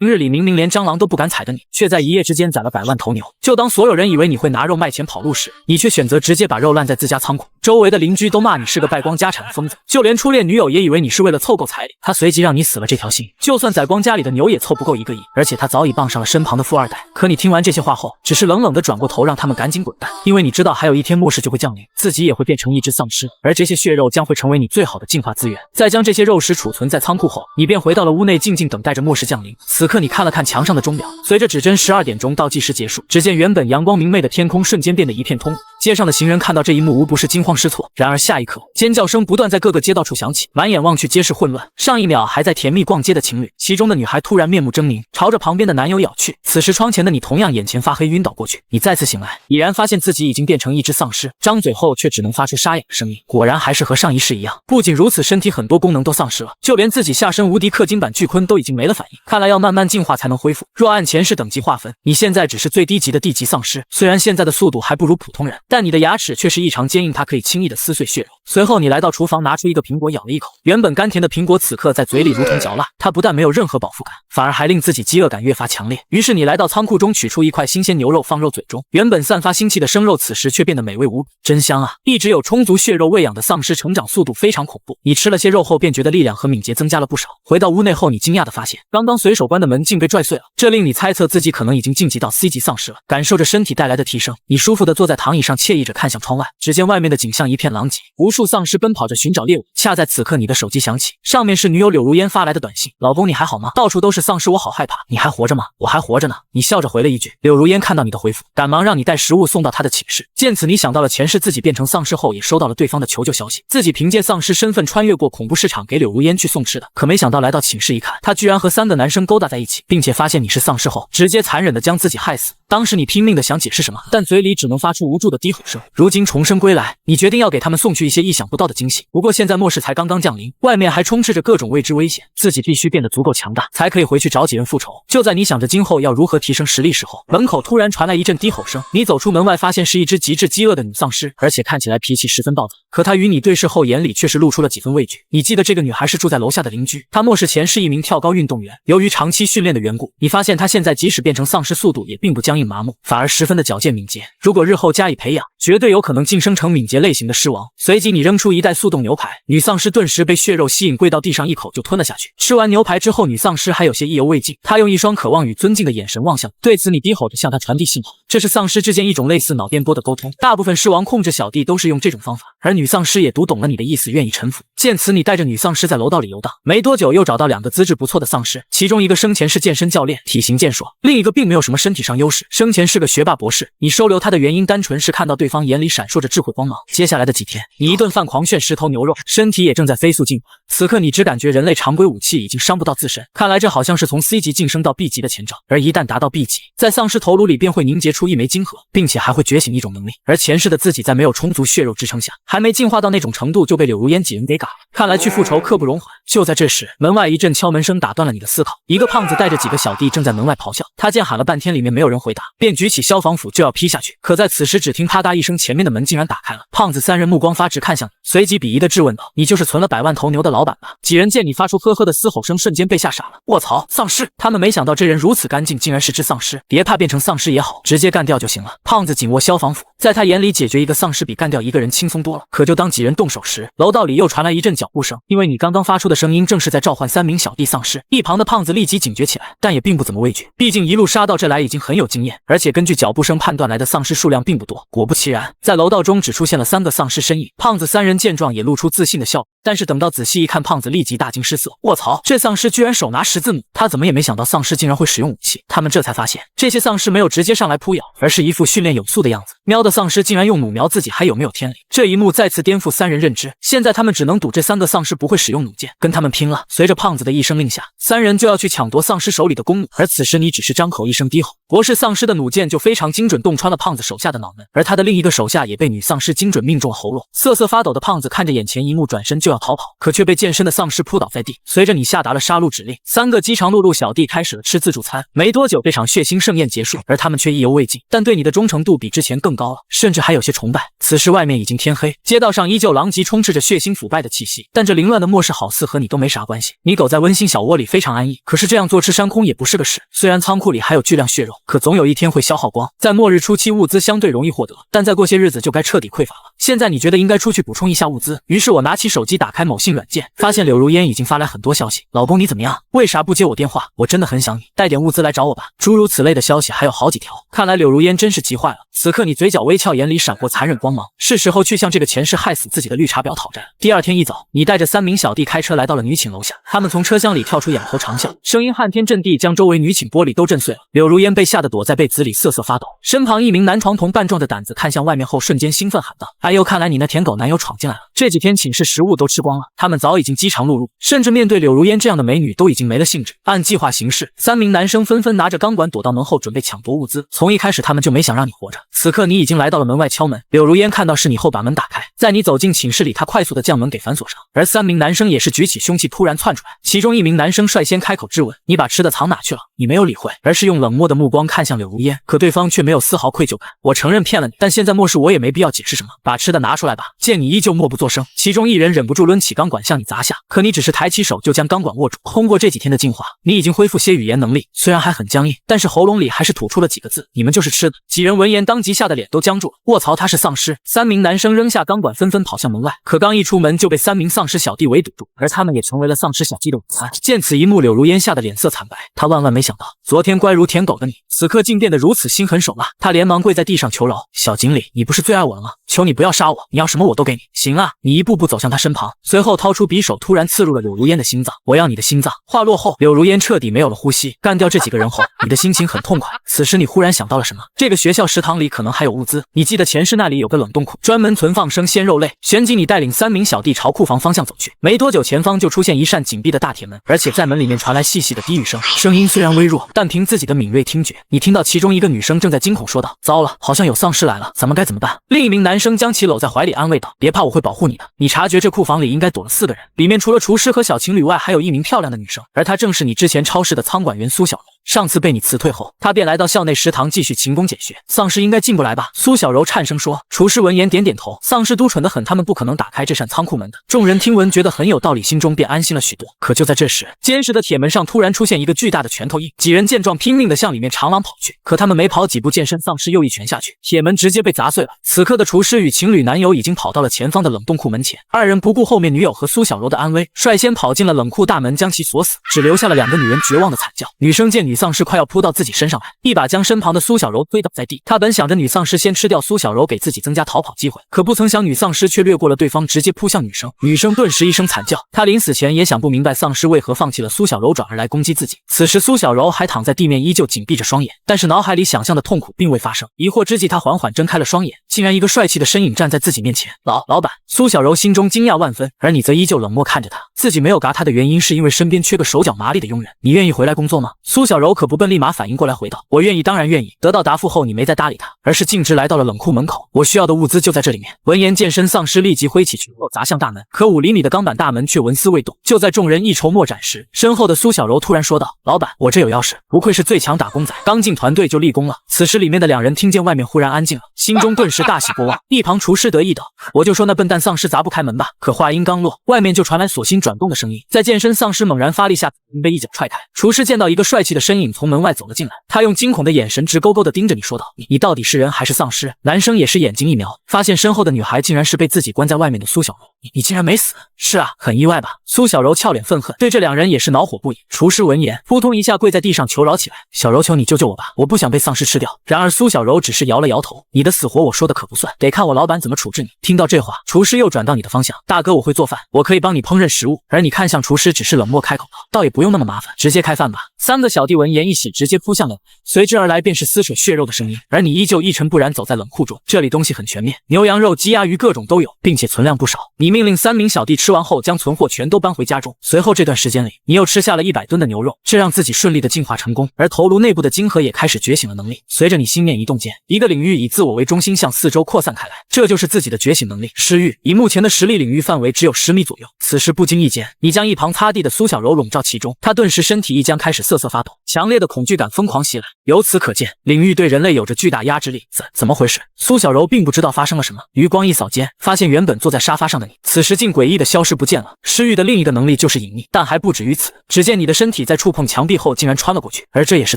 平日里明明连蟑螂都不敢踩的你，却在一夜之间宰了100万头牛。就当所有人以为你会拿肉卖钱跑路时，你却选择直接把肉烂在自家仓库。周围的邻居都骂你是个败光家产的疯子，就连初恋女友也以为你是为了凑够彩礼，他随即让你死了这条心。就算宰光家里的牛也凑不够1个亿，而且他早已傍上了身旁的富二代。可你听完这些话后，只是冷冷的转过头，让他们赶紧滚蛋，因为你知道还有一天末世就会降临，自己也会变成一只丧尸，而这些血肉将会成为你最好的进化资源。再将这些肉食储存在仓库后，你便回到了屋内，静静等待着末世降临。此刻你看了看墙上的钟表，随着指针12点钟倒计时结束，只见原本阳光明媚的天空瞬间变得一片通。街上的行人看到这一幕无不是惊慌失措，然而下一刻尖叫声不断在各个街道处响起，满眼望去皆是混乱。上一秒还在甜蜜逛街的情侣，其中的女孩突然面目狰狞，朝着旁边的男友咬去。此时窗前的你同样眼前发黑，晕倒过去。你再次醒来，已然发现自己已经变成一只丧尸，张嘴后却只能发出沙哑的声音。果然还是和上一世一样，不仅如此，身体很多功能都丧失了，就连自己下身无敌氪金版巨鲲都已经没了反应，看来要慢慢进化才能恢复。若按前世等级划分，你现在只是最低级的地级丧尸，虽然现在的速度还不如普通人，但你的牙齿却是异常坚硬，它可以轻易的撕碎血肉。随后你来到厨房，拿出一个苹果咬了一口，原本甘甜的苹果此刻在嘴里如同嚼蜡，它不但没有任何饱腹感，反而还令自己饥饿感越发强烈。于是你来到仓库中，取出一块新鲜牛肉放入嘴中，原本散发腥气的生肉此时却变得美味无比，真香啊！一直有充足血肉喂养的丧尸成长速度非常恐怖，你吃了些肉后便觉得力量和敏捷增加了不少。回到屋内后，你惊讶地发现刚刚随手关的门竟被拽碎了，这令你猜测自己可能已经晋级到 C 级丧尸了。感受着身体带来的提升，你舒服地坐在躺椅上，惬意着看向窗外，只见外面的景象一片狼藉，无数丧尸奔跑着寻找猎物。恰在此刻，你的手机响起，上面是女友柳如烟发来的短信：老公你还好吗？到处都是丧尸，我好害怕。你还活着吗？我还活着呢。你笑着回了一句。柳如烟看到你的回复，赶忙让你带食物送到她的寝室。见此，你想到了前世自己变成丧尸后也收到了对方的求救消息，自己凭借丧尸身份穿越过恐怖市场给柳如烟去送吃的，可没想到来到寝室一看，她居然和3个男生勾搭在一起，并且发现你是丧尸后，直接残忍的将自己害死。当时你拼命的想解释什么，但嘴里只能发出无助的低吼声。如今重生归来，你决定要给他们送去一些意想不到的惊喜。不过现在末世才刚刚降临，外面还充斥着各种未知危险，自己必须变得足够强大，才可以回去找几人复仇。就在你想着今后要如何提升实力时候，门口突然传来一阵低吼声。你走出门外，发现是一只极致饥饿的女丧尸，而且看起来脾气十分暴躁。可她与你对视后，眼里却是露出了几分畏惧。你记得这个女孩是住在楼下的邻居，她末世前是一名跳高运动员，由于长期训练的缘故，你发现她现在即使变成丧尸，速度也并不僵硬麻木，反而十分的矫健敏捷。如果日后加以培养，绝对有可能晋升成敏捷类型的狮王。随即你扔出一袋速冻牛排，女丧尸顿时被血肉吸引，跪到地上一口就吞了下去。吃完牛排之后，女丧尸还有些意犹未尽，她用一双渴望与尊敬的眼神望向你，对此你低吼着向她传递信号。这是丧尸之间一种类似脑电波的沟通，大部分狮王控制小弟都是用这种方法，而女丧尸也读懂了你的意思，愿意臣服。见此，你带着女丧尸在楼道里游荡，没多久又找到2个资质不错的丧尸，其中一个生前是健身教练，体型健硕，另一个并没有什么身体上优势，生前是个学霸博士。你收留他的原因单纯是看到对方眼里闪烁着智慧光芒。接下来的几天，你一顿饭狂炫10头牛肉，身体也正在飞速进化。此刻你只感觉人类常规武器已经伤不到自身，看来这好像是从 C 级晋升到 B 级的前兆。而一旦达到 B 级，在丧尸头颅里便会凝结出一枚晶核，并且还会觉醒一种能力。而前世的自己在没有充足血肉支撑下，还没进化到那种程度，就被柳如烟几人给嘎了。看来去复仇刻不容缓。就在这时，门外一阵敲门声打断了你的思考。一个胖子带着几个小弟正在门外咆哮，他见喊了半天里面没有人回答，便举起消防斧就要劈下去。可在此时，只听啪嗒一声，前面的门竟然打开了。胖子3人目光发直看向你，随即鄙夷的质问道：“你就是存了100万头牛的老板吧？”几人见你发出呵呵的嘶吼声，瞬间被吓傻了。卧槽，丧尸！他们没想到这人如此干净，竟然是只丧尸。别怕变成丧尸也好，直接干掉就行了。胖子紧握消防斧，在他眼里解决一个丧尸比干掉一个人轻松多了。可就当几人动手时，楼道里又传来一阵脚步声，因为你刚刚发出的声音正是在召唤3名小弟丧尸。一旁的胖子立即警觉起来，但也并不怎么畏惧，毕竟一路杀到这来已经很有经验，而且根据脚步声判断来的丧尸数量并不多。果不其然，在楼道中只出现了3个丧尸身影。胖子3人见状也露出自信的笑，但是等到仔细一看，胖子立即大惊失色。卧槽，这丧尸居然手拿10字母，他怎么也没想到丧尸竟然会使用武器。他们这才发现，这些丧尸没有直接上来扑咬，而是一副训练有素的样子。喵的，丧尸竟然用弩瞄自己，还有没有天理？这一幕再次颠覆3人认知，现在他们只能赌这3个丧尸不会使用弩箭，跟他们拼了。随着胖子的一声令下，3人就要去抢夺丧尸手里的弓弩，而此时你只是张口一声低吼，博士丧尸的弩箭就非常精准洞穿了胖子手下的脑门，而他的另一个手下也被女丧尸精准命中了喉咙。瑟瑟发抖的胖子看着眼前一幕，转身就就要逃跑，可却被健身的丧尸扑倒在地。随着你下达了杀戮指令，3个饥肠辘辘小弟开始了吃自助餐。没多久，这场血腥盛宴结束，而他们却意犹未尽，但对你的忠诚度比之前更高了，甚至还有些崇拜。此时外面已经天黑，街道上依旧狼藉充斥着血腥腐败的气息，但这凌乱的末世好似和你都没啥关系。你苟在温馨小窝里非常安逸，可是这样坐吃山空也不是个事。虽然仓库里还有巨量血肉，可总有一天会消耗光。在末日初期，物资相对容易获得，但再过些日子就该彻底匮乏了。现在你觉得应该出去补充一下物资，于是我拿起手机打开某信软件，发现柳如烟已经发来很多消息。老公你怎么样？为啥不接我电话？我真的很想你，带点物资来找我吧。诸如此类的消息还有好几条，看来柳如烟真是急坏了。此刻你嘴角微翘，眼里闪过残忍光芒，是时候去向这个前世害死自己的绿茶婊讨债。第二天一早，你带着3名小弟开车来到了女寝楼下，他们从车厢里跳出，仰头长啸，声音撼天震地，将周围女寝玻璃都震碎了。柳如烟被吓得躲在被子里瑟瑟发抖，身旁一名男床童半壮着胆子看向外面后，瞬间兴奋喊道：哎呦，看来你那舔狗男友闯进来了，这几天寝室食物都吃光了。他们早已经饥肠辘辘，甚至面对柳如烟这样的美女都已经没了兴致。按计划行事，3名男生纷纷拿着钢管躲到门后，准备抢夺物资。从一开始他们就没想让你活着。此刻你已经来到了门外敲门，柳如烟看到是你后把门打开，在你走进寝室里，她快速的将门给反锁上，而3名男生也是举起凶器突然窜出来，其中一名男生率先开口质问：你把吃的藏哪去了？你没有理会，而是用冷漠的目光看向柳如烟，可对方却没有丝毫愧疚感。我承认骗了你，但现在末世我也没必要解释什么，把吃的拿出来吧。见你依旧默不作声，其中一人忍不住抡起钢管向你砸下，可你只是抬起手就将钢管握住。通过这几天的净化，你已经恢复些语言能力，虽然还很僵硬，但是喉咙里还是吐出了几个字：你们就是吃的。几人闻言当即吓得脸都僵住了。卧槽，他是丧尸！3名男生扔下钢管纷纷跑向门外，可刚一出门就被3名丧尸小弟围堵住，而他们也成为了丧尸小弟的午餐。见此一幕，柳如烟吓得脸色惨白，她万万没想到昨天乖如舔狗的你，此刻竟变得如此心狠手辣。她连忙跪在地上求饶：小锦鲤，你不是最爱我了吗？求你不要杀我，你要什么我都给你。行啊！你一步步走向他身旁，随后掏出匕首，突然刺入了柳如烟的心脏。我要你的心脏！话落后，柳如烟彻底没有了呼吸。干掉这几个人后，你的心情很痛快。此时你忽然想到了什么？这个学校食堂里可能还有物资。你记得前世那里有个冷冻库，专门存放生鲜肉类。旋即你带领3名小弟朝库房方向走去。没多久，前方就出现一扇紧闭的大铁门，而且在门里面传来细细的低语声。声音虽然微弱，但凭自己的敏锐听觉，你听到其中一个女生正在惊恐说道：糟了，好像有丧尸来了，咱们该怎么办？另一名男生将其搂在怀里安慰道：别怕，我会保护你的。你察觉这库房里应该躲了4个人，里面除了厨师和小情侣外，还有一名漂亮的女生，而她正是你之前超市的仓管员苏小柔。上次被你辞退后，她便来到校内食堂继续勤工俭学。丧尸应该进不来吧？苏小柔颤声说。厨师闻言点点头，丧尸都蠢得很，他们不可能打开这扇仓库门的。众人听闻觉得很有道理，心中便安心了许多。可就在这时，坚实的铁门上突然出现一个巨大的拳头印，几人见状拼命地向里面长廊跑去，可他们没跑几步，见身丧尸又一拳下去，铁门直接被砸碎了。此刻的厨师与情侣男友已经跑到了前方的冷冻库门前，二人不顾后面女友和苏小柔的安危，率先跑进了冷库大门，将其锁死，只留下了2个女人绝望的惨叫。女生见女丧尸快要扑到自己身上来，一把将身旁的苏小柔推倒在地。她本想着女丧尸先吃掉苏小柔，给自己增加逃跑机会，可不曾想女丧尸却掠过了对方，直接扑向女生。女生顿时一声惨叫，她临死前也想不明白丧尸为何放弃了苏小柔，转而来攻击自己。此时苏小柔还躺在地面，依旧紧闭着双眼，但是脑海里想象的痛苦并未发生。疑惑之际，她缓缓睁开了双眼，竟然一个帅气的身影站在自己面前。老板。苏小柔心中惊讶万分，而你则依旧冷漠看着她。自己没有嘎她的原因是因为身边缺个手脚麻利的佣人。你愿意回来工作吗？苏小柔可不笨，立马反应过来回道：我愿意，当然愿意。得到答复后，你没再搭理她，而是径直来到了冷库门口。我需要的物资就在这里面。闻言，健身丧尸立即挥起拳头砸向大门，可5厘米的钢板大门却纹丝未动。就在众人一筹莫展时，身后的苏小柔突然说道：老板，我这有钥匙。不愧是最强打工仔，刚进团队就立功了。此时里面的2人听见外面忽然安静了，心中顿时大喜过望。一旁厨师得意道：我就说那笨蛋丧尸砸不开门吧。可话音刚落，外面就传来锁芯转动的声音，在健身丧尸猛然发力下，被一脚踹开。厨师见到一个帅气的身影从门外走了进来，他用惊恐的眼神直勾勾地盯着你说道：你到底是人还是丧尸？男生也是眼睛一瞄，发现身后的女孩竟然是被自己关在外面的苏小柔。你竟然没死？是啊，很意外吧？苏小柔俏脸愤恨，对这2人也是恼火不已。厨师闻言扑通一下跪在地上求饶起来：小柔，求你救救我吧，我不想被丧尸吃掉。然而苏小柔只是摇了摇头：你的死活我说的可不算，得看我老板怎么处置你。听到这话，厨师又转到你的方向：大哥，我会做饭，我可以帮你烹饪食物。而你看向厨师，只是冷漠开口道：倒也不用那么麻烦，直接开饭吧。3个小弟闻言一喜，直接扑向了，随之而来便是撕扯血肉的声音。而你依旧一尘不染走在冷库中，这里东西很全面，牛羊肉鸡鸭鱼各种都有，并且存量不少。你你命令3名小弟吃完后将存货全都搬回家中，随后这段时间里，你又吃下了100吨的牛肉，这让自己顺利的进化成功。而头颅内部的晶核也开始觉醒了能力。随着你心念一动间，一个领域以自我为中心向四周扩散开来，这就是自己的觉醒能力。尸域以目前的实力领域范围只有10米左右。此时不经意间，你将一旁擦地的苏小柔笼罩其中，她顿时身体一僵，开始瑟瑟发抖，强烈的恐惧感疯狂袭来。由此可见，领域对人类有着巨大压制力。怎么回事？苏小柔并不知道发生了什么，余光一扫间，发现原本坐在沙发上的你，此时竟诡异的消失不见了。尸域的另一个能力就是隐匿，但还不止于此。只见你的身体在触碰墙壁后竟然穿了过去，而这也是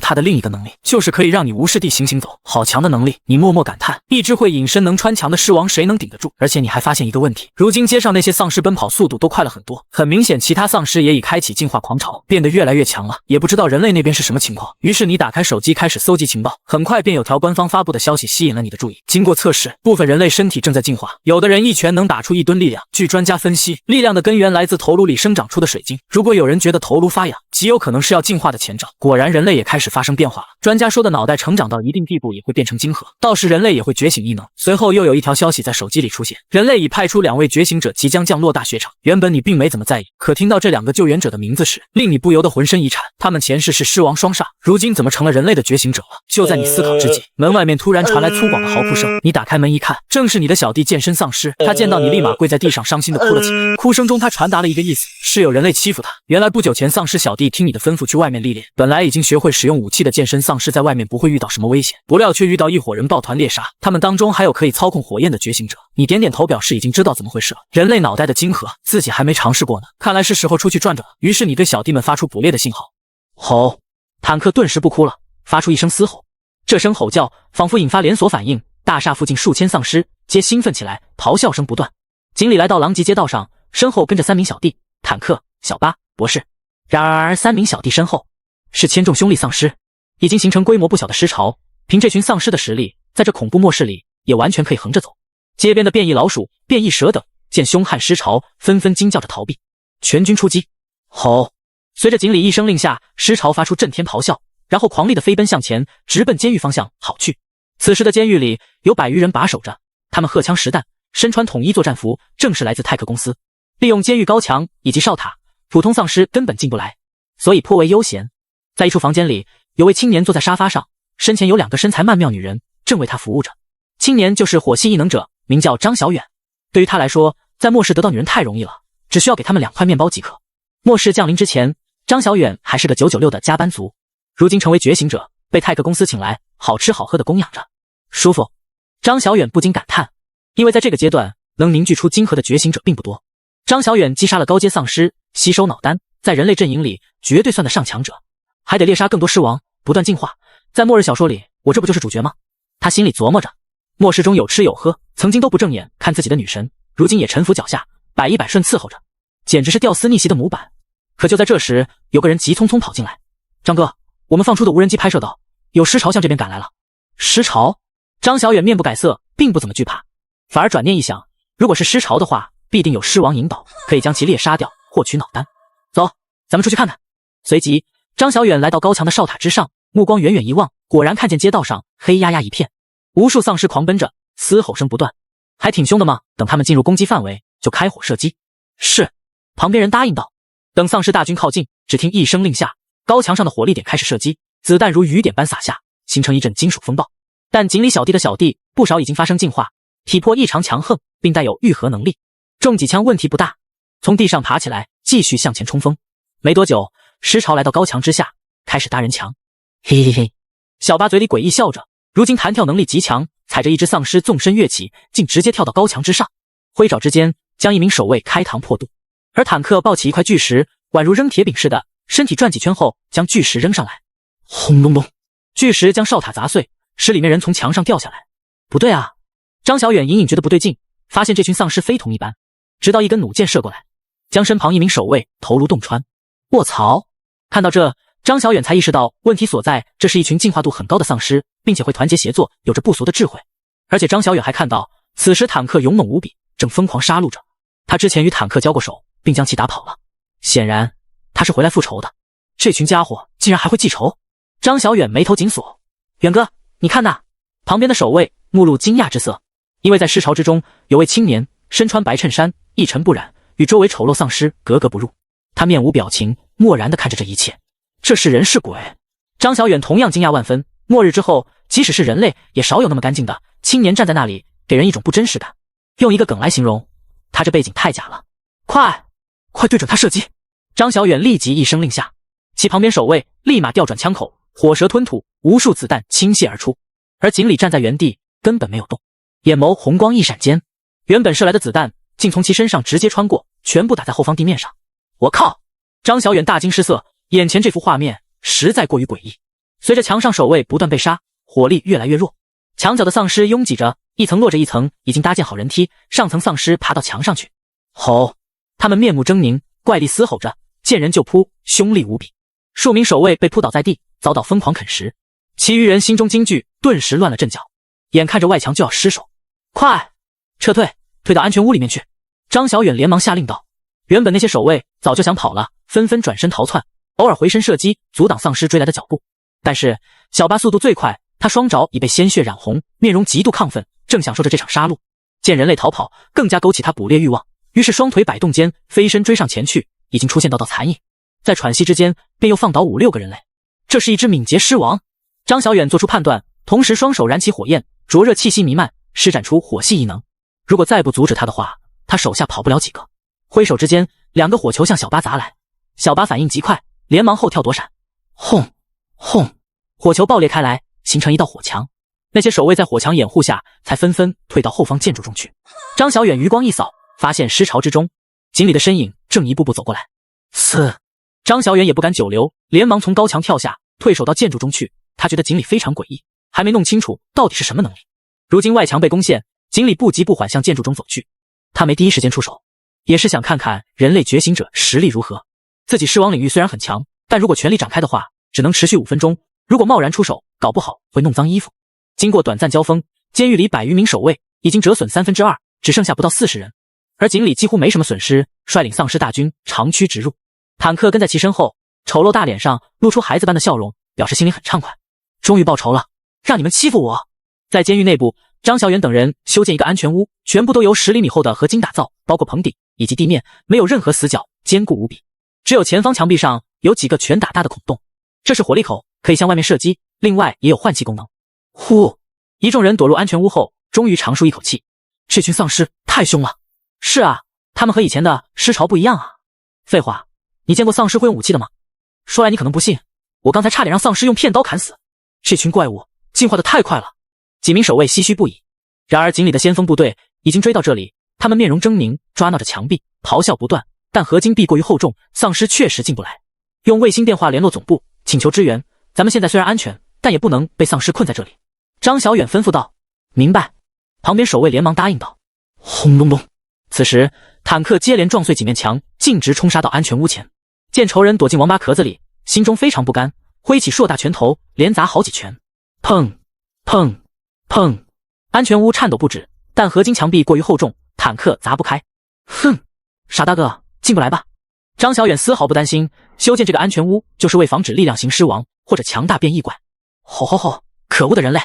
他的另一个能力，就是可以让你无视地形行走。好强的能力！你默默感叹，一只会隐身能穿墙的尸王谁能顶得住？而且你还发现一个问题，如今街上那些丧尸奔跑速度都快了很多，很明显其他丧尸也已开启进化狂潮，变得越来越强了。也不知道人类那边是什么情况。于是你打开手机开始搜集情报，很快便有条官方发布的消息吸引了你的注意。经过测试，部分人类身体正在进化，有的人一拳能打出1吨力量。据专家分析，力量的根源来自头颅里生长出的水晶。如果有人觉得头颅发痒，极有可能是要进化的前兆。果然，人类也开始发生变化了。专家说的脑袋成长到一定地步也会变成晶核，到时人类也会觉醒异能。随后又有一条消息在手机里出现，人类已派出2位觉醒者即将降落大雪场。原本你并没怎么在意，可听到这2个救援者的名字时，令你不由得浑身一颤。他们前世是狮王双煞，如今怎么成了人类的觉醒者了？就在你思考之际，门外面突然传来粗犷的嚎哭声。你打开门一看，正是你的小弟健身丧尸。他见到你立马跪在地上伤心的哭了起来，哭声中他传达了一个意思，是有人类欺负他。原来不久前丧尸小弟听你的吩咐去外面历练，本来已经学会使用武器的健身丧尸在外面不会遇到什么危险，不料却遇到一伙人抱团猎杀，他们当中还有可以操控火焰的觉醒者。你点点头表示已经知道怎么回事了。人类脑袋的晶核自己还没尝试过呢，看来是时候出去转转了。于是你对小弟们发出捕猎的信号。吼！坦克顿时不哭了，发出一声嘶吼。这声吼叫仿佛引发连锁反应，大厦附近数千丧尸皆兴奋起来，咆哮声不断。经理来到狼藉街道上，身后跟着3名小弟，坦克、小巴、博士。然而3名小弟身后是千众凶厉丧尸，已经形成规模不小的尸潮。凭这群丧尸的实力，在这恐怖末世里也完全可以横着走。街边的变异老鼠、变异蛇等见凶悍尸潮，纷纷惊叫着逃避。全军出击！吼！随着经理一声令下，尸潮发出震天咆哮，然后狂力的飞奔向前，直奔监狱方向跑去。此时的监狱里有100余人把守着，他们荷枪实弹，身穿统一作战服，正是来自泰克公司。利用监狱高墙以及哨塔，普通丧尸根本进不来，所以颇为悠闲。在一处房间里，有位青年坐在沙发上，身前有2个身材曼妙女人正为他服务着。青年就是火系异能者，名叫张小远。对于他来说，在末世得到女人太容易了，只需要给他们2块面包即可。末世降临之前，张小远还是个996的加班族，如今成为觉醒者，被泰克公司请来，好吃好喝的供养着，舒服。张小远不禁感叹，因为在这个阶段能凝聚出晶核的觉醒者并不多。张小远击杀了高阶丧尸，吸收脑丹，在人类阵营里绝对算得上强者，还得猎杀更多尸王，不断进化。在末日小说里，我这不就是主角吗？他心里琢磨着，末世中有吃有喝，曾经都不正眼看自己的女神，如今也臣服脚下，百依百顺伺候着，简直是吊丝逆袭的模板。可就在这时，有个人急匆匆跑进来，张哥，我们放出的无人机拍摄到，有尸潮向这边赶来了。尸潮？张小远面不改色，并不怎么惧怕，反而转念一想，如果是尸潮的话，必定有尸王引导，可以将其猎杀掉，获取脑丹。走，咱们出去看看。随即，张小远来到高墙的哨塔之上，目光远远一望，果然看见街道上黑压压一片，无数丧尸狂奔着，嘶吼声不断，还挺凶的嘛。等他们进入攻击范围，就开火射击。是，旁边人答应道。等丧尸大军靠近，只听一声令下，高墙上的火力点开始射击，子弹如雨点般洒下，形成一阵金属风暴。但锦鲤小弟的小弟不少已经发生进化，体魄异常强横，并带有愈合能力，中几枪问题不大。从地上爬起来，继续向前冲锋。没多久，尸潮来到高墙之下，开始搭人墙。嘿嘿嘿，小巴嘴里诡异笑着，如今弹跳能力极强，踩着一只丧尸纵身跃起，竟直接跳到高墙之上，挥爪之间将一名守卫开膛破肚。而坦克抱起一块巨石，宛如扔铁饼似的，身体转几圈后将巨石扔上来，轰隆隆，巨石将哨塔砸碎，使里面人从墙上掉下来。不对啊，张小远隐隐觉得不对劲，发现这群丧尸非同一般，直到一根弩箭射过来，将身旁一名守卫头颅洞穿。卧槽！看到这，张小远才意识到问题所在，这是一群进化度很高的丧尸，并且会团结协作，有着不俗的智慧。而且张小远还看到，此时坦克勇猛无比，正疯狂杀戮着。他之前与坦克交过手，并将其打跑了，显然他是回来复仇的。这群家伙竟然还会记仇！张小远眉头紧锁。远哥，你看那！旁边的守卫目露惊讶之色，因为在尸潮之中，有位青年身穿白衬衫，一尘不染，与周围丑陋丧尸格格不入。他面无表情，漠然地看着这一切。这是人是鬼？张小远同样惊讶万分。末日之后，即使是人类，也少有那么干净的青年站在那里，给人一种不真实感。用一个梗来形容，他这背景太假了。快对准他射击！张小远立即一声令下，其旁边守卫立马调转枪口，火舌吞吐，无数子弹倾泻而出。而锦鲤站在原地，根本没有动，眼眸红光一闪间，原本射来的子弹竟从其身上直接穿过，全部打在后方地面上。我靠！张小远大惊失色，眼前这幅画面实在过于诡异。随着墙上守卫不断被杀，火力越来越弱，墙角的丧尸拥挤着，一层落着一层，已经搭建好人梯，上层丧尸爬到墙上去。吼！他们面目狰狞，怪力嘶吼着，见人就扑，凶厉无比。数名守卫被扑倒在地，遭到疯狂啃食，其余人心中惊惧，顿时乱了阵脚，眼看着外墙就要失守。快撤退，退到安全屋里面去！张小远连忙下令道。原本那些守卫早就想跑了，纷纷转身逃窜，偶尔回身射击，阻挡丧尸追来的脚步。但是小巴速度最快，他双爪已被鲜血染红，面容极度亢奋，正享受着这场杀戮。见人类逃跑，更加勾起他捕猎欲望，于是双腿摆动间飞身追上前去，已经出现道残影，在喘息之间便又放倒5、6个人类。这是一只敏捷狮王。张小远做出判断，同时双手燃起火焰，灼热气息弥漫，施展出火系异能。如果再不阻止他的话，他手下跑不了几个。挥手之间，2个火球向小巴砸来，小巴反应极快，连忙后跳躲闪。轰轰，火球爆裂开来，形成一道火墙。那些守卫在火墙掩护下，才纷纷退到后方建筑中去。张小远余光一扫，发现尸潮之中，锦鲤的身影正一步步走过来。张小远也不敢久留，连忙从高墙跳下，退守到建筑中去。他觉得锦鲤非常诡异，还没弄清楚到底是什么能力。如今外墙被攻陷，锦鲤不急不缓向建筑中走去。他没第一时间出手，也是想看看人类觉醒者实力如何。自己狮王领域虽然很强，但如果全力展开的话，只能持续5分钟。如果贸然出手，搞不好会弄脏衣服。经过短暂交锋，监狱里100余名守卫已经折损2/3，只剩下不到40人。而锦鲤几乎没什么损失，率领丧尸大军长驱直入。坦克跟在其身后，丑陋大脸上露出孩子般的笑容，表示心里很畅快。终于报仇了，让你们欺负我！在监狱内部，张小远等人修建一个安全屋，全部都由10厘米厚的合金打造，包括棚顶以及地面，没有任何死角，坚固无比。只有前方墙壁上有几个拳打大的孔洞，这是火力口，可以向外面射击，另外也有换气功能。呼！一众人躲入安全屋后，终于长舒一口气。这群丧尸太凶了。是啊，他们和以前的尸潮不一样啊。废话，你见过丧尸会用武器的吗？说来你可能不信，我刚才差点让丧尸用片刀砍死。这群怪物进化的太快了。几名守卫唏嘘不已。然而锦鲤的先锋部队已经追到这里，他们面容狰狞，抓挠着墙壁，咆哮不断，但合金壁过于厚重，丧尸确实进不来。用卫星电话联络总部，请求支援。咱们现在虽然安全，但也不能被丧尸困在这里。张小远吩咐道。明白。旁边守卫连忙答应道。轰隆隆，此时坦克接连撞碎几面墙，径直冲杀到安全屋前。见仇人躲进王八壳子里，心中非常不甘，挥起硕大拳头连砸好几拳。砰砰砰，安全屋颤抖不止，但合金墙壁过于厚重，坦克砸不开。哼，傻大个，进不来吧。张小远丝毫不担心，修建这个安全屋就是为防止力量型狮王或者强大变异怪。吼吼吼，可恶的人类！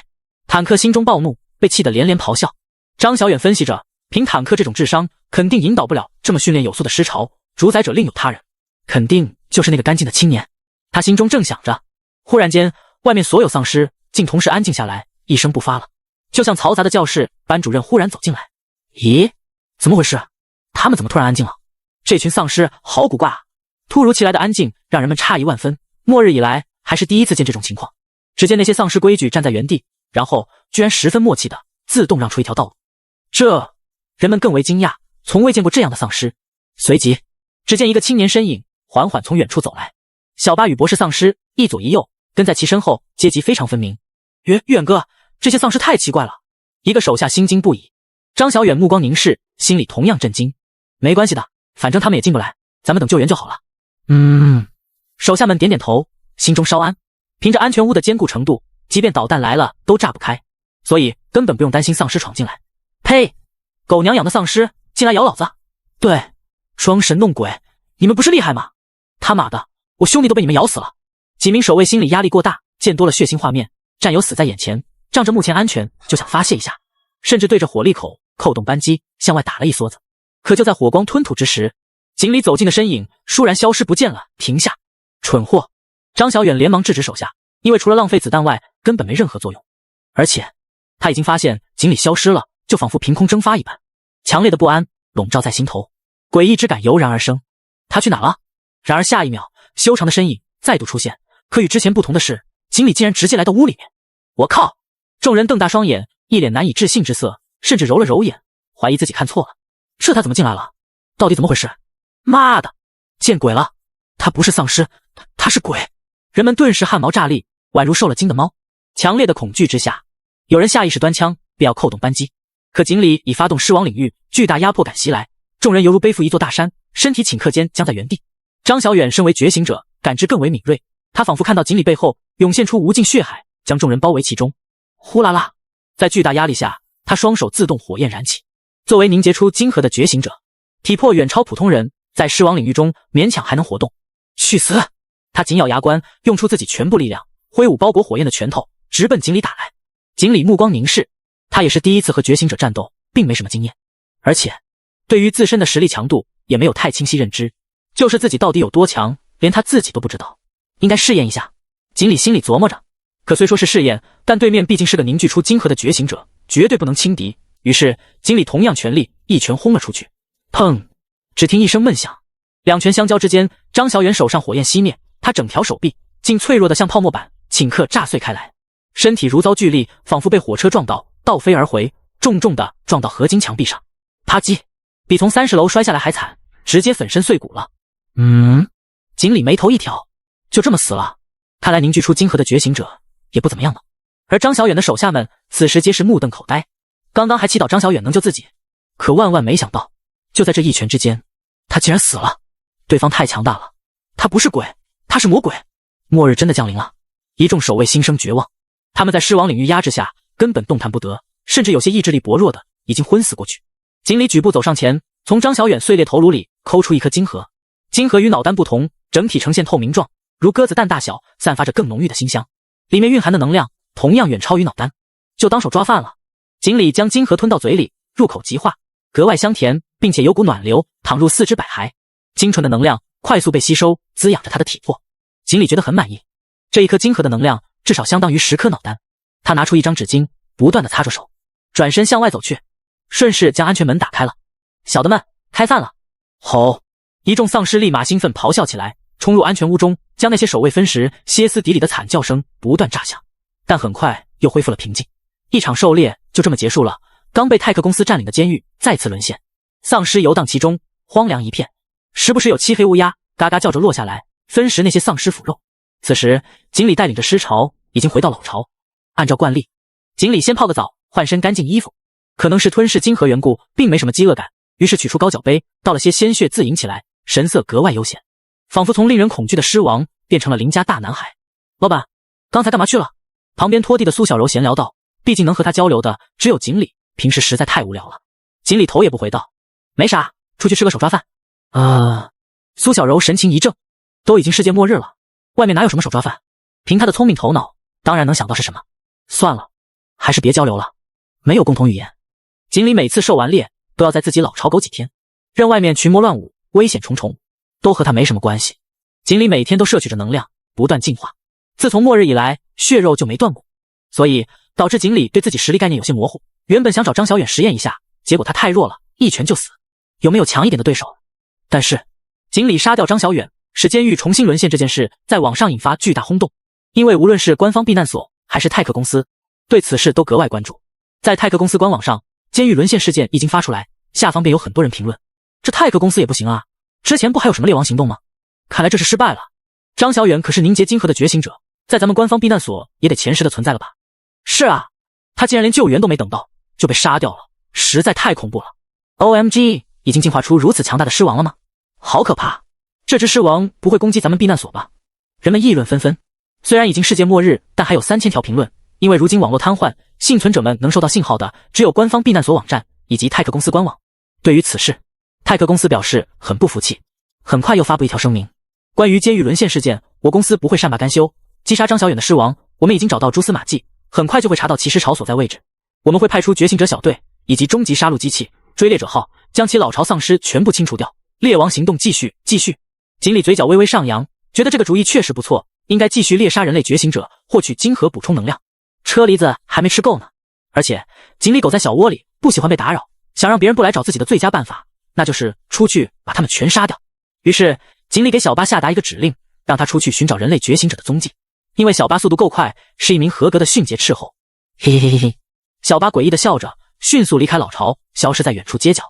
坦克心中暴怒，被气得连连咆哮。张小远分析着，凭坦克这种智商，肯定引导不了这么训练有素的尸潮，主宰者另有他人，肯定就是那个干净的青年。他心中正想着，忽然间，外面所有丧尸竟同时安静下来，一声不发了，就像嘈杂的教室。班主任忽然走进来，咦，怎么回事？他们怎么突然安静了？这群丧尸好古怪啊！突如其来的安静让人们诧异万分，末日以来还是第一次见这种情况。只见那些丧尸规矩站在原地，然后居然十分默契的自动让出一条道路。这人们更为惊讶，从未见过这样的丧尸。随即，只见一个青年身影缓缓从远处走来，小巴与博士丧尸一左一右跟在其身后，阶级非常分明。远哥，这些丧尸太奇怪了。一个手下心惊不已。张小远目光凝视，心里同样震惊。没关系的，反正他们也进不来，咱们等救援就好了。手下们点点头，心中稍安。凭着安全屋的坚固程度，即便导弹来了都炸不开，所以根本不用担心丧尸闯进来。呸！狗娘养的丧尸进来咬老子！对，装神弄鬼，你们不是厉害吗？他妈的，我兄弟都被你们咬死了。几名守卫心理压力过大，见多了血腥画面，战友死在眼前，仗着目前安全就想发泄一下，甚至对着火力口扣动扳机向外打了一梭子。可就在火光吞吐之时，井里走近的身影倏然消失不见了。停下！蠢货！张小远连忙制止手下，因为除了浪费子弹外，根本没任何作用。而且他已经发现井里消失了，就仿佛凭空蒸发一般，强烈的不安笼罩在心头，诡异之感油然而生。他去哪了？然而下一秒，修长的身影再度出现，可与之前不同的是，井里竟然直接来到屋里面。我靠！众人瞪大双眼，一脸难以置信之色，甚至揉了揉眼，怀疑自己看错了。这他怎么进来了？到底怎么回事？妈的，见鬼了！他不是丧尸，他是鬼！人们顿时汗毛炸立，宛如受了惊的猫。强烈的恐惧之下，有人下意识端枪，便要扣动扳机。可井里已发动狮王领域，巨大压迫感袭来，众人犹如背负一座大山，身体顷刻间僵在原地。张小远身为觉醒者，感知更为敏锐，他仿佛看到井里背后涌现出无尽血海，将众人包围其中。呼啦啦，在巨大压力下，他双手自动火焰燃起。作为凝结出晶核的觉醒者，体魄远超普通人，在狮王领域中勉强还能活动。去死！他紧咬牙关，用出自己全部力量，挥舞包裹火焰的拳头，直奔井里打来。井里目光凝视，他也是第一次和觉醒者战斗，并没什么经验，而且对于自身的实力强度也没有太清晰认知，就是自己到底有多强，连他自己都不知道。应该试验一下，井里心里琢磨着。可虽说是试验，但对面毕竟是个凝聚出晶核的觉醒者，绝对不能轻敌。于是井里同样全力一拳轰了出去。砰！只听一声闷响，两拳相交之间，张小远手上火焰熄灭，他整条手臂竟脆弱的像泡沫板，顷刻炸碎开来，身体如遭巨力，仿佛被火车撞到，倒飞而回，重重的撞到合金墙壁上。啪叽！比从30楼摔下来还惨，直接粉身碎骨了。井里眉头一挑，就这么死了？看来凝聚出晶核的觉醒者也不怎么样呢。而张小远的手下们此时皆是目瞪口呆，刚刚还祈祷张小远能救自己，可万万没想到，就在这一拳之间，他竟然死了。对方太强大了，他不是鬼，他是魔鬼。末日真的降临了，一众守卫心生绝望，他们在狮王领域压制下根本动弹不得，甚至有些意志力薄弱的已经昏死过去。井里举步走上前，从张小远碎裂头颅里抠出一颗晶核。晶核与脑丹不同，整体呈现透明状，如鸽子蛋大小，散发着更浓郁的馨香，里面蕴含的能量同样远超于脑丹，就当手抓饭了。井里将晶核吞到嘴里，入口即化，格外香甜，并且有股暖流淌入四肢百骸，精纯的能量快速被吸收，滋养着他的体魄。井里觉得很满意，这一颗晶核的能量至少相当于10颗脑丹。他拿出一张纸巾，不断的擦着手，转身向外走去，顺势将安全门打开了。小的们，开饭了！吼！一众丧尸立马兴奋咆哮起来，冲入安全屋中，将那些守卫分食，歇斯底里的惨叫声不断炸响，但很快又恢复了平静。一场狩猎就这么结束了。刚被泰克公司占领的监狱再次沦陷，丧尸游荡其中，荒凉一片，时不时有漆黑乌鸦嘎嘎叫着落下来，分食那些丧尸腐肉。此时井里带领着尸潮已经回到老巢，按照惯例，井里先泡个澡，换身干净衣服。可能是吞噬晶核缘故，并没什么饥饿感，于是取出高脚杯，倒了些鲜血自饮起来，神色格外悠闲，仿佛从令人恐惧的狮王变成了邻家大男孩。老板，刚才干嘛去了？旁边拖地的苏小柔闲聊道，毕竟能和他交流的只有井里，平时实在太无聊了。井里头也不回道，没啥，出去吃个手抓饭。苏小柔神情一怔，都已经世界末日了，外面哪有什么手抓饭？凭他的聪明头脑，当然能想到是什么。算了，还是别交流了，没有共同语言。井里每次狩完猎都要在自己老巢苟几天，任外面群魔乱舞，危险重重，都和他没什么关系。井里每天都摄取着能量，不断进化。自从末日以来，血肉就没断过，所以导致井里对自己实力概念有些模糊。原本想找张小远实验一下，结果他太弱了，一拳就死。有没有强一点的对手？但是井里杀掉张小远，使监狱重新沦陷这件事在网上引发巨大轰动，因为无论是官方避难所还是泰克公司，对此事都格外关注。在泰克公司官网上，监狱沦陷事件一经发出来，下方便有很多人评论，这泰克公司也不行啊，之前不还有什么猎王行动吗？看来这是失败了。张小远可是凝结晶核的觉醒者，在咱们官方避难所也得前10的存在了吧？是啊，他竟然连救援都没等到就被杀掉了，实在太恐怖了。 OMG， 已经进化出如此强大的狮王了吗？好可怕，这只狮王不会攻击咱们避难所吧？人们议论纷纷。虽然已经世界末日，但还有3000条评论，因为如今网络瘫痪，幸存者们能收到信号的只有官方避难所网站以及泰克公司官网。对于此事，泰克公司表示很不服气，很快又发布一条声明，关于监狱沦陷事件，我公司不会善罢甘休，击杀张小远的狮王，我们已经找到蛛丝马迹，很快就会查到其尸潮所在位置，我们会派出觉醒者小队以及终极杀戮机器追猎者号将其老巢丧尸全部清除掉。猎王行动继续。锦鲤嘴角微微上扬，觉得这个主意确实不错，应该继续猎杀人类觉醒者，获取金核补充能量。车厘子还没吃够呢，而且锦鲤狗在小窝里不喜欢被打扰，想让别人不来找自己的最佳办法，那就是出去把他们全杀掉。于是锦鲤给小巴下达一个指令，让他出去寻找人类觉醒者的踪迹。因为小巴速度够快，是一名合格的迅捷斥候。嘿嘿嘿嘿嘿，小巴诡异的笑着，迅速离开老巢，消失在远处街角。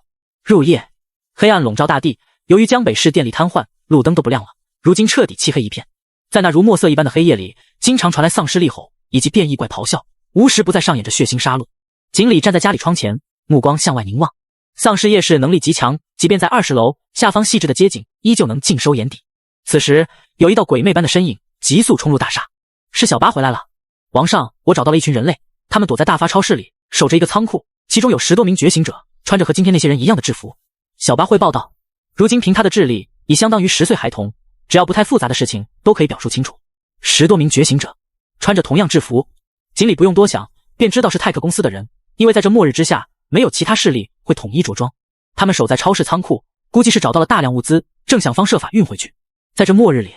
入夜，黑暗笼罩大地，由于江北市电力瘫痪，路灯都不亮了，如今彻底漆黑一片。在那如墨色一般的黑夜里，经常传来丧尸厉吼以及变异怪咆哮，无时不在上演着血腥杀戮。锦鲤站在家里窗前，目光向外凝望。丧尸夜视能力极强，即便在20楼，下方细致的街景依旧能尽收眼底。此时，有一道鬼魅般的身影急速冲入大厦。是小巴回来了。王上，我找到了一群人类，他们躲在大发超市里，守着一个仓库，其中有10多名觉醒者，穿着和今天那些人一样的制服。小巴汇报道，如今凭他的智力，已相当于10岁孩童，只要不太复杂的事情都可以表述清楚。10多名觉醒者，穿着同样制服，锦鲤不用多想，便知道是泰克公司的人，因为在这末日之下，没有其他势力会统一着装。他们守在超市仓库，估计是找到了大量物资，正想方设法运回去。在这末日里，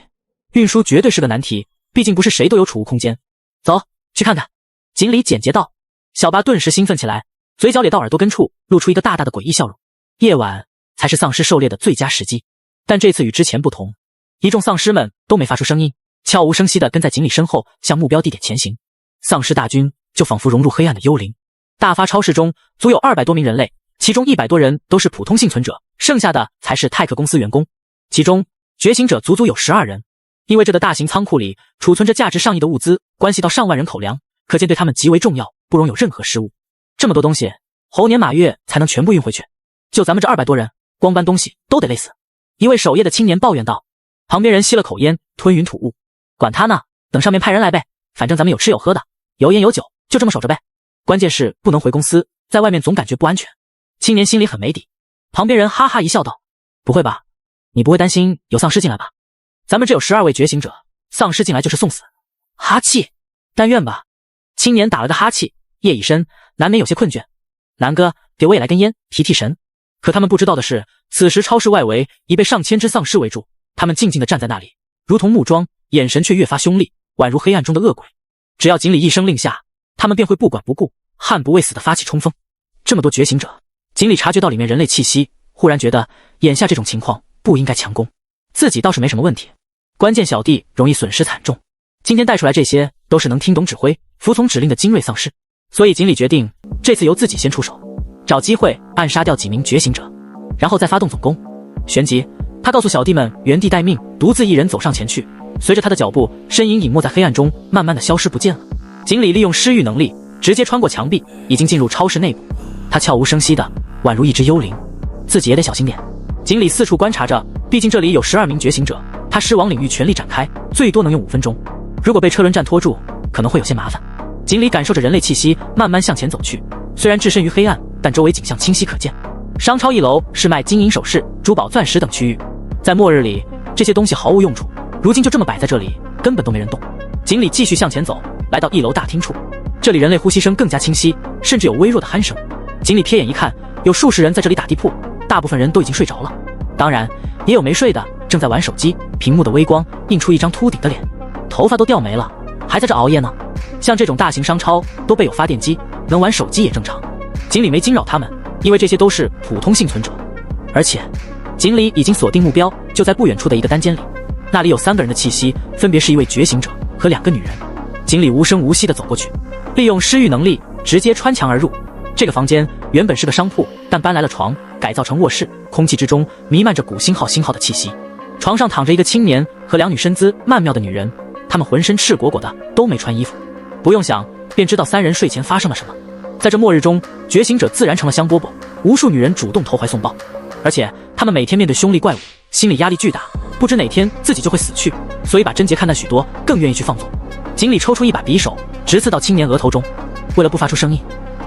运输绝对是个难题，毕竟不是谁都有储物空间。走，去看看。锦鲤简洁道。小巴顿时兴奋起来，嘴角咧到耳朵根处，露出一个大大的诡异笑容。夜晚才是丧尸狩猎的最佳时机，但这次与之前不同，一众丧尸们都没发出声音，悄无声息地跟在锦鲤身后向目标地点前行。丧尸大军就仿佛融入黑暗的幽灵。大发超市中足有200多名人类，其中100多人都是普通幸存者，剩下的才是泰克公司员工，其中觉醒者足足有12人。因为这个大型仓库里储存着价值上亿的物资，关系到上万人口粮，可见对他们极为重要，不容有任何失误。这么多东西，猴年马月才能全部运回去，就咱们这200多人，光搬东西都得累死。一位守夜的青年抱怨道。旁边人吸了口烟，吞云吐雾。管他呢，等上面派人来呗，反正咱们有吃有喝的，有烟有酒，就这么守着呗。关键是不能回公司，在外面总感觉不安全。青年心里很没底。旁边人哈哈一笑道，不会吧，你不会担心有丧尸进来吧？咱们这有12位觉醒者，丧尸进来就是送死。哈气，但愿吧。青年打了个哈气，夜已深，难免有些困倦。南哥，给我也来根烟，提提神。可他们不知道的是，此时超市外围已被上千只丧尸围住，他们静静地站在那里，如同木桩，眼神却越发凶厉，宛如黑暗中的恶鬼。只要锦鲤一声令下，他们便会不管不顾，悍不畏死地发起冲锋。这么多觉醒者，锦鲤察觉到里面人类气息，忽然觉得眼下这种情况不应该强攻，自己倒是没什么问题，关键小弟容易损失惨重。今天带出来这些都是能听懂指挥、服从指令的精锐丧尸，所以锦鲤决定这次由自己先出手，找机会暗杀掉几名觉醒者，然后再发动总攻。旋即，他告诉小弟们原地待命，独自一人走上前去。随着他的脚步，身影隐没在黑暗中，慢慢的消失不见了。锦鲤利用失域能力，直接穿过墙壁，已经进入超市内部。他悄无声息的，宛如一只幽灵，自己也得小心点。锦鲤四处观察着，毕竟这里有12名觉醒者，他狮王领域全力展开，最多能用5分钟。如果被车轮战拖住，可能会有些麻烦。锦鲤感受着人类气息，慢慢向前走去。虽然置身于黑暗，但周围景象清晰可见。商超1楼是卖金银首饰、珠宝、钻石等区域，在末日里，这些东西毫无用处，如今就这么摆在这里，根本都没人动。锦鲤继续向前走，来到1楼大厅处，这里人类呼吸声更加清晰，甚至有微弱的鼾声。锦鲤瞥眼一看，有数十人在这里打地铺，大部分人都已经睡着了，当然也有没睡的，正在玩手机，屏幕的微光映出一张秃顶的脸，头发都掉没了，还在这熬夜呢。像这种大型商超都备有发电机，能玩手机也正常。锦鲤没惊扰他们，因为这些都是普通幸存者，而且锦鲤已经锁定目标，就在不远处的一个单间里，那里有3个人的气息，分别是一位觉醒者和2个女人。锦鲤无声无息地走过去，利用失域能力直接穿墙而入。这个房间原本是个商铺，但搬来了床，改造成卧室，空气之中弥漫着古星号的气息。床上躺着一个青年和2女身姿曼妙的女人，她们浑身赤果果的，都没穿衣服。不用想便知道3人睡前发生了什么。在这末日中，觉醒者自然成了香饽饽，无数女人主动投怀送抱，而且他们每天面对凶厉怪物，心理压力巨大，不知哪天自己就会死去，所以把贞洁看淡许多，更愿意去放纵。锦鲤抽出一把匕首，直刺到青年额头中。为了不发出声音，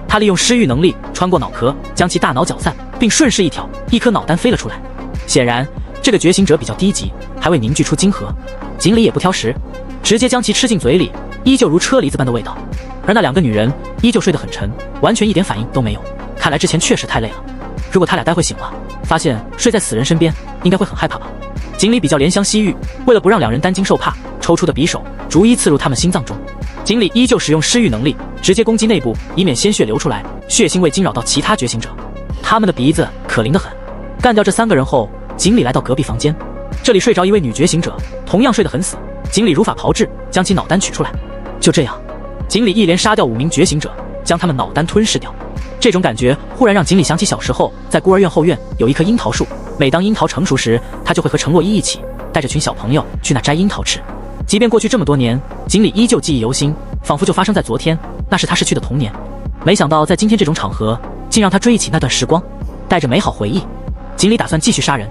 他利用失域能力穿过脑壳，将其大脑搅散，并顺势一挑，一颗脑丹飞了出来。显然这个觉醒者比较低级，还未凝聚出晶核。锦鲤也不挑食，直接将其吃进嘴里，依旧如车厘子般的味道。而那2个女人依旧睡得很沉，完全一点反应都没有，看来之前确实太累了。如果他俩待会醒了，发现睡在死人身边，应该会很害怕吧。锦鲤比较怜香惜玉，为了不让两人担惊受怕，抽出的匕首逐一刺入他们心脏中。锦鲤依旧使用尸域能力，直接攻击内部，以免鲜血流出来，血腥味惊扰到其他觉醒者。他们的鼻子可灵得很。干掉这3个人后，锦鲤来到隔壁房间，这里睡着一位女觉醒者，同样睡得很死。锦鲤如法炮制，将其脑丹取出来。就这样，锦鲤一连杀掉5名觉醒者，将他们脑丹吞噬掉。这种感觉忽然让锦鲤想起小时候在孤儿院后院有一棵樱桃树，每当樱桃成熟时，他就会和程洛伊一起带着群小朋友去那摘樱桃吃。即便过去这么多年，锦鲤依旧记忆犹新，仿佛就发生在昨天，那是他逝去的童年。没想到在今天这种场合，竟让他追忆起那段时光，带着美好回忆，锦鲤打算继续杀人。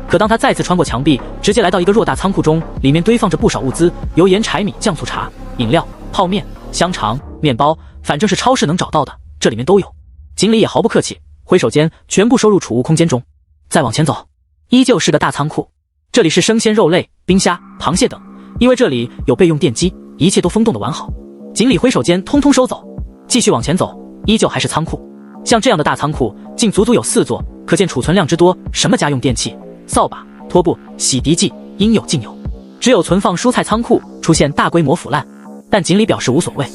可当他再次穿过墙壁，直接来到一个偌大仓库中，里面堆放着不少物资，油盐柴米酱醋茶、饮料、泡面、香肠、面包，反正是超市能找到的，这里面都有。锦鲤也毫不客气，挥手间全部收入储物空间中。再往前走，依旧是个大仓库，这里是生鲜肉类、冰虾、螃蟹等，因为这里有备用电机，一切都封冻的完好。锦鲤挥手间通通收走。继续往前走，依旧还是仓库。像这样的大仓库，竟足足有4座，可见储存量之多，什么家用电器、扫把、拖布、洗涤剂应有尽有。只有存放蔬菜仓库出现大规模腐烂，但锦鲤表示无所谓，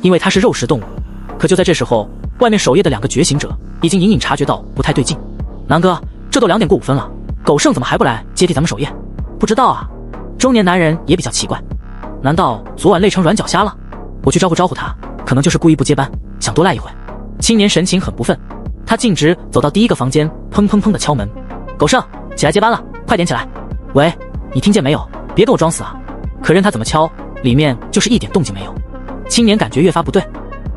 因为它是肉食动物。可就在这时候，外面守夜的2个觉醒者已经隐隐察觉到不太对劲。南哥，这都2点过5分了，狗剩怎么还不来接替咱们守夜？不知道啊。中年男人也比较奇怪，难道昨晚累成软脚虾了？我去招呼招呼他，可能就是故意不接班，想多赖一会。青年神情很不忿，他径直走到第1个房间，砰砰砰地敲门。狗剩，起来接班了，快点起来。喂，你听见没有？别跟我装死啊。可任他怎么敲，里面就是一点动静没有。青年感觉越发不对，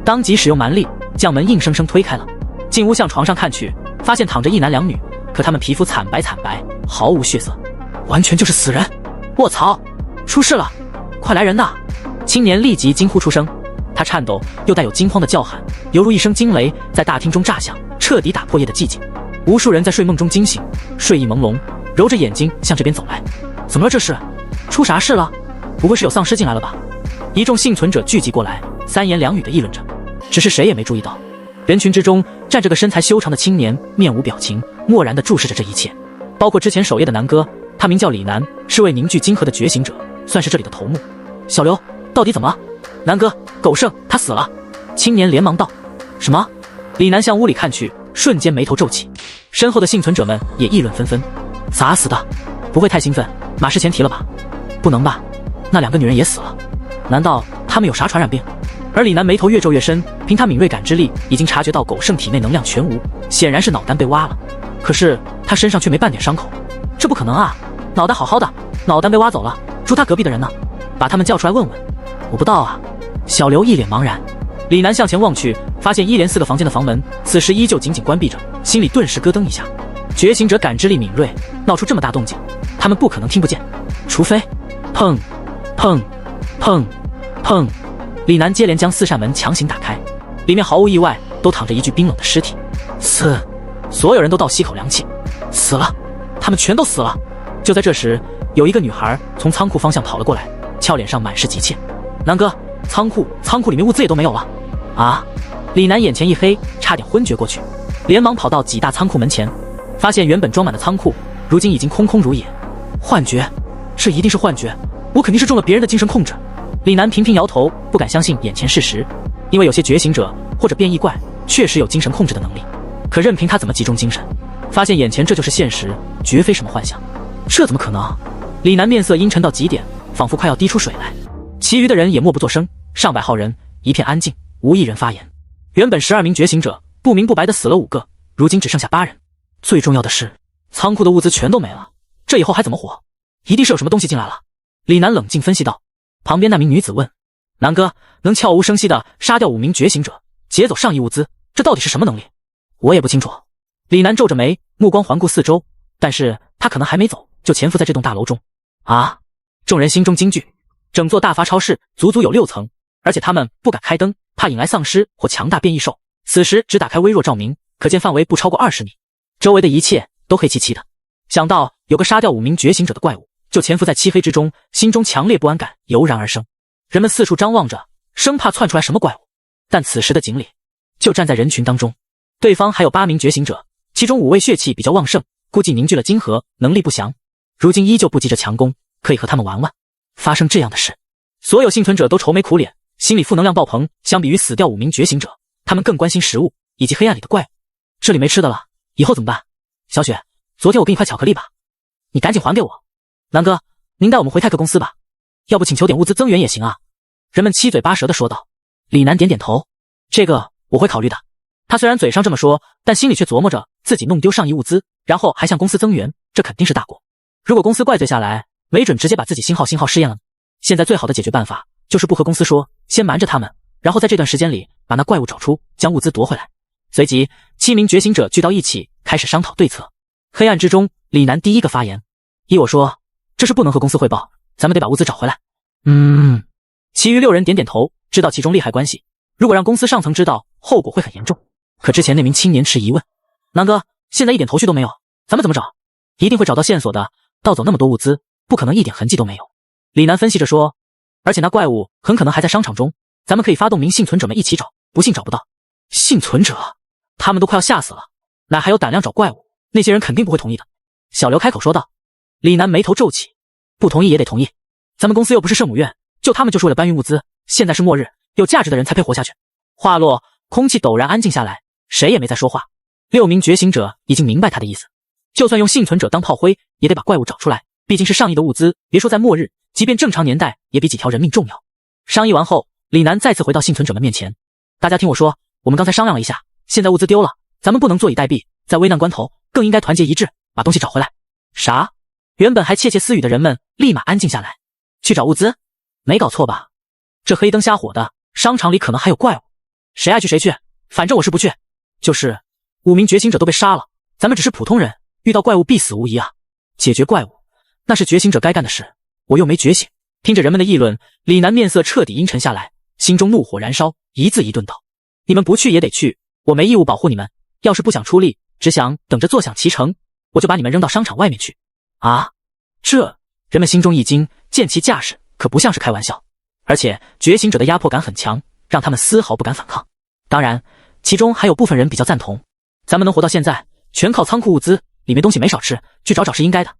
当即使用蛮力将门硬生生推开了。进屋向床上看去，发现躺着1男2女，可他们皮肤惨白，毫无血色，完全就是死人。卧槽，出事了，快来人呐！青年立即惊呼出声，他颤抖又带有惊慌的叫喊，犹如一声惊雷在大厅中炸响，彻底打破夜的寂静。无数人在睡梦中惊醒，睡意朦胧，揉着眼睛向这边走来。怎么了这是？出啥事了？不会是有丧尸进来了吧？一众幸存者聚集过来，3言2语地议论着，只是谁也没注意到，人群之中站着个身材修长的青年，面无表情，漠然地注视着这一切。包括之前守夜的南哥，他名叫李楠，是位凝聚金河的觉醒者，算是这里的头目。小刘，到底怎么了？南哥，狗剩他死了。青年连忙道。什么？李楠向屋里看去，瞬间眉头皱起，身后的幸存者们也议论纷纷。咋死的？不会太兴奋，马失前蹄了吧？不能吧？那2个女人也死了，难道他们有啥传染病？而李楠眉头越皱越深，凭他敏锐感知力，已经察觉到狗剩体内能量全无，显然是脑丹被挖了。可是他身上却没半点伤口，这不可能啊！脑袋好好的，脑丹被挖走了。住他隔壁的人呢？把他们叫出来问问。我不到啊。小刘一脸茫然。李楠向前望去，发现1连4个房间的房门此时依旧紧紧关闭着，心里顿时咯噔一下。觉醒者感知力敏锐，闹出这么大动静，他们不可能听不见，除非……砰砰砰砰！李楠接连将4扇门强行打开，里面毫无意外都躺着一具冰冷的尸体。所有人都倒吸口凉气，死了，他们全都死了。就在这时，有一个女孩从仓库方向跑了过来，俏脸上满是急切。南哥，仓库里面物资也都没有了啊！李楠眼前一黑，差点昏厥过去，连忙跑到几大仓库门前，发现原本装满的仓库如今已经空空如也。幻觉，这一定是幻觉，我肯定是中了别人的精神控制。李楠频频摇头，不敢相信眼前事实，因为有些觉醒者或者变异怪确实有精神控制的能力，可任凭他怎么集中精神，发现眼前这就是现实，绝非什么幻想。这怎么可能？李楠面色阴沉到极点，仿佛快要滴出水来。其余的人也默不作声，上百号人，一片安静，无一人发言。原本12名觉醒者不明不白的死了5个，如今只剩下8人。最重要的是，仓库的物资全都没了，这以后还怎么活？一定是有什么东西进来了。李楠冷静分析道。旁边那名女子问：南哥，能悄无声息地杀掉5名觉醒者，劫走上亿物资，这到底是什么能力？我也不清楚。李楠皱着眉，目光环顾四周，但是他可能还没走，就潜伏在这栋大楼中。啊！众人心中惊惧，整座大发超市足足有6层，而且他们不敢开灯，怕引来丧尸或强大变异兽。此时只打开微弱照明，可见范围不超过20米，周围的一切都黑漆漆的。想到有个杀掉5名觉醒者的怪物，就潜伏在漆黑之中，心中强烈不安感油然而生。人们四处张望着，生怕窜出来什么怪物。但此时的锦鲤就站在人群当中，对方还有8名觉醒者，其中5位血气比较旺盛，估计凝聚了金核，能力不详，如今依旧不急着强攻，可以和他们玩玩。发生这样的事，所有幸存者都愁眉苦脸，心理负能量爆棚。相比于死掉5名觉醒者，他们更关心食物以及黑暗里的怪物。这里没吃的了，以后怎么办？小雪，昨天我给你块巧克力吧，你赶紧还给我。南哥，您带我们回泰克公司吧，要不请求点物资增援也行啊。人们七嘴八舌地说道。李楠点点头，这个我会考虑的。他虽然嘴上这么说，但心里却琢磨着自己弄丢上亿物资，然后还向公司增援，这肯定是大过。如果公司怪罪下来，没准直接把自己星号试验了。现在最好的解决办法就是不和公司说，先瞒着他们，然后在这段时间里把那怪物找出，将物资夺回来。随即7名觉醒者聚到一起，开始商讨对策。黑暗之中，李楠第一个发言，依我说，这是不能和公司汇报，咱们得把物资找回来。其余6人点点头，知道其中利害关系，如果让公司上层知道，后果会很严重。可之前那名青年迟疑问，南哥，现在一点头绪都没有，咱们怎么找？一定会找到线索的，盗走那么多物资，不可能一点痕迹都没有。李楠分析着说，而且那怪物很可能还在商场中，咱们可以发动幸存者们一起找，不信找不到。幸存者？他们都快要吓死了，哪还有胆量找怪物？那些人肯定不会同意的。小刘开口说道。李楠眉头皱起，不同意也得同意，咱们公司又不是圣母院，就他们就是为了搬运物资，现在是末日，有价值的人才配活下去。话落，空气陡然安静下来，谁也没再说话。6名觉醒者已经明白他的意思，就算用幸存者当炮灰，也得把怪物找出来，毕竟是上亿的物资，别说在末日，即便正常年代也比几条人命重要。商议完后，李楠再次回到幸存者们面前，大家听我说，我们刚才商量了一下，现在物资丢了，咱们不能坐以待毙，在危难关头更应该团结一致，把东西找回来。啥？原本还窃窃私语的人们立马安静下来。去找物资？没搞错吧？这黑灯瞎火的，商场里可能还有怪物，谁爱去谁去，反正我是不去。就是5名觉醒者都被杀了，咱们只是普通人，遇到怪物必死无疑啊。解决怪物那是觉醒者该干的事，我又没觉醒。听着人们的议论，李楠面色彻底阴沉下来，心中怒火燃烧，一字一顿道，你们不去也得去，我没义务保护你们，要是不想出力，只想等着坐享其成，我就把你们扔到商场外面去。啊，这人们心中一惊，见其架势可不像是开玩笑，而且觉醒者的压迫感很强，让他们丝毫不敢反抗。当然其中还有部分人比较赞同，咱们能活到现在全靠仓库物资，里面东西没少吃，去找找是应该的。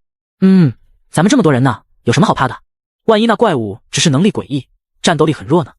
咱们这么多人呢，有什么好怕的？万一那怪物只是能力诡异，战斗力很弱呢？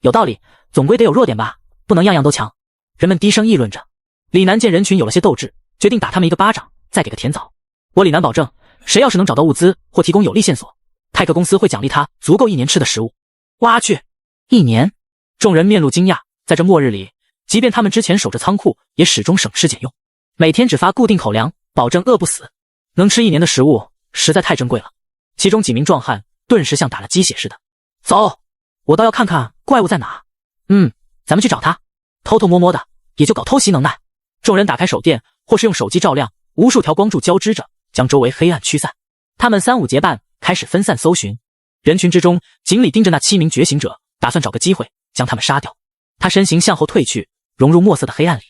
有道理，总归得有弱点吧，不能样样都强。人们低声议论着。李楠见人群有了些斗志，决定打他们一个巴掌，再给个甜枣。我李楠保证，谁要是能找到物资或提供有利线索，泰克公司会奖励他足够1年吃的食物。挖去1年？众人面露惊讶，在这末日里，即便他们之前守着仓库，也始终省吃俭用，每天只发固定口粮，保证饿不死。能吃1年的食物实在太珍贵了。其中几名壮汉顿时像打了鸡血似的。走，我倒要看看怪物在哪。咱们去找他。偷偷摸摸的，也就搞偷袭能耐。众人打开手电，或是用手机照亮，无数条光柱交织着，将周围黑暗驱散。他们3、5结伴，开始分散搜寻。人群之中，锦鲤盯着那7名觉醒者，打算找个机会将他们杀掉。他身形向后退去，融入墨色的黑暗里。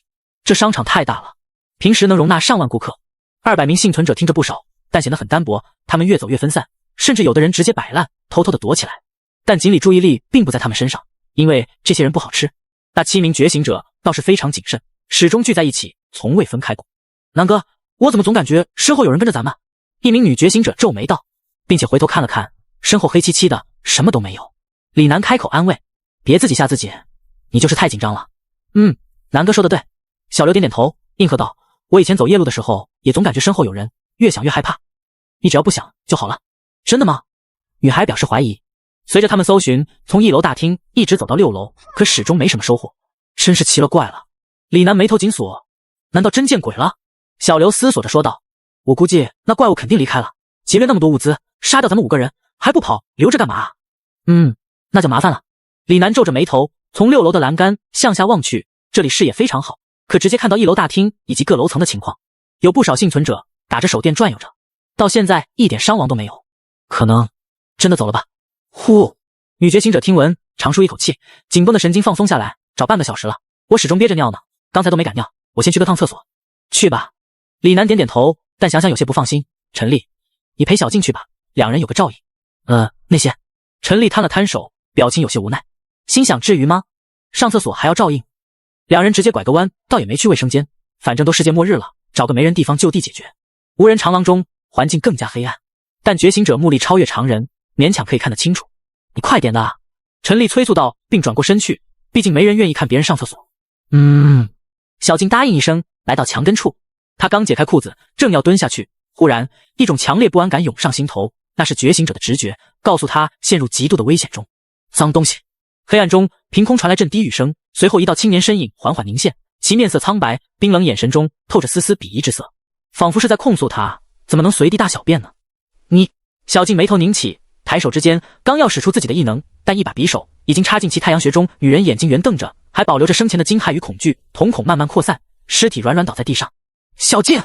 这商场太大了，平时能容纳上万顾客。200名幸存者听着不少，但显得很单薄。他们越走越分散，甚至有的人直接摆烂，偷偷的躲起来。但锦鲤注意力并不在他们身上，因为这些人不好吃。那7名觉醒者倒是非常谨慎，始终聚在一起，从未分开过。南哥，我怎么总感觉身后有人跟着咱们？一名女觉醒者皱眉道，并且回头看了看，身后黑漆漆的，什么都没有。李楠开口安慰，别自己吓自己，你就是太紧张了。南哥说的对。小刘点点头，应和道，我以前走夜路的时候，也总感觉身后有人，越想越害怕。你只要不想就好了。真的吗？女孩表示怀疑。随着他们搜寻，从1楼大厅一直走到6楼，可始终没什么收获。真是奇了怪了。李楠眉头紧锁，难道真见鬼了？小刘思索着说道，我估计那怪物肯定离开了，劫掠那么多物资，杀掉咱们5个人，还不跑，留着干嘛？那就麻烦了。李楠皱着眉头，从6楼的栏杆向下望去，这里视野非常好，可直接看到1楼大厅以及各楼层的情况。有不少幸存者打着手电转悠着，到现在一点伤亡都没有，可能真的走了吧。呼，女觉醒者听闻，长舒一口气，紧绷的神经放松下来。找半个小时了，我始终憋着尿呢，刚才都没敢尿，我先去个趟厕所。去吧。李楠点点头，但想想有些不放心。陈丽，你陪小静去吧，2人有个照应。那些。陈丽摊了摊手，表情有些无奈，心想至于吗？上厕所还要照应？2人直接拐个弯，倒也没去卫生间，反正都世界末日了，找个没人地方就地解决。无人长廊中，环境更加黑暗，但觉醒者目力超越常人，勉强可以看得清楚。你快点的啊！陈丽催促道，并转过身去，毕竟没人愿意看别人上厕所。小静答应一声，来到墙根处。他刚解开裤子，正要蹲下去，忽然一种强烈不安感涌上心头，那是觉醒者的直觉，告诉他陷入极度的危险中。脏东西！黑暗中凭空传来阵低语声，随后一道青年身影缓缓凝现，其面色苍白，冰冷眼神中透着丝丝鄙夷之色，仿佛是在控诉他怎么能随地大小便呢？你……小静眉头拧起，抬手之间刚要使出自己的异能，但一把匕首已经插进其太阳穴中，女人眼睛圆瞪着，还保留着生前的惊骇与恐惧，瞳孔慢慢扩散，尸体软软倒在地上。小静！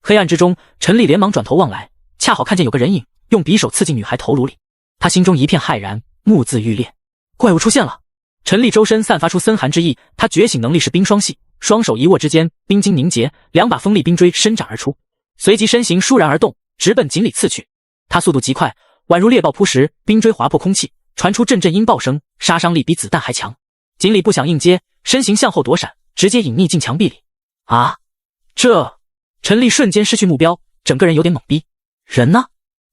黑暗之中，陈丽连忙转头望来，恰好看见有个人影用匕首刺进女孩头颅里，她心中一片骇然，目眦欲裂。怪物出现了！陈丽周身散发出森寒之意，她觉醒能力是冰霜系，双手一握之间，冰晶凝结，两把锋利冰锥伸展而出，随即身形倏然而动，直奔锦鲤刺去。她速度极快，宛如猎豹扑食，冰锥划破空气，传出阵阵音爆声，杀伤力比子弹还强。锦鲤不想应接，身形向后躲闪，直接隐匿进墙壁里。啊！陈丽瞬间失去目标，整个人有点懵逼。人呢？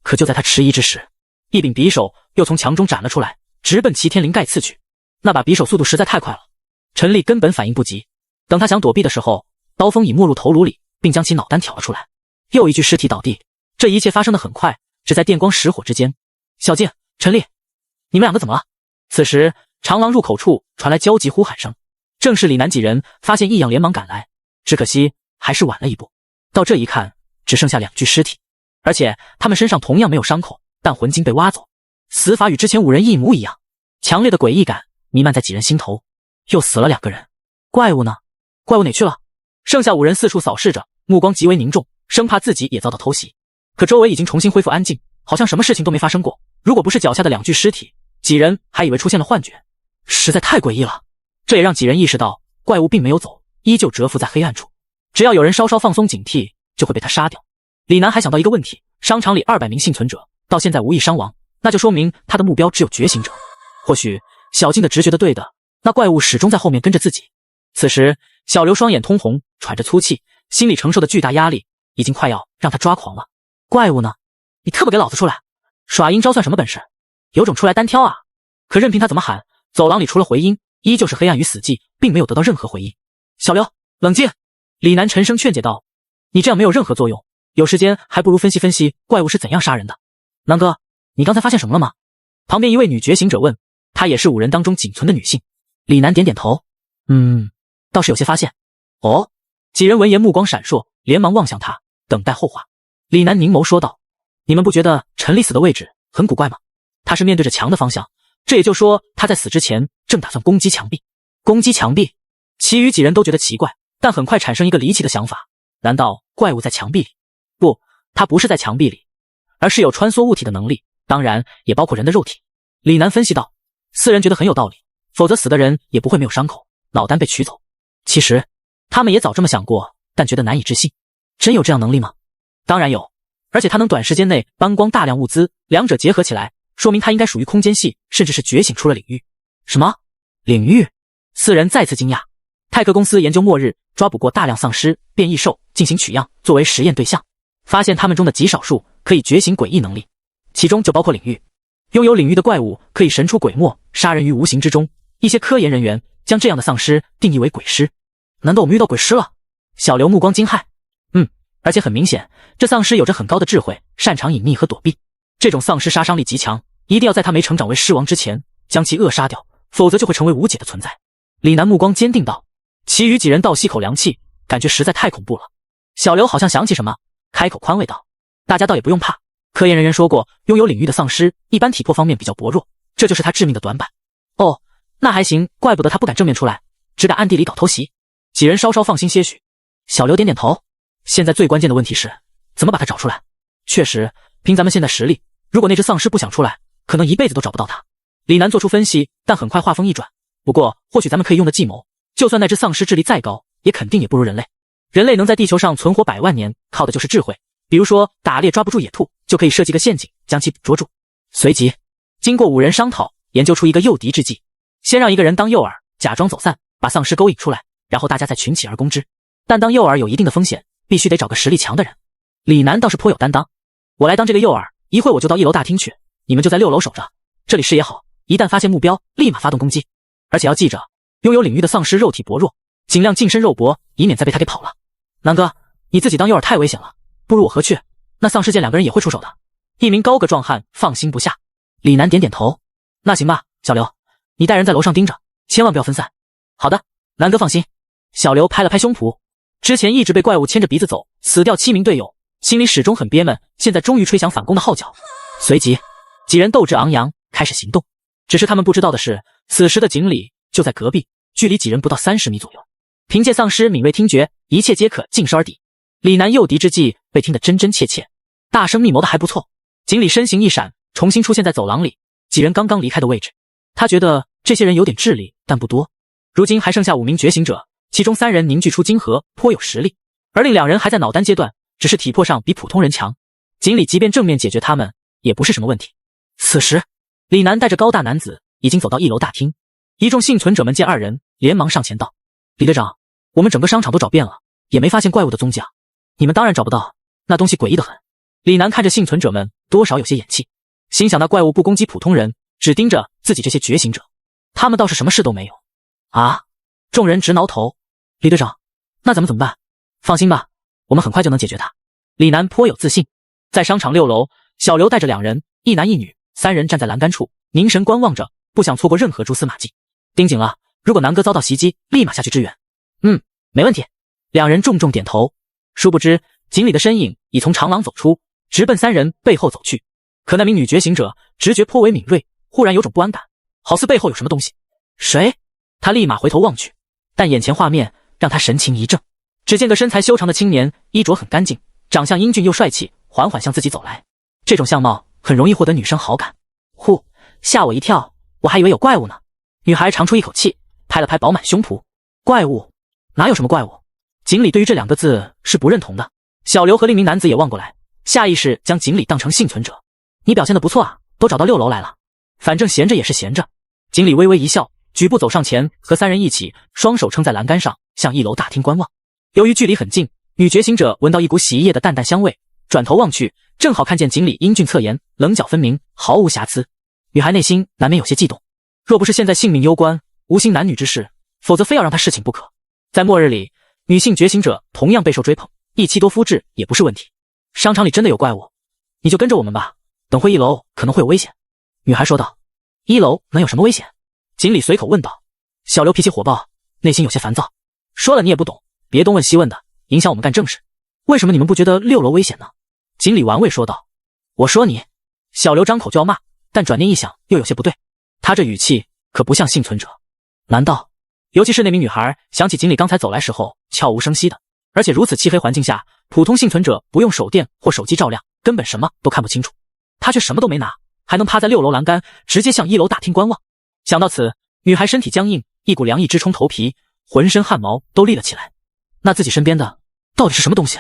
可就在他迟疑之时，一柄匕首又从墙中斩了出来，直奔齐天灵盖刺去。那把匕首速度实在太快了，陈丽根本反应不及。等他想躲避的时候，刀锋已没入头颅里，并将其脑丹挑了出来。又一具尸体倒地。这一切发生得很快，只在电光石火之间。小静，陈丽，你们两个怎么了？此时长廊入口处传来焦急呼喊声，正是李楠几人发现异样连忙赶来，只可惜还是晚了一步。到这一看，只剩下2具尸体，而且他们身上同样没有伤口，但魂晶被挖走，死法与之前5人一模一样。强烈的诡异感弥漫在几人心头。又死了2个人，怪物呢？怪物哪去了？剩下5人四处扫视着，目光极为凝重，生怕自己也遭到偷袭。可周围已经重新恢复安静，好像什么事情都没发生过。如果不是脚下的2具尸体，几人还以为出现了幻觉，实在太诡异了。这也让几人意识到，怪物并没有走，依旧蛰伏在黑暗处。只要有人稍稍放松警惕，就会被他杀掉。李楠还想到一个问题，商场里200名幸存者到现在无一伤亡，那就说明他的目标只有觉醒者。或许小静的直觉的对的，那怪物始终在后面跟着自己。此时小刘双眼通红，喘着粗气，心里承受的巨大压力已经快要让他抓狂了。怪物呢？你特不给老子出来！耍阴招算什么本事？有种出来单挑啊！可任凭他怎么喊，走廊里除了回音，依旧是黑暗与死寂，并没有得到任何回应。小刘，冷静！李楠沉声劝解道，你这样没有任何作用，有时间还不如分析分析怪物是怎样杀人的。南哥，你刚才发现什么了吗？旁边一位女觉醒者问，她也是5人当中仅存的女性。李楠点点头，倒是有些发现。哦，几人闻言目光闪烁，连忙望向他，等待后话。李楠凝眸说道，你们不觉得陈丽死的位置很古怪吗？他是面对着墙的方向，这也就说他在死之前正打算攻击墙壁。攻击墙壁？其余几人都觉得奇怪，但很快产生一个离奇的想法，难道怪物在墙壁里？不，他不是在墙壁里，而是有穿梭物体的能力，当然也包括人的肉体。李楠分析道，4人觉得很有道理，否则死的人也不会没有伤口，脑丹被取走。其实他们也早这么想过，但觉得难以置信。真有这样能力吗？当然有，而且他能短时间内搬光大量物资，两者结合起来，说明他应该属于空间系，甚至是觉醒出了领域。什么？领域？4人再次惊讶。泰克公司研究末日，抓捕过大量丧尸、变异兽进行取样，作为实验对象，发现他们中的极少数可以觉醒诡异能力，其中就包括领域。拥有领域的怪物可以神出鬼没，杀人于无形之中。一些科研人员将这样的丧尸定义为鬼尸。难道我们遇到鬼尸了？小刘目光惊骇。而且很明显，这丧尸有着很高的智慧，擅长隐匿和躲避。这种丧尸杀伤力极强，一定要在他没成长为尸王之前将其扼杀掉，否则就会成为无解的存在。李楠目光坚定道。其余几人倒吸口凉气，感觉实在太恐怖了。小刘好像想起什么，开口宽慰道，大家倒也不用怕，科研人员说过，拥有领域的丧尸一般体魄方面比较薄弱，这就是他致命的短板。哦，那还行，怪不得他不敢正面出来，只敢暗地里搞偷袭。几人稍稍放心些许。小刘点点头，现在最关键的问题是怎么把他找出来。确实，凭咱们现在实力，如果那只丧尸不想出来，可能一辈子都找不到他。李楠做出分析，但很快话锋一转，不过或许咱们可以用的计谋，就算那只丧尸智力再高，也肯定也不如人类。人类能在地球上存活100万年，靠的就是智慧。比如说打猎抓不住野兔，就可以设计个陷阱将其捕捉住。随即经过5人商讨，研究出一个诱敌之计，先让一个人当诱饵，假装走散，把丧尸勾引出来，然后大家再群起而攻之。但当诱饵有一定的风险，必须得找个实力强的人。李楠倒是颇有担当，我来当这个诱饵，一会我就到1楼大厅去，你们就在6楼守着，这里视野好，一旦发现目标，立马发动攻击。而且要记着，拥有领域的丧尸肉体薄弱，尽量近身肉搏，以免再被他给跑了。南哥，你自己当诱饵太危险了，不如我和去，那丧尸见2个人也会出手的。一名高个壮汉放心不下。李楠点点头，那行吧，小刘，你带人在楼上盯着，千万不要分散。好的，南哥放心。小刘拍了拍胸脯，之前一直被怪物牵着鼻子走，死掉7名队友，心里始终很憋闷，现在终于吹响反攻的号角。随即几人斗志昂扬，开始行动。只是他们不知道的是，此时的井里就在隔壁，距离几人不到30米左右。凭借丧尸敏锐听觉，一切皆可尽收而抵。李楠诱敌之计被听得真真切切，大声密谋的还不错。井里身形一闪，重新出现在走廊里，几人刚刚离开的位置。他觉得这些人有点智力，但不多。如今还剩下5名觉醒者，其中3人凝聚出晶核，颇有实力，而另2人还在脑丹阶段，只是体魄上比普通人强。井里即便正面解决他们，也不是什么问题。此时，李楠带着高大男子已经走到1楼大厅，一众幸存者们见2人，连忙上前道：“李队长，我们整个商场都找遍了，也没发现怪物的踪迹啊。你们当然找不到，那东西诡异得很。”李楠看着幸存者们，多少有些眼气，心想那怪物不攻击普通人，只盯着自己这些觉醒者，他们倒是什么事都没有啊！众人直挠头。李队长，那咱们怎么办？放心吧，我们很快就能解决它。李楠颇有自信。在商场6楼，小刘带着2人，一男一女，3人站在栏杆处，凝神观望着，不想错过任何蛛丝马迹。盯紧了，如果南哥遭到袭击，立马下去支援。没问题。2人重重点头。殊不知，井里的身影已从长廊走出，直奔3人背后走去。可那名女觉醒者直觉颇为敏锐，忽然有种不安感，好似背后有什么东西。谁？他立马回头望去，但眼前画面让他神情一怔。只见个身材修长的青年，衣着很干净，长相英俊又帅气，缓缓向自己走来。这种相貌很容易获得女生好感。呼，吓我一跳，我还以为有怪物呢。女孩长出一口气，拍了拍饱满胸脯。怪物？哪有什么怪物？井里对于这2个字是不认同的。小刘和另一名男子也望过来，下意识将井里当成幸存者。你表现得不错啊，都找到6楼来了。反正闲着也是闲着。井里微微一笑，举步走上前，和3人一起，双手撑在栏杆上，向1楼大厅观望。由于距离很近，女觉醒者闻到一股洗衣液的淡淡香味，转头望去，正好看见井里英俊侧颜，棱角分明，毫无瑕疵。女孩内心难免有些悸动，若不是现在性命攸关，无心男女之事，否则非要让她侍寝不可。在末日里，女性觉醒者同样备受追捧，一妻多夫制也不是问题。商场里真的有怪物，你就跟着我们吧，等会1楼可能会有危险。女孩说道。1楼能有什么危险？井里随口问道。小刘脾气火爆，内心有些烦躁，说了你也不懂，别东问西问的，影响我们干正事。为什么你们不觉得6楼危险呢？井里玩味说道。我说你。小刘张口就要骂，但转念一想又有些不对，他这语气可不像幸存者。难道？尤其是那名女孩想起井里刚才走来时候悄无声息的，而且如此漆黑环境下，普通幸存者不用手电或手机照亮，根本什么都看不清楚。他却什么都没拿，还能趴在6楼栏杆，直接向1楼大厅观望。想到此，女孩身体僵硬，一股凉意直冲头皮，浑身汗毛都立了起来。那自己身边的到底是什么东西？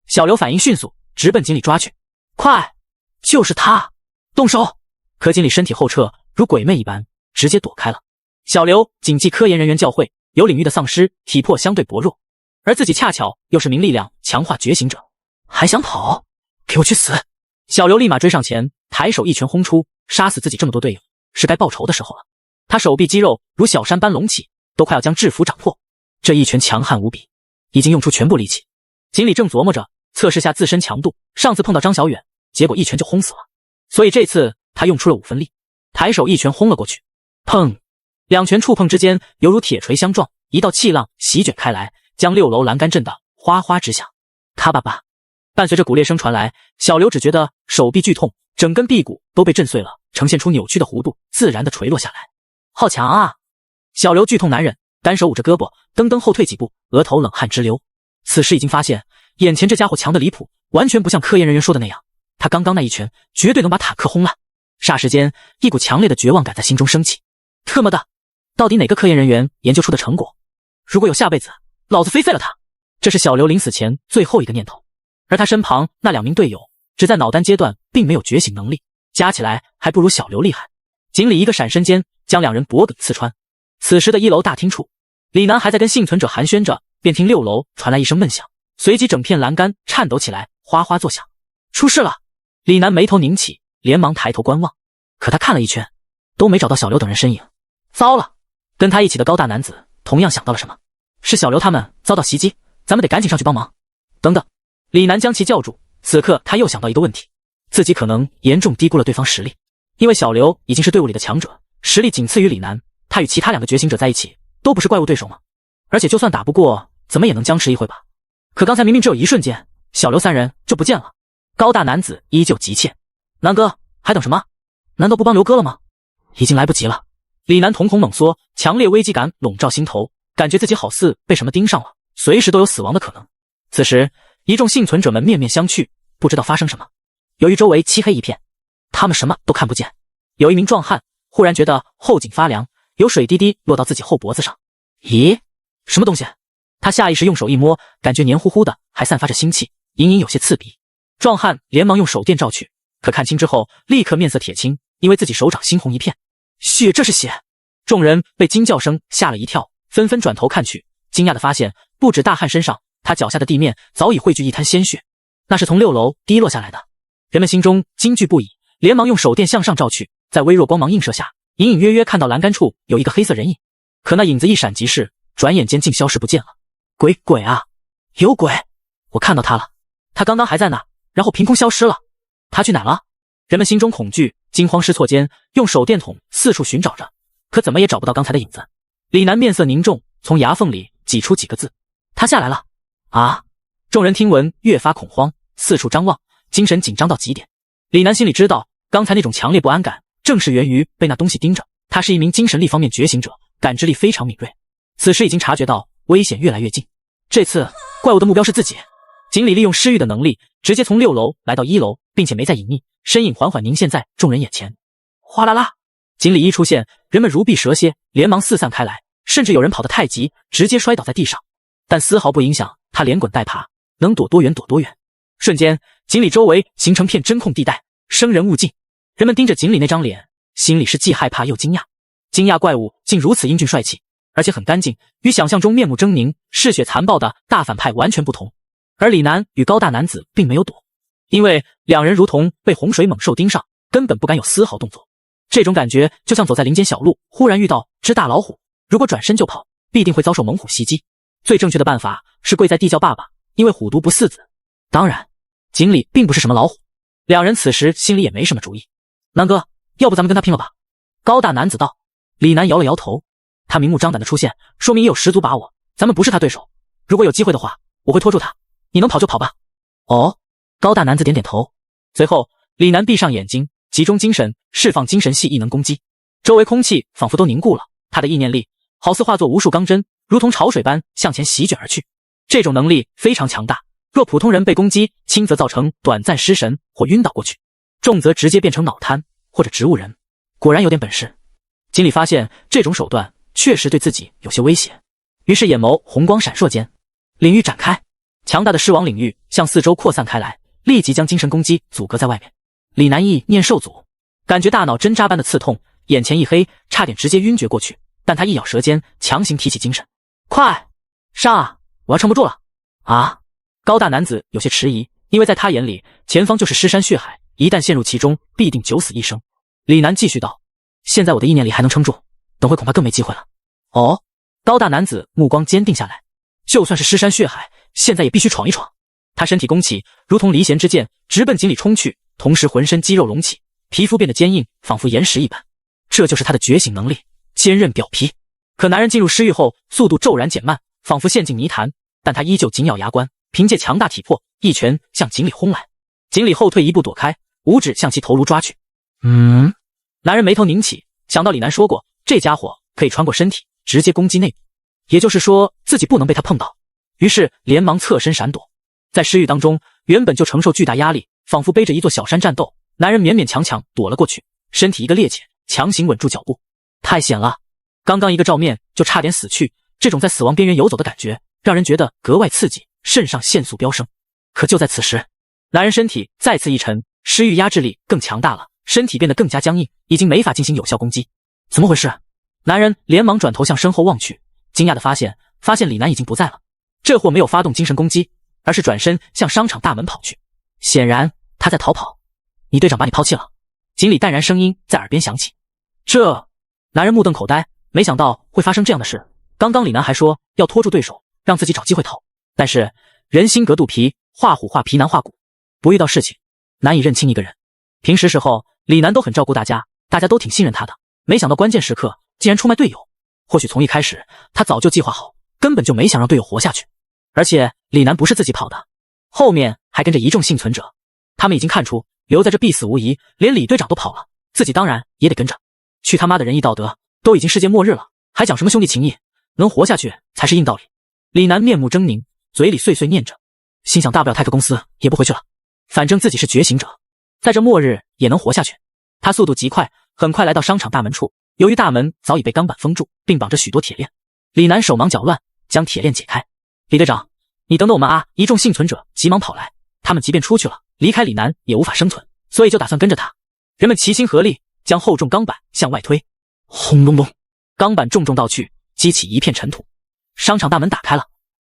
小刘反应迅速，直奔井里抓去。快，就是他！动手！可井里身体后撤，如鬼魅一般，直接躲开了。小刘谨记科研人员教诲，有领域的丧尸体魄相对薄弱，而自己恰巧又是名力量强化觉醒者，还想跑？给我去死！小刘立马追上前，抬手一拳轰出，杀死自己这么多队友，是该报仇的时候了。他手臂肌肉如小山般隆起，都快要将制服掌破。这一拳强悍无比，已经用出全部力气。井里正琢磨着测试下自身强度，上次碰到张小远，结果一拳就轰死了，所以这次他用出了5分力，抬手一拳轰了过去。砰！2拳触碰之间，犹如铁锤相撞，一道气浪席卷开来，将6楼栏杆震得哗哗直响。咔吧吧，伴随着骨裂声传来，小刘只觉得手臂剧痛，整根臂骨都被震碎了，呈现出扭曲的弧度，自然的垂落下来。好强啊！小刘剧痛难忍，单手捂着胳膊，噔噔后退几步，额头冷汗直流。此时已经发现，眼前这家伙强得离谱，完全不像科研人员说的那样，他刚刚那一拳绝对能把塔克轰烂。霎时间，一股强烈的绝望感在心中升起。特么的，到底哪个科研人员研究出的成果？如果有下辈子，老子非废了他！这是小刘临死前最后一个念头。而他身旁那2名队友，只在脑丹阶段，并没有觉醒能力，加起来还不如小刘厉害。井里一个闪身间，将2人脖颈刺穿。此时的1楼大厅处，李楠还在跟幸存者寒暄着，便听6楼传来一声闷响，随即整片栏杆颤抖起来，哗哗作响。出事了！李楠眉头拧起，连忙抬头观望，可他看了一圈，都没找到小刘等人身影。糟了！跟他一起的高大男子同样想到了什么，是小刘他们遭到袭击，咱们得赶紧上去帮忙。等等！李楠将其叫住，此刻他又想到一个问题，自己可能严重低估了对方实力，因为小刘已经是队伍里的强者，实力仅次于李楠，他与其他2个觉醒者在一起都不是怪物对手吗？而且就算打不过，怎么也能僵持一会吧。可刚才明明只有一瞬间，小刘3人就不见了。高大男子依旧急切，南哥还等什么？难道不帮刘哥了吗？已经来不及了。李楠瞳孔冷缩，强烈危机感笼罩心头，感觉自己好似被什么盯上了，随时都有死亡的可能。此时一众幸存者们面面相觑，不知道发生什么。由于周围漆黑一片，他们什么都看不见。有一名壮汉忽然觉得后颈发凉，有水滴滴落到自己后脖子上。咦，什么东西？他下意识用手一摸，感觉黏糊糊的，还散发着腥气，隐隐有些刺鼻。壮汉连忙用手电照去，可看清之后立刻面色铁青，因为自己手掌猩红一片。血，这是血！众人被惊叫声吓了一跳，纷纷转头看去，惊讶地发现不止大汉身上，他脚下的地面早已汇聚一滩鲜血，那是从6楼滴落下来的。人们心中惊惧不已，连忙用手电向上照去，在微弱光芒映射下，隐隐约约看到栏杆处有一个黑色人影，可那影子一闪即逝，转眼间竟消失不见了。鬼啊！有鬼！我看到他了，他刚刚还在那，然后凭空消失了。他去哪了？人们心中恐惧，惊慌失措间，用手电筒四处寻找着，可怎么也找不到刚才的影子。李楠面色凝重，从牙缝里挤出几个字：他下来了。啊！众人听闻越发恐慌，四处张望，精神紧张到极点。李楠心里知道，刚才那种强烈不安感正是源于被那东西盯着。他是一名精神力方面觉醒者，感知力非常敏锐，此时已经察觉到危险越来越近。这次怪物的目标是自己。锦鲤利用失域的能力，直接从6楼来到1楼，并且没再隐匿，身影缓缓凝现在众人眼前。哗啦啦！锦鲤一出现，人们如避蛇蝎，连忙四散开来，甚至有人跑得太急，直接摔倒在地上，但丝毫不影响他连滚带爬，能躲多远躲多远。瞬间，锦鲤周围形成片真空地带，生人勿近。人们盯着锦鲤那张脸，心里是既害怕又惊讶。惊讶怪物竟如此英俊帅气，而且很干净，与想象中面目狰狞、嗜血残暴的大反派完全不同。而李楠与高大男子并没有躲，因为2人如同被洪水猛兽盯上，根本不敢有丝毫动作。这种感觉就像走在林间小路，忽然遇到只大老虎，如果转身就跑，必定会遭受猛虎袭击。最正确的办法是跪在地叫爸爸，因为虎毒不饲子。当然，锦鲤并不是什么老虎。2人此时心里也没什么主意。南哥，要不咱们跟他拼了吧？高大男子道。李楠摇了摇头，他明目张胆的出现，说明也有十足把握，咱们不是他对手。如果有机会的话，我会拖住他。你能跑就跑吧。哦，高大男子点点头。随后，李楠闭上眼睛，集中精神，释放精神系异能攻击。周围空气仿佛都凝固了，他的意念力好似化作无数钢针，如同潮水般向前席卷而去。这种能力非常强大，若普通人被攻击，轻则造成短暂失神或晕倒过去，重则直接变成脑瘫或者植物人。果然有点本事。锦鲤发现这种手段确实对自己有些威胁，于是眼眸红光闪烁间，领域展开。强大的狮王领域向四周扩散开来，立即将精神攻击阻隔在外面。李楠意念受阻，感觉大脑针扎般的刺痛，眼前一黑，差点直接晕厥过去。但他一咬舌尖，强行提起精神，快上啊！我要撑不住了啊！高大男子有些迟疑，因为在他眼里，前方就是尸山血海，一旦陷入其中，必定九死一生。李楠继续道：现在我的意念力还能撑住，等会恐怕更没机会了。哦，高大男子目光坚定下来，就算是尸山血海，现在也必须闯一闯。他身体弓起，如同离弦之箭，直奔锦鲤冲去，同时浑身肌肉隆起，皮肤变得坚硬，仿佛岩石一般。这就是他的觉醒能力，坚韧表皮。可男人进入尸域后，速度骤然减慢，仿佛陷进泥潭，但他依旧紧咬牙关，凭借强大体魄，一拳向锦鲤轰来。锦鲤后退一步躲开，五指向其头颅抓去。男人眉头拧起，想到李楠说过，这家伙可以穿过身体，直接攻击内部，也就是说自己不能被他碰到，于是连忙侧身闪躲。在尸域当中，原本就承受巨大压力，仿佛背着一座小山战斗，男人勉勉强强躲了过去，身体一个趔趄，强行稳住脚步。太险了，刚刚一个照面就差点死去，这种在死亡边缘游走的感觉让人觉得格外刺激，肾上腺素飙升。可就在此时，男人身体再次一沉，尸域压制力更强大了，身体变得更加僵硬，已经没法进行有效攻击。怎么回事？男人连忙转头向身后望去，惊讶地发现李楠已经不在了。这货没有发动精神攻击，而是转身向商场大门跑去。显然他在逃跑。你队长把你抛弃了。经理淡然声音在耳边响起。这……男人目瞪口呆，没想到会发生这样的事。刚刚李楠还说要拖住对手，让自己找机会逃。但是人心隔肚皮，画虎画皮难画骨，不遇到事情难以认清一个人。平时时候李楠都很照顾大家，大家都挺信任他的，没想到关键时刻竟然出卖队友。或许从一开始他早就计划好，根本就没想让队友活下去。而且李楠不是自己跑的，后面还跟着一众幸存者。他们已经看出留在这必死无疑，连李队长都跑了，自己当然也得跟着。去他妈的仁义道德，都已经世界末日了，还讲什么兄弟情谊？能活下去才是硬道理。李楠面目狰狞，嘴里碎碎念着，心想大不了泰克公司也不回去了，反正自己是觉醒者，在这末日也能活下去。他速度极快，很快来到商场大门处。由于大门早已被钢板封住，并绑着许多铁链，李楠手忙脚乱将铁链解开。李队长，你等等我们啊！一众幸存者急忙跑来，他们即便出去了，离开李楠也无法生存，所以就打算跟着他。人们齐心合力将厚重钢板向外推，轰隆隆，钢板重重倒去，激起一片尘土。商场大门打开了，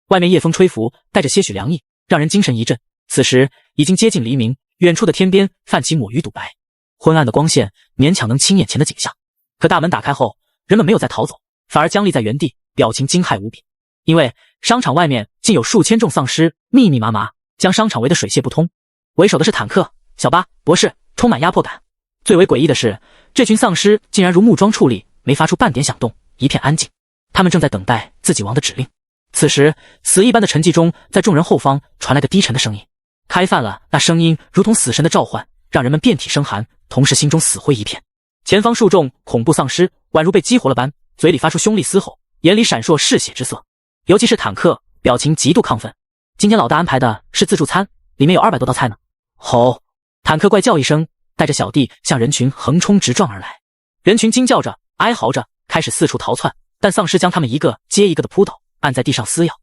外面夜风吹拂，带着些许凉意，让人精神一振。此时已经接近黎明，远处的天边泛起抹鱼赌白，昏暗的光线勉强能清眼前的景象。可大门打开后，人们没有再逃走，反而僵立在原地，表情惊骇无比。因为商场外面竟有数千众丧尸密密麻麻，将商场围得水泄不通。为首的是坦克、小巴、博士，充满压迫感。最为诡异的是，这群丧尸竟然如木桩矗立，没发出半点响动，一片安静。他们正在等待自己王的指令。此时死一般的沉寂中，在众人后方传来个低沉的声音，开饭了。那声音如同死神的召唤，让人们遍体生寒，同时心中死灰一片。前方数众恐怖丧尸宛如被激活了般，嘴里发出凶厉嘶吼，眼里闪烁嗜血之色。尤其是坦克，表情极度亢奋。今天老大安排的是自助餐，里面有200多道菜呢。吼！坦克怪叫一声，带着小弟向人群横冲直撞而来。人群惊叫着，哀嚎着，开始四处逃窜，但丧尸将他们一个接一个的扑倒，按在地上撕咬，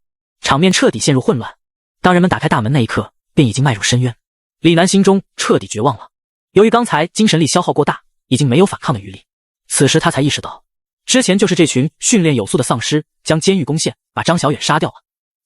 场面彻底陷入混乱。当人们打开大门那一刻，便已经迈入深渊。李楠心中彻底绝望了。由于刚才精神力消耗过大，已经没有反抗的余力。此时他才意识到，之前就是这群训练有素的丧尸将监狱攻陷，把张小远杀掉了。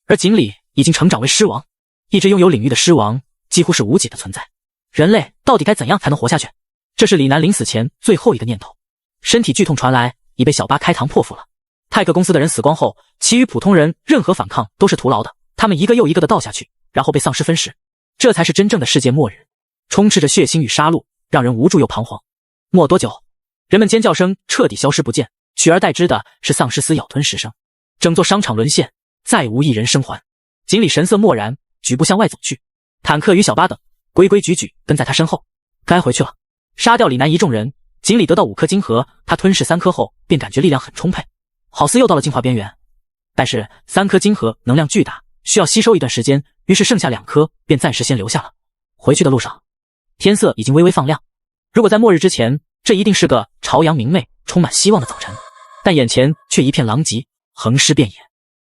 而锦鲤已经成长为狮王，一只拥有领域的狮王几乎是无解的存在。人类到底该怎样才能活下去？这是李楠临死前最后一个念头。身体剧痛传来，已被小巴开膛破腹了。泰克公司的人死光后，其余普通人任何反抗都是徒劳的，他们一个又一个的倒下去，然后被丧尸分食。这才是真正的世界末日，充斥着血腥与杀戮，让人无助又彷徨。没多久，人们尖叫声彻底消失不见，取而代之的是丧尸撕咬吞食声。整座商场沦陷，再无一人生还。锦鲤神色漠然，举步向外走去。坦克与小巴等规规矩矩跟在他身后。该回去了。杀掉李楠一众人，锦鲤得到5颗晶核，他吞噬3颗后便感觉力量很充沛，好似又到了进化边缘。但是3颗晶核能量巨大，需要吸收一段时间，于是剩下2颗便暂时先留下了。回去的路上，天色已经微微放亮。如果在末日之前，这一定是个朝阳明媚、充满希望的早晨，但眼前却一片狼藉，横尸遍野，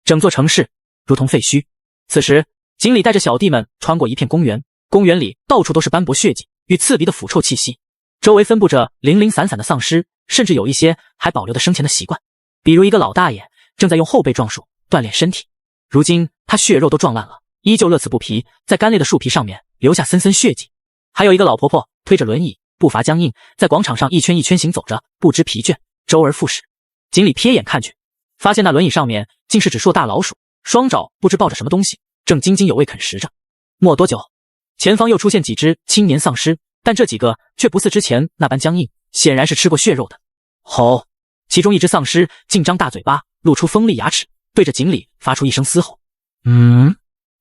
整座城市如同废墟。此时锦鲤带着小弟们穿过一片公园，公园里到处都是斑驳血迹与刺鼻的腐臭气息，周围分布着零零散散的丧尸，甚至有一些还保留着生前的习惯。比如一个老大爷正在用后背撞树锻炼身体，如今他血肉都撞烂了，依旧乐此不疲，在干裂的树皮上面留下森森血迹。还有一个老婆婆推着轮椅，步伐僵硬，在广场上一圈一圈行走着，不知疲倦，周而复始。锦鲤瞥眼看去，发现那轮椅上面竟是只硕大老鼠，双爪不知抱着什么东西，正津津有味啃食着。没多久，前方又出现几只青年丧尸，但这几个却不似之前那般僵硬，显然是吃过血肉的。吼！其中一只丧尸竟张大嘴巴，露出锋利牙齿，对着锦鲤发出一声嘶吼。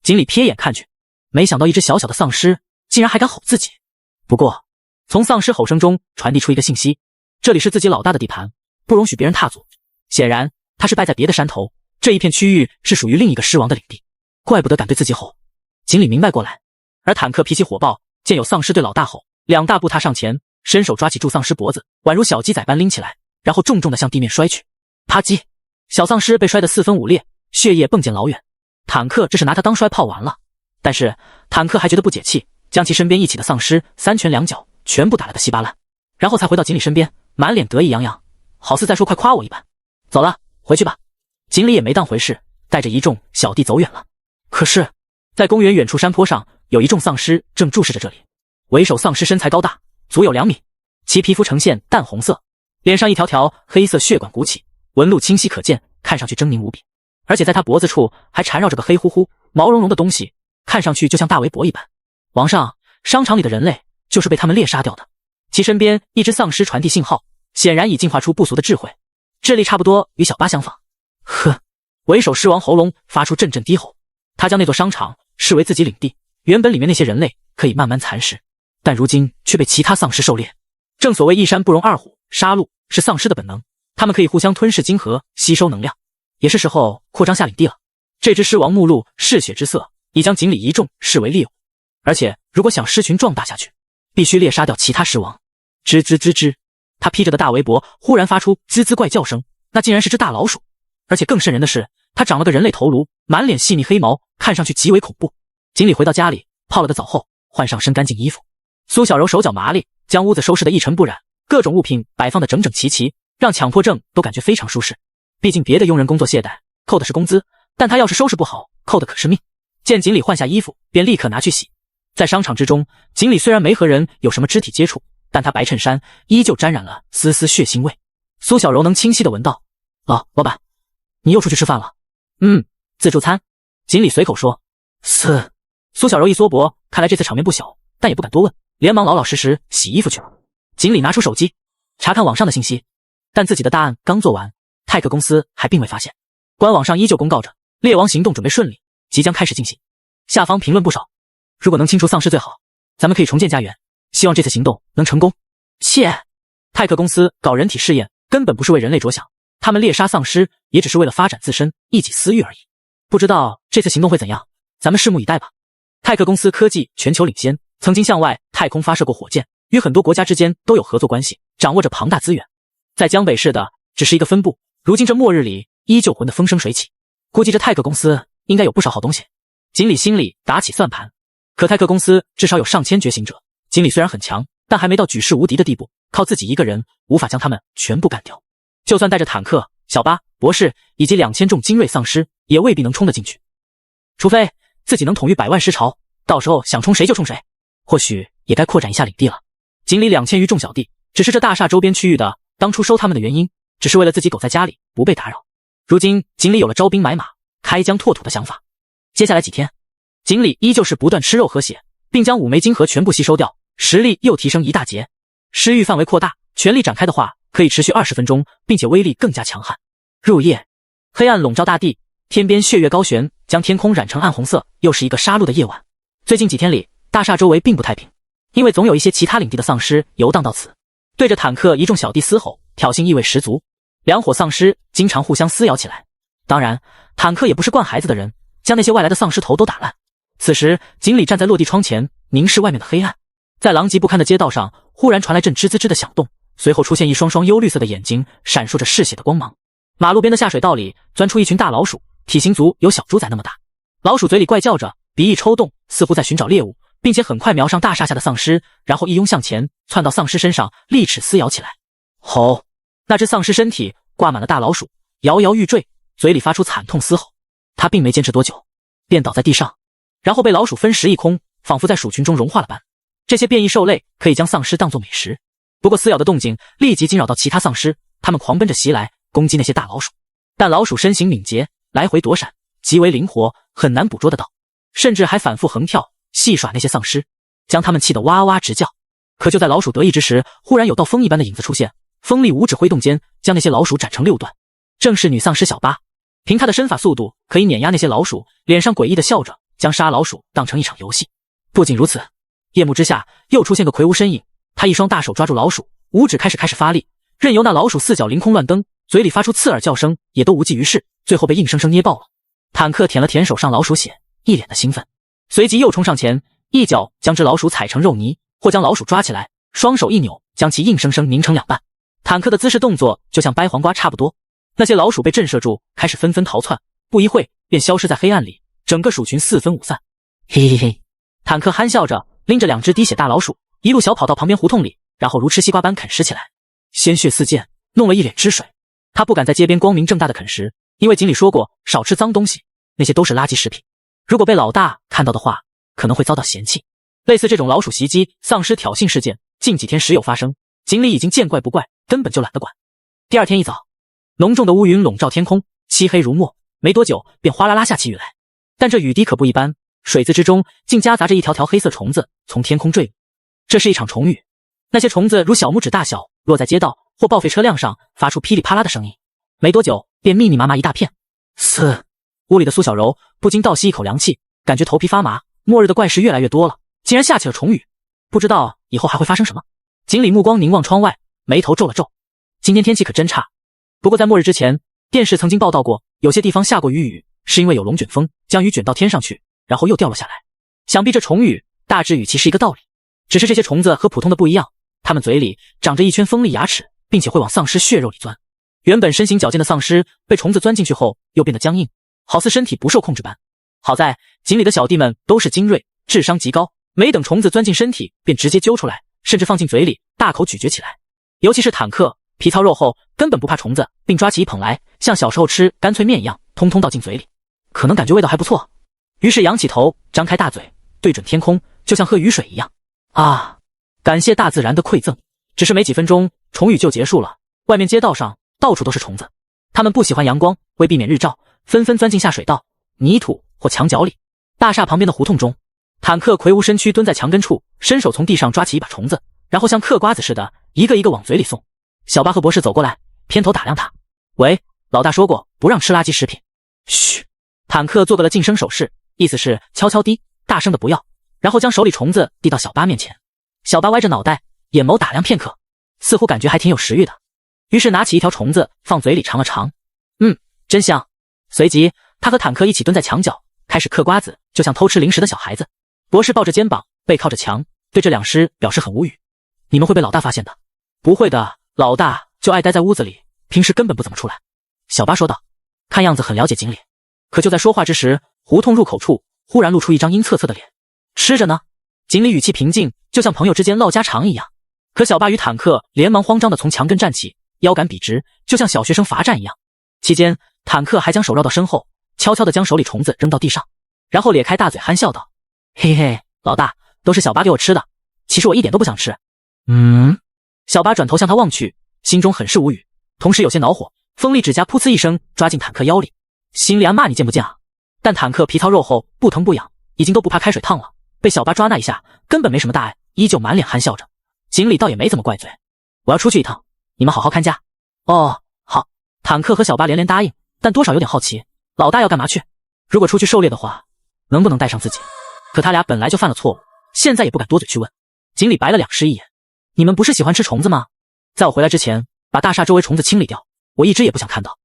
锦鲤瞥眼看去，没想到一只小小的丧尸竟然还敢吼自己。不过从丧尸吼声中传递出一个信息，这里是自己老大的地盘，不容许别人踏足。显然他是败在别的山头，这一片区域是属于另一个狮王的领地，怪不得敢对自己吼。锦鲤明白过来。而坦克脾气火爆，见有丧尸对老大吼，2大步踏上前，伸手抓起住丧尸脖子，宛如小鸡仔般拎起来，然后重重地向地面摔去。啪叽，小丧尸被摔得4分5裂，血液迸溅老远。坦克这是拿他当摔炮玩了。但是坦克还觉得不解气，将其身边一起的丧尸3拳2脚全部打了个稀巴烂，然后才回到锦鲤身边，满脸得意洋洋，好似在说快夸我一般。走了，回去吧。锦鲤也没当回事，带着一众小弟走远了。可是，在公园远处山坡上，有一众丧尸正注视着这里。为首丧尸身材高大，足有2米，其皮肤呈现淡红色，脸上一条条黑色血管鼓起，纹路清晰可见，看上去狰狞无比。而且在他脖子处还缠绕着个黑乎乎、毛茸茸的东西，看上去就像大围脖一般。王上，商场里的人类就是被他们猎杀掉的。其身边一只丧尸传递信号，显然已进化出不俗的智慧，智力差不多与小巴相仿。呵，为首狮王喉咙发出阵阵低吼，他将那座商场视为自己领地，原本里面那些人类可以慢慢蚕食，但如今却被其他丧尸狩猎。正所谓一山不容二虎，杀戮是丧尸的本能，他们可以互相吞噬晶核，吸收能量，也是时候扩张下领地了。这只狮王目露嗜血之色，已将锦鲤一众视为猎物，而且如果想狮群壮大下去，必须猎杀掉其他狮王。吱吱吱吱，他披着的大围脖忽然发出吱吱怪叫声，那竟然是只大老鼠，而且更瘆人的是，它长了个人类头颅，满脸细密黑毛，看上去极为恐怖。锦鲤回到家里，泡了个澡后，换上身干净衣服。苏小柔手脚麻利，将屋子收拾得一尘不染，各种物品摆放得整整齐齐，让强迫症都感觉非常舒适。毕竟别的佣人工作懈怠，扣的是工资，但他要是收拾不好，扣的可是命。见锦鲤换下衣服，便立刻拿去洗。在商场之中，锦鲤虽然没和人有什么肢体接触，但他白衬衫依旧沾染了丝丝血腥味。苏小柔能清晰地闻到。老板，你又出去吃饭了？自助餐。锦鲤随口说。苏小柔一缩脖，看来这次场面不小，但也不敢多问，连忙老老实实洗衣服去了。锦鲤拿出手机，查看网上的信息，但自己的大案刚做完，泰克公司还并未发现。官网上依旧公告着，猎王行动准备顺利，即将开始进行。下方评论不少，如果能清除丧尸最好，咱们可以重建家园，希望这次行动能成功。泰克公司搞人体试验根本不是为人类着想，他们猎杀丧尸也只是为了发展自身一己私欲而已。不知道这次行动会怎样，咱们拭目以待吧。泰克公司科技全球领先，曾经向外太空发射过火箭，与很多国家之间都有合作关系，掌握着庞大资源。在江北市的只是一个分部，如今这末日里依旧混得风生水起，估计这泰克公司应该有不少好东西。锦鲤心里打起算盘，可泰克公司至少有上千觉醒者，锦鲤虽然很强，但还没到举世无敌的地步，靠自己一个人无法将他们全部干掉。就算带着坦克、小巴、博士以及2000众精锐丧尸，也未必能冲得进去。除非自己能统御100万尸潮，到时候想冲谁就冲谁，或许也该扩展一下领地了。锦鲤2000余众小弟，只是这大厦周边区域的，当初收他们的原因，只是为了自己苟在家里不被打扰。如今锦鲤有了招兵买马、开疆拓土的想法。接下来几天，锦鲤依旧是不断吃肉喝血，并将5枚晶核全部吸收掉，实力又提升一大截。施域范围扩大，全力展开的话，可以持续20分钟，并且威力更加强悍。入夜，黑暗笼罩大地，天边血月高悬，将天空染成暗红色，又是一个杀戮的夜晚。最近几天里，大厦周围并不太平，因为总有一些其他领地的丧尸游荡到此，对着坦克一众小弟嘶吼，挑衅意味十足。两伙丧尸经常互相撕咬起来。当然，坦克也不是惯孩子的人，将那些外来的丧尸头都打烂。此时，锦鲤站在落地窗前，凝视外面的黑暗。在狼藉不堪的街道上，忽然传来阵吱吱吱的响动，随后出现一双双幽绿色的眼睛，闪烁着嗜血的光芒。马路边的下水道里钻出一群大老鼠，体型足有小猪仔那么大。老鼠嘴里怪叫着，鼻翼抽动，似乎在寻找猎物，并且很快瞄上大厦下的丧尸，然后一拥向前，窜到丧尸身上，利齿撕咬起来。吼！那只丧尸身体挂满了大老鼠，摇摇欲坠，嘴里发出惨痛嘶吼。它并没坚持多久，便倒在地上，然后被老鼠分食一空，仿佛在鼠群中融化了般。这些变异兽类可以将丧尸当作美食，不过撕咬的动静立即惊扰到其他丧尸，他们狂奔着袭来，攻击那些大老鼠。但老鼠身形敏捷，来回躲闪，极为灵活，很难捕捉得到，甚至还反复横跳，戏耍那些丧尸，将他们气得哇哇直叫。可就在老鼠得意之时，忽然有道风一般的影子出现，锋利五指挥动间，将那些老鼠斩成6段。正是女丧尸小巴，凭她的身法速度，可以碾压那些老鼠，脸上诡异的笑着，将杀老鼠当成一场游戏。不仅如此，夜幕之下又出现个魁梧身影，他一双大手抓住老鼠，五指开始发力，任由那老鼠4脚凌空乱蹬，嘴里发出刺耳叫声，也都无济于事，最后被硬生生捏爆了。坦克舔了舔手上老鼠血，一脸的兴奋，随即又冲上前，一脚将只老鼠踩成肉泥，或将老鼠抓起来，双手一扭，将其硬生生拧成2半。坦克的姿势动作就像掰黄瓜差不多，那些老鼠被震慑住，开始纷纷逃窜，不一会便消失在黑暗里，整个鼠群4分5散。嘿嘿嘿，坦克憨笑着，拎着2只滴血大老鼠，一路小跑到旁边胡同里，然后如吃西瓜般啃食起来，鲜血四溅，弄了一脸汁水。他不敢在街边光明正大的啃食，因为锦鲤说过少吃脏东西，那些都是垃圾食品。如果被老大看到的话，可能会遭到嫌弃。类似这种老鼠袭击、丧尸挑衅事件，近几天时有发生，锦鲤已经见怪不怪，根本就懒得管。第二天一早，浓重的乌云笼罩天空，漆黑如墨，没多久便哗啦啦下起雨来。但这雨滴可不一般，水渍之中竟夹杂着一条条黑色虫子从天空坠落。这是一场虫雨，那些虫子如小拇指大小，落在街道或报废车辆上，发出噼里啪啦的声音。没多久便密密麻麻一大片。嘶！屋里的苏小柔不禁倒吸一口凉气，感觉头皮发麻。末日的怪事越来越多了，竟然下起了虫雨，不知道以后还会发生什么。锦鲤目光凝望窗外，眉头皱了皱。今天天气可真差。不过在末日之前，电视曾经报道过，有些地方下过雨，是因为有龙卷风将雨卷到天上去，然后又掉落下来。想必这虫雨大致与其是一个道理。只是这些虫子和普通的不一样，它们嘴里长着一圈锋利牙齿，并且会往丧尸血肉里钻。原本身形矫健的丧尸被虫子钻进去后又变得僵硬，好似身体不受控制般。好在锦鲤的小弟们都是精锐，智商极高，没等虫子钻进身体便直接揪出来，甚至放进嘴里大口咀嚼起来。尤其是坦克，皮糙肉厚，根本不怕虫子，并抓起一捧来，像小时候吃干脆面一样，通通倒进嘴里。可能感觉味道还不错，于是仰起头，张开大嘴，对准天空，就像喝雨水一样。啊！感谢大自然的馈赠。只是没几分钟，虫雨就结束了。外面街道上到处都是虫子，它们不喜欢阳光，为避免日照，纷纷钻进下水道、泥土或墙角里。大厦旁边的胡同中，坦克魁梧身躯蹲在墙根处，伸手从地上抓起一把虫子，然后像嗑瓜子似的，一个一个往嘴里送。小巴和博士走过来，偏头打量他。喂，老大说过不让吃垃圾食品。嘘。坦克做个了噤声手势，意思是悄悄滴，大声的不要，然后将手里虫子递到小巴面前。小巴歪着脑袋，眼眸打量片刻，似乎感觉还挺有食欲的，于是拿起一条虫子放嘴里尝了尝。真香。随即他和坦克一起蹲在墙角，开始嗑瓜子，就像偷吃零食的小孩子。博士抱着肩膀，背靠着墙，对这两尸表示很无语。你们会被老大发现的。不会的，老大就爱待在屋子里，平时根本不怎么出来。小巴说道，看样子很了解锦鲤。可就在说话之时，胡同入口处忽然露出一张阴恻恻的脸。吃着呢。锦鲤语气平静，就像朋友之间唠家常一样。可小巴与坦克连忙慌张地从墙根站起，腰杆笔直，就像小学生罚站一样。期间坦克还将手绕到身后，悄悄地将手里虫子扔到地上，然后咧开大嘴憨笑道，嘿嘿，老大，都是小巴给我吃的，其实我一点都不想吃。小巴转头向他望去，心中很是无语，同时有些恼火，锋利指甲噗呲一声抓进坦克腰里，心里暗骂你见不见啊。但坦克皮糙肉厚，不疼不痒，已经都不怕开水烫了，被小巴抓那一下根本没什么大碍，依旧满脸憨笑着。锦鲤倒也没怎么怪罪，我要出去一趟，你们好好看家。哦，好。坦克和小巴连连答应，但多少有点好奇，老大要干嘛去？如果出去狩猎的话，能不能带上自己？可他俩本来就犯了错误，现在也不敢多嘴去问。锦鲤白了两尸一眼，你们不是喜欢吃虫子吗？在我回来之前，把大厦周围虫子清理掉，我一只也不想看到。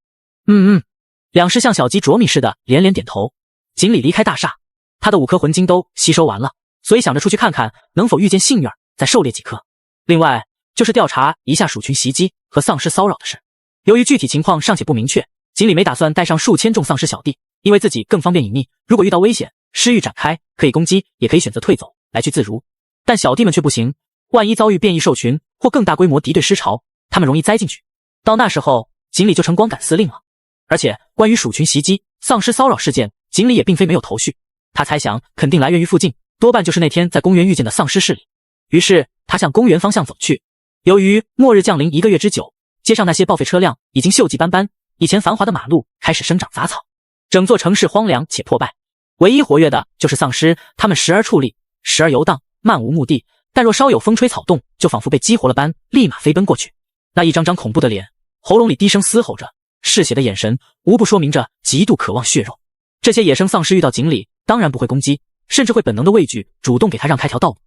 两尸像小鸡啄米似的连连点头。锦鲤离开大厦，他的5颗魂晶都吸收完了，所以想着出去看看能否遇见幸运儿，再狩猎几颗。另外就是调查一下鼠群袭击和丧尸骚扰的事。由于具体情况尚且不明确，锦鲤没打算带上数千众丧尸小弟，因为自己更方便隐匿，如果遇到危险，尸域展开，可以攻击，也可以选择退走，来去自如。但小弟们却不行，万一遭遇变异兽群或更大规模敌对尸潮，他们容易栽进去。到那时候，锦鲤就成光杆司令了。而且关于鼠群袭击、丧尸骚扰事件，锦鲤也并非没有头绪。他猜想肯定来源于附近，多半就是那天在公园遇见的丧尸势力。于是他向公园方向走去。由于末日降临1个月之久，街上那些报废车辆已经锈迹斑斑，以前繁华的马路开始生长杂草，整座城市荒凉且破败。唯一活跃的就是丧尸，他们时而矗立，时而游荡，漫无目的，但若稍有风吹草动，就仿佛被激活了般，立马飞奔过去。那一张张恐怖的脸，喉咙里低声嘶吼着，嗜血的眼神，无不说明着极度渴望血肉。这些野生丧尸遇到锦鲤，当然不会攻击，甚至会本能的畏惧，主动给他让开条道路。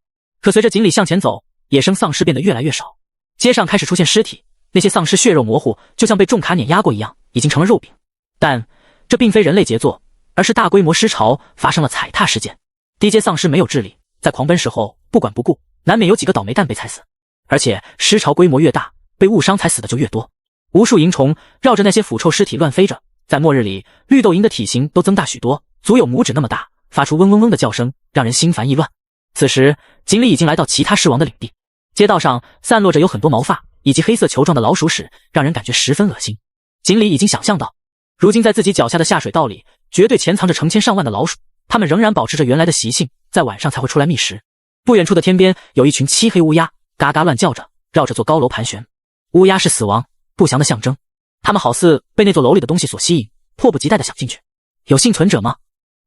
可随着锦鲤向前走，野生丧尸变得越来越少，街上开始出现尸体，那些丧尸血肉模糊，就像被重卡碾压过一样，已经成了肉饼。但这并非人类杰作，而是大规模尸潮发生了踩踏事件。低阶丧尸没有智力，在狂奔时候不管不顾，难免有几个倒霉蛋被踩死。而且尸潮规模越大，被误伤踩死的就越多。无数蝇虫绕着那些腐臭尸体乱飞着，在末日里，绿豆蝇的体型都增大许多，足有拇指那么大，发出嗡嗡嗡的叫声，让人心烦意乱。此时锦鲤已经来到其他尸王的领地，街道上散落着有很多毛发以及黑色球状的老鼠屎，让人感觉十分恶心。锦鲤已经想象到如今在自己脚下的下水道里，绝对潜藏着成千上万的老鼠，它们仍然保持着原来的习性，在晚上才会出来觅食。不远处的天边有一群漆黑乌鸦，嘎嘎乱叫着，绕着座高楼盘旋。乌鸦是死亡、不祥的象征，它们好似被那座楼里的东西所吸引，迫不及待地想进去。有幸存者吗？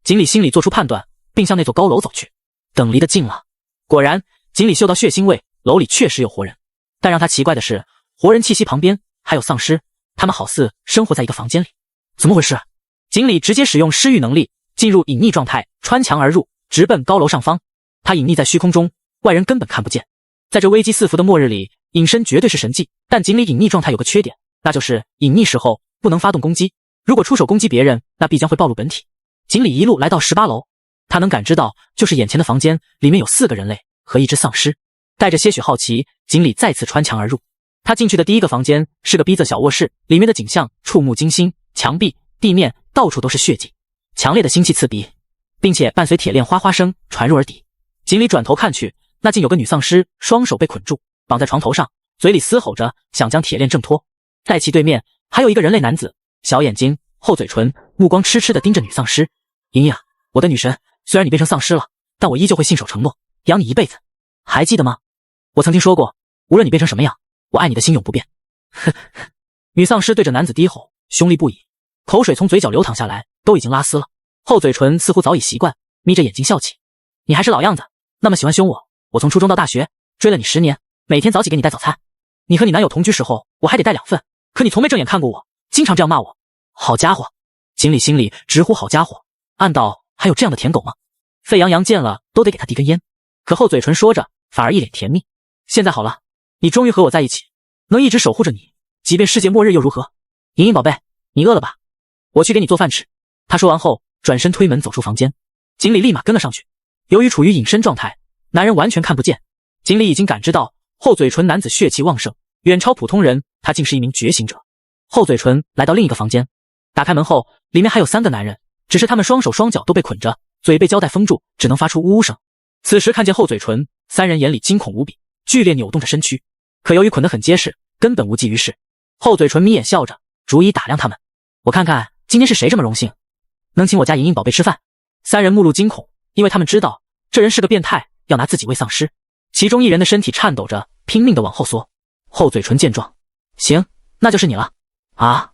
锦鲤心里做出判断，并向那座高楼走去。等离得近了，果然，锦鲤嗅到血腥味，楼里确实有活人。但让他奇怪的是，活人气息旁边还有丧尸，他们好似生活在一个房间里。怎么回事？锦鲤直接使用尸域能力，进入隐匿状态，穿墙而入，直奔高楼上方。他隐匿在虚空中，外人根本看不见。在这危机四伏的末日里，隐身绝对是神技。但锦鲤隐匿状态有个缺点，那就是隐匿时候不能发动攻击，如果出手攻击别人，那必将会暴露本体。锦鲤一路来到18楼，他能感知到，就是眼前的房间里面有4个人类和一只丧尸。带着些许好奇，锦鲤再次穿墙而入。他进去的第一个房间是个逼仄小卧室，里面的景象触目惊心，墙壁、地面到处都是血迹，强烈的腥气刺鼻，并且伴随铁链哗哗声传入耳底。锦鲤转头看去，那竟有个女丧尸，双手被捆住，绑在床头上，嘴里嘶吼着，想将铁链挣脱。在其对面还有一个人类男子，小眼睛、厚嘴唇，目光痴痴地盯着女丧尸。莹莹，我的女神，虽然你变成丧尸了，但我依旧会信守承诺，养你一辈子，还记得吗？我曾经说过，无论你变成什么样，我爱你的心永不变。呵呵。女丧尸对着男子低吼，凶厉不已，口水从嘴角流淌下来，都已经拉丝了。厚嘴唇似乎早已习惯，眯着眼睛笑起。你还是老样子，那么喜欢凶我。我从初中到大学追了你10年，每天早起给你带早餐。你和你男友同居时候，我还得带2份，可你从没正眼看过我，经常这样骂我。好家伙！锦鲤心里直呼好家伙，暗道还有这样的舔狗吗？沸羊羊见了都得给他递根烟。可厚嘴唇说着，反而一脸甜蜜。现在好了，你终于和我在一起，能一直守护着你，即便世界末日又如何？莹莹宝贝，你饿了吧？我去给你做饭吃。他说完后，转身推门走出房间。锦鲤立马跟了上去。由于处于隐身状态，男人完全看不见。锦鲤已经感知到厚嘴唇男子血气旺盛，远超普通人，他竟是一名觉醒者。厚嘴唇来到另一个房间，打开门后，里面还有3个男人，只是他们双手双脚都被捆着，嘴被胶带封住，只能发出呜呜声。此时看见厚嘴唇，3人眼里惊恐无比，剧烈扭动着身躯，可由于捆得很结实，根本无济于事。厚嘴唇眯眼笑着，逐一打量他们。我看看今天是谁这么荣幸，能请我家莹莹宝贝吃饭。3人目露惊恐，因为他们知道这人是个变态，要拿自己喂丧尸。其中一人的身体颤抖着，拼命地往后缩。厚嘴唇见状，行，那就是你了。啊，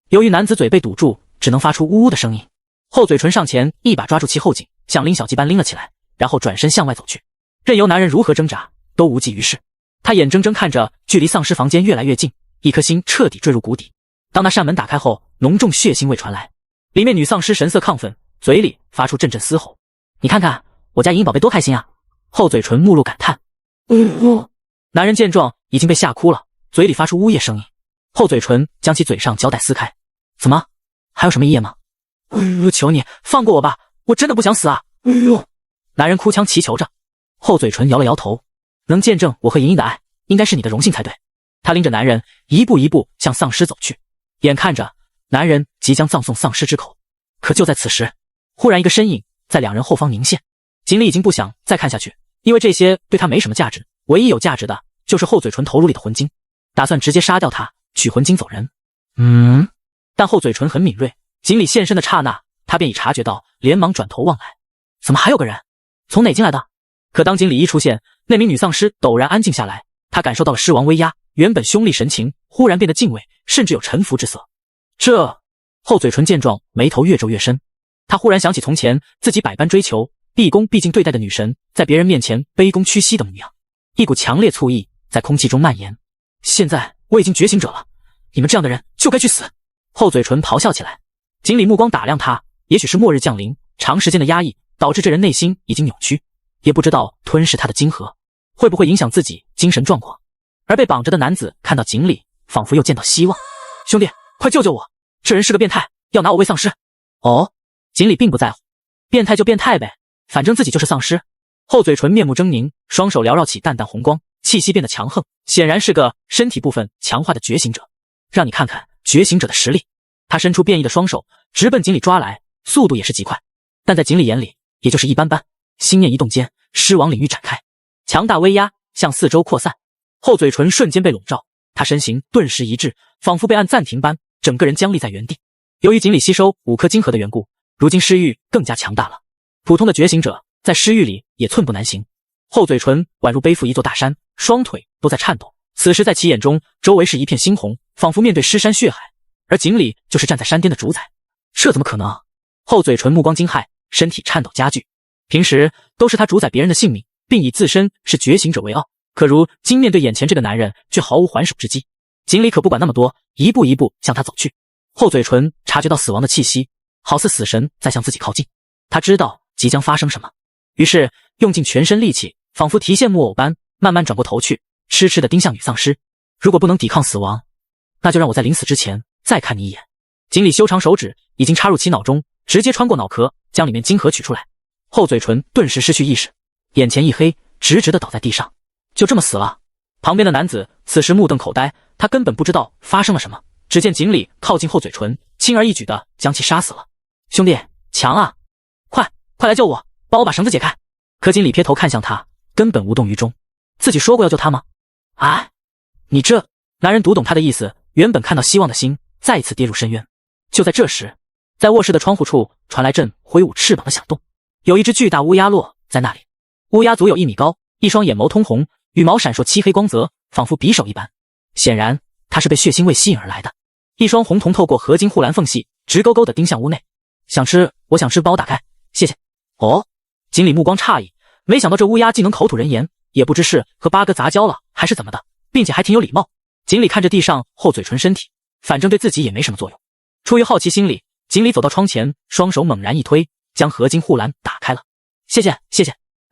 由于男子嘴被堵住，只能发出呜呜的声音。厚嘴唇上前一把抓住其后颈，像拎小鸡般拎了起来，然后转身向外走去。任由男人如何挣扎，都无济于事。他眼睁睁看着距离丧尸房间越来越近，一颗心彻底坠入谷底。当那扇门打开后，浓重血腥味传来，里面女丧尸神色亢奋，嘴里发出阵阵嘶吼。你看看我家莹莹宝贝多开心啊！厚嘴唇目露感叹。男人见状已经被吓哭了，嘴里发出呜咽声音。厚嘴唇将其嘴上胶带撕开。怎么？还有什么意见吗？求你放过我吧，我真的不想死啊！男人哭腔祈求着。厚嘴唇摇了摇头，能见证我和莹莹的爱，应该是你的荣幸才对。他拎着男人一步一步向丧尸走去，眼看着男人即将葬送丧尸之口。可就在此时，忽然一个身影在2人后方凝现。锦鲤已经不想再看下去，因为这些对他没什么价值，唯一有价值的就是厚嘴唇头颅里的魂晶，打算直接杀掉他，取魂晶走人。但厚嘴唇很敏锐，锦鲤现身的刹那，他便已察觉到，连忙转头望来。怎么还有个人？从哪进来的？可当锦鲤一出现，那名女丧尸陡然安静下来，他感受到了尸王威压，原本凶厉神情忽然变得敬畏，甚至有臣服之色。厚嘴唇见状，眉头越皱越深。他忽然想起从前自己百般追求、毕恭毕敬对待的女神，在别人面前卑躬屈膝的模样，一股强烈醋意在空气中蔓延。现在我已经觉醒者了，你们这样的人就该去死！厚嘴唇咆哮起来。锦鲤目光打量他，也许是末日降临，长时间的压抑导致这人内心已经扭曲，也不知道吞噬他的晶核会不会影响自己精神状况。而被绑着的男子看到锦鲤，仿佛又见到希望。兄弟，快救救我！这人是个变态，要拿我喂丧尸。哦，锦鲤并不在乎，变态就变态呗，反正自己就是丧尸。厚嘴唇面目狰狞，双手缭绕起淡淡红光，气息变得强横，显然是个身体部分强化的觉醒者。让你看看觉醒者的实力。他伸出变异的双手，直奔锦鲤抓来，速度也是极快，但在锦鲤眼里也就是一般般。心念一动间，尸王领域展开，强大威压向四周扩散。厚嘴唇瞬间被笼罩，他身形顿时一滞，仿佛被按暂停般，整个人僵立在原地。由于锦鲤吸收5颗金核的缘故，如今尸域更加强大了。普通的觉醒者在尸域里也寸步难行，厚嘴唇宛如背负一座大山，双腿都在颤抖。此时在其眼中，周围是一片猩红，仿佛面对尸山血海，而锦鲤就是站在山巅的主宰。这怎么可能？厚嘴唇目光惊骇，身体颤抖加剧。平时都是他主宰别人的性命，并以自身是觉醒者为傲，可如今面对眼前这个男人，却毫无还手之机。锦鲤可不管那么多，一步一步向他走去。厚嘴唇察觉到死亡的气息，好似死神在向自己靠近。他知道即将发生什么，于是用尽全身力气，仿佛提线木偶般，慢慢转过头去，痴痴地盯向女丧尸。如果不能抵抗死亡，那就让我在临死之前再看你一眼。锦鲤修长手指已经插入其脑中，直接穿过脑壳，将里面金核取出来。厚嘴唇顿时失去意识，眼前一黑，直直地倒在地上，就这么死了。旁边的男子此时目瞪口呆，他根本不知道发生了什么。只见锦鲤靠近厚嘴唇，轻而易举地将其杀死了。兄弟，强啊！快来救我，帮我把绳子解开。可锦鲤撇头看向他，根本无动于衷。自己说过要救他吗？哎，你这……男人读懂他的意思，原本看到希望的心再一次跌入深渊。就在这时，在卧室的窗户处传来阵挥舞翅膀的响动，有一只巨大乌鸦落在那里。乌鸦足有1米高，一双眼眸通红，羽毛闪烁漆黑光泽，仿佛匕首一般。显然，它是被血腥味吸引而来的。一双红瞳透过合金护栏缝隙，直勾勾地盯向屋内。想吃，我想吃，帮我打开，谢谢。哦，锦鲤目光诧异，没想到这乌鸦竟能口吐人言，也不知是和八哥杂交了还是怎么的，并且还挺有礼貌。锦鲤看着地上厚嘴唇身体，反正对自己也没什么作用。出于好奇心理，锦鲤走到窗前，双手猛然一推，将合金护栏打开了。谢谢。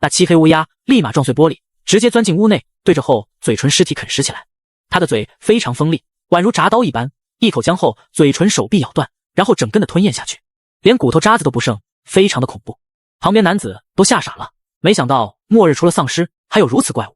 那漆黑乌鸦立马撞碎玻璃，直接钻进屋内，对着厚嘴唇尸体啃食起来。它的嘴非常锋利，宛如铡刀一般，一口将厚嘴唇手臂咬断，然后整根的吞咽下去，连骨头渣子都不剩，非常的恐怖。旁边男子都吓傻了，没想到末日除了丧尸还有如此怪物，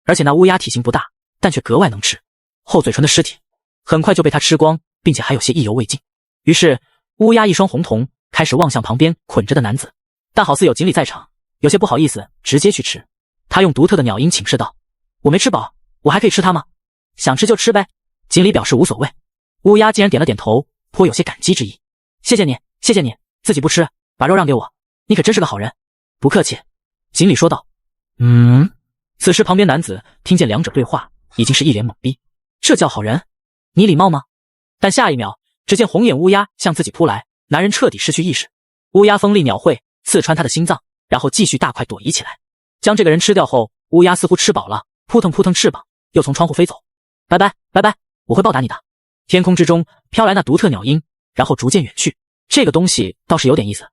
而且那乌鸦体型不大，但却格外能吃。厚嘴唇的尸体很快就被他吃光，并且还有些意犹未尽。于是乌鸦一双红瞳开始望向旁边捆着的男子，但好似有锦鲤在场，有些不好意思直接去吃。他用独特的鸟音请示道：我没吃饱，我还可以吃它吗？想吃就吃呗。锦鲤表示无所谓。乌鸦竟然点了点头，颇有些感激之意。谢谢你，自己不吃，把肉让给我，你可真是个好人。不客气，锦鲤说道。此时旁边男子听见两者对话，已经是一脸懵逼。这叫好人？你礼貌吗？但下一秒，只见红眼乌鸦向自己扑来，男人彻底失去意识。乌鸦锋利鸟喙刺穿他的心脏，然后继续大快朵颐起来。将这个人吃掉后，乌鸦似乎吃饱了，扑腾扑腾翅膀，又从窗户飞走。拜拜，我会报答你的。天空之中飘来那独特鸟音，然后逐渐远去。这个东西倒是有点意思，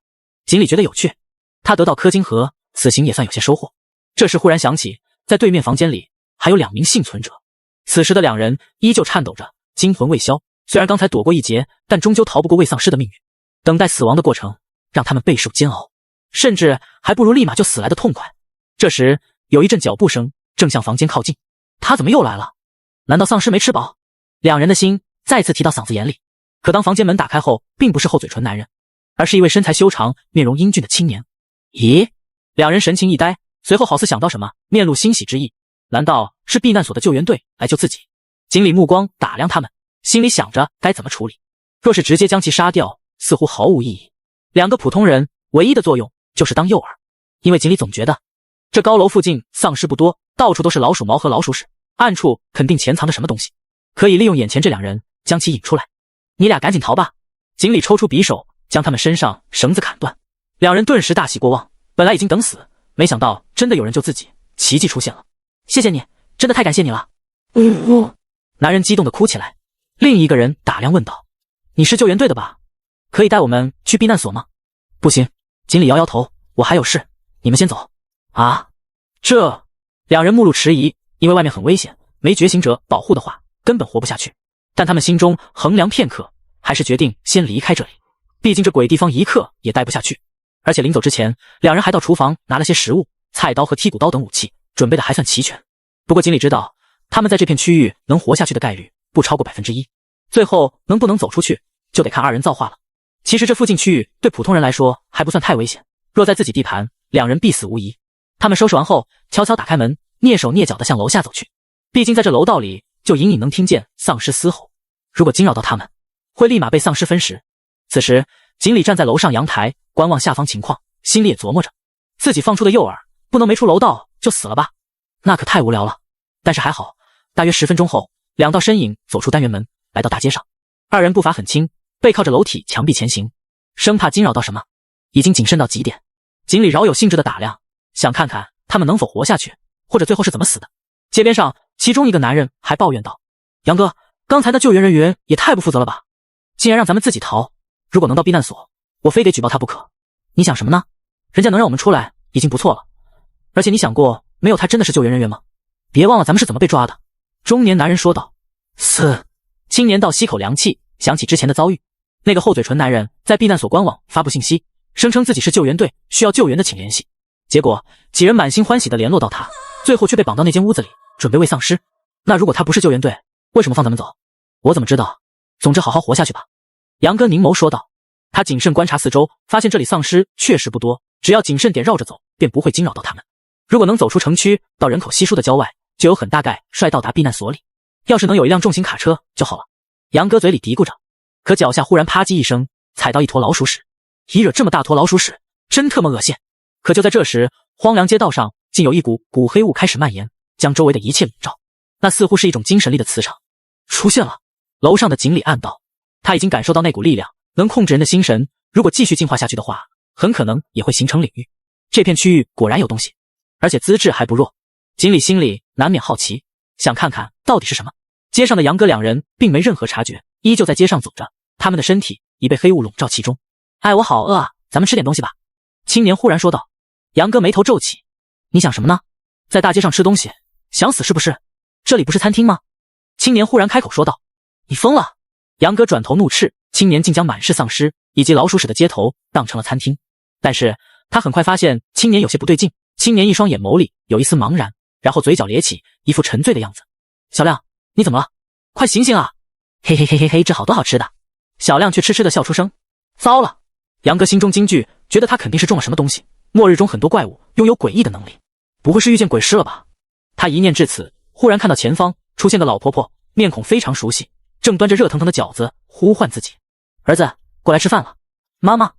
锦鲤觉得有趣。他得到氪金核，此行也算有些收获。这时忽然想起，在对面房间里还有2名幸存者。此时的2人依旧颤抖着，惊魂未消。虽然刚才躲过一劫，但终究逃不过未丧尸的命运。等待死亡的过程让他们备受煎熬，甚至还不如立马就死来的痛快。这时有一阵脚步声正向房间靠近，他怎么又来了？难道丧尸没吃饱？2人的心再次提到嗓子眼里。可当房间门打开后，并不是厚嘴唇男人，而是一位身材修长、面容英俊的青年。咦？2人神情一呆，随后好似想到什么，面露欣喜之意。难道是避难所的救援队来救自己？锦鲤目光打量他们，心里想着该怎么处理。若是直接将其杀掉，似乎毫无意义。2个普通人唯一的作用就是当诱饵，因为锦鲤总觉得这高楼附近丧尸不多，到处都是老鼠毛和老鼠屎，暗处肯定潜藏着什么东西，可以利用眼前这2人将其引出来。你俩赶紧逃吧！锦鲤抽出匕首，将他们身上绳子砍断。2人顿时大喜过望，本来已经等死，没想到真的有人救自己，奇迹出现了。谢谢你，真的太感谢你了。男人激动地哭起来。另一个人打量问道：你是救援队的吧？可以带我们去避难所吗？不行。锦鲤摇摇头，我还有事，你们先走。啊？这2人目露迟疑，因为外面很危险，没觉醒者保护的话根本活不下去。但他们心中衡量片刻，还是决定先离开这里，毕竟这鬼地方一刻也待不下去。而且临走之前，2人还到厨房拿了些食物、菜刀和剔骨刀等武器，准备的还算齐全。不过锦鲤知道，他们在这片区域能活下去的概率不超过1%，最后能不能走出去，就得看2人造化了。其实这附近区域对普通人来说还不算太危险，若在自己地盘，2人必死无疑。他们收拾完后，悄悄打开门，蹑手蹑脚地向楼下走去。毕竟在这楼道里，就隐隐能听见丧尸嘶吼，如果惊扰到他们，会立马被丧尸分食。此时，锦鲤站在楼上阳台观望下方情况，心里也琢磨着，自己放出的诱饵不能没出楼道就死了吧，那可太无聊了。但是还好，大约10分钟后，两道身影走出单元门，来到大街上。二人步伐很轻，背靠着楼体墙壁前行，生怕惊扰到什么，已经谨慎到极点。锦鲤饶有兴致地打量，想看看他们能否活下去，或者最后是怎么死的。街边上，其中一个男人还抱怨道：“杨哥，刚才的救援人员也太不负责了吧，竟然让咱们自己逃，如果能到避难所，我非得举报他不可。你想什么呢？人家能让我们出来已经不错了，而且你想过没有他真的是救援人员吗？别忘了咱们是怎么被抓的。”中年男人说道。青年倒吸口凉气，想起之前的遭遇。那个厚嘴唇男人在避难所官网发布信息，声称自己是救援队，需要救援的请联系。结果几人满心欢喜地联络到他，最后却被绑到那间屋子里，准备喂丧尸。那如果他不是救援队，为什么放咱们走？我怎么知道？总之好好活下去吧。杨哥凝眸说道。他谨慎观察四周，发现这里丧尸确实不多，只要谨慎点绕着走，便不会惊扰到他们。如果能走出城区，到人口稀疏的郊外，就有很大概率到达避难所里。要是能有一辆重型卡车就好了。杨哥嘴里嘀咕着，可脚下忽然啪叽一声，踩到一坨老鼠屎。一惹这么大坨老鼠屎，真特么恶心。可就在这时，荒凉街道上竟有一股古黑雾开始蔓延，将周围的一切笼罩。那似乎是一种精神力的磁场出现了。楼上的锦鲤暗道，他已经感受到那股力量能控制人的心神，如果继续进化下去的话，很可能也会形成领域。这片区域果然有东西，而且资质还不弱。锦鲤心里难免好奇，想看看到底是什么。街上的杨哥两人并没任何察觉，依旧在街上走着，他们的身体已被黑雾笼罩其中。哎，我好饿啊，咱们吃点东西吧。青年忽然说道。杨哥眉头皱起，你想什么呢？在大街上吃东西，想死是不是？这里不是餐厅吗？青年忽然开口说道。你疯了！杨哥转头怒斥，青年竟将满是丧尸以及老鼠屎的街头当成了餐厅。但是他很快发现青年有些不对劲，青年一双眼眸里有一丝茫然，然后嘴角咧起，一副沉醉的样子。小亮，你怎么了？快醒醒啊！嘿嘿嘿嘿嘿，这好多好吃的。小亮却痴痴地笑出声。糟了！杨哥心中惊惧，觉得他肯定是中了什么东西。末日中很多怪物拥有诡异的能力，不会是遇见鬼尸了吧？他一念至此，忽然看到前方出现个老婆婆，面孔非常熟悉，正端着热腾腾的饺子呼唤自己。儿子，过来吃饭了。妈妈。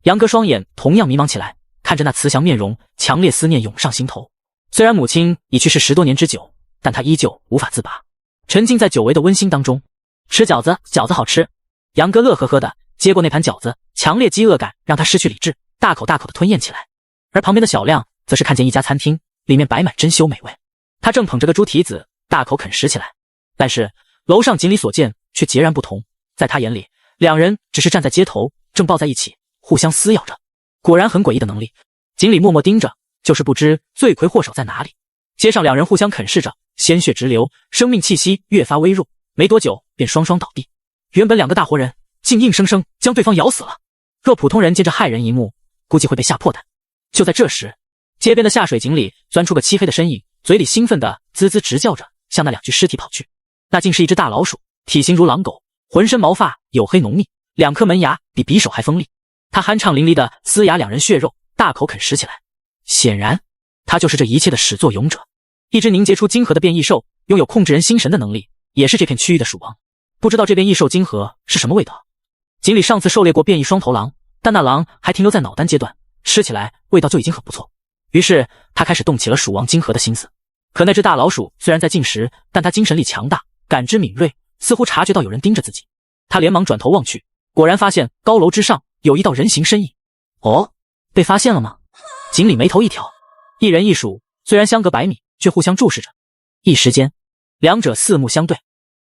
杨哥双眼同样迷茫起来，看着那慈祥面容，强烈思念涌上心头。虽然母亲已去世10多年之久，但他依旧无法自拔，沉浸在久违的温馨当中。吃饺子，饺子好吃。杨哥乐呵呵的接过那盘饺子，强烈饥饿感让他失去理智，大口大口的吞咽起来。而旁边的小亮则是看见一家餐厅，里面摆满珍馐美味，他正捧着个猪蹄子大口啃食起来。但是楼上锦鲤所见却截然不同，在他眼里，两人只是站在街头，正抱在一起互相撕咬着。果然很诡异的能力。锦鲤默默盯着，就是不知罪魁祸首在哪里。街上两人互相啃噬着，鲜血直流，生命气息越发微弱，没多久便双双倒地。原本两个大活人竟硬生生将对方咬死了。若普通人见这骇人一幕，估计会被吓破胆。就在这时，街边的下水井里钻出个漆黑的身影，嘴里兴奋地滋滋直叫着，向那两具尸体跑去。那竟是一只大老鼠，体型如狼狗，浑身毛发黝黑浓密，2颗门牙比匕首还锋利。他酣畅淋漓地撕牙两人血肉，大口啃食起来。显然他就是这一切的始作俑者。一只凝结出晶核的变异兽，拥有控制人心神的能力，也是这片区域的鼠王。不知道这变异兽晶核是什么味道。锦鲤上次狩猎过变异双头狼，但那狼还停留在脑丹阶段，吃起来味道就已经很不错。于是他开始动起了鼠王晶核的心思。可那只大老鼠虽然在进食，但它精神力强大，感知敏锐，似乎察觉到有人盯着自己。他连忙转头望去，果然发现高楼之上有一道人形身影。哦，被发现了吗？锦鲤眉头一挑。一人一鼠虽然相隔100米，却互相注视着。一时间，两者四目相对。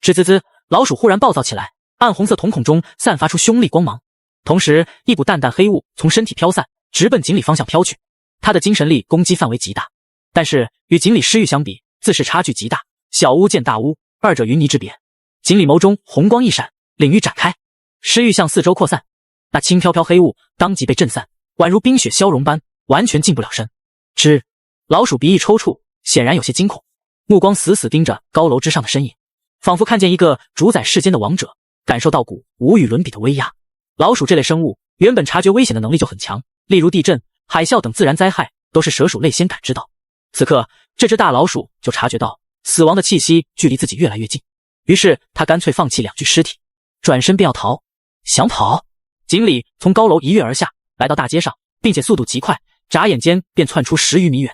吱滋滋，老鼠忽然暴躁起来，暗红色瞳孔中散发出凶厉光芒，同时一股淡淡黑雾从身体飘散，直奔锦鲤方向飘去。他的精神力攻击范围极大，但是与锦鲤尸域相比，自是差距极大。小巫见大巫，二者云泥之别。锦鲤眸中红光一闪，领域展开，尸域向四周扩散。那轻飘飘黑雾当即被震散，宛如冰雪消融般，完全近不了身。之，老鼠鼻翼抽搐，显然有些惊恐，目光死死盯着高楼之上的身影，仿佛看见一个主宰世间的王者，感受到股无与伦比的威压。老鼠这类生物原本察觉危险的能力就很强，例如地震、海啸等自然灾害都是蛇鼠类先感知到。此刻这只大老鼠就察觉到死亡的气息距离自己越来越近，于是他干脆放弃两具尸体，转身便要逃。想跑？锦鲤从高楼一跃而下，来到大街上，并且速度极快，眨眼间便窜出10余米远，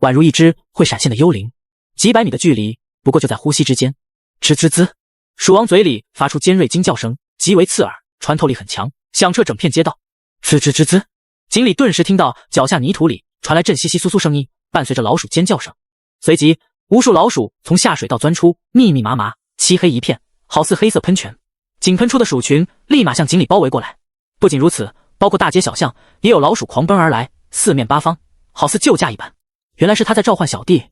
宛如一只会闪现的幽灵。几百米的距离，不过就在呼吸之间。吱吱吱，鼠王嘴里发出尖锐惊叫声，极为刺耳，穿透力很强，响彻整片街道。吱吱吱吱，锦鲤顿时听到脚下泥土里传来阵窸窸窣窣声音，伴随着老鼠尖叫声。随即，无数老鼠从下水道钻出，密密麻麻，漆黑一片，好似黑色喷泉。井喷出的鼠群立马向锦鲤包围过来。不仅如此，包括大街小巷也有老鼠狂奔而来，四面八方，好似救驾一般。原来是他在召唤小弟。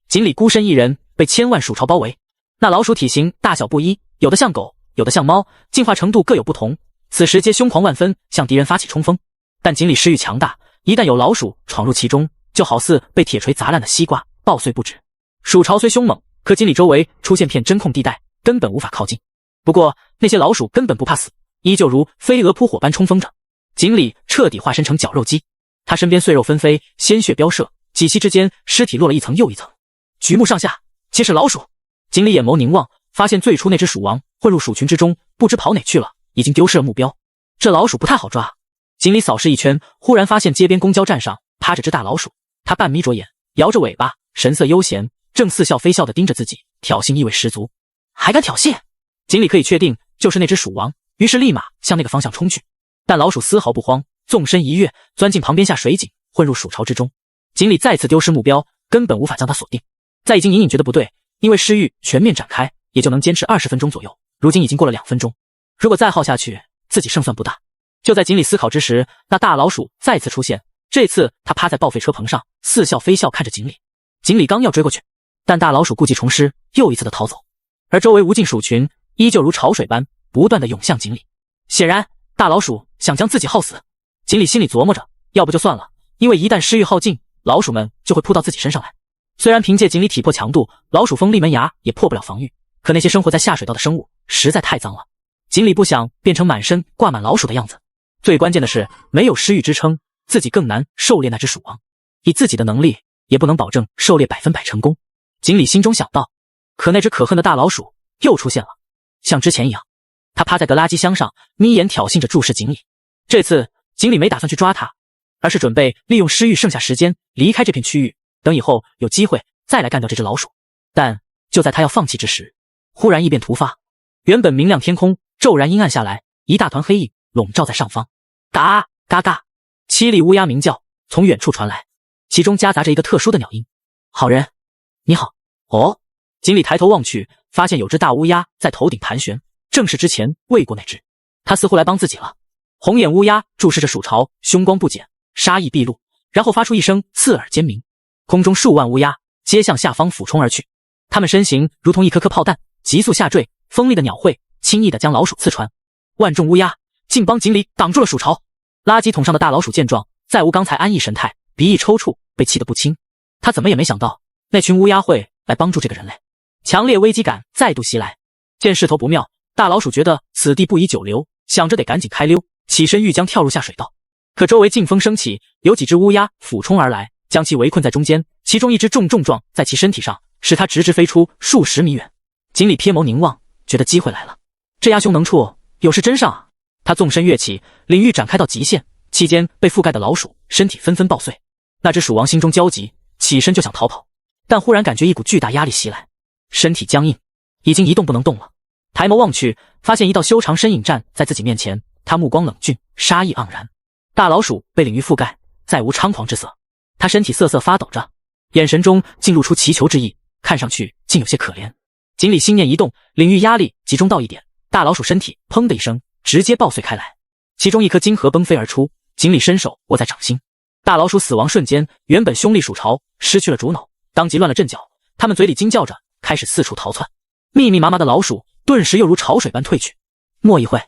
锦鲤孤身一人被千万鼠巢包围，那老鼠体型大小不一，有的像狗，有的像猫，进化程度各有不同。此时皆凶狂万分，向敌人发起冲锋。但锦鲤尸域强大，一旦有老鼠闯入其中，就好似被铁锤砸烂的西瓜，爆碎不止。鼠巢虽凶猛，可锦鲤周围出现片真空地带，根本无法靠近。不过那些老鼠根本不怕死，依旧如飞蛾扑火般冲锋着。锦鲤彻底化身成绞肉机，他身边碎肉纷飞，鲜血飙射，几息之间尸体落了一层又一层，举目上下皆是老鼠。锦鲤眼眸凝望，发现最初那只鼠王混入鼠群之中，不知跑哪去了，已经丢失了目标。这老鼠不太好抓。锦鲤扫视一圈，忽然发现街边公交站上趴着只大老鼠，他半眯着眼，摇着尾巴，神色悠闲，正似笑非笑地盯着自己，挑衅意味十足。还敢挑衅？锦鲤可以确定就是那只鼠王，于是立马向那个方向冲去。但老鼠丝毫不慌，纵身一跃，钻进旁边下水井，混入鼠巢之中。锦鲤再次丢失目标，根本无法将它锁定。在已经隐隐觉得不对，因为尸域全面展开，也就能坚持20分钟左右，如今已经过了2分钟，如果再耗下去，自己胜算不大。就在锦鲤思考之时，那大老鼠再次出现，这次它趴在报废车棚上，似笑非笑看着锦鲤。锦鲤刚要追过去，但大老鼠故技重施，又一次的逃走，而周围无尽鼠群依旧如潮水般不断的涌向锦鲤。显然大老鼠想将自己耗死。锦鲤心里琢磨着，要不就算了，因为一旦尸域耗尽，老鼠们就会扑到自己身上来。虽然凭借锦鲤体魄强度，老鼠锋利门牙也破不了防御，可那些生活在下水道的生物实在太脏了，锦鲤不想变成满身挂满老鼠的样子。最关键的是，没有尸域支撑，自己更难狩猎那只鼠王，以自己的能力也不能保证狩猎100%成功。锦鲤心中想到。可那只可恨的大老鼠又出现了，像之前一样，它趴在个垃圾箱上，眯眼挑衅着注视锦鲤。这次锦鲤没打算去抓它，而是准备利用尸域剩下时间离开这片区域，等以后有机会再来干掉这只老鼠。但就在他要放弃之时，忽然异变突发，原本明亮天空骤然阴暗下来，一大团黑影笼罩在上方。嘎嘎嘎，7粒乌鸦鸣叫从远处传来，其中夹杂着一个特殊的鸟音。好人，你好。哦，锦鲤抬头望去，发现有只大乌鸦在头顶盘旋，正是之前喂过那只。它似乎来帮自己了。红眼乌鸦注视着鼠巢，凶光不减，杀意毕露，然后发出一声刺耳尖鸣。空中数万乌鸦皆向下方俯冲而去，它们身形如同一颗颗炮弹，急速下坠，锋利的鸟喙轻易地将老鼠刺穿。万众乌鸦竟帮锦鲤挡住了鼠巢。垃圾桶上的大老鼠见状，再无刚才安逸神态，鼻翼抽搐，被气得不轻。他怎么也没想到那群乌鸦会来帮助这个人类，强烈危机感再度袭来。见势头不妙，大老鼠觉得此地不宜久留，想着得赶紧开溜，起身欲将跳入下水道。可周围劲风升起，有几只乌鸦俯冲而来，将其围困在中间，其中一只重撞在其身体上，使它直直飞出数十米远。锦鲤瞥眸凝望，觉得机会来了，这鸭凶能处，有事真上啊！他纵身跃起，领域展开到极限，期间被覆盖的老鼠身体纷纷爆碎。那只鼠王心中焦急，起身就想逃跑，但忽然感觉一股巨大压力袭来，身体僵硬，已经一动不能动了。抬眸望去，发现一道修长身影站在自己面前，他目光冷峻，杀意盎然。大老鼠被领域覆盖，再无猖狂之色，他身体瑟瑟发抖着，眼神中竟露出祈求之意，看上去竟有些可怜。锦鲤心念一动，领域压力集中到一点，大老鼠身体砰的一声直接爆碎开来，其中一颗金核崩飞而出，锦鲤伸手握在掌心。大老鼠死亡瞬间，原本凶厉鼠巢失去了主脑，当即乱了阵脚，他们嘴里惊叫着，开始四处逃窜。密密麻麻的老鼠顿时又如潮水般退去，莫一会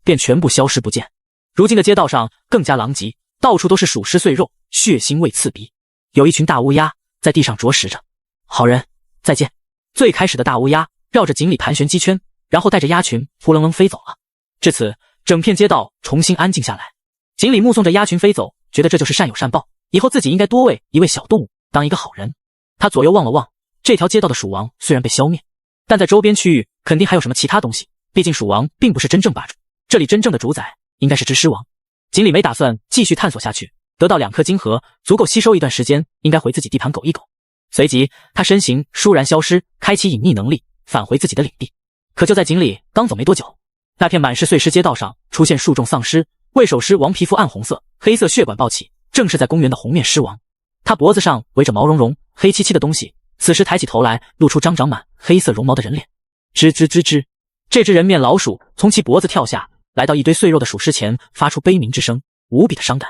便全部消失不见。如今的街道上更加狼藉，到处都是鼠尸碎肉，血腥味刺鼻。有一群大乌鸦在地上啄食着。好人，再见。最开始的大乌鸦绕着锦鲤盘旋几圈，然后带着鸭群扑棱棱飞走了。至此，整片街道重新安静下来。锦鲤目送着鸭群飞走，觉得这就是善有善报，以后自己应该多喂一喂小动物，当一个好人。他左右望了望，这条街道的鼠王虽然被消灭，但在周边区域肯定还有什么其他东西，毕竟蜀王并不是真正霸主，这里真正的主宰应该是只狮王。锦鲤没打算继续探索下去，得到2颗金核，足够吸收一段时间，应该回自己地盘苟一苟。随即，他身形倏然消失，开启隐匿能力，返回自己的领地。可就在锦鲤刚走没多久，那片满是碎尸街道上出现数众丧尸，为首狮王皮肤暗红色，黑色血管暴起，正是在公园的红面狮王。他脖子上围着毛茸茸、黑漆漆的东西，此时抬起头来，露出张长满黑色绒毛的人脸。吱吱吱吱，这只人面老鼠从其脖子跳下，来到一堆碎肉的鼠尸前，发出悲鸣之声，无比的伤感。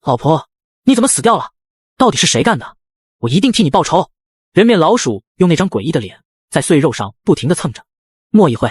老婆，你怎么死掉了？到底是谁干的？我一定替你报仇！人面老鼠用那张诡异的脸在碎肉上不停地蹭着，没一会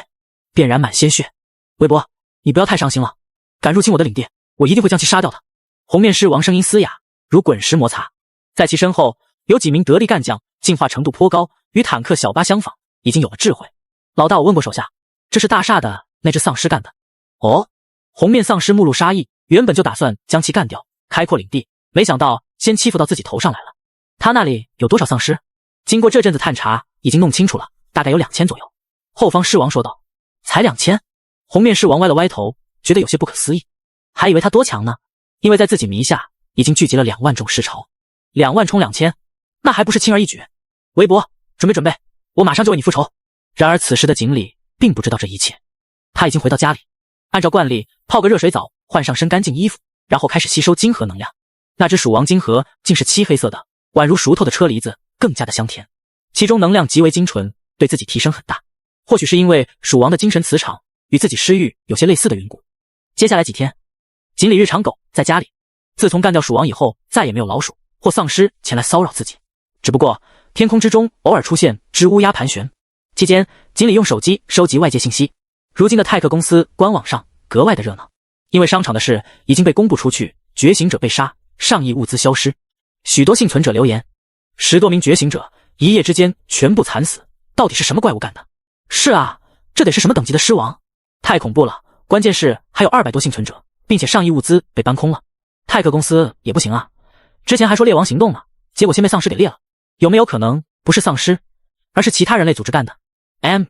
便染满鲜血。微博，你不要太伤心了，敢入侵我的领地，我一定会将其杀掉的。红面狮王声音嘶哑，如滚石摩擦。在其身后有几名得力干将，进化程度颇高，与坦克小巴相仿，已经有了智慧。老大，我问过手下，这是大厦的那只丧尸干的。哦，红面丧尸目露杀意，原本就打算将其干掉，开阔领地，没想到先欺负到自己头上来了。他那里有多少丧尸？经过这阵子探查，已经弄清楚了，大概有2000左右。后方狮王说道。才2000？红面狮王歪了歪头，觉得有些不可思议，还以为他多强呢，因为在自己名下已经聚集了2万众尸潮，2万冲2000，那还不是轻而易举。微博，准备，我马上就为你复仇。然而此时的锦鲤并不知道这一切，他已经回到家里，按照惯例泡个热水澡，换上身干净衣服，然后开始吸收金核能量。那只鼠王金核竟是漆黑色的，宛如熟透的车厘子，更加的香甜，其中能量极为精纯，对自己提升很大。或许是因为鼠王的精神磁场与自己失域有些类似的缘故。接下来几天，锦鲤日常狗在家里，自从干掉鼠王以后，再也没有老鼠或丧尸前来骚扰自己。只不过天空之中偶尔出现只乌鸦盘旋，期间锦鲤用手机收集外界信息。如今的泰克公司官网上格外的热闹，因为商场的事已经被公布出去，觉醒者被杀，上亿物资消失。许多幸存者留言，10多名觉醒者一夜之间全部惨死，到底是什么怪物干的？是啊，这得是什么等级的狮王？太恐怖了，关键是还有200多幸存者，并且上亿物资被搬空了。泰克公司也不行啊，之前还说猎王行动呢，结果先被丧尸给猎了。有没有可能不是丧尸，而是其他人类组织干的？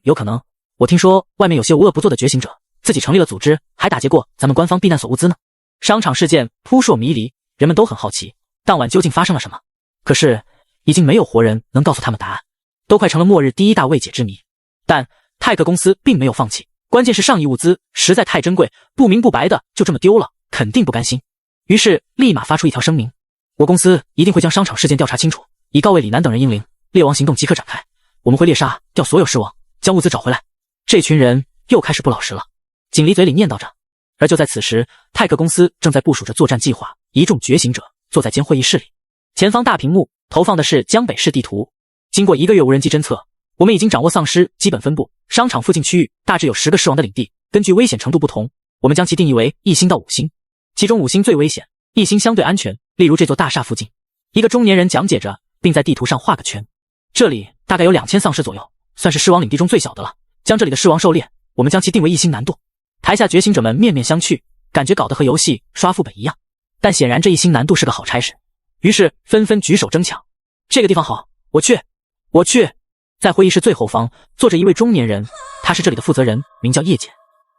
有可能，我听说外面有些无恶不作的觉醒者，自己成立了组织，还打劫过咱们官方避难所物资呢。商场事件扑朔迷离，人们都很好奇，当晚究竟发生了什么？可是已经没有活人能告诉他们答案，都快成了末日第一大未解之谜。但泰克公司并没有放弃，关键是上亿物资实在太珍贵，不明不白的就这么丢了，肯定不甘心。于是立马发出一条声明，我公司一定会将商场事件调查清楚，以告慰李楠等人英灵，猎王行动即刻展开，我们会猎杀掉所有狮王，将物资找回来。这群人又开始不老实了，锦鲤嘴里念叨着。而就在此时，泰克公司正在部署着作战计划，一众觉醒者坐在间会议室里，前方大屏幕投放的是江北市地图。经过1个月无人机侦测，我们已经掌握丧尸基本分布，商场附近区域大致有10个狮王的领地，根据危险程度不同，我们将其定义为1星到5星，其中5星最危险，1星相对安全。例如这座大厦附近，一个中年人讲解着，并在地图上画个圈，这里大概有2000丧尸左右，算是狮王领地中最小的了，将这里的狮王狩猎，我们将其定为1星难度。台下觉醒者们面面相觑，感觉搞得和游戏刷副本一样，但显然这1星难度是个好差事，于是纷纷举手争抢。这个地方好，我去。在会议室最后方坐着一位中年人，他是这里的负责人，名叫叶简。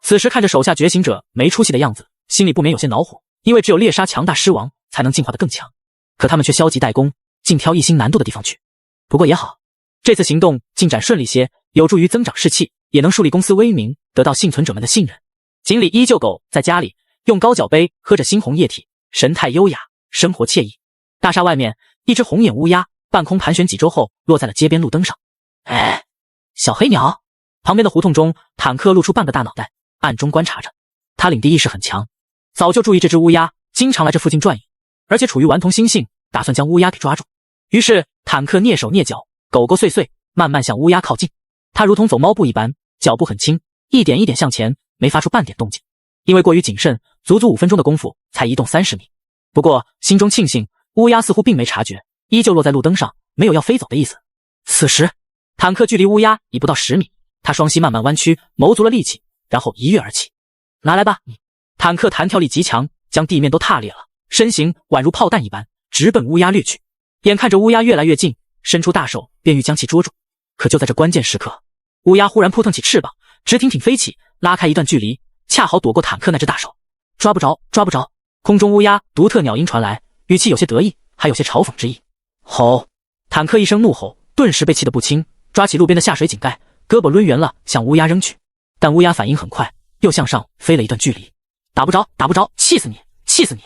此时看着手下觉醒者没出息的样子，心里不免有些恼火，因为只有猎杀强大狮王才能进化得更强，可他们却消极怠工，尽挑1星难度的地方去。不过也好，这次行动进展顺利些，有助于增长士气，也能树立公司威名，得到幸存者们的信任。锦鲤依旧狗在家里用高脚杯喝着猩红液体，神态优雅，生活惬意。大厦外面，一只红眼乌鸦半空盘旋几周后落在了街边路灯上。小黑鸟。旁边的胡同中，坦克露出半个大脑袋，暗中观察着。他领地意识很强，早就注意这只乌鸦，经常来这附近转悠，而且处于顽童心性，打算将乌鸦给抓住。于是坦克蹑手蹑脚，狗狗碎碎，慢慢向乌鸦靠近。他如同走猫步一般，脚步很轻，一点一点向前，没发出半点动静。因为过于谨慎，足足5分钟的功夫才移动30米。不过心中庆幸，乌鸦似乎并没察觉，依旧落在路灯上，没有要飞走的意思。此时坦克距离乌鸦已不到10米，他双膝慢慢弯曲，谋足了力气，然后一跃而起。拿来吧！坦克弹跳力极强，将地面都踏裂了，身形宛如炮弹一般，直奔乌鸦掠去。眼看着乌鸦越来越近，伸出大手便欲将其捉住。可就在这关键时刻，乌鸦忽然扑腾起翅膀，直挺挺飞起，拉开一段距离，恰好躲过坦克那只大手。抓不着，抓不着！空中乌鸦独特鸟音传来，语气有些得意，还有些嘲讽之意。吼！坦克一声怒吼，顿时被气得不轻，抓起路边的下水井盖，胳膊抡圆了向乌鸦扔去。但乌鸦反应很快，又向上飞了一段距离。打不着，打不着！气死你，气死你！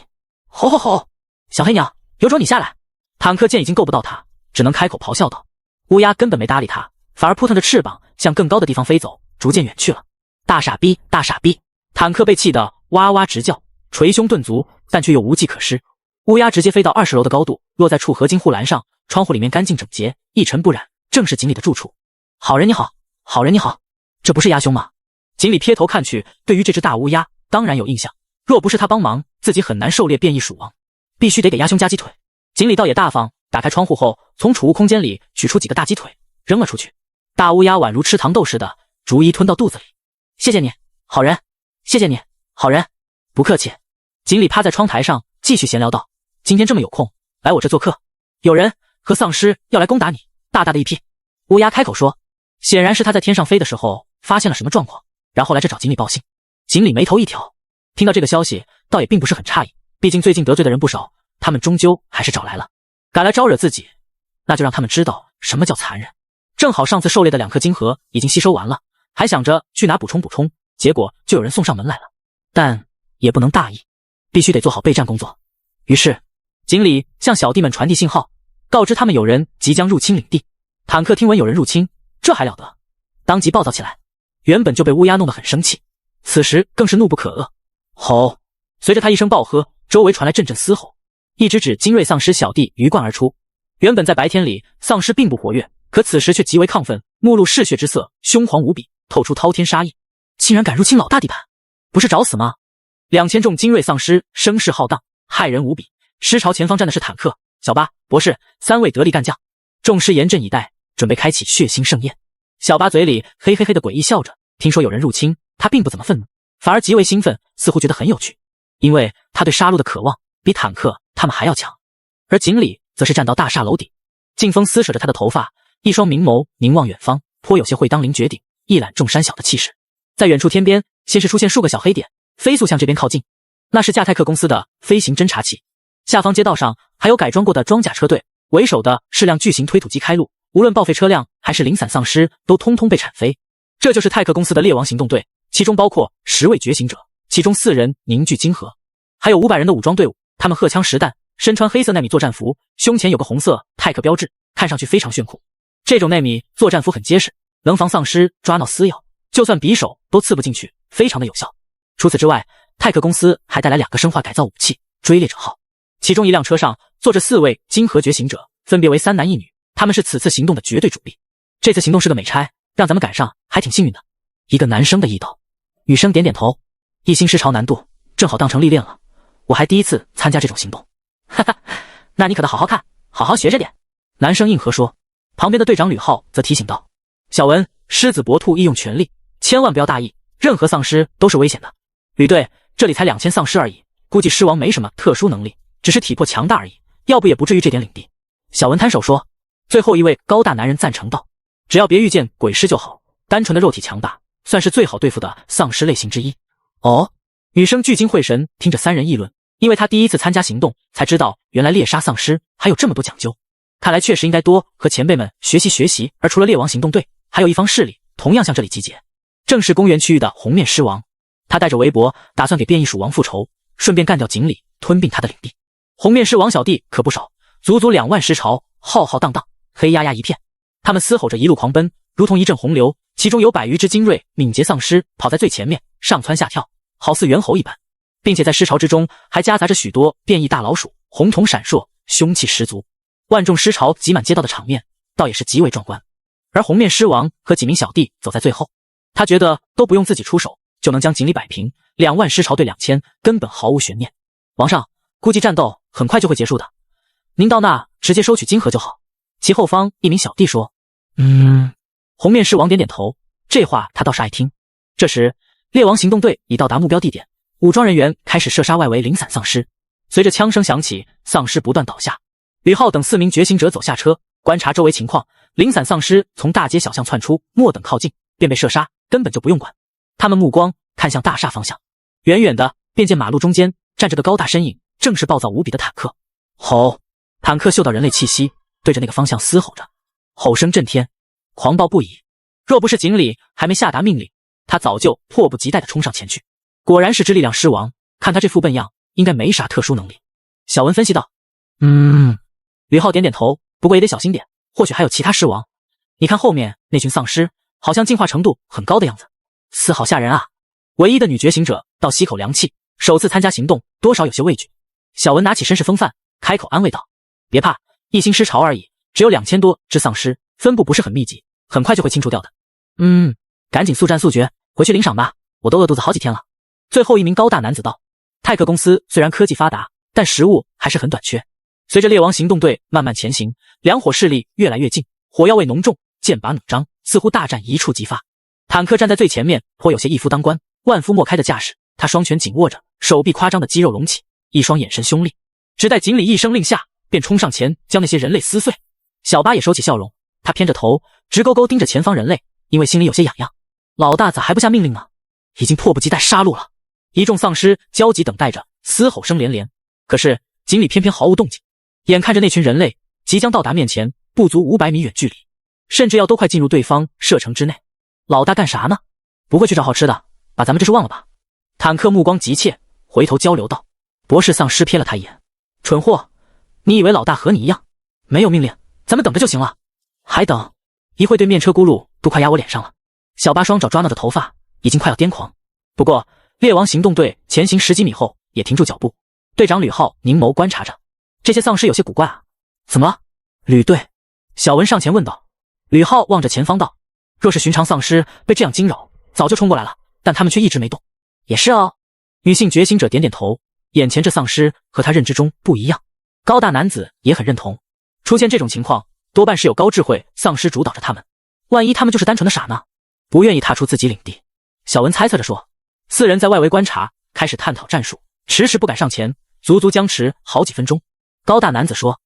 吼吼吼！小黑鸟，有种你下来！坦克见已经够不到它，只能开口咆哮道。乌鸦根本没搭理他，反而扑腾着翅膀向更高的地方飞走，逐渐远去了。大傻逼，大傻逼！坦克被气得哇哇直叫，捶胸顿足，但却又无计可施。乌鸦直接飞到20楼的高度，落在处合金护栏上，窗户里面干净整洁，一尘不染，正是井里的住处。好人你好，好人你好，这不是鸭兄吗？井里撇头看去，对于这只大乌鸦当然有印象，若不是他帮忙，自己很难狩猎变异鼠王，必须得给鸭兄加鸡腿。井里倒也大方，打开窗户后，从储物空间里取出几个大鸡腿，扔了出去。大乌鸦宛如吃糖豆似的，逐一吞到肚子里。谢谢你，好人，谢谢你，好人，不客气。井里趴在窗台上继续闲聊道：今天这么有空，来我这做客。有人和丧尸要来攻打你，大大的一批。乌鸦开口说，显然是他在天上飞的时候发现了什么状况，然后来这找井里报信。井里眉头一挑，听到这个消息倒也并不是很诧异，毕竟最近得罪的人不少，他们终究还是找来了。敢来招惹自己，那就让他们知道什么叫残忍。正好上次狩猎的2颗金核已经吸收完了，还想着去拿补充补充，结果就有人送上门来了。但也不能大意，必须得做好备战工作。于是井里向小弟们传递信号，告知他们有人即将入侵领地。坦克听闻有人入侵，这还了得，当即暴躁起来。原本就被乌鸦弄得很生气，此时更是怒不可遏。吼！随着他一声暴喝，周围传来阵阵嘶吼，一只精锐丧尸小弟鱼贯而出。原本在白天里丧尸并不活跃，可此时却极为亢奋，目露嗜血之色，凶狂无比，透出滔天杀意，竟然敢入侵老大地盘，不是找死吗？2000众精锐丧尸声势浩荡，骇人无比。尸巢前方站的是坦克、小巴、博士3位得力干将，众尸严阵以待，准备开启血腥盛宴。小巴嘴里嘿嘿嘿的诡异笑着，听说有人入侵，他并不怎么愤怒，反而极为兴奋，似乎觉得很有趣，因为他对杀戮的渴望比坦克他们还要强。而井里则是站到大厦楼顶，劲风撕扯着他的头发，一双明眸凝望远方，颇有些会当凌绝顶，一览众山小的气势。在远处天边，先是出现数个小黑点，飞速向这边靠近，那是亚泰克公司的飞行侦察器。下方街道上还有改装过的装甲车队，为首的是辆巨型推土机开路，无论报废车辆还是零散丧尸都通通被铲飞。这就是泰克公司的猎王行动队，其中包括10位觉醒者，其中4人凝聚晶核，还有500人的武装队伍，他们荷枪实弹，身穿黑色奈米作战服，胸前有个红色泰克标志，看上去非常炫酷。这种奈米作战服很结实，能防丧尸抓挠撕咬，就算匕首都刺不进去，非常的有效。除此之外，泰克公司还带来2个生化改造武器追猎者号，其中一辆车上坐着4位晶核觉醒者，分别为3男1女，他们是此次行动的绝对主力。这次行动是个美差，让咱们赶上还挺幸运的。一个男生的意道，女生点点头。一星尸巢难度正好当成历练了，我还第一次参加这种行动。哈哈，那你可得好好看，好好学着点。男生应和说。旁边的队长吕浩则提醒道：小文，狮子搏兔亦用全力，千万不要大意，任何丧尸都是危险的。吕队，这里才2000丧尸而已，估计尸王没什么特殊能力，只是体魄强大而已，要不也不至于这点领地。小文摊手说。最后一位高大男人赞成道：只要别遇见鬼尸就好，单纯的肉体强大算是最好对付的丧尸类型之一。哦，女生聚精会神听着3人议论，因为她第一次参加行动，才知道原来猎杀丧尸还有这么多讲究，看来确实应该多和前辈们学习学习。而除了猎王行动队，还有一方势力同样向这里集结，正是公园区域的红面狮王。他带着围脖，打算给变异鼠王复仇，顺便干掉井里，吞并他的领地。红面狮王小弟可不少，足足2万尸巢，浩浩荡荡，黑压压一片。他们嘶吼着一路狂奔，如同一阵洪流，其中有100余只精锐敏捷丧尸跑在最前面，上蹿下跳，好似猿猴一般，并且在尸巢之中还夹杂着许多变异大老鼠，红瞳闪烁，凶气十足。万众尸巢挤满街道的场面倒也是极为壮观。而红面狮王和几名小弟走在最后，他觉得都不用自己出手就能将井里摆平，2万尸巢对2000根本毫无悬念。王上，估计战斗很快就会结束的，您到那直接收取金核就好。其后方一名小弟说。红面狮王点点头，这话他倒是爱听。这时猎王行动队已到达目标地点，武装人员开始射杀外围零散丧尸。随着枪声响起，丧尸不断倒下。吕浩等4名觉醒者走下车，观察周围情况。零散丧尸从大街小巷窜出，末等靠近，便被射杀，根本就不用管。他们目光看向大厦方向，远远的便见马路中间站着个高大身影，正是暴躁无比的坦克。吼！坦克嗅到人类气息，对着那个方向嘶吼着，吼声震天，狂暴不已。若不是锦鲤还没下达命令，他早就迫不及待地冲上前去。果然是只力量狮王，看他这副笨样，应该没啥特殊能力。小文分析道。吕浩点点头，不过也得小心点，或许还有其他狮王。你看后面那群丧尸，好像进化程度很高的样子，丝好吓人啊。唯一的女觉醒者倒吸口凉气，首次参加行动，多少有些畏惧。小文拿起绅士风范，开口安慰道：别怕，一星狮巢而已，只有2000多只丧尸，分布不是很密集，很快就会清除掉的。赶紧速战速决，回去领赏吧，我都饿肚子好几天了。最后一名高大男子道。泰克公司虽然科技发达，但食物还是很短缺。随着猎王行动队慢慢前行，两伙势力越来越近，火药味浓重，剑拔弩张，似乎大战一触即发。坦克站在最前面，颇有些一夫当关，万夫莫开的架势。他双拳紧握着，手臂夸张的肌肉隆起，一双眼神凶厉。只待锦鲤一声令下，便冲上前将那些人类撕碎。小巴也收起笑容，他偏着头，直勾勾盯着前方人类，因为心里有些痒痒。老大咋还不下命令呢？已经迫不及待杀戮了。一众丧尸焦急等待着，嘶吼声连连。可是锦鲤偏偏毫无动静，眼看着那群人类即将到达面前，不足500米远距离，甚至要都快进入对方射程之内。老大干啥呢？不会去找好吃的，把咱们这事忘了吧？坦克目光急切，回头交流道。博士丧尸瞥了他一眼，蠢货，你以为老大和你一样，没有命令，咱们等着就行了？还等？一会对面车轱辘都快压我脸上了。小巴双爪抓挠着头发，已经快要癫狂。不过猎王行动队前行10几米后也停住脚步，队长吕浩凝眸观察着，这些丧尸有些古怪啊。怎么了？吕队，小文上前问道。吕浩望着前方道，若是寻常丧尸被这样惊扰，早就冲过来了，但他们却一直没动。也是哦。女性觉醒者点点头，眼前这丧尸和他认知中不一样。高大男子也很认同，出现这种情况多半是有高智慧丧尸主导着他们，万一他们就是单纯的傻呢？不愿意踏出自己领地。小文猜测着说。4人在外围观察，开始探讨战术，迟迟不敢上前，足足僵持好几分钟。高大男子说，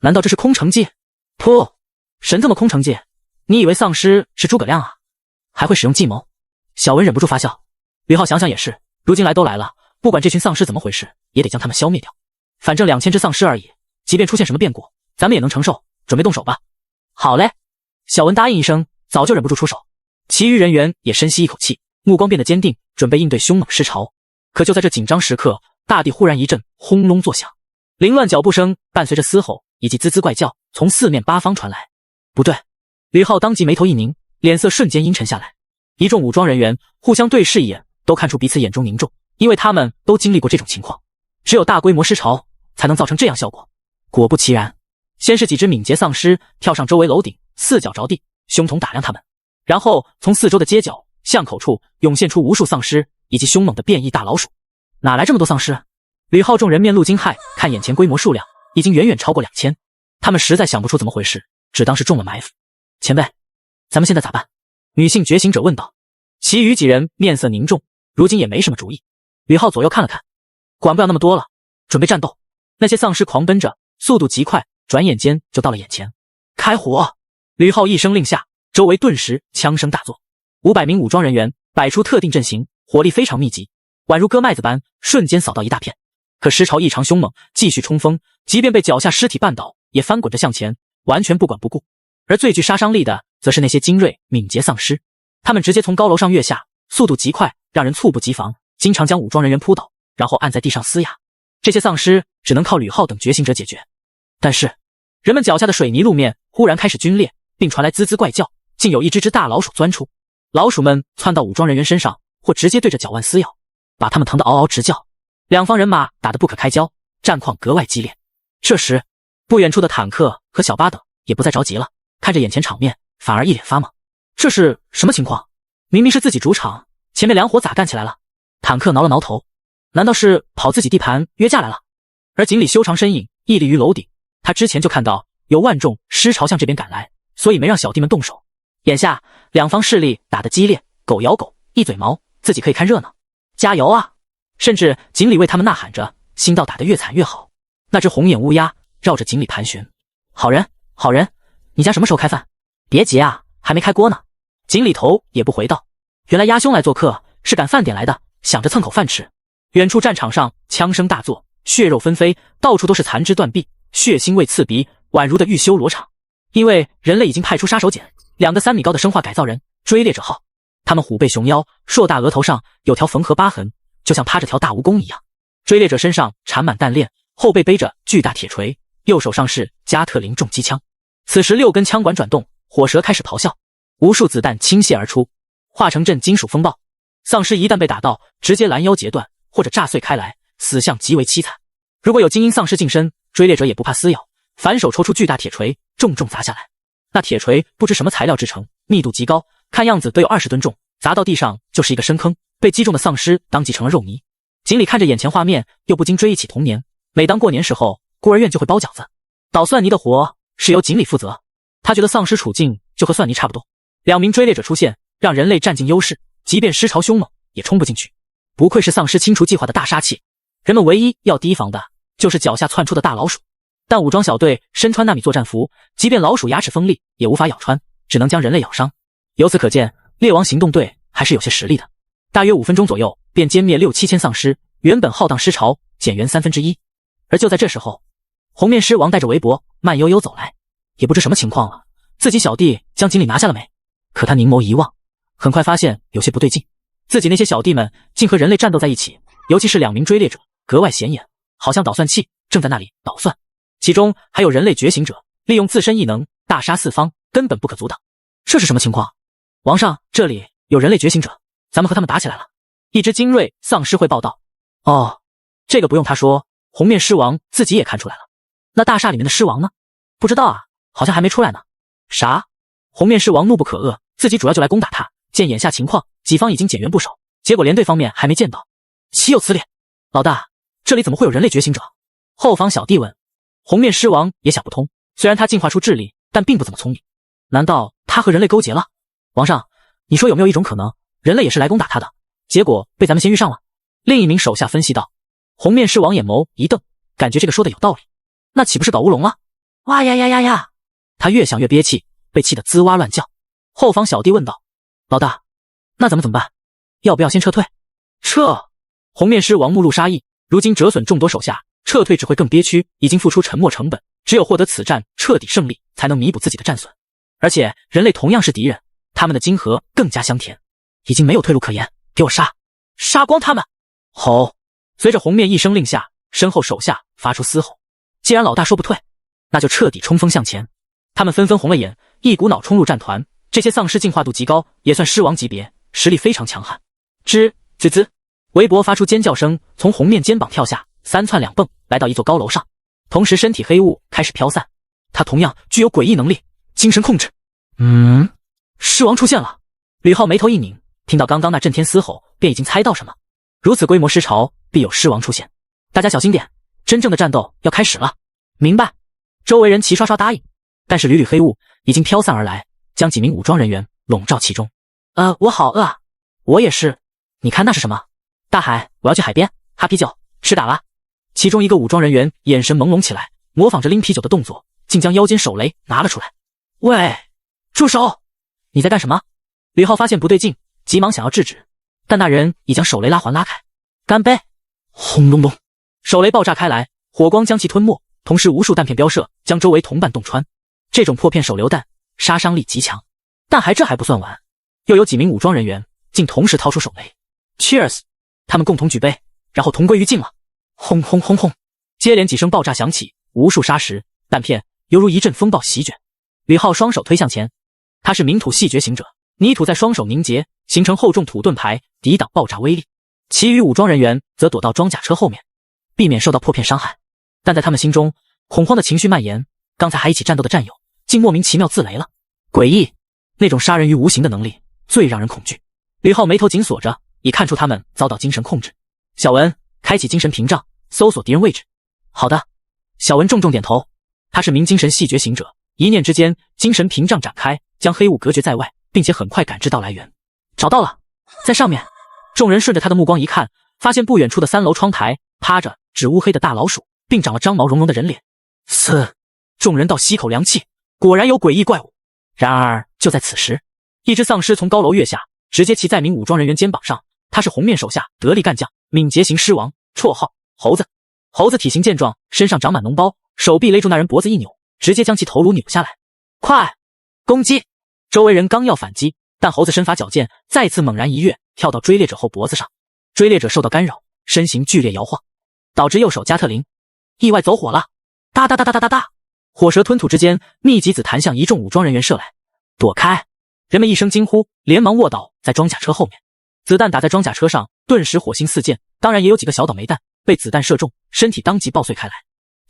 难道这是空城计？噗，神这么空城计？你以为丧尸是诸葛亮啊？还会使用计谋？小文忍不住发笑。吕浩想想也是，如今来都来了，不管这群丧尸怎么回事，也得将他们消灭掉。反正2000只丧尸而已，即便出现什么变故，咱们也能承受，准备动手吧。好嘞。小文答应一声，早就忍不住出手。其余人员也深吸一口气，目光变得坚定，准备应对凶猛尸潮。可就在这紧张时刻，大地忽然一阵轰隆作响，凌乱脚步声伴随着嘶吼以及滋滋怪叫从4面8方传来。不对，吕浩当即眉头一拧，脸色瞬间阴沉下来。一众武装人员互相对视一眼，都看出彼此眼中凝重，因为他们都经历过这种情况，只有大规模尸潮才能造成这样效果。果不其然，先是几只敏捷丧尸跳上周围楼顶，四脚着地，胸膛打量他们，然后从四周的街角巷口处涌现出无数丧尸以及凶猛的变异大老鼠。哪来这么多丧尸？吕浩众人面露惊骇，看眼前规模数量已经远远超过2000，他们实在想不出怎么回事，只当是中了埋伏。前辈，咱们现在咋办？女性觉醒者问道。其余几人面色凝重，如今也没什么主意。吕浩左右看了看，管不了那么多了，准备战斗。那些丧尸狂奔着，速度极快，转眼间就到了眼前。开火！吕浩一声令下，周围顿时枪声大作，500名武装人员摆出特定阵型，火力非常密集，宛如割麦子般，瞬间扫到一大片。可尸潮异常凶猛，继续冲锋，即便被脚下尸体绊倒，也翻滚着向前，完全不管不顾。而最具杀伤力的，则是那些精锐敏捷丧尸，他们直接从高楼上跃下，速度极快，让人猝不及防，经常将武装人员扑倒，然后按在地上嘶哑。这些丧尸只能靠吕浩等觉醒者解决。但是人们脚下的水泥路面忽然开始皲裂，并传来滋滋怪叫，竟有一只大老鼠钻出。老鼠们窜到武装人员身上，或直接对着脚腕撕咬，把他们疼得嗷嗷直叫。两方人马打得不可开交，战况格外激烈。这时不远处的坦克和小巴等也不再着急了，看着眼前场面反而一脸发懵。这是什么情况？明明是自己主场，前面两伙咋干起来了？坦克挠了挠头，难道是跑自己地盘约架来了？而锦鲤修长身影屹立于楼顶，他之前就看到有万众尸潮向这边赶来，所以没让小弟们动手。眼下两方势力打得激烈，狗咬狗，一嘴毛，自己可以看热闹。加油啊！甚至锦鲤为他们呐喊着，心道打得越惨越好。那只红眼乌鸦绕着锦鲤盘旋，好人好人，你家什么时候开饭？别急啊，还没开锅呢。井里头也不回道：“原来鸭兄来做客，是赶饭点来的，想着蹭口饭吃。”远处战场上枪声大作，血肉纷飞，到处都是残肢断臂，血腥味刺鼻，宛如的欲修罗场。因为人类已经派出杀手锏，2个3米高的生化改造人追猎者号，他们虎背熊腰，硕大额头上有条缝合疤痕，就像趴着条大蜈蚣一样。追猎者身上缠满弹链，后背背着巨大铁锤，右手上是加特林重机枪。此时6根枪管转动，火蛇开始咆哮，无数子弹倾泻而出，化成阵金属风暴。丧尸一旦被打到，直接拦腰截断或者炸碎开来，死相极为凄惨。如果有精英丧尸近身，追猎者也不怕撕咬，反手抽出巨大铁锤，重重砸下来。那铁锤不知什么材料制成，密度极高，看样子都有20吨重，砸到地上就是一个深坑，被击中的丧尸当即成了肉泥。锦鲤看着眼前画面，又不禁追忆起童年，每当过年时候，孤儿院就会包饺子，捣蒜泥的活是由锦鲤负责。他觉得丧尸处境就和蒜泥差不多，2名追猎者出现，让人类占尽优势，即便尸潮凶猛也冲不进去。不愧是丧尸清除计划的大杀器，人们唯一要提防的就是脚下窜出的大老鼠。但武装小队身穿纳米作战服，即便老鼠牙齿锋利也无法咬穿，只能将人类咬伤。由此可见，猎王行动队还是有些实力的。大约5分钟左右便歼灭6、7千丧尸，原本浩荡尸潮减员1/3。而就在这时候，红面狮王带着围脖慢悠悠走来，也不知什么情况了，自己小弟将锦鲤拿下了没？可他凝眸一望，很快发现有些不对劲，自己那些小弟们竟和人类战斗在一起，尤其是2名追猎者格外显眼，好像捣蒜器正在那里捣蒜。其中还有人类觉醒者，利用自身异能大杀四方，根本不可阻挡。这是什么情况？王上，这里有人类觉醒者，咱们和他们打起来了。一只精锐丧尸会报道。哦，这个不用他说，红面狮王自己也看出来了。那大厦里面的狮王呢？不知道啊，好像还没出来呢。啥？红面狮王怒不可遏，自己主要就来攻打他。见眼下情况，己方已经减员不少，结果连队方面还没见到，岂有此理！老大，这里怎么会有人类觉醒者？后方小弟问。红面狮王也想不通，虽然他进化出智力，但并不怎么聪明。难道他和人类勾结了？王上，你说有没有一种可能，人类也是来攻打他的，结果被咱们先遇上了？另一名手下分析道。红面狮王眼眸一瞪，感觉这个说的有道理，那岂不是搞乌龙了？哇呀呀呀呀！他越想越憋气，被气得吱哇乱叫。后方小弟问道：老大，那咱们怎么办？要不要先撤退？撤！红面狮王目露杀意，如今折损众多手下，撤退只会更憋屈，已经付出沉没成本，只有获得此战彻底胜利，才能弥补自己的战损。而且人类同样是敌人，他们的金河更加香甜，已经没有退路可言，给我杀！杀光他们！吼！随着红面一声令下，身后手下发出嘶吼。既然老大说不退，那就彻底冲锋向前。他们纷纷红了眼，一股脑冲入战团。这些丧尸进化度极高，也算狮王级别，实力非常强悍。吱吱吱！围脖发出尖叫声，从红面肩膀跳下，3窜2蹦，来到一座高楼上。同时身体黑雾开始飘散，他同样具有诡异能力，精神控制。狮王出现了。吕浩眉头一拧，听到刚刚那震天嘶吼，便已经猜到什么。如此规模尸潮，必有狮王出现，大家小心点，真正的战斗要开始了。明白。周围人齐刷刷答应，但是缕缕黑雾已经飘散而来，将几名武装人员笼罩其中。我好饿啊。我也是。你看那是什么？大海，我要去海边，哈啤酒，吃打了。其中一个武装人员眼神朦胧起来，模仿着拎啤酒的动作，竟将腰间手雷拿了出来。喂，住手！你在干什么？吕浩发现不对劲，急忙想要制止，但那人已将手雷拉环拉开。干杯！轰隆隆，手雷爆炸开来，火光将其吞没，同时无数弹片飙射，将周围同伴洞穿。这种破片手榴弹杀伤力极强。但这还不算完，又有几名武装人员竟同时掏出手雷。Cheers！ 他们共同举杯，然后同归于尽了。轰轰轰轰，接连几声爆炸响起，无数砂石、弹片犹如一阵风暴席卷。吕浩双手推向前，他是冥土系觉醒者，泥土在双手凝结，形成厚重土盾牌，抵挡爆炸威力。其余武装人员则躲到装甲车后面，避免受到破片伤害。但在他们心中，恐慌的情绪蔓延，刚才还一起战斗的战友竟莫名其妙自雷了。诡异，那种杀人于无形的能力最让人恐惧。吕浩眉头紧锁着，已看出他们遭到精神控制。小文，开启精神屏障，搜索敌人位置。好的。小文重重点头。他是名精神系觉醒者，一念之间，精神屏障展开，将黑雾隔绝在外，并且很快感知到来源。找到了，在上面。众人顺着他的目光一看，发现不远处的3楼窗台趴着只乌黑的大老鼠，并长了张毛茸茸的人脸。众人倒吸口凉气，果然有诡异怪物。然而就在此时，一只丧尸从高楼跃下，直接骑在名武装人员肩膀上。他是红面手下得力干将，敏捷型狮王，绰号猴子。猴子体型健壮，身上长满脓包，手臂勒住那人脖子一扭，直接将其头颅扭下来。快，攻击！周围人刚要反击，但猴子身法矫健，再次猛然一跃，跳到追猎者后脖子上。追猎者受到干扰，身形剧烈摇晃，导致右手加特林意外走火了。哒哒哒哒哒哒哒，火舌吞吐之间，密集子弹向一众武装人员射来。躲开！人们一声惊呼，连忙卧倒在装甲车后面。子弹打在装甲车上，顿时火星四溅，当然也有几个小倒霉蛋被子弹射中，身体当即爆碎开来。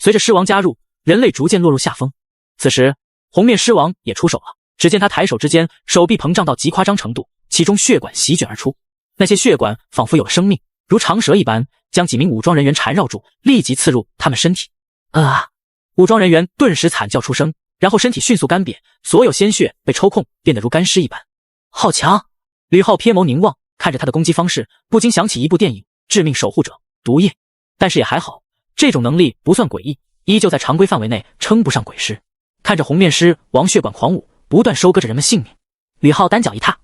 随着狮王加入，人类逐渐落入下风。此时，红面狮王也出手了。只见他抬手之间，手臂膨胀到极夸张程度，其中血管席卷而出，那些血管仿佛有了生命，如长蛇一般，将几名武装人员缠绕住，立即刺入他们身体。武装人员顿时惨叫出声，然后身体迅速干瘪，所有鲜血被抽空，变得如干尸一般。好强！吕浩瞥眸凝望，看着他的攻击方式，不禁想起一部电影《致命守护者》毒液。但是也还好，这种能力不算诡异，依旧在常规范围内，称不上鬼尸。看着红面狮王血管狂舞，不断收割着人们性命，吕浩单脚一踏，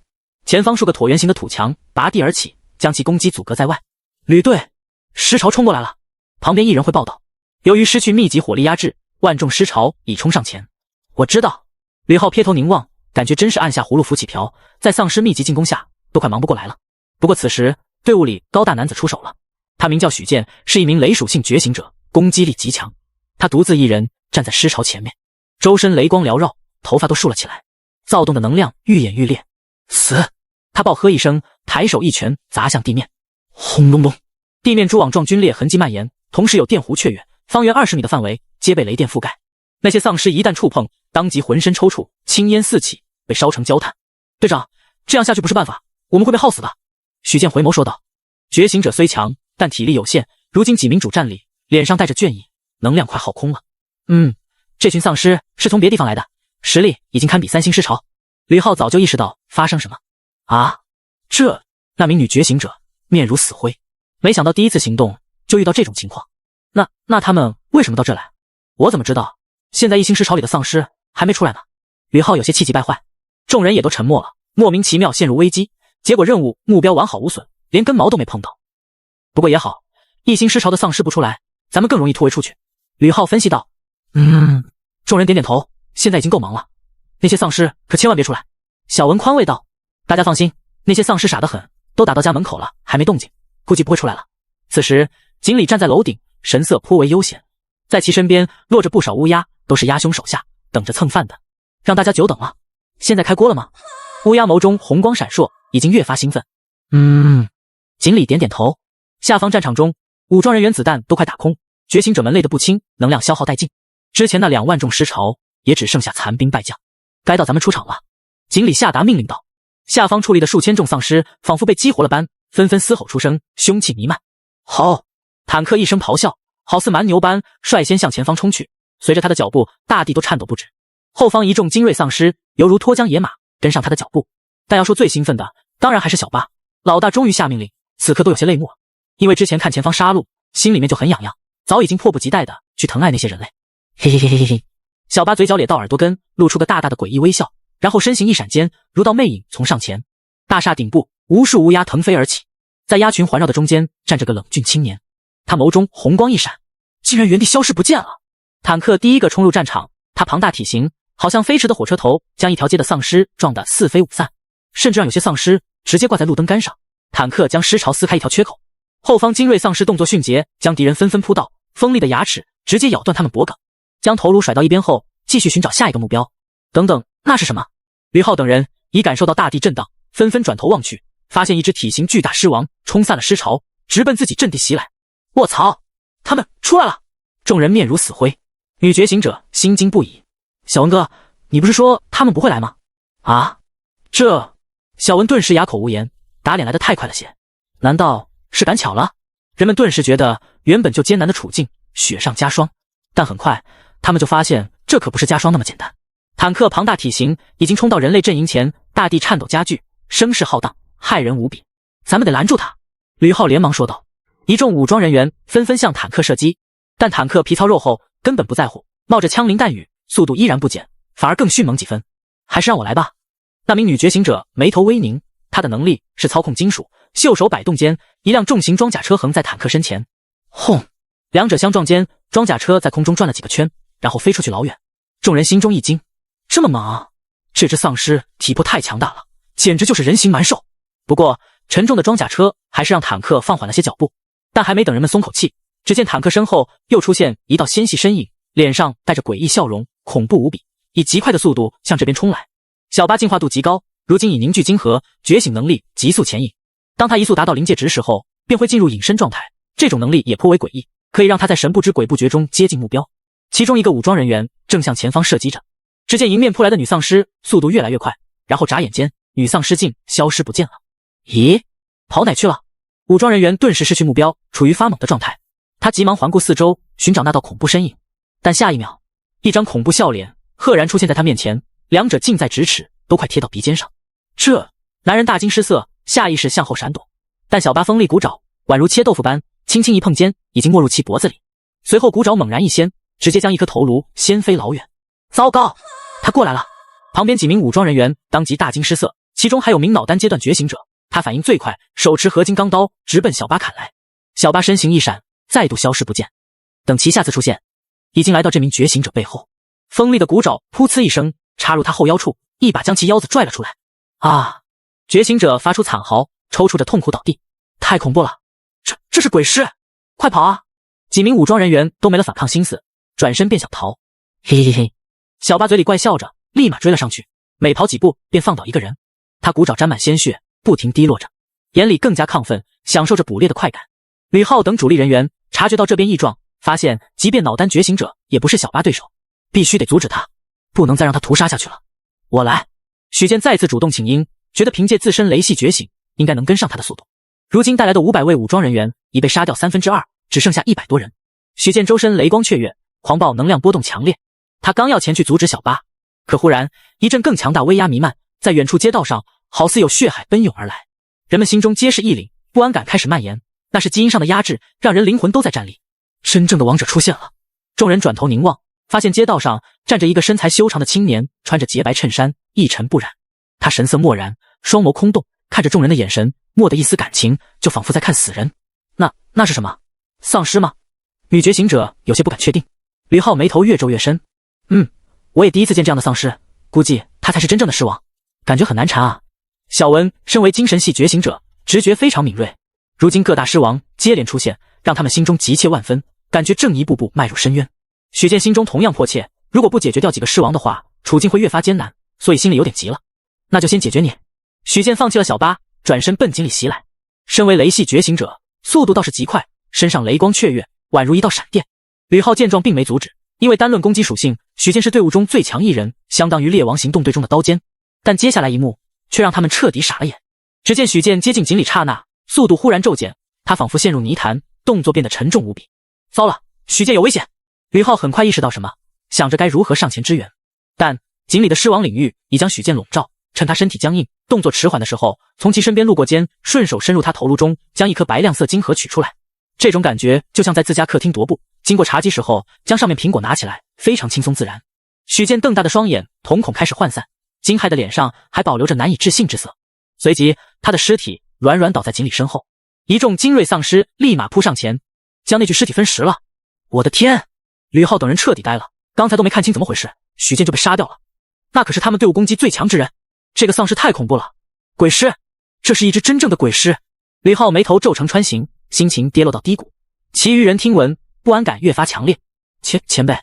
前方数个椭圆形的土墙拔地而起，将其攻击阻隔在外。吕队，尸潮冲过来了！旁边一人会报道，由于失去密集火力压制，万众尸潮已冲上前。我知道。吕浩瞥头凝望，感觉真是按下葫芦浮起瓢，在丧尸密集进攻下都快忙不过来了。不过此时队伍里高大男子出手了，他名叫许健，是一名雷属性觉醒者，攻击力极强。他独自一人站在尸潮前面，周身雷光缭绕，头发都竖了起来，躁动的能量愈演愈烈。死！他暴喝一声，抬手一拳砸向地面。轰隆隆，地面蛛网状皲裂痕迹蔓延，同时有电弧雀跃，方圆20米的范围皆被雷电覆盖。那些丧尸一旦触碰，当即浑身抽搐，青烟四起，被烧成焦炭。队长，这样下去不是办法，我们会被耗死的。许健回眸说道。觉醒者虽强，但体力有限，如今几名主战力脸上带着倦意，能量快耗空了。这群丧尸是从别地方来的，实力已经堪比3星狮潮。吕浩早就意识到发生什么。那名女觉醒者面如死灰，没想到第一次行动就遇到这种情况。那他们为什么到这来？我怎么知道？现在1星狮潮里的丧尸还没出来呢。吕浩有些气急败坏，众人也都沉默了，莫名其妙陷入危机，结果任务目标完好无损，连根毛都没碰到。不过也好，1星狮潮的丧尸不出来，咱们更容易突围出去。吕浩分析道。众人点点头，现在已经够忙了，那些丧尸可千万别出来。小文宽慰道。大家放心，那些丧尸傻得很，都打到家门口了，还没动静，估计不会出来了。此时锦鲤站在楼顶，神色颇为悠闲，在其身边落着不少乌鸦，都是鸦兄手下，等着蹭饭的。让大家久等了，现在开锅了吗？乌鸦眸中红光闪烁，已经越发兴奋。锦鲤点点头。下方战场中，武装人员子弹都快打空，觉醒者们累得不轻，能量消耗殆尽。之前那2万众尸潮也只剩下残兵败将，该到咱们出场了。锦鲤下达命令道。下方矗立的数千众丧尸仿佛被激活了般，纷纷嘶吼出声，凶气弥漫。吼！坦克一声咆哮，好似蛮牛般率先向前方冲去，随着他的脚步，大地都颤抖不止。后方一众精锐丧尸犹如脱缰野马，跟上他的脚步。但要说最兴奋的，当然还是小八。老大终于下命令，此刻都有些泪目，因为之前看前方杀戮，心里面就很痒痒，早已经迫不及待的去疼爱那些人类。嘿嘿嘿嘿嘿嘿，小八嘴角咧到耳朵根，露出个大大的诡异微笑，然后身形一闪间，如道魅影从上前。大厦顶部，无数乌鸦腾飞而起，在鸦群环绕的中间站着个冷峻青年，他眸中红光一闪，竟然原地消失不见了。坦克第一个冲入战场，他庞大体型好像飞驰的火车头，将一条街的丧尸撞得四飞五散，甚至让有些丧尸直接挂在路灯杆上。坦克将尸潮撕开一条缺口，后方精锐丧尸动作迅捷，将敌人纷纷扑倒，锋利的牙齿直接咬断他们脖颈，将头颅甩到一边后，继续寻找下一个目标。等等，那是什么？吕浩等人已感受到大地震荡，纷纷转头望去，发现一只体型巨大狮王冲散了尸潮，直奔自己阵地袭来。卧槽，他们出来了！众人面如死灰，女觉醒者心惊不已。小文哥，你不是说他们不会来吗？这……小文顿时哑口无言，打脸来得太快了些，难道是赶巧了？人们顿时觉得原本就艰难的处境雪上加霜，但很快他们就发现这可不是加霜那么简单。坦克庞大体型已经冲到人类阵营前，大地颤抖加剧，声势浩荡，骇人无比。咱们得拦住他！吕浩连忙说道。一众武装人员纷纷向坦克射击，但坦克皮糙肉厚，根本不在乎，冒着枪林弹雨，速度依然不减，反而更迅猛几分。还是让我来吧。那名女觉醒者眉头微凝，她的能力是操控金属，袖手摆动间，一辆重型装甲车横在坦克身前。轰！两者相撞间，装甲车在空中转了几个圈，然后飞出去老远。众人心中一惊，这么猛啊！这只丧尸体魄太强大了，简直就是人形蛮兽。不过沉重的装甲车还是让坦克放缓了些脚步，但还没等人们松口气，只见坦克身后又出现一道纤细身影，脸上带着诡异笑容，恐怖无比，以极快的速度向这边冲来。小巴进化度极高，如今以凝聚晶核觉醒能力急速前引，当他一速达到临界值时候，便会进入隐身状态。这种能力也颇为诡异，可以让他在神不知鬼不觉中接近目标。其中一个武装人员正向前方射击着，只见迎面扑来的女丧尸速度越来越快，然后眨眼间，女丧尸竟消失不见了。咦，跑哪去了？武装人员顿时失去目标，处于发懵的状态。他急忙环顾四周，寻找那道恐怖身影，但下一秒，一张恐怖笑脸赫然出现在他面前，两者近在咫尺，都快贴到鼻尖上。这男人大惊失色，下意识向后闪躲，但小巴锋利骨爪宛如切豆腐般，轻轻一碰间，已经没入其脖子里。随后骨爪猛然一掀，直接将一颗头颅掀飞老远。糟糕，他过来了！旁边几名武装人员当即大惊失色，其中还有名脑丹阶段觉醒者，他反应最快，手持合金钢刀直奔小巴砍来。小巴身形一闪，再度消失不见。等其下次出现，已经来到这名觉醒者背后，锋利的骨爪噗呲一声插入他后腰处，一把将其腰子拽了出来。啊！觉醒者发出惨嚎，抽搐着痛苦倒地。太恐怖了，这是鬼尸！快跑啊！几名武装人员都没了反抗心思，转身便想逃。嘿嘿嘿！小巴嘴里怪笑着，立马追了上去，每跑几步便放倒一个人。他骨爪沾满鲜血，不停滴落着，眼里更加亢奋，享受着捕猎的快感。吕浩等主力人员察觉到这边异状，发现即便脑丹觉醒者也不是小巴对手，必须得阻止他，不能再让他屠杀下去了。我来！许健再次主动请缨，觉得凭借自身雷系觉醒，应该能跟上他的速度。如今带来的500位武装人员已被杀掉2/3，只剩下100多人。许健周身雷光雀跃，狂暴能量波动强烈，他刚要前去阻止小巴，可忽然一阵更强大威压弥漫，在远处街道上好似有血海奔涌而来，人们心中皆是一凛，不安感开始蔓延。那是基因上的压制，让人灵魂都在战栗。真正的王者出现了！众人转头凝望，发现街道上站着一个身材修长的青年，穿着洁白衬衫，一尘不染。他神色漠然，双眸空洞，看着众人的眼神蓦的一丝感情，就仿佛在看死人。那是什么？丧尸吗？女觉醒者有些不敢确定。吕浩眉头越皱越深。我也第一次见这样的丧尸，估计他才是真正的尸王，感觉很难缠啊。小文身为精神系觉醒者，直觉非常敏锐，如今各大尸王接连出现，让他们心中急切万分，感觉正一步步迈入深渊。许健心中同样迫切，如果不解决掉几个尸王的话，处境会越发艰难，所以心里有点急了。那就先解决你。许健放弃了小巴，转身奔井里袭来。身为雷系觉醒者，速度倒是极快，身上雷光雀跃，宛如一道闪电。吕浩见状并没阻止，因为单论攻击属性，许健是队伍中最强一人，相当于猎王行动队中的刀尖。但接下来一幕却让他们彻底傻了眼。只见许健接近井里刹那，速度忽然骤减，他仿佛陷入泥潭，动作变得沉重无比。糟了，许健有危险！吕浩很快意识到什么，想着该如何上前支援。但井里的尸王领域已将许健笼罩，趁他身体僵硬，动作迟缓的时候，从其身边路过间，顺手伸入他头颅中，将一颗白亮色晶核取出来。这种感觉就像在自家客厅踱步，经过茶几时候，将上面苹果拿起来，非常轻松自然。许健瞪大的双眼瞳孔开始涣散，惊骇的脸上还保留着难以置信之色。随即他的尸体软软倒在井里身后，一众精锐丧尸立马扑上前，将那具尸体分食了。我的天！吕浩等人彻底呆了，刚才都没看清怎么回事，许健就被杀掉了。那可是他们队伍攻击最强之人，这个丧尸太恐怖了！鬼尸，这是一只真正的鬼尸！吕浩眉头皱成川形，心情跌落到低谷。其余人听闻，不安感越发强烈。前辈，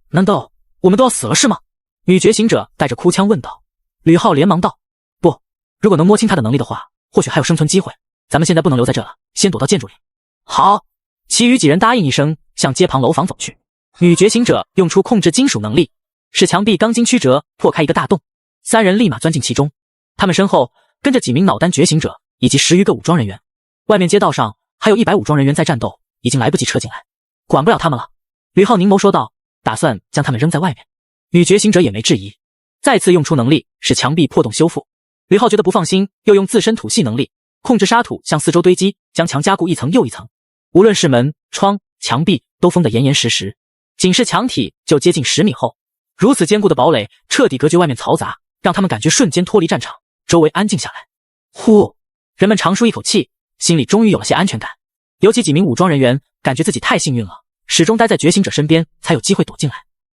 难道我们都要死了是吗？女觉醒者带着哭腔问道。吕浩连忙道：不，如果能摸清他的能力的话，或许还有生存机会。咱们现在不能留在这了，先躲到建筑里。好。其余几人答应一声，向街旁楼房走去。女觉醒者用出控制金属能力，使墙壁钢筋曲折，破开一个大洞。3人立马钻进其中，他们身后跟着几名脑丹觉醒者以及10余个武装人员。外面街道上还有100武装人员在战斗，已经来不及撤进来，管不了他们了。吕浩凝眸说道，打算将他们扔在外面。女觉醒者也没质疑，再次用出能力使墙壁破洞修复。吕浩觉得不放心，又用自身土系能力控制沙土向四周堆积，将墙加固一层又一层。无论是门、窗、墙壁都封得严严实实，仅是墙体就接近10米厚。如此坚固的堡垒彻底隔绝外面嘈杂，让他们感觉瞬间脱离战场，周围安静下来。呼，人们长舒一口气，心里终于有了些安全感。尤其几名武装人员感觉自己太幸运了，始终待在觉醒者身边，才有机会躲进来。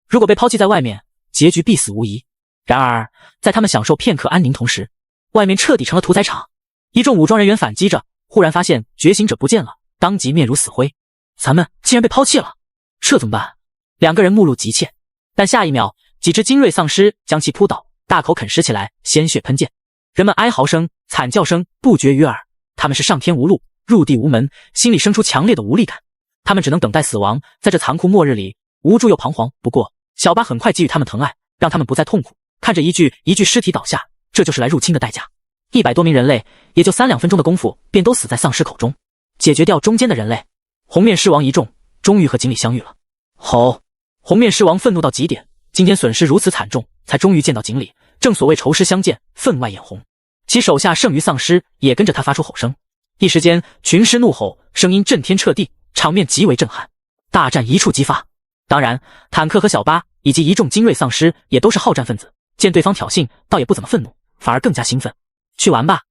如果被抛弃在外面，结局必死无疑。然而，在他们享受片刻安宁同时，外面彻底成了屠宰场。一众武装人员反击着，忽然发现觉醒者不见了，当即面如死灰。咱们竟然被抛弃了，这怎么办？两个人目露急切，但下一秒，几只精锐丧尸将其扑倒，大口啃食起来，鲜血喷溅。人们哀嚎声、惨叫声不绝于耳。他们是上天无路，入地无门，心里生出强烈的无力感。他们只能等待死亡，在这残酷末日里，无助又彷徨。不过，小巴很快给予他们疼爱，让他们不再痛苦。看着一具尸体倒下，这就是来入侵的代价。100多名人类，也就3-2分钟的功夫，便都死在丧尸口中。解决掉中间的人类，红面狮王一众终于和锦鲤相遇了。吼！红面狮王愤怒到极点，今天损失如此惨重，才终于见到锦鲤。正所谓仇尸相见，分外眼红。其手下剩余丧尸也跟着他发出吼声，一时间群尸怒吼，声音震天彻地，场面极为震撼。大战一触即发。当然，坦克和小巴以及一众精锐丧尸也都是好战分子，见对方挑衅，倒也不怎么愤怒，反而更加兴奋。去玩吧！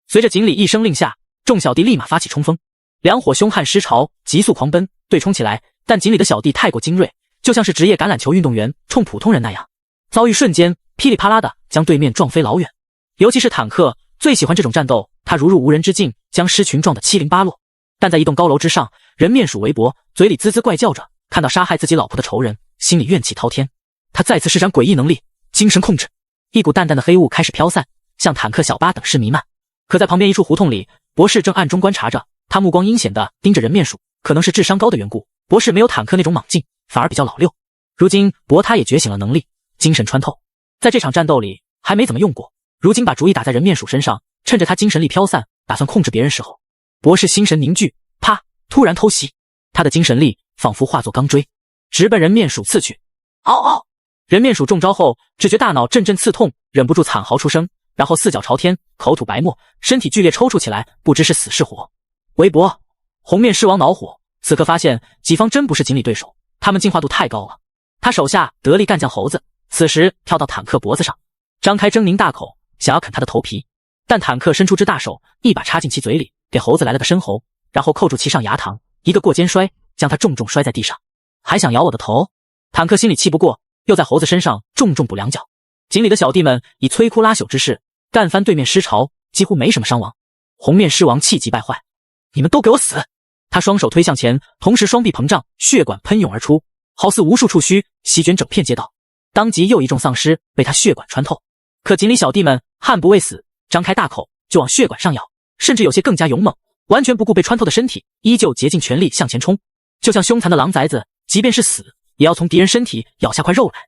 随着锦鲤一声令下，众小弟立马发起冲锋，两伙凶悍尸潮急速狂奔，对冲起来。但锦鲤的小弟太过精锐，就像是职业橄榄球运动员冲普通人那样，遭遇瞬间噼里啪啦的将对面撞飞老远。尤其是坦克最喜欢这种战斗，他如入无人之境，将尸群撞得七零八落。但在一栋高楼之上，人面鼠围脖嘴里滋滋怪叫着，看到杀害自己老婆的仇人，心里怨气滔天。他再次施展诡异能力，精神控制，一股淡淡的黑雾开始飘散，向坦克、小巴等尸弥漫。可在旁边一处胡同里，博士正暗中观察着，他目光阴险地盯着人面鼠。可能是智商高的缘故，博士没有坦克那种莽劲，反而比较老溜。如今博他也觉醒了能力，精神穿透，在这场战斗里还没怎么用过，如今把主意打在人面鼠身上，趁着他精神力飘散，打算控制别人时候，博士心神凝聚，啪，突然偷袭。他的精神力仿佛化作钢锥，直奔人面鼠刺去。嗷嗷！人面鼠中招后，只觉大脑阵阵刺痛，忍不住惨嚎出声，然后四脚朝天，口吐白沫，身体剧烈抽搐起来，不知是死是活。围脖！红面狮王恼火，此刻发现己方真不是锦鲤对手，他们进化度太高了。他手下得力干将猴子此时跳到坦克脖子上，张开狰狞大口，想要啃他的头皮，但坦克伸出只大手，一把插进其嘴里，给猴子来了个深喉，然后扣住其上牙膛，一个过肩摔，将他重重摔在地上。还想咬我的头？坦克心里气不过，又在猴子身上重重补两脚。锦鲤的小弟们以摧枯拉朽之势干翻对面尸潮，几乎没什么伤亡。红面狮王气急败坏，你们都给我死！他双手推向前，同时双臂膨胀，血管喷涌而出，好似无数触须席卷整片街道。当即又一众丧尸被他血管穿透，可锦鲤小弟们悍不畏死，张开大口就往血管上咬，甚至有些更加勇猛，完全不顾被穿透的身体，依旧竭尽全力向前冲，就像凶残的狼崽子，即便是死也要从敌人身体咬下块肉来。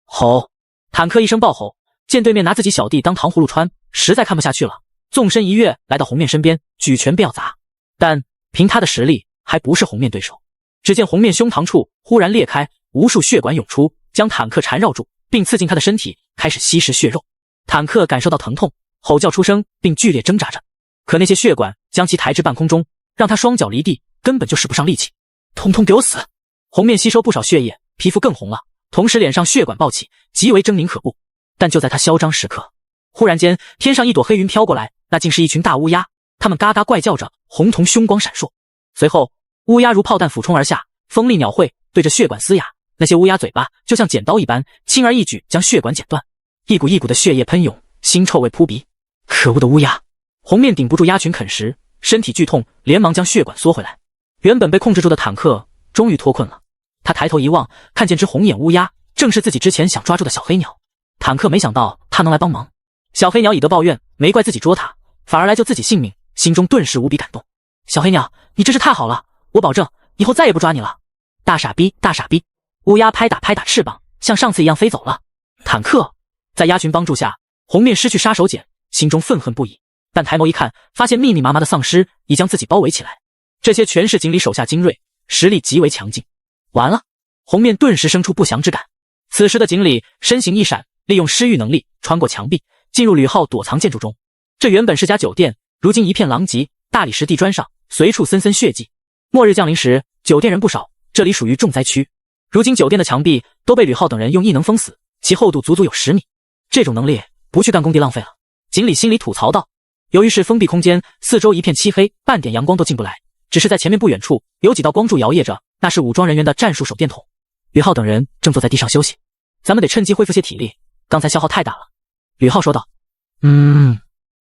吼！坦克一声暴吼，见对面拿自己小弟当糖葫芦穿，实在看不下去了，纵身一跃来到红面身边，举拳便要砸，但凭他的实力还不是红面对手。只见红面胸膛处忽然裂开，无数血管涌出，将坦克缠绕住，并刺进他的身体，开始吸食血肉。坦克感受到疼痛，吼叫出声，并剧烈挣扎着，可那些血管将其抬至半空中，让他双脚离地，根本就使不上力气。通通给我死！红面吸收不少血液，皮肤更红了，同时脸上血管暴起，极为狰狞可怖。但就在他嚣张时刻，忽然间天上一朵黑云飘过来，那竟是一群大乌鸦，它们嘎嘎怪叫着，红瞳凶光闪烁。随后乌鸦如炮弹俯冲而下，锋利鸟喙对着血管嘶哑，那些乌鸦嘴巴就像剪刀一般，轻而易举将血管剪断，一股一股的血液喷涌，腥臭味扑鼻。可恶的乌鸦！红面顶不住鸭群啃食，身体剧痛，连忙将血管缩回来。原本被控制住的坦克终于脱困了，他抬头一望，看见只红眼乌鸦，正是自己之前想抓住的小黑鸟。坦克没想到他能来帮忙，小黑鸟以德报怨，没怪自己捉他，反而来救自己性命，心中顿时无比感动。小黑鸟，你真是太好了，我保证以后再也不抓你了。大傻逼，大傻逼！乌鸦拍打拍打翅膀，像上次一样飞走了。坦克在鸭群帮助下，红面失去杀手锏，心中愤恨不已。但抬眸一看，发现密密麻麻的丧尸已将自己包围起来，这些全是锦鲤手下精锐，实力极为强劲。完了！红面顿时生出不祥之感。此时的锦鲤身形一闪，利用尸域能力穿过墙壁，进入旅号躲藏建筑中。这原本是家酒店，如今一片狼藉，大理石地砖上随处森森血迹。末日降临时，酒店人不少，这里属于重灾区。如今酒店的墙壁都被吕浩等人用异能封死，其厚度足足有10米。这种能力不去干工地浪费了。锦鲤心里吐槽道。由于是封闭空间，四周一片漆黑，半点阳光都进不来，只是在前面不远处有几道光柱摇曳着，那是武装人员的战术手电筒。吕浩等人正坐在地上休息，咱们得趁机恢复些体力，刚才消耗太大了。吕浩说道。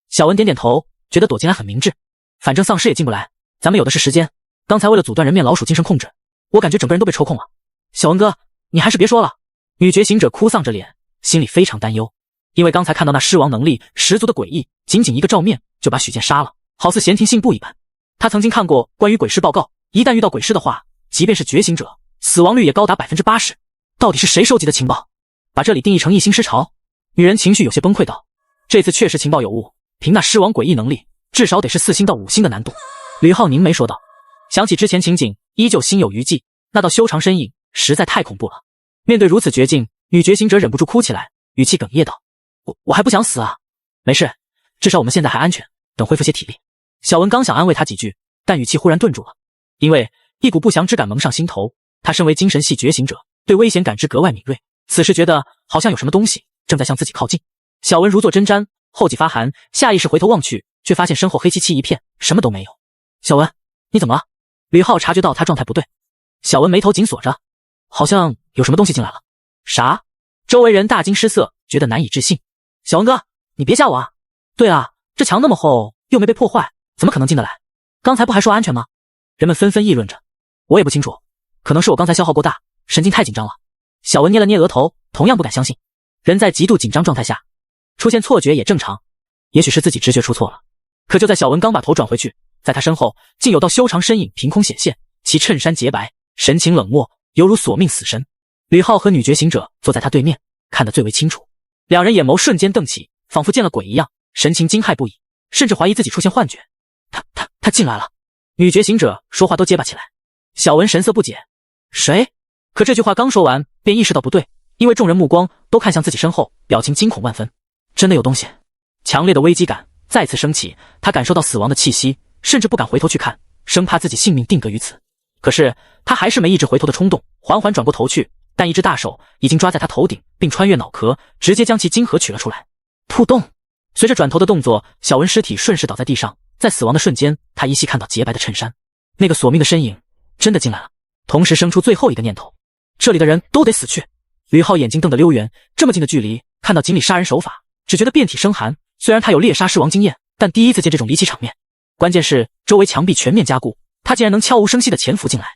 小文点点头，觉得躲进来很明智，反正丧尸也进不来，咱们有的是时间。刚才为了阻断人面老鼠精神控制，我感觉整个人都被抽空了。小文哥，你还是别说了。女觉醒者哭丧着脸，心里非常担忧，因为刚才看到那尸王能力十足的诡异，仅仅一个照面就把许健杀了，好似闲庭信步一般。他曾经看过关于鬼尸报告，一旦遇到鬼尸的话，即便是觉醒者，死亡率也高达 80%。 到底是谁收集的情报，把这里定义成一心尸潮？女人情绪有些崩溃道。这次确实情报有误，凭那尸王诡异能力，至少得是4星到5星的难度。吕浩凝眉说道。想起之前情景，依旧心有余悸，那道修长身影实在太恐怖了。面对如此绝境，女觉醒者忍不住哭起来，语气哽咽道。我还不想死啊。没事，至少我们现在还安全，等恢复些体力。小文刚想安慰他几句，但语气忽然顿住了，因为一股不祥之感蒙上心头。他身为精神系觉醒者，对危险感知格外敏锐，此时觉得好像有什么东西正在向自己靠近。小文如坐针毡，后脊发寒，下意识回头望去，却发现身后黑漆漆一片，什么都没有。小文，你怎么了？吕浩察觉到他状态不对。小文眉头紧锁着，好像有什么东西进来了。啥？周围人大惊失色，觉得难以置信。小文哥，你别吓我啊。对啊，这墙那么厚，又没被破坏，怎么可能进得来？刚才不还说安全吗？人们纷纷议论着。我也不清楚，可能是我刚才消耗过大，神经太紧张了。小文捏了捏额头，同样不敢相信。人在极度紧张状态下出现错觉也正常，也许是自己直觉出错了。可就在小文刚把头转回去，在他身后竟有道修长身影凭空显现，其衬衫洁白，神情冷漠，犹如索命死神。吕浩和女觉醒者坐在他对面，看得最为清楚。两人眼眸瞬间瞪起，仿佛见了鬼一样，神情惊骇不已，甚至怀疑自己出现幻觉。他进来了。女觉醒者说话都结巴起来。小文神色不解，谁？可这句话刚说完，便意识到不对，因为众人目光都看向自己身后，表情惊恐万分。真的有东西。强烈的危机感再次升起，他感受到死亡的气息，甚至不敢回头去看，生怕自己性命定格于此。可是他还是没抑制回头的冲动，缓缓转过头去，但一只大手已经抓在他头顶，并穿越脑壳，直接将其晶核取了出来。扑动！随着转头的动作，小文尸体顺势倒在地上。在死亡的瞬间，他依稀看到洁白的衬衫，那个索命的身影真的进来了。同时生出最后一个念头，这里的人都得死去。吕浩眼睛瞪得溜圆，这么近的距离看到锦鲤杀人手法，只觉得遍体生寒。虽然他有猎杀尸王经验，但第一次见这种离奇场面。关键是周围墙壁全面加固，他竟然能悄无声息地潜伏进来，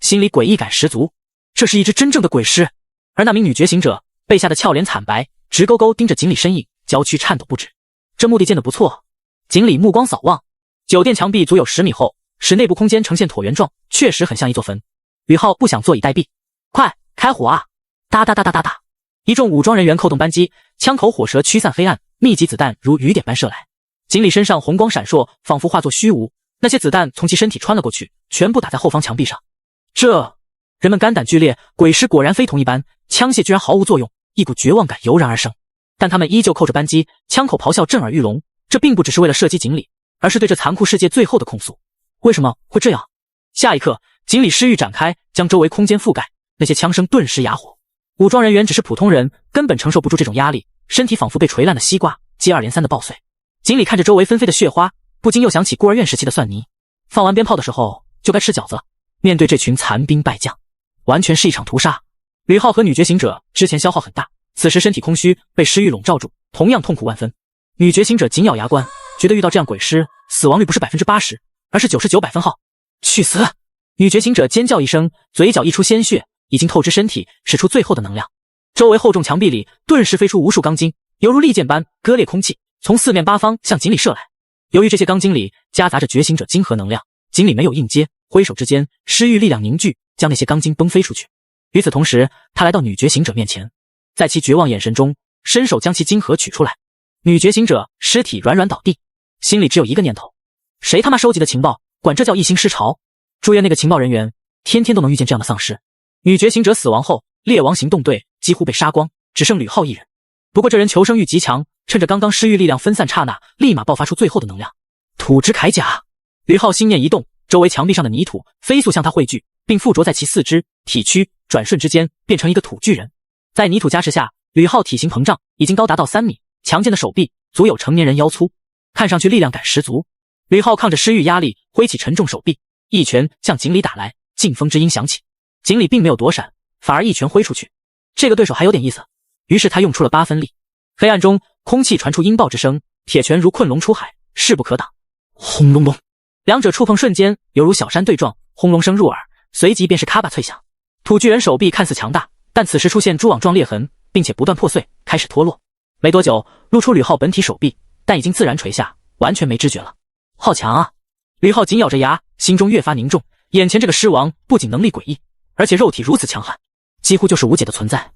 心里诡异感十足。这是一只真正的鬼尸。而那名女觉醒者被吓得俏脸惨白，直勾勾盯着锦鲤身影，娇躯颤抖不止。这目的建得不错。锦鲤目光扫望，酒店墙壁足有10米厚，使内部空间呈现椭圆状，确实很像一座坟。吕浩不想坐以待毙，快开火啊！哒哒哒哒哒哒，一众武装人员扣动扳机，枪口火舌驱散黑暗，密集子弹如雨点般射来。锦鲤身上红光闪烁，仿佛化作虚无，那些子弹从其身体穿了过去，全部打在后方墙壁上。人们肝胆俱裂，鬼尸果然非同一般，枪械居然毫无作用，一股绝望感油然而生。但他们依旧扣着扳机，枪口咆哮震耳欲聋。这并不只是为了射击锦鲤，而是对这残酷世界最后的控诉。为什么会这样？下一刻，锦鲤尸域展开，将周围空间覆盖，那些枪声顿时哑火。武装人员只是普通人，根本承受不住这种压力，身体仿佛被锤烂的西瓜，接二连三的爆碎。锦鲤看着周围纷飞的血花，不禁又想起孤儿院时期的蒜泥，放完鞭炮的时候就该吃饺子了。面对这群残兵败将，完全是一场屠杀。吕浩和女觉醒者之前消耗很大，此时身体空虚，被尸域笼罩住，同样痛苦万分。女觉醒者紧咬牙关，觉得遇到这样鬼尸，死亡率不是 80%， 而是99百分号。去死！女觉醒者尖叫一声，嘴角溢出鲜血，已经透支身体，使出最后的能量。周围厚重墙壁里顿时飞出无数钢筋，犹如利剑般割裂空气，从四面八方向锦鲤射来。由于这些钢筋里夹杂着觉醒者晶核能量，锦鲤没有应接，挥手之间，尸域力量凝聚，将那些钢筋崩飞出去。与此同时，他来到女觉醒者面前，在其绝望眼神中，伸手将其晶核取出来。女觉醒者尸体软软倒地，心里只有一个念头：谁他妈收集的情报，管这叫一心尸潮？祝愿那个情报人员天天都能遇见这样的丧尸。女觉醒者死亡后，猎王行动队几乎被杀光，只剩吕浩一人。不过这人求生欲极强，趁着刚刚尸域力量分散刹那，立马爆发出最后的能量。土之铠甲！吕浩心念一动，周围墙壁上的泥土飞速向他汇聚，并附着在其四肢、体躯，转瞬之间变成一个土巨人。在泥土加持下，吕浩体型膨胀，已经高达到3米，强健的手臂足有成年人腰粗，看上去力量感十足。吕浩抗着失欲压力，挥起沉重手臂，一拳向锦鲤打来，劲风之音响起。锦鲤并没有躲闪，反而一拳挥出去。这个对手还有点意思，于是他用出了8分力。黑暗中，空气传出音爆之声，铁拳如困龙出海，势不可挡。轰隆隆，两者触碰瞬间，犹如小山对撞，轰隆声入耳，随即便是咔吧脆响。土巨人手臂看似强大，但此时出现蛛网状裂痕，并且不断破碎，开始脱落。没多久，露出吕浩本体手臂，但已经自然垂下，完全没知觉了。好强啊！吕浩紧咬着牙，心中越发凝重。眼前这个狮王不仅能力诡异，而且肉体如此强悍，几乎就是无解的存在。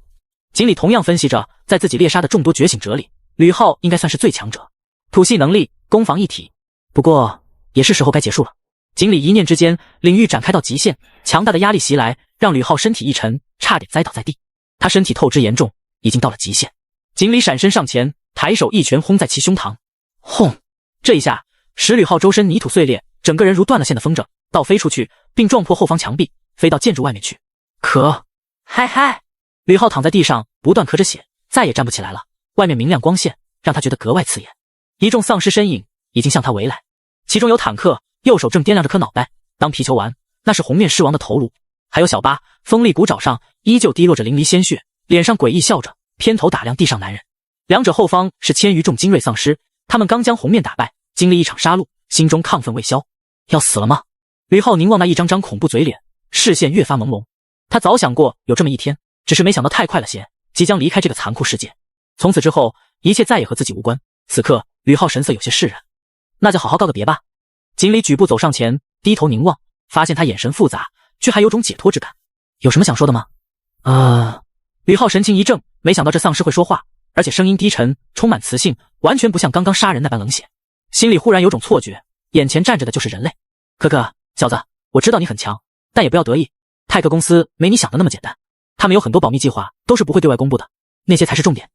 锦鲤同样分析着，在自己猎杀的众多觉醒者里，吕浩应该算是最强者。土系能力，攻防一体。不过，也是时候该结束了。锦鲤一念之间，领域展开到极限，强大的压力袭来，让吕浩身体一沉，差点栽倒在地。他身体透支严重，已经到了极限。锦鲤闪身上前，抬手一拳轰在其胸膛。轰！这一下使吕浩周身泥土碎裂，整个人如断了线的风筝，倒飞出去，并撞破后方墙壁，飞到建筑外面去。咳！嗨嗨！吕浩躺在地上，不断咳着血，再也站不起来了。外面明亮光线让他觉得格外刺眼。一众丧尸身影已经向他围来，其中有坦克，右手正掂量着颗脑袋当皮球玩，那是红面狮王的头颅。还有小巴，锋利骨爪上依旧滴落着淋漓鲜血，脸上诡异笑着，偏头打量地上男人。两者后方是1000余众精锐丧尸，他们刚将红面打败，经历一场杀戮，心中亢奋未消。要死了吗？吕浩凝望那一张张恐怖嘴脸，视线越发朦胧。他早想过有这么一天，只是没想到太快了些，即将离开这个残酷世界。从此之后，一切再也和自己无关。此刻，吕浩神色有些释然。那就好好告个别吧。锦鲤举步走上前，低头凝望，发现他眼神复杂，却还有种解脱之感。有什么想说的吗？吕浩神情一怔，没想到这丧尸会说话，而且声音低沉，充满磁性，完全不像刚刚杀人那般冷血。心里忽然有种错觉，眼前站着的就是人类。可可，小子，我知道你很强，但也不要得意。泰克公司没你想的那么简单，他们有很多保密计划，都是不会对外公布的，那些才是重点。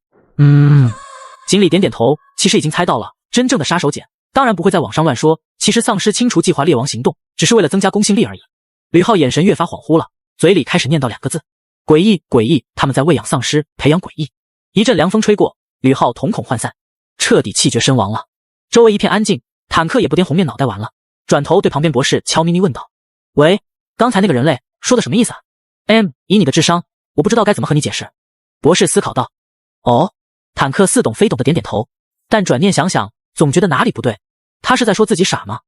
锦鲤点点头，其实已经猜到了，真正的杀手锏当然不会在网上乱说，其实丧尸清除计划猎王行动，只是为了增加公信力而已。吕浩眼神越发恍惚了，嘴里开始念叨2个字：诡异，诡异，他们在喂养丧尸，培养诡异。一阵凉风吹过，吕浩瞳孔涣散，彻底气绝身亡了。周围一片安静，坦克也不掂红面脑袋玩了，转头对旁边博士悄咪咪问道：喂，刚才那个人类说的什么意思啊？以你的智商，我不知道该怎么和你解释。博士思考道。哦，坦克似懂非懂的点点头，但转念想想，总觉得哪里不对。他是在说自己傻吗？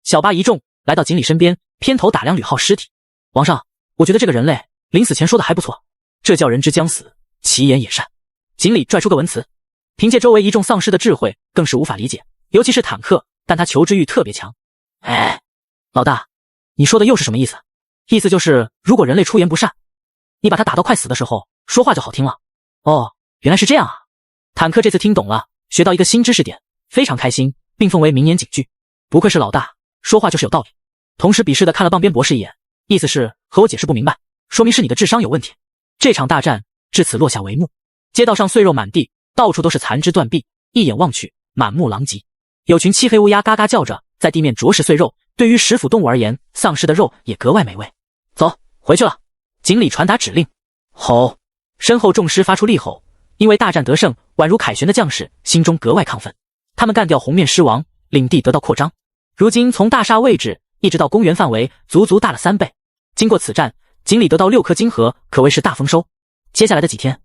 小巴一众来到锦鲤身边，偏头打量吕浩尸体。王上，我觉得这个人类临死前说的还不错，这叫人之将死，其言也善。锦鲤拽出个文词，凭借周围一众丧尸的智慧，更是无法理解，尤其是坦克，但他求知欲特别强。老大，你说的又是什么意思？意思就是如果人类出言不善，你把他打到快死的时候，说话就好听了。哦，原来是这样啊。坦克这次听懂了，学到一个新知识点，非常开心，并奉为明年警句。不愧是老大，说话就是有道理。同时鄙视的看了棒边博士一眼，意思是和我解释不明白，说明是你的智商有问题。这场大战至此落下帷幕。街道上碎肉满地，到处都是残肢断臂，一眼望去满目狼藉。有群漆黑乌鸦嘎嘎叫着，在地面啄食碎肉。对于食腐动物而言，丧尸的肉也格外美味。走，回去了。锦鲤传达指令。吼！身后众尸发出厉吼，因为大战得胜，宛如凯旋的将士心中格外亢奋。他们干掉红面狮王，领地得到扩张。如今从大厦位置一直到公园范围，足足大了3倍。经过此战，锦鲤得到6颗金核，可谓是大丰收。接下来的几天，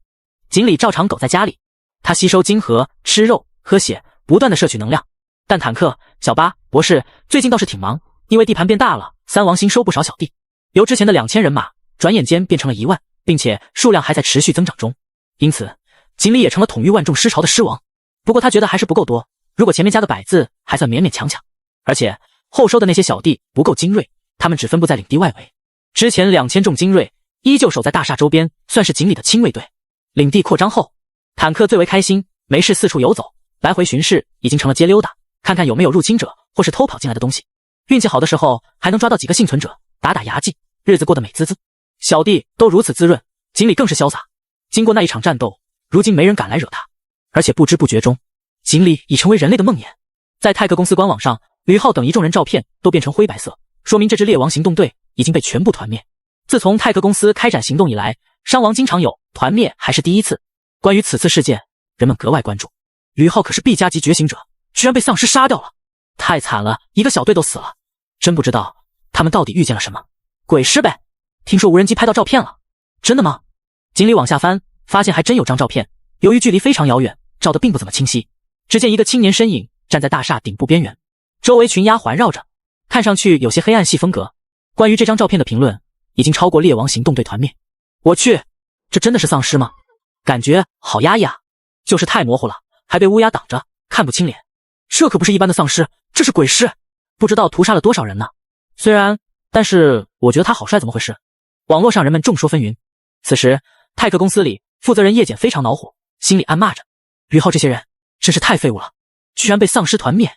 锦鲤照常苟在家里，他吸收金核，吃肉，喝血，不断的摄取能量。但坦克、小巴、博士最近倒是挺忙，因为地盘变大了，3王星收不少小弟，由之前的2000人马，转眼间变成了1万，并且数量还在持续增长中。因此，锦鲤也成了统御万众尸潮的狮王。不过他觉得还是不够多，如果前面加个100字，还算勉勉强强。而且后收的那些小弟不够精锐，他们只分布在领地外围。之前2000众精锐依旧守在大厦周边，算是锦鲤的亲卫队。领地扩张后，坦克最为开心，没事四处游走，来回巡视已经成了街溜达，看看有没有入侵者或是偷跑进来的东西。运气好的时候还能抓到几个幸存者，打打牙祭，日子过得美滋滋。小弟都如此滋润，锦鲤更是潇洒。经过那一场战斗，如今没人敢来惹他，而且不知不觉中，锦鲤已成为人类的梦魇。在泰克公司官网上，吕浩等一众人照片都变成灰白色，说明这支猎王行动队已经被全部团灭。自从泰克公司开展行动以来，伤亡经常有，团灭还是第一次。关于此次事件，人们格外关注。吕浩可是 B 加级觉醒者，居然被丧尸杀掉了，太惨了，一个小队都死了。真不知道他们到底遇见了什么鬼尸呗。听说无人机拍到照片了，真的吗？锦鲤往下翻，发现还真有张照片，由于距离非常遥远，照得并不怎么清晰。只见一个青年身影站在大厦顶部边缘，周围群鸦环绕着，看上去有些黑暗系风格。关于这张照片的评论已经超过猎王行动队团灭。我去，这真的是丧尸吗？感觉好压抑啊，就是太模糊了，还被乌鸦挡着，看不清脸。这可不是一般的丧尸，这是鬼尸，不知道屠杀了多少人呢。但是我觉得他好帅，怎么回事？网络上人们众说纷纭。此时泰克公司里负责人叶简非常恼火，心里暗骂着，吕浩这些人真是太废物了，居然被丧尸团灭，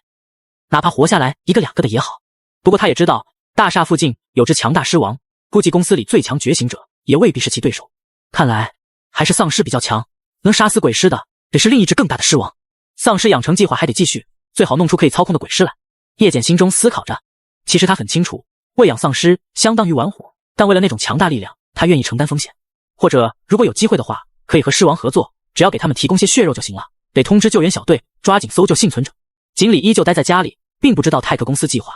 哪怕活下来一个两个的也好。不过他也知道大厦附近有只强大尸王，估计公司里最强觉醒者也未必是其对手。看来还是丧尸比较强，能杀死鬼尸的得是另一只更大的尸王。丧尸养成计划还得继续，最好弄出可以操控的鬼尸来。叶简心中思考着，其实他很清楚，喂养丧尸相当于玩火，但为了那种强大力量，他愿意承担风险。或者如果有机会的话，可以和尸王合作，只要给他们提供些血肉就行了。得通知救援小队，抓紧搜救幸存者。锦鲤依旧待在家里，并不知道泰克公司计划，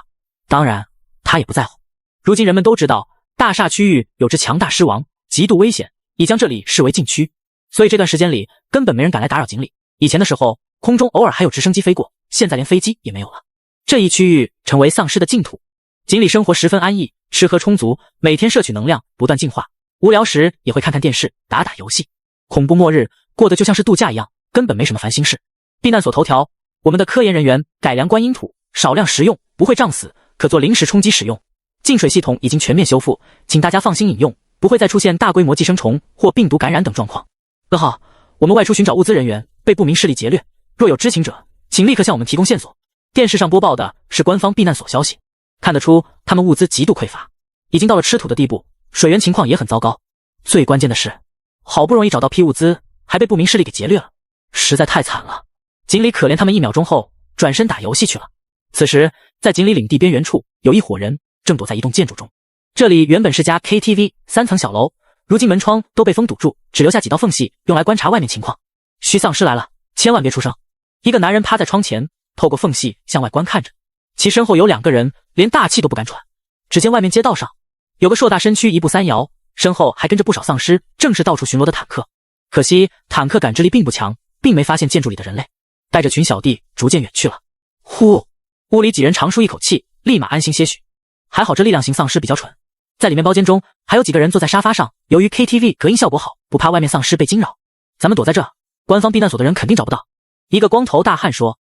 当然他也不在乎。如今人们都知道大厦区域有只强大尸王，极度危险，已将这里视为禁区，所以这段时间里根本没人敢来打扰锦鲤。以前的时候，空中偶尔还有直升机飞过，现在连飞机也没有了。这一区域成为丧尸的净土。锦鲤生活十分安逸，吃喝充足，每天摄取能量，不断进化。无聊时也会看看电视，打打游戏。恐怖末日过得就像是度假一样，根本没什么烦心事。避难所头条：我们的科研人员改良观音土，少量食用，不会胀死，可做临时冲击使用。净水系统已经全面修复，请大家放心饮用，不会再出现大规模寄生虫或病毒感染等状况。噩耗，我们外出寻找物资人员被不明势力劫掠，若有知情者，请立刻向我们提供线索。电视上播报的是官方避难所消息，看得出他们物资极度匮乏，已经到了吃土的地步，水源情况也很糟糕。最关键的是，好不容易找到批物资，还被不明势力给劫掠了，实在太惨了。锦鲤可怜他们1秒钟后，转身打游戏去了。此时，在锦鲤领地边缘处，有一伙人正躲在一栋建筑中。这里原本是家 KTV 3层小楼，如今门窗都被风堵住，只留下几道缝隙，用来观察外面情况。虚丧尸来了，千万别出声。一个男人趴在窗前，透过缝隙向外观看着，其身后有2个人，连大气都不敢喘。只见外面街道上有个硕大身躯一步3摇，身后还跟着不少丧尸，正是到处巡逻的坦克。可惜坦克感知力并不强，并没发现建筑里的人类，带着群小弟逐渐远去了。呼，屋里几人长舒一口气，立马安心些许。还好这力量型丧尸比较蠢。在里面包间中还有几个人坐在沙发上，由于 KTV 隔音效果好，不怕外面丧尸被惊扰。咱们躲在这，官方避难所的人肯定找不到。一个光头大汉说，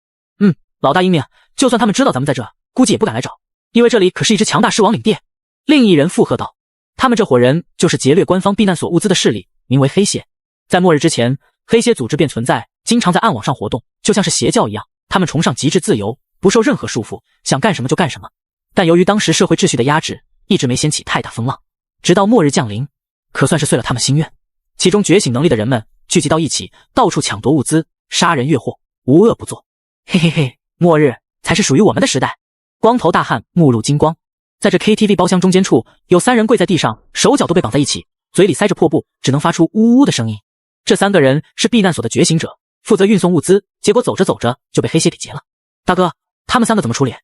老大英明，就算他们知道咱们在这，估计也不敢来找，因为这里可是一支强大尸王领地。另一人附和道，他们这伙人就是劫掠官方避难所物资的势力，名为黑蝎。在末日之前，黑蝎组织便存在，经常在暗网上活动，就像是邪教一样。他们崇尚极致自由，不受任何束缚，想干什么就干什么。但由于当时社会秩序的压制，一直没掀起太大风浪。直到末日降临，可算是遂了他们心愿。其中觉醒能力的人们聚集到一起，到处抢夺物资，杀人越货，无恶不作。嘿嘿嘿，末日才是属于我们的时代。光头大汉目露金光。在这 KTV 包厢中间处，有3人跪在地上，手脚都被绑在一起，嘴里塞着破布，只能发出呜呜的声音。这3个人是避难所的觉醒者，负责运送物资，结果走着走着就被黑蝎给劫了。大哥，他们3个怎么处理？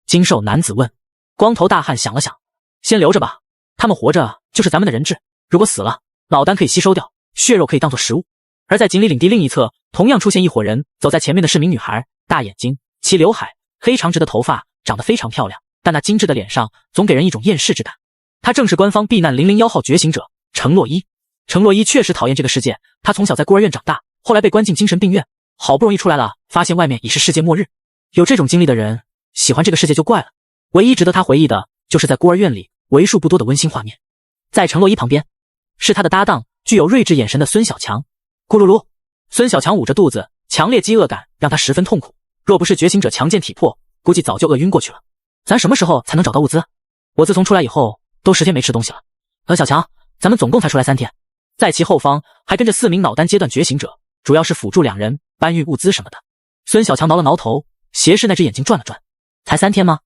精瘦男子问。光头大汉想了想，先留着吧，他们活着就是咱们的人质，如果死了，脑丹可以吸收掉，血肉可以当作食物。而在锦鲤领地另一侧，同样出现一伙人，走在前面的是名女孩，大眼睛，齐刘海，黑长直的头发，长得非常漂亮，但那精致的脸上总给人一种厌世之感。她正是官方避难001号觉醒者程洛伊。程洛伊确实讨厌这个世界，他从小在孤儿院长大，后来被关进精神病院，好不容易出来了，发现外面已是世界末日。有这种经历的人，喜欢这个世界就怪了。唯一值得他回忆的，就是在孤儿院里为数不多的温馨画面。在程洛伊旁边，是他的搭档，具有睿智眼神的孙小强。咕噜噜，孙小强捂着肚子，强烈饥饿感让他十分痛苦。若不是觉醒者强健体魄，估计早就饿晕过去了。咱什么时候才能找到物资？我自从出来以后，都10天没吃东西了。小强，咱们总共才出来3天。在其后方还跟着4名脑丹阶段觉醒者，主要是辅助2人搬运物资什么的。孙小强挠了挠头，斜视那只眼睛转了转。才3天吗？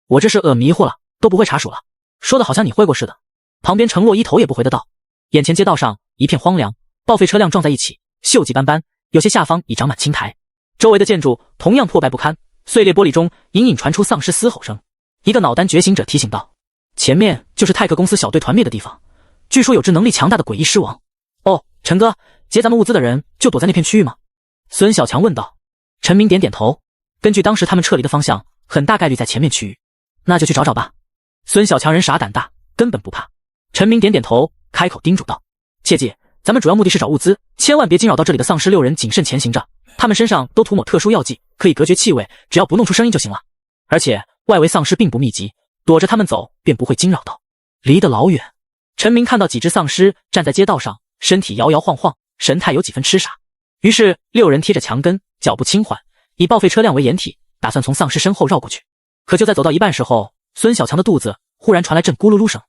我这是饿迷糊了，都不会查数了。说的好像你会过似的。旁边程洛伊头也不回的道。眼前街道上一片荒凉，报废车辆撞在一起，锈迹斑斑，有些下方已长满青苔。周围的建筑同样破败不堪，碎裂玻璃中隐隐传出丧尸嘶吼声。一个脑单觉醒者提醒道：“前面就是泰克公司小队团灭的地方，据说有只能力强大的诡异尸王。”哦，陈哥，劫咱们物资的人就躲在那片区域吗？孙小强问道。陈明点点头，根据当时他们撤离的方向，很大概率在前面区域，那就去找找吧。孙小强人傻胆大，根本不怕。陈明点点头，开口叮嘱道：“切记，咱们主要目的是找物资，千万别惊扰到这里的丧尸。”6人谨慎前行着，他们身上都涂抹特殊药剂，可以隔绝气味，只要不弄出声音就行了。而且外围丧尸并不密集，躲着他们走便不会惊扰到。离得老远，陈明看到几只丧尸站在街道上，身体摇摇晃晃，神态有几分痴傻。于是6人贴着墙根，脚步轻缓，以报废车辆为掩体，打算从丧尸身后绕过去。可就在走到一半时候，孙小强的肚子忽然传来阵咕噜噜声。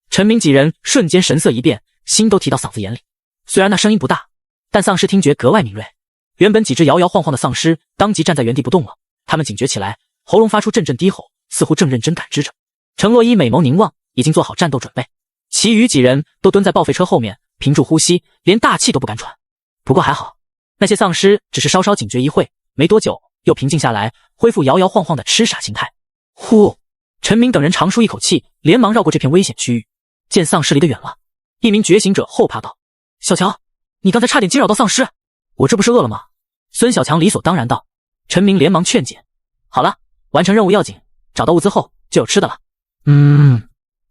陈明几人瞬间神色一变，心都提到嗓子眼里。虽然那声音不大，但丧尸听觉格外敏锐。原本几只摇摇晃晃的丧尸当即站在原地不动了，他们警觉起来，喉咙发出阵阵低吼，似乎正认真感知着。程洛伊美眸凝望，已经做好战斗准备。其余几人都蹲在报废车后面，屏住呼吸，连大气都不敢喘。不过还好，那些丧尸只是稍稍警觉一会，没多久又平静下来，恢复摇摇晃晃的痴傻形态。呼！陈明等人长舒一口气，连忙绕过这片危险区域。见丧尸离得远了，一名觉醒者后怕道：“小强，你刚才差点惊扰到丧尸，我这不是饿了吗？”孙小强理所当然道。陈明连忙劝解：“好了，完成任务要紧，找到物资后就有吃的了。”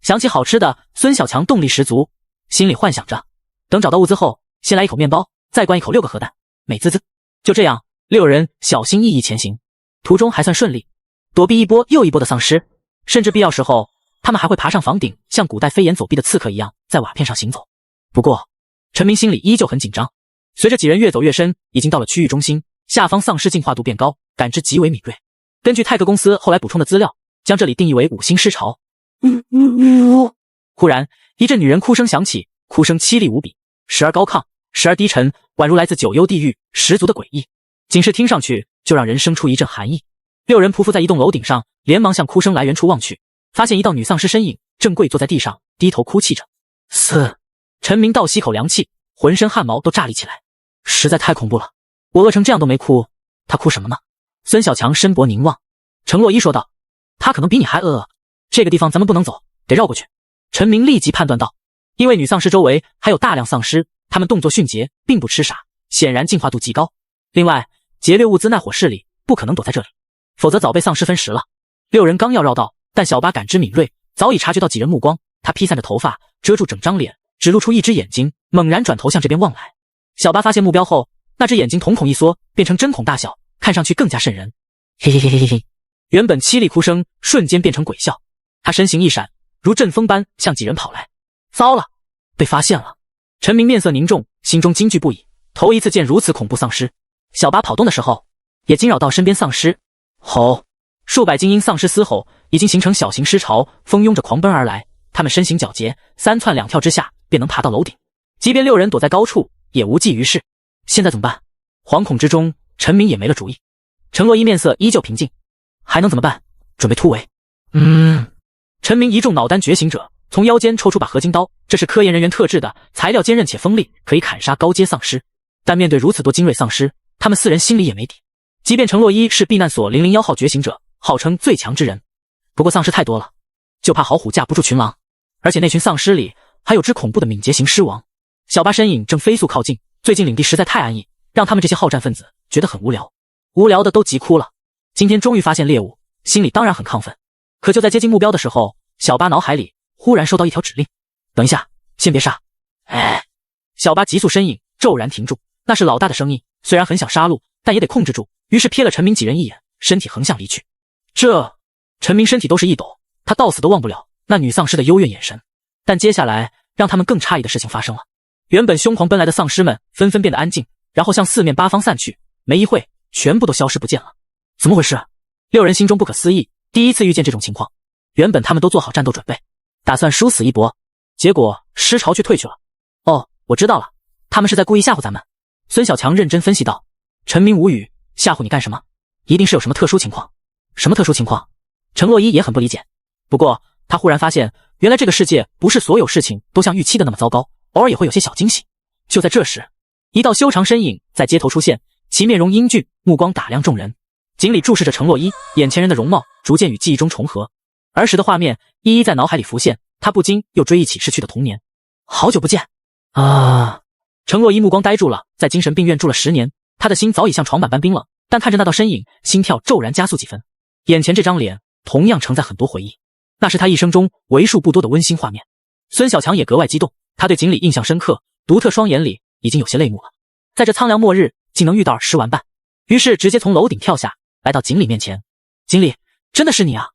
想起好吃的，孙小强动力十足，心里幻想着，等找到物资后，先来一口面包，再灌一口6个核弹，美滋滋。就这样，6人小心翼翼前行，途中还算顺利，躲避一波又一波的丧尸，甚至必要时候，他们还会爬上房顶，像古代飞檐走壁的刺客一样，在瓦片上行走。不过，陈明心里依旧很紧张。随着几人越走越深，已经到了区域中心，下方丧尸进化度变高，感知极为敏锐。根据泰克公司后来补充的资料，将这里定义为5星尸潮。忽然，一阵女人哭声响起，哭声凄厉无比，时而高亢，时而低沉，宛如来自九幽地狱，十足的诡异。仅是听上去就让人生出一阵寒意。6人匍匐在一栋楼顶上，连忙向哭声来源处望去，发现一道女丧尸身影正跪坐在地上，低头哭泣着。陈明倒吸口凉气，浑身汗毛都炸立起来，实在太恐怖了。我饿成这样都没哭，他哭什么呢？孙小强深博凝望，程洛伊说道：“他可能比你还饿。这个地方咱们不能走，得绕过去。”陈明立即判断道，因为女丧尸周围还有大量丧尸，他们动作迅捷，并不痴傻，显然进化度极高。另外，劫掠物资那伙势力不可能躲在这里，否则早被丧尸分食了。6人刚要绕道，但小巴感知敏锐，早已察觉到几人目光，他披散着头发，遮住整张脸，只露出一只眼睛，猛然转头向这边望来。小巴发现目标后，那只眼睛瞳孔一缩，变成针孔大小，看上去更加瘆人。嘿嘿嘿嘿嘿嘿！原本凄厉哭声瞬间变成鬼笑，他身形一闪，如阵风般向几人跑来。糟了，被发现了！陈明面色凝重，心中惊惧不已，头一次见如此恐怖丧尸。小巴跑动的时候，也惊扰到身边丧尸。吼！数百精英丧尸嘶吼，已经形成小型尸潮，蜂拥着狂奔而来。他们身形矫捷，3窜2跳之下便能爬到楼顶。即便6人躲在高处，也无济于事。现在怎么办？惶恐之中，陈明也没了主意。程洛伊面色依旧平静，还能怎么办？准备突围。陈明一众脑单觉醒者从腰间抽出把合金刀，这是科研人员特制的，材料坚韧且锋利，可以砍杀高阶丧尸。但面对如此多精锐丧尸，他们4人心里也没底。即便程洛伊是避难所001号觉醒者，号称最强之人，不过丧尸太多了，就怕好虎架不住群狼。而且那群丧尸里还有只恐怖的敏捷型尸王。小巴身影正飞速靠近，最近领地实在太安逸，让他们这些好战分子觉得很无聊，无聊的都急哭了。今天终于发现猎物，心里当然很亢奋。可就在接近目标的时候，小巴脑海里忽然收到一条指令：等一下，先别杀。小巴急速身影骤然停住，那是老大的声音，虽然很想杀戮，但也得控制住，于是瞥了陈明几人一眼，身体横向离去。陈明身体都是一抖，他到死都忘不了那女丧尸的幽怨眼神。但接下来让他们更诧异的事情发生了，原本凶狂奔来的丧尸们纷纷变得安静，然后向四面八方散去，没一会全部都消失不见了。怎么回事？6人心中不可思议，第一次遇见这种情况。原本他们都做好战斗准备，打算殊死一搏，结果尸潮却退去了。哦，我知道了，他们是在故意吓唬咱们。孙小强认真分析道。陈明无语，吓唬你干什么？一定是有什么特殊情况。什么特殊情况？程洛伊也很不理解。不过他忽然发现，原来这个世界不是所有事情都像预期的那么糟糕，偶尔也会有些小惊喜。就在这时，一道修长身影在街头出现，其面容英俊，目光打量众人。锦鲤注视着程洛伊，眼前人的容貌逐渐与记忆中重合，儿时的画面一一在脑海里浮现，他不禁又追忆起逝去的童年。好久不见啊！程洛伊目光呆住了，在精神病院住了10年，他的心早已像床板般冰冷，但看着那道身影，心跳骤然加速几分。眼前这张脸同样承载很多回忆，那是他一生中为数不多的温馨画面。孙小强也格外激动，他对锦鲤印象深刻，独特双眼里已经有些泪目了。在这苍凉末日竟能遇到儿时玩伴，于是直接从楼顶跳下来到锦鲤面前。锦鲤，真的是你啊！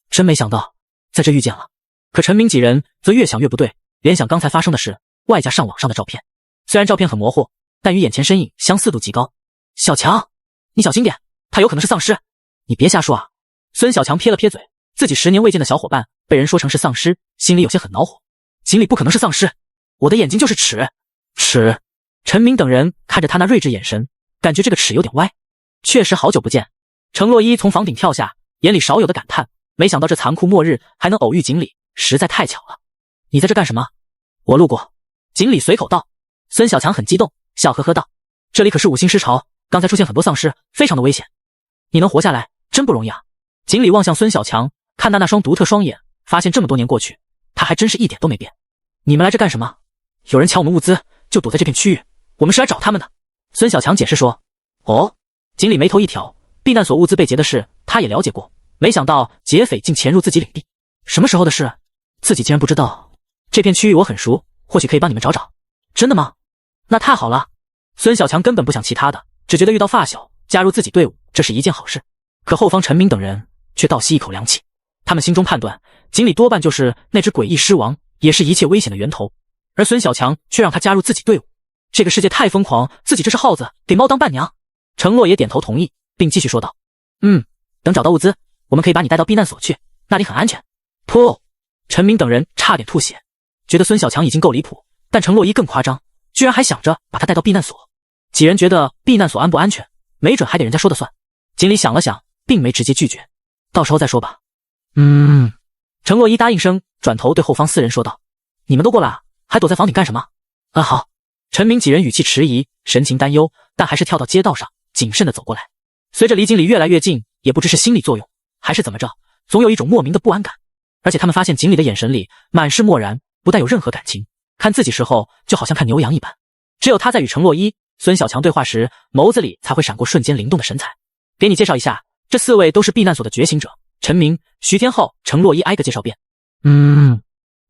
真没想到在这遇见了。可陈明几人则越想越不对，联想刚才发生的事，外加上网上的照片，虽然照片很模糊，但与眼前身影相似度极高。小强，你小心点，他有可能是丧尸，你别瞎说啊！孙小强撇了撇嘴，自己10年未见的小伙伴被人说成是丧尸，心里有些很恼火。锦鲤不可能是丧尸，我的眼睛就是尺。尺。陈明等人看着他那睿智眼神，感觉这个尺有点歪。确实好久不见。程洛伊从房顶跳下，眼里少有的感叹，没想到这残酷末日还能偶遇锦鲤，实在太巧了。你在这干什么？我路过。锦鲤随口道。孙小强很激动，笑呵呵道，这里可是5星尸巢，刚才出现很多丧尸，非常的危险，你能活下来真不容易啊。锦鲤望向孙小强，看他那双独特双眼，发现这么多年过去，他还真是一点都没变。你们来这干什么？有人抢我们物资，就躲在这片区域，我们是来找他们的。孙小强解释说。哦。锦鲤眉头一挑，避难所物资被劫的事他也了解过，没想到劫匪竟潜入自己领地。什么时候的事？自己竟然不知道。这片区域我很熟，或许可以帮你们找找。真的吗？那太好了。孙小强根本不想其他的，只觉得遇到发小加入自己队伍，这是一件好事。可后方陈明等人却倒吸一口凉气，他们心中判断锦鲤多半就是那只诡异狮王，也是一切危险的源头，而孙小强却让他加入自己队伍，这个世界太疯狂，自己这是耗子给猫当伴娘。程洛也点头同意，并继续说道，等找到物资，我们可以把你带到避难所去，那里很安全。噗！陈明等人差点吐血，觉得孙小强已经够离谱，但程洛伊更夸张，居然还想着把他带到避难所。几人觉得避难所安不安全，没准还得人家说的算。锦鲤想了想，并没直接拒绝，到时候再说吧。程洛伊答应声，转头对后方4人说道，你们都过来啊，还躲在房顶干什么？啊好。陈明几人语气迟疑，神情担忧，但还是跳到街道上谨慎地走过来。随着离锦鲤越来越近，也不知是心理作用还是怎么着，总有一种莫名的不安感。而且他们发现锦鲤的眼神里满是漠然，不带有任何感情，看自己时候就好像看牛羊一般。只有他在与程洛伊、孙小强对话时，眸子里才会闪过瞬间灵动的神采。给你介绍一下，这4位都是避难所的觉醒者，陈明、徐天浩、程洛伊挨个介绍遍。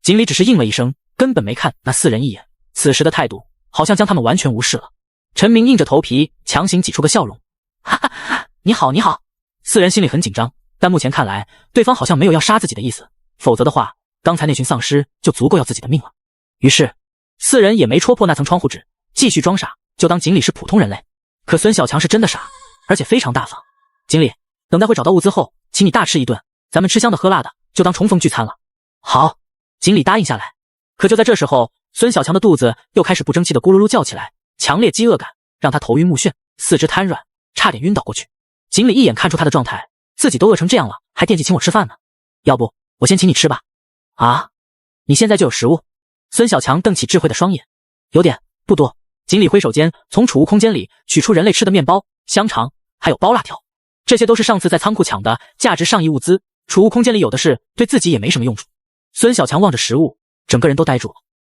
锦鲤只是应了一声，根本没看那4人一眼，此时的态度好像将他们完全无视了。陈明硬着头皮强行挤出个笑容，哈哈，你好你好。4人心里很紧张，但目前看来对方好像没有要杀自己的意思，否则的话刚才那群丧尸就足够要自己的命了。于是4人也没戳破那层窗户纸，继续装傻，就当锦鲤是普通人类。可孙小强是真的傻，而且非常大方。锦鲤，等待会找到物资后，请你大吃一顿，咱们吃香的喝辣的，就当重逢聚餐了。好。锦鲤答应下来。可就在这时候，孙小强的肚子又开始不争气的咕噜噜叫起来，强烈饥饿感让他头晕目眩，四肢瘫软，差点晕倒过去。锦鲤一眼看出他的状态，自己都饿成这样了，还惦记请我吃饭呢。要不我先请你吃吧。啊，你现在就有食物？孙小强瞪起智慧的双眼。有点，不多。锦鲤挥手间从储物空间里取出人类吃的面包、香肠，还有包辣条，这些都是上次在仓库抢的价值上亿物资，储物空间里有的是，对自己也没什么用处。孙小强望着食物，整个人都呆住了，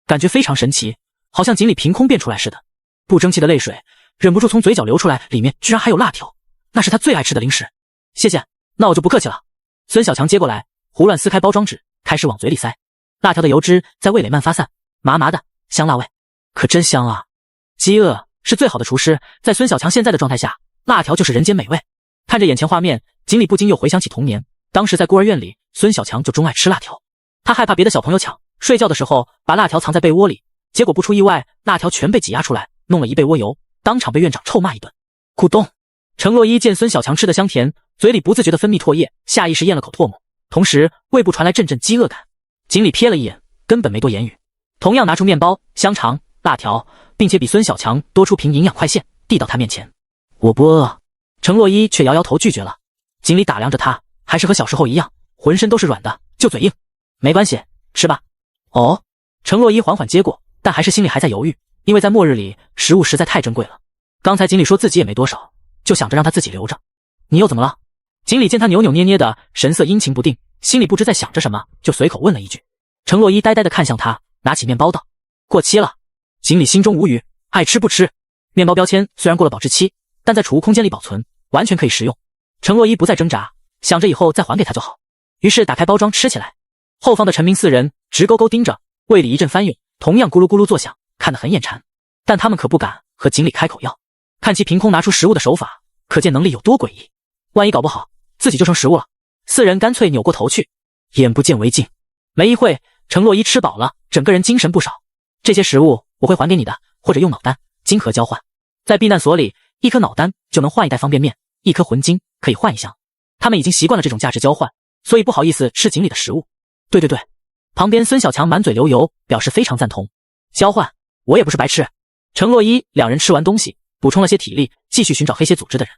感觉非常神奇，好像锦鲤凭空变出来似的。不争气的泪水忍不住从嘴角流出来，里面居然还有辣条，那是他最爱吃的零食。谢谢，那我就不客气了。孙小强接过来，胡乱撕开包装纸，开始往嘴里塞。辣条的油脂在味蕾慢发散，麻麻的，香辣味，可真香啊！饥饿是最好的厨师，在孙小强现在的状态下，辣条就是人间美味。看着眼前画面，锦鲤不禁又回想起童年，当时在孤儿院里，孙小强就钟爱吃辣条。他害怕别的小朋友抢，睡觉的时候把辣条藏在被窝里，结果不出意外，辣条全被挤压出来，弄了一被窝油，当场被院长臭骂一顿。咕咚！程洛伊见孙小强吃得香甜，嘴里不自觉地分泌唾液，下意识咽了口唾沫，同时胃部传来阵阵饥饿感。锦鲤瞥了一眼，根本没多言语，同样拿出面包、香肠、辣条，并且比孙小强多出瓶营养快线，递到他面前。我不饿。程洛伊却摇摇头拒绝了。锦鲤打量着他，还是和小时候一样，浑身都是软的，就嘴硬。没关系，吃吧。哦。程洛伊缓缓接过，但还是心里还在犹豫，因为在末日里，食物实在太珍贵了。刚才锦鲤说自己也没多少，就想着让他自己留着。你又怎么了？锦鲤见他扭扭捏捏的，神色阴晴不定，心里不知在想着什么，就随口问了一句。程洛伊呆呆地看向他，拿起面包道：过期了。锦鲤心中无语，爱吃不吃。面包标签虽然过了保质期，但在储物空间里保存，完全可以食用。程洛伊不再挣扎，想着以后再还给他就好，于是打开包装吃起来。后方的陈明四人直勾勾盯着，胃里一阵翻涌，同样咕噜咕噜作响，看得很眼馋，但他们可不敢和锦鲤开口要。看其凭空拿出食物的手法，可见能力有多诡异。万一搞不好，自己就成食物了。四人干脆扭过头去，眼不见为净。没一会，程洛伊吃饱了，整个人精神不少。这些食物我会还给你的，或者用脑丹、金盒交换。在避难所里，1颗脑丹就能换1袋方便面，1颗魂金可以换1箱。他们已经习惯了这种价值交换，所以不好意思吃锦鲤的食物。对对对，旁边孙小强满嘴流油，表示非常赞同。交换，我也不是白吃。程洛伊两人吃完东西，补充了些体力，继续寻找黑蝎组织的人。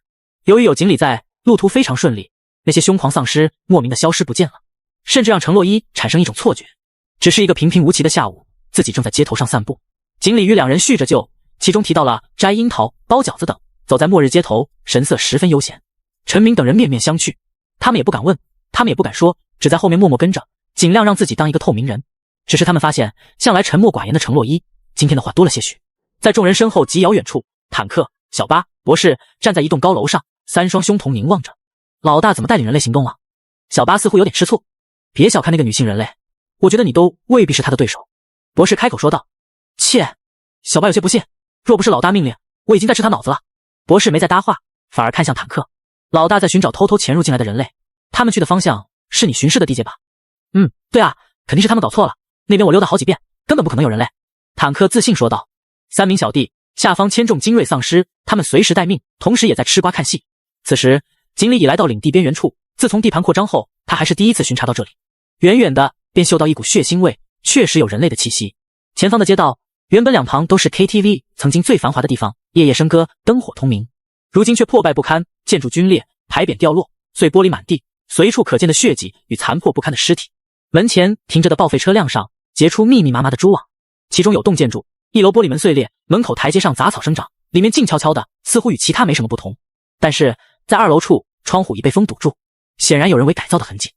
由于有锦鲤在，路途非常顺利，那些凶狂丧尸莫名的消失不见了，甚至让程洛伊产生一种错觉，只是一个平平无奇的下午，自己正在街头上散步。锦鲤与两人叙着旧，其中提到了摘樱桃、包饺子等，走在末日街头，神色十分悠闲。陈明等人面面相觑，他们也不敢问，他们也不敢说，只在后面默默跟着，尽量让自己当一个透明人。只是他们发现，向来沉默寡言的程洛伊，今天的话多了些许。在众人身后极遥远处，坦克、小巴、博士站在一栋高楼上，三双胸瞳凝望着。老大怎么带领人类行动了？小巴似乎有点吃醋。别小看那个女性人类，我觉得你都未必是她的对手。博士开口说道。切，小巴有些不信，若不是老大命令，我已经在吃他脑子了。博士没再搭话，反而看向坦克。老大在寻找偷偷潜入进来的人类，他们去的方向是你巡视的地界吧？对啊，肯定是他们搞错了，那边我溜达好几遍，根本不可能有人类。坦克自信说道。3名小弟下方牵中精锐丧尸，他们随时待命，同时也在吃瓜看戏。此时锦鲤已来到领地边缘处，自从地盘扩张后，他还是第一次巡查到这里。远远的便嗅到一股血腥味，确实有人类的气息。前方的街道原本两旁都是 KTV， 曾经最繁华的地方，夜夜笙歌，灯火通明，如今却破败不堪，建筑龟裂，牌匾掉落，碎玻璃满地，随处可见的血迹与残破不堪的尸体。门前停着的报废车辆上结出密密麻麻的蛛网，其中有栋建筑1楼玻璃门碎裂，门口台阶上杂草生长，里面静悄悄的，似乎与其他没什么不同。但是在2楼处，窗户已被风堵住，显然有人为改造的痕迹。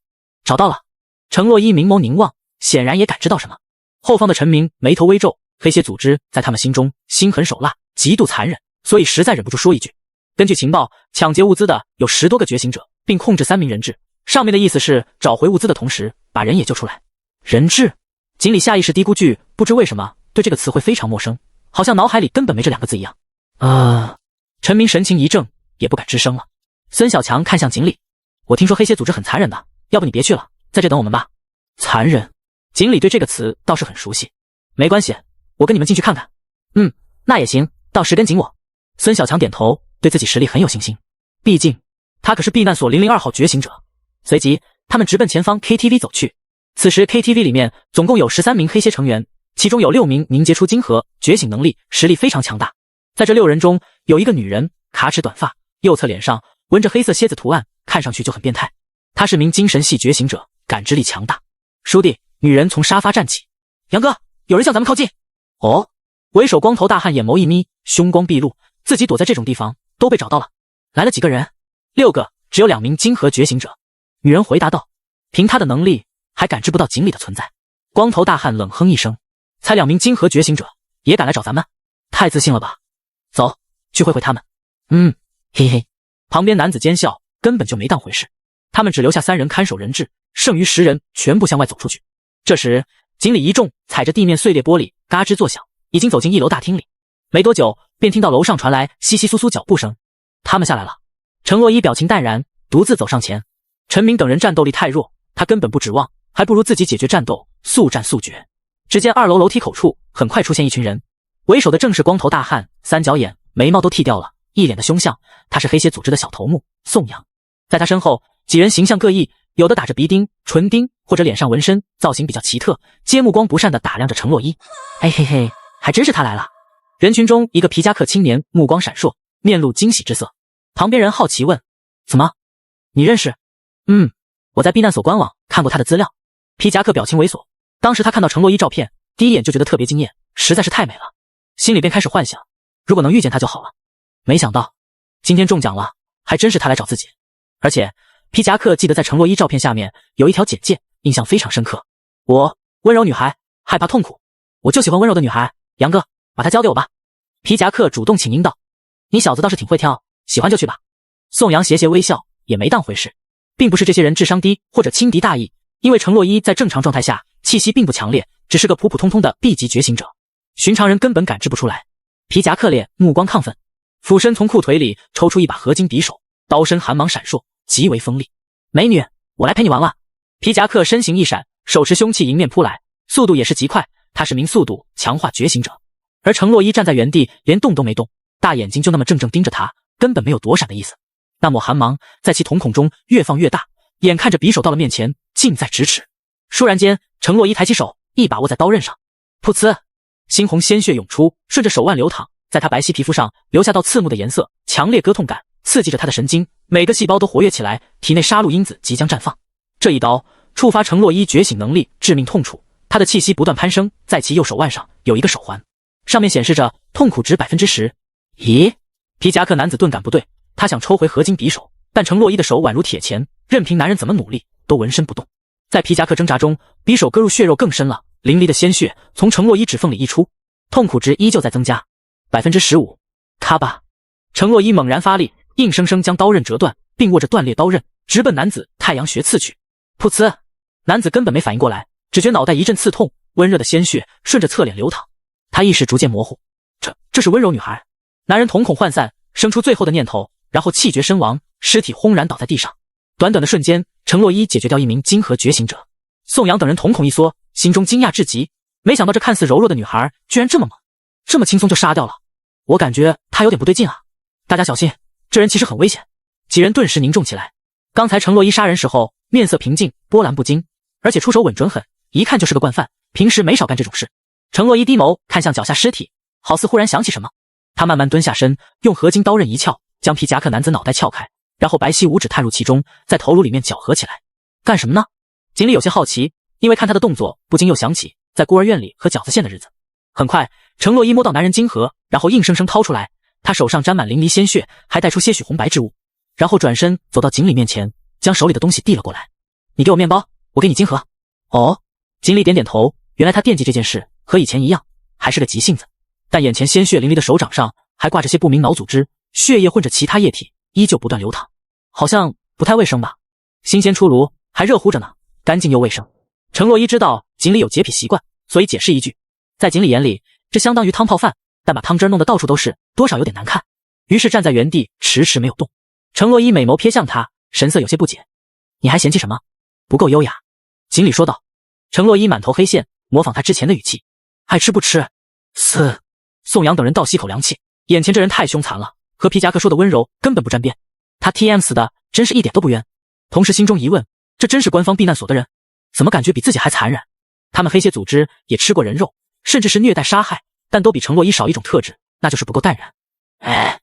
找到了。程洛伊明眸凝望，显然也感知到什么。后方的陈明眉头微皱，黑蝎组织在他们心中心狠手辣，极度残忍，所以实在忍不住说一句。根据情报，抢劫物资的有10多个觉醒者，并控制3名人质，上面的意思是找回物资的同时把人也救出来。人质？锦鲤下意识嘀咕句，不知为什么对这个词汇非常陌生，好像脑海里根本没这2个字一样。陈明神情一怔，也不敢吱声了。孙小强看向锦鲤，我听说黑蝎组织很残忍的，要不你别去了，在这等我们吧。残忍？锦鲤对这个词倒是很熟悉。没关系，我跟你们进去看看。那也行，到时跟紧我。孙小强点头，对自己实力很有信心，毕竟他可是避难所002号觉醒者。随即他们直奔前方 KTV 走去。此时 KTV 里面总共有13名黑蝎成员，其中有6名凝结出金核，觉醒能力实力非常强大。在这6人中，有一个女人，卡尺短发，右侧脸上纹着黑色蝎子图案，看上去就很变态。她是名精神系觉醒者，感知力强大。叔弟，女人从沙发站起。杨哥，有人向咱们靠近。哦，为首光头大汉眼眸一眯，凶光毕露，自己躲在这种地方都被找到了。来了几个人？6个，只有2名金核觉醒者。女人回答道。凭她的能力还感知不到锦鲤的存在。光头大汉冷哼一声，才2名金核觉醒者也敢来找咱们，太自信了吧。走，去会会他们。嘿嘿。旁边男子奸笑，根本就没当回事。他们只留下3人看守人质，剩余10人全部向外走出去。这时锦鲤一众踩着地面碎裂玻璃嘎吱作响，已经走进1楼大厅里。没多久便听到楼上传来窸窸窣窣脚步声。他们下来了。程洛伊表情淡然，独自走上前。陈明等人战斗力太弱，他根本不指望，还不如自己解决战斗，速战速决。只见2楼楼梯口处很快出现一群人，为首的正是光头大汉，三角眼，眉毛都剃掉了，一脸的凶相。他是黑蝎组织的小头目宋阳。在他身后几人形象各异，有的打着鼻钉、唇钉，或者脸上纹身，造型比较奇特，皆目光不善地打量着程洛伊。哎嘿嘿，还真是他来了。人群中一个皮夹克青年目光闪烁，面露惊喜之色。旁边人好奇问，怎么，你认识？我在避难所官网看过他的资料。皮夹克表情猥琐，当时他看到程洛伊照片，第一眼就觉得特别惊艳，实在是太美了，心里便开始幻想，如果能遇见他就好了。没想到今天中奖了，还真是他来找自己。而且皮夹克记得在程洛伊照片下面有一条简介，印象非常深刻。我温柔女孩，害怕痛苦，我就喜欢温柔的女孩，杨哥，把她交给我吧。皮夹克主动请缨道：你小子倒是挺会挑，喜欢就去吧。宋阳斜斜微笑，也没当回事，并不是这些人智商低或者轻敌大意，因为程洛伊在正常状态下气息并不强烈，只是个普普通通的 B 级觉醒者，寻常人根本感知不出来。皮夹克脸目光亢奋，俯身从裤腿里抽出一把合金匕首，刀身寒芒闪烁，极为锋利。美女，我来陪你玩玩。皮夹克身形一闪，手持凶器迎面扑来，速度也是极快，他是名速度强化觉醒者。而程洛伊站在原地连动都没动，大眼睛就那么怔怔盯着他，根本没有躲闪的意思。那抹寒芒在其瞳孔中越放越大，眼看着匕首到了面前，近在咫尺。倏然间，程洛伊抬起手，一把握在刀刃上，噗呲，猩红鲜血涌出，顺着手腕流淌，在他白皙皮肤上留下道刺目的颜色，强烈割痛感刺激着他的神经，每个细胞都活跃起来，体内杀戮因子即将绽放。这一刀触发程洛伊觉醒能力致命痛楚，他的气息不断攀升，在其右手腕上有一个手环，上面显示着痛苦值 10%。 咦，皮夹克男子顿感不对，他想抽回合金匕首，但程洛伊的手宛如铁钳，任凭男人怎么努力都纹身不动。在皮夹克挣扎中，匕首割入血肉更深了，淋漓的鲜血从程洛伊指缝里溢出，痛苦值依旧在增加 15%。 咔吧，程洛伊猛然发力，硬生生将刀刃折断，并握着断裂刀刃直奔男子太阳穴刺去。噗呲，男子根本没反应过来，只觉脑袋一阵刺痛，温热的鲜血顺着侧脸流淌，他意识逐渐模糊，这是温柔女孩。男人瞳孔涣散，生出最后的念头，然后气绝身亡，尸体轰然倒在地上。短短的瞬间，程洛伊解决掉一名金河觉醒者。宋阳等人瞳孔一缩，心中惊讶至极，没想到这看似柔弱的女孩居然这么猛，这么轻松就杀掉了。我感觉她有点不对劲啊，大家小心，这人其实很危险。几人顿时凝重起来。刚才程洛伊杀人时候面色平静，波澜不惊，而且出手稳准狠，一看就是个惯犯，平时没少干这种事。程洛伊低眸看向脚下尸体，好似忽然想起什么，他慢慢蹲下身，用合金刀刃一撬，将皮夹克男子脑袋撬开，然后白皙五指探入其中，在头颅里面搅合起来。干什么呢？锦鲤有些好奇，因为看他的动作，不禁又想起在孤儿院里和饺子馅的日子。很快，程洛伊摸到男人金盒，然后硬生生掏出来，他手上沾满淋漓鲜血，还带出些许红白之物，然后转身走到锦鲤面前，将手里的东西递了过来。你给我面包，我给你金盒。哦，锦鲤点点头，原来他惦记这件事，和以前一样，还是个急性子。但眼前鲜血淋漓的手掌上还挂着些不明脑组织，血液混着其他液体，依旧不断流淌，好像不太卫生吧。新鲜出炉，还热乎着呢，干净又卫生。程洛伊知道锦鲤有洁癖习惯，所以解释一句，在锦鲤眼里，这相当于汤泡饭，但把汤汁弄得到处都是，多少有点难看。于是站在原地，迟迟没有动。程洛伊美眸瞥向他，神色有些不解。你还嫌弃什么？不够优雅。锦鲤说道。程洛伊满头黑线，模仿他之前的语气。爱吃不吃？嘶！宋阳等人倒吸口凉气，眼前这人太凶残了，和皮夹克说的温柔根本不沾边。他 TM 死的真是一点都不冤。同时心中疑问，这真是官方避难所的人，怎么感觉比自己还残忍？他们黑血组织也吃过人肉，甚至是虐待杀害，但都比程洛伊少一种特质，那就是不够淡然。哎，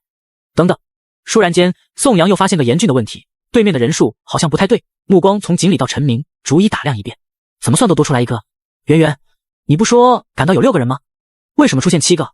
等等！倏然间，宋阳又发现个严峻的问题，对面的人数好像不太对，目光从锦鲤到陈明逐一打量一遍，怎么算都多出来一个。圆圆，你不说赶到有6个人吗？为什么出现7个？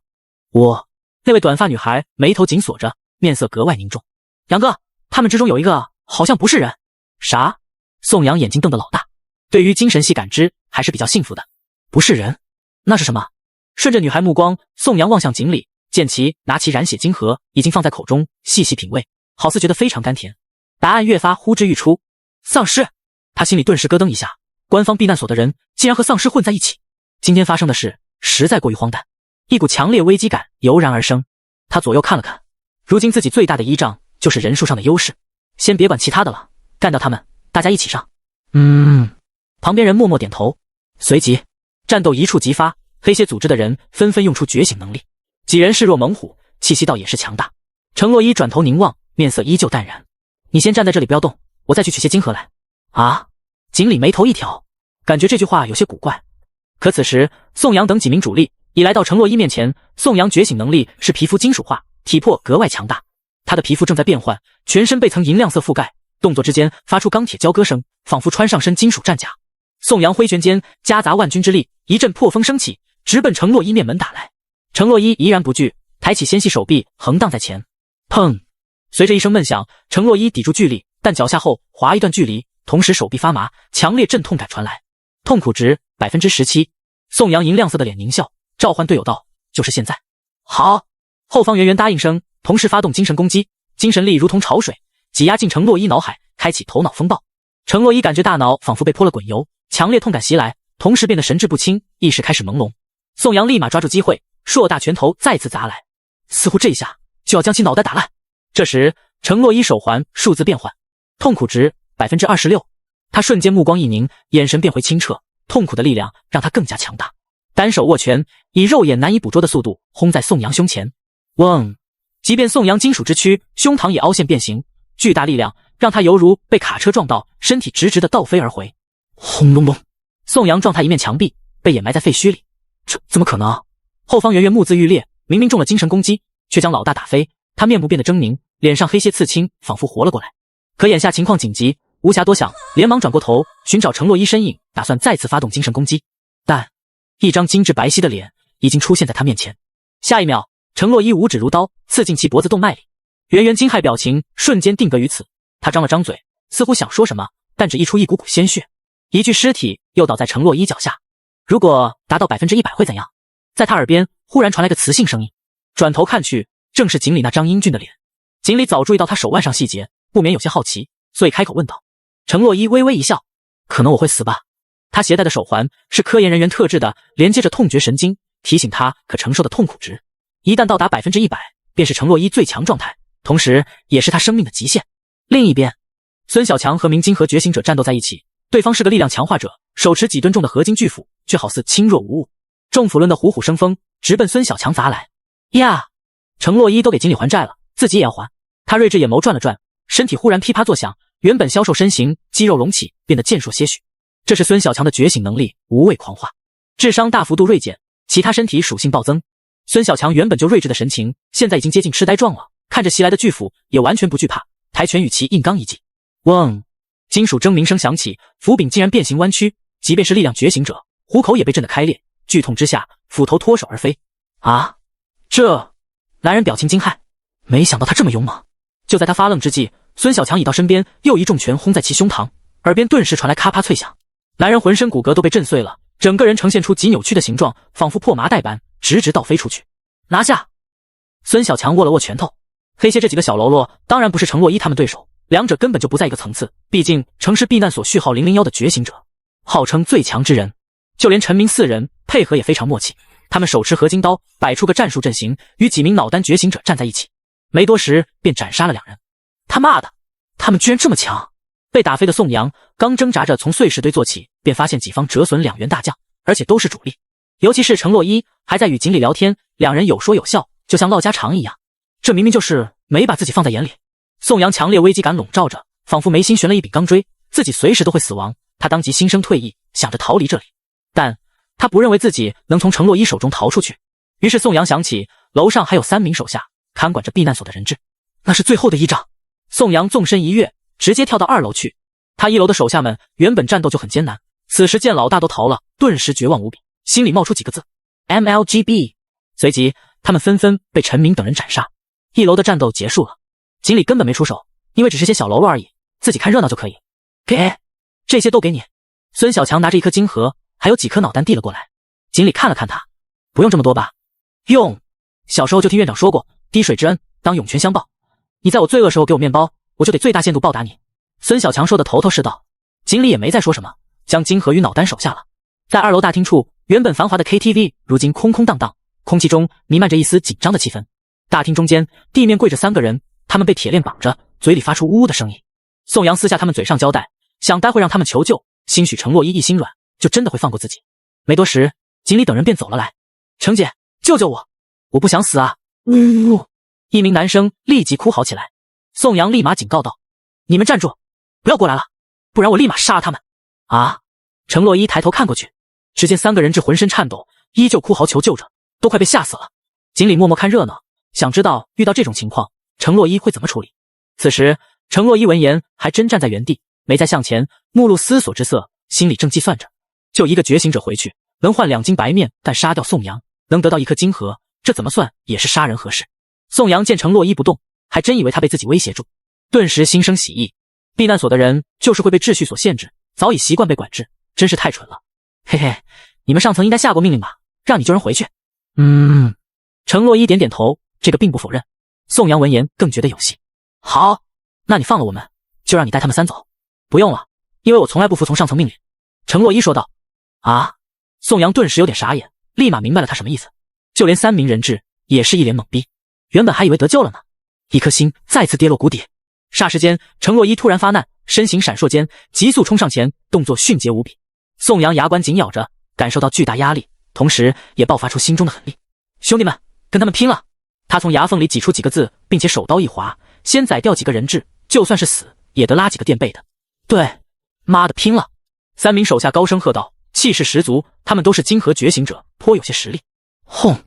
那位短发女孩眉头紧锁着，面色格外凝重。杨哥，他们之中有一个好像不是人。啥？宋阳眼睛瞪得老大，对于精神系感知还是比较幸福的。不是人，那是什么？顺着女孩目光，宋阳望向锦鲤，见其拿起染血金盒，已经放在口中，细细品味，好似觉得非常甘甜。答案越发呼之欲出。丧尸！他心里顿时咯噔一下，官方避难所的人竟然和丧尸混在一起。今天发生的事实在过于荒诞，一股强烈危机感油然而生。他左右看了看，如今自己最大的依仗就是人数上的优势，先别管其他的了，干掉他们，大家一起上。旁边人默默点头。随即战斗一触即发，黑血组织的人纷纷用出觉醒能力，几人势若猛虎，气息倒也是强大。程洛伊转头凝望，面色依旧淡然。你先站在这里不要动，我再去取些金盒来。啊！锦鲤眉头一挑，感觉这句话有些古怪。可此时宋阳等几名主力已来到程洛伊面前。宋阳觉醒能力是皮肤金属化，体魄格外强大，他的皮肤正在变换，全身被层银亮色覆盖，动作之间发出钢铁交割声，仿佛穿上身金属战甲。宋阳挥拳间夹杂万钧之力，一阵破风升起，直奔程洛伊面门打来。程洛伊怡然不惧，抬起纤细手臂横荡在前。砰！随着一声闷响，程洛伊抵住巨力，但脚下后滑一段距离，同时手臂发麻，强烈阵痛感传来，痛苦值 17%。宋阳银亮色的脸狞笑，召唤队友道：“就是现在。”好！后方圆圆答应声，同时发动精神攻击，精神力如同潮水，挤压进程洛伊脑海，开启头脑风暴。程洛伊感觉大脑仿佛被泼了滚油，强烈痛感袭来，同时变得神志不清，意识开始朦胧。宋阳立马抓住机会，硕大拳头再次砸来，似乎这一下就要将其脑袋打烂。这时，程洛伊手环数字变换，痛苦值 26%。他瞬间目光一凝，眼神变回清澈，痛苦的力量让他更加强大。单手握拳，以肉眼难以捕捉的速度轰在宋阳胸前。嗡！即便宋阳金属之躯，胸膛也凹陷变形，巨大力量让他犹如被卡车撞到，身体直直的倒飞而回。轰隆隆！宋阳撞他一面墙壁，被掩埋在废墟里。这怎么可能？后方圆圆目眦欲裂，明明中了精神攻击，却将老大打飞。他面部变得狰狞，脸上黑屑刺青，仿佛活了过来。可眼下情况紧急，无暇多想，连忙转过头寻找程洛伊身影，打算再次发动精神攻击。但一张精致白皙的脸已经出现在他面前。下一秒，程洛伊五指如刀刺进其脖子动脉里，圆圆惊骇表情瞬间定格于此。他张了张嘴，似乎想说什么，但只溢出一股股鲜血。一具尸体又倒在程洛伊脚下。如果达到 100% 会怎样？在他耳边忽然传来个磁性声音，转头看去，正是锦鲤那张英俊的脸。锦鲤早注意到他手腕上细节，不免有些好奇，所以开口问道。程洛伊微微一笑，可能我会死吧。他携带的手环是科研人员特制的，连接着痛觉神经，提醒他可承受的痛苦值。一旦到达 100%， 便是程洛伊最强状态，同时也是他生命的极限。另一边，孙小强和明金河觉醒者战斗在一起，对方是个力量强化者，手持几吨重的合金巨斧，却好似轻若无物。众斧论的虎虎生风，直奔孙小强砸来。呀！程洛伊都给锦鲤还债了，自己也要还。他睿智眼眸转了转，身体忽然噼啪作响，原本消瘦身形肌肉隆起，变得健硕些许。这是孙小强的觉醒能力无畏狂化，智商大幅度锐减，其他身体属性暴增。孙小强原本就睿智的神情，现在已经接近痴呆状了，看着袭来的巨斧也完全不惧怕，抬拳与其硬刚一记。嗡！金属铮鸣声响起，斧柄竟然变形弯曲，即便是力量觉醒者，虎口也被震得开裂，剧痛之下，斧头脱手而飞。啊！这……来人表情惊骇，没想到他这么勇猛。就在他发愣之际，孙小强已到身边，又一重拳轰在其胸膛，耳边顿时传来咔啪脆响。男人浑身骨骼都被震碎了，整个人呈现出极扭曲的形状，仿佛破麻袋般，直直倒飞出去。拿下！孙小强握了握拳头。黑蝎这几个小喽啰当然不是程洛伊他们对手，两者根本就不在一个层次，毕竟城市避难所序号001的觉醒者，号称最强之人，就连陈明四人配合也非常默契。他们手持合金刀，摆出个战术阵型，与几名脑丹觉醒者站在一起，没多时便斩杀了两人。他妈的，他们居然这么强！被打飞的宋阳刚挣扎着从碎石堆坐起，便发现己方折损2员大将，而且都是主力。尤其是程洛伊还在与锦鲤聊天，两人有说有笑，就像唠家常一样。这明明就是没把自己放在眼里。宋阳强烈危机感笼罩着，仿佛眉心悬了一柄钢锥，自己随时都会死亡。他当即心生退意，想着逃离这里，但他不认为自己能从程洛伊手中逃出去。于是宋阳想起楼上还有3名手下看管着避难所的人质，那是最后的依仗。宋阳纵身一跃，直接跳到2楼去。他1楼的手下们原本战斗就很艰难，此时见老大都逃了，顿时绝望无比，心里冒出几个字 MLGB。 随即他们纷纷被陈明等人斩杀。1楼的战斗结束了，锦鲤根本没出手，因为只是些小喽啰而已，自己看热闹就可以。给，这些都给你。孙小强拿着一颗金核还有几颗脑丹递了过来。锦鲤看了看他，不用这么多吧？用。小时候就听院长说过，滴水之恩当涌泉相报，你在我罪恶时候给我面包，我就得最大限度报答你。孙小强说的头头是道。锦鲤也没再说什么，将金核与脑丹手下了。在2楼大厅处，原本繁华的 KTV 如今空空荡荡，空气中弥漫着一丝紧张的气氛。大厅中间地面跪着3个人，他们被铁链绑着，嘴里发出呜呜的声音。宋阳撕下他们嘴上胶带，想待会让他们求救，兴许程洛伊一心软，就真的会放过自己。没多时，锦鲤等人便走了来。程姐，救救我，我不想死啊！呜！一名男生立即哭嚎起来。宋阳立马警告道：你们站住，不要过来了，不然我立马杀了他们！啊！程洛伊抬头看过去，只见3个人质浑身颤抖，依旧哭嚎求救着，都快被吓死了。锦鲤默默看热闹，想知道遇到这种情况程洛伊会怎么处理。此时程洛伊闻言还真站在原地，没再向前，目露思索之色，心里正计算着，就一个觉醒者回去能换2斤白面，但杀掉宋阳能得到1颗金核，这怎么算也是杀人和事。宋阳见程洛伊不动，还真以为他被自己威胁住，顿时心生喜意。避难所的人就是会被秩序所限制，早已习惯被管制，真是太蠢了。嘿嘿，你们上层应该下过命令吧，让你救人回去。程洛伊点点头，这个并不否认。宋阳闻言更觉得有戏。好，那你放了我们，就让你带他们3走。不用了，因为我从来不服从上层命令。程洛伊说道。啊！宋阳顿时有点傻眼，立马明白了他什么意思。就连3名人质也是一脸懵逼，原本还以为得救了呢，一颗心再次跌落谷底。霎时间，程洛伊突然发难，身形闪烁间急速冲上前，动作迅捷无比。宋阳牙关紧咬着，感受到巨大压力，同时也爆发出心中的狠力。兄弟们，跟他们拼了！他从牙缝里挤出几个字，并且手刀一划，先宰掉几个人质，就算是死也得拉几个垫背的。对，妈的，拼了！3名手下高声喝道，气势十足，他们都是金河觉醒者，颇有些实力。轰！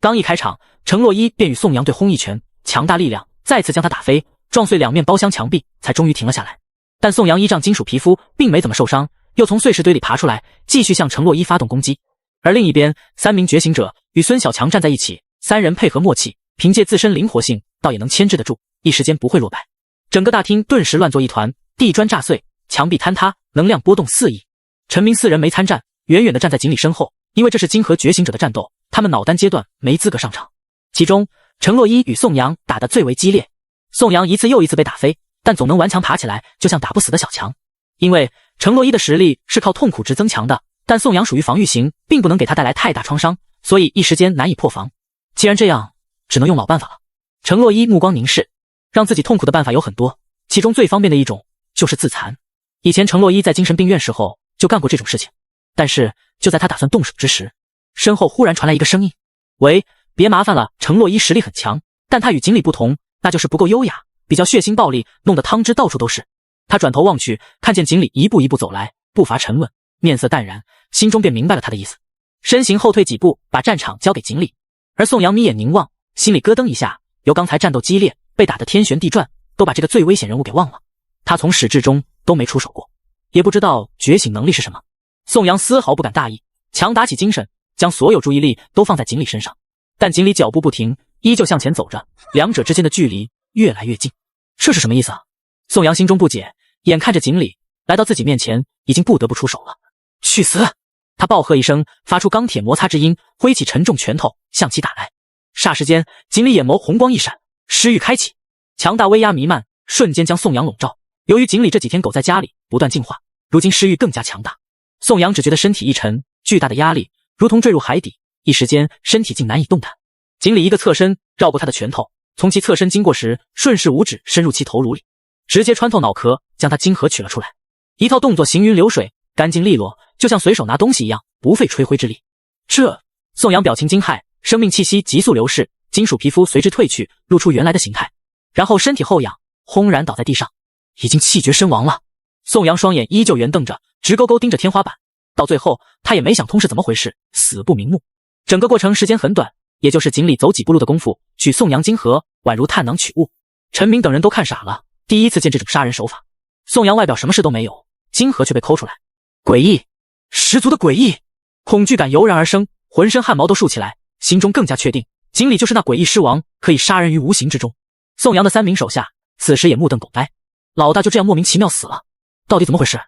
刚一开场，程洛伊便与宋阳对轰一拳，强大力量再次将他打飞，撞碎2面包厢墙壁，才终于停了下来。但宋阳依仗金属皮肤，并没怎么受伤，又从碎石堆里爬出来，继续向程洛伊发动攻击。而另一边，3名觉醒者与孙小强站在一起，3人配合默契，凭借自身灵活性，倒也能牵制得住，一时间不会落败。整个大厅顿时乱作一团，地砖炸碎，墙壁坍塌，能量波动4亿。陈明4人没参战，远远地站在锦鲤身后，因为这是金河觉醒者的战斗，他们脑单阶段没资格上场。其中，程洛伊与宋阳打得最为激烈，宋阳一次又一次被打飞，但总能顽强爬起来，就像打不死的小强。因为程洛伊的实力是靠痛苦值增强的，但宋阳属于防御型，并不能给他带来太大创伤，所以一时间难以破防。既然这样，只能用老办法了。程洛伊目光凝视，让自己痛苦的办法有很多，其中最方便的一种就是自残。以前程洛伊在精神病院时候就干过这种事情，但是就在他打算动手之时，身后忽然传来一个声音：喂，别麻烦了。程洛伊实力很强，但他与锦鲤不同，那就是不够优雅，比较血腥暴力，弄得汤汁到处都是。他转头望去，看见锦鲤一步一步走来，步伐沉稳，面色淡然，心中便明白了他的意思，身形后退几步，把战场交给锦鲤。而宋阳眯眼凝望，心里咯噔一下，由刚才战斗激烈，被打得天旋地转，都把这个最危险人物给忘了。他从始至终都没出手过，也不知道觉醒能力是什么。宋阳丝毫不敢大意，强打起精神，将所有注意力都放在锦鲤身上。但锦鲤脚步不停，依旧向前走着，两者之间的距离越来越近。这是什么意思啊？宋阳心中不解，眼看着锦鲤来到自己面前，已经不得不出手了。去死！他暴喝一声，发出钢铁摩擦之音，挥起沉重拳头向其打来。霎时间，锦鲤眼眸红光一闪，尸域开启，强大威压弥漫，瞬间将宋阳笼罩。由于锦鲤这几天苟在家里不断进化，如今尸域更加强大。宋阳只觉得身体一沉，巨大的压力如同坠入海底，一时间身体竟难以动弹。锦鲤一个侧身绕过他的拳头，从其侧身经过时，顺势五指深入其头颅里，直接穿透脑壳，将他金核取了出来。一套动作行云流水，干净利落，就像随手拿东西一样，不费吹灰之力。宋阳表情惊骇，生命气息急速流逝，金属皮肤随之褪去，露出原来的形态，然后身体后仰，轰然倒在地上，已经气绝身亡了。宋阳双眼依旧圆瞪着，直勾勾盯着天花板，到最后他也没想通是怎么回事，死不瞑目。整个过程时间很短，也就是锦鲤走几步路的功夫，取宋阳金核宛如探囊取物。陈明等人都看傻了，第一次见这种杀人手法。宋阳外表什么事都没有，金核却被抠出来，诡异，十足的诡异，恐惧感油然而生，浑身汗毛都竖起来，心中更加确定锦鲤就是那诡异狮王，可以杀人于无形之中。宋阳的3名手下此时也目瞪口呆，老大就这样莫名其妙死了，到底怎么回事？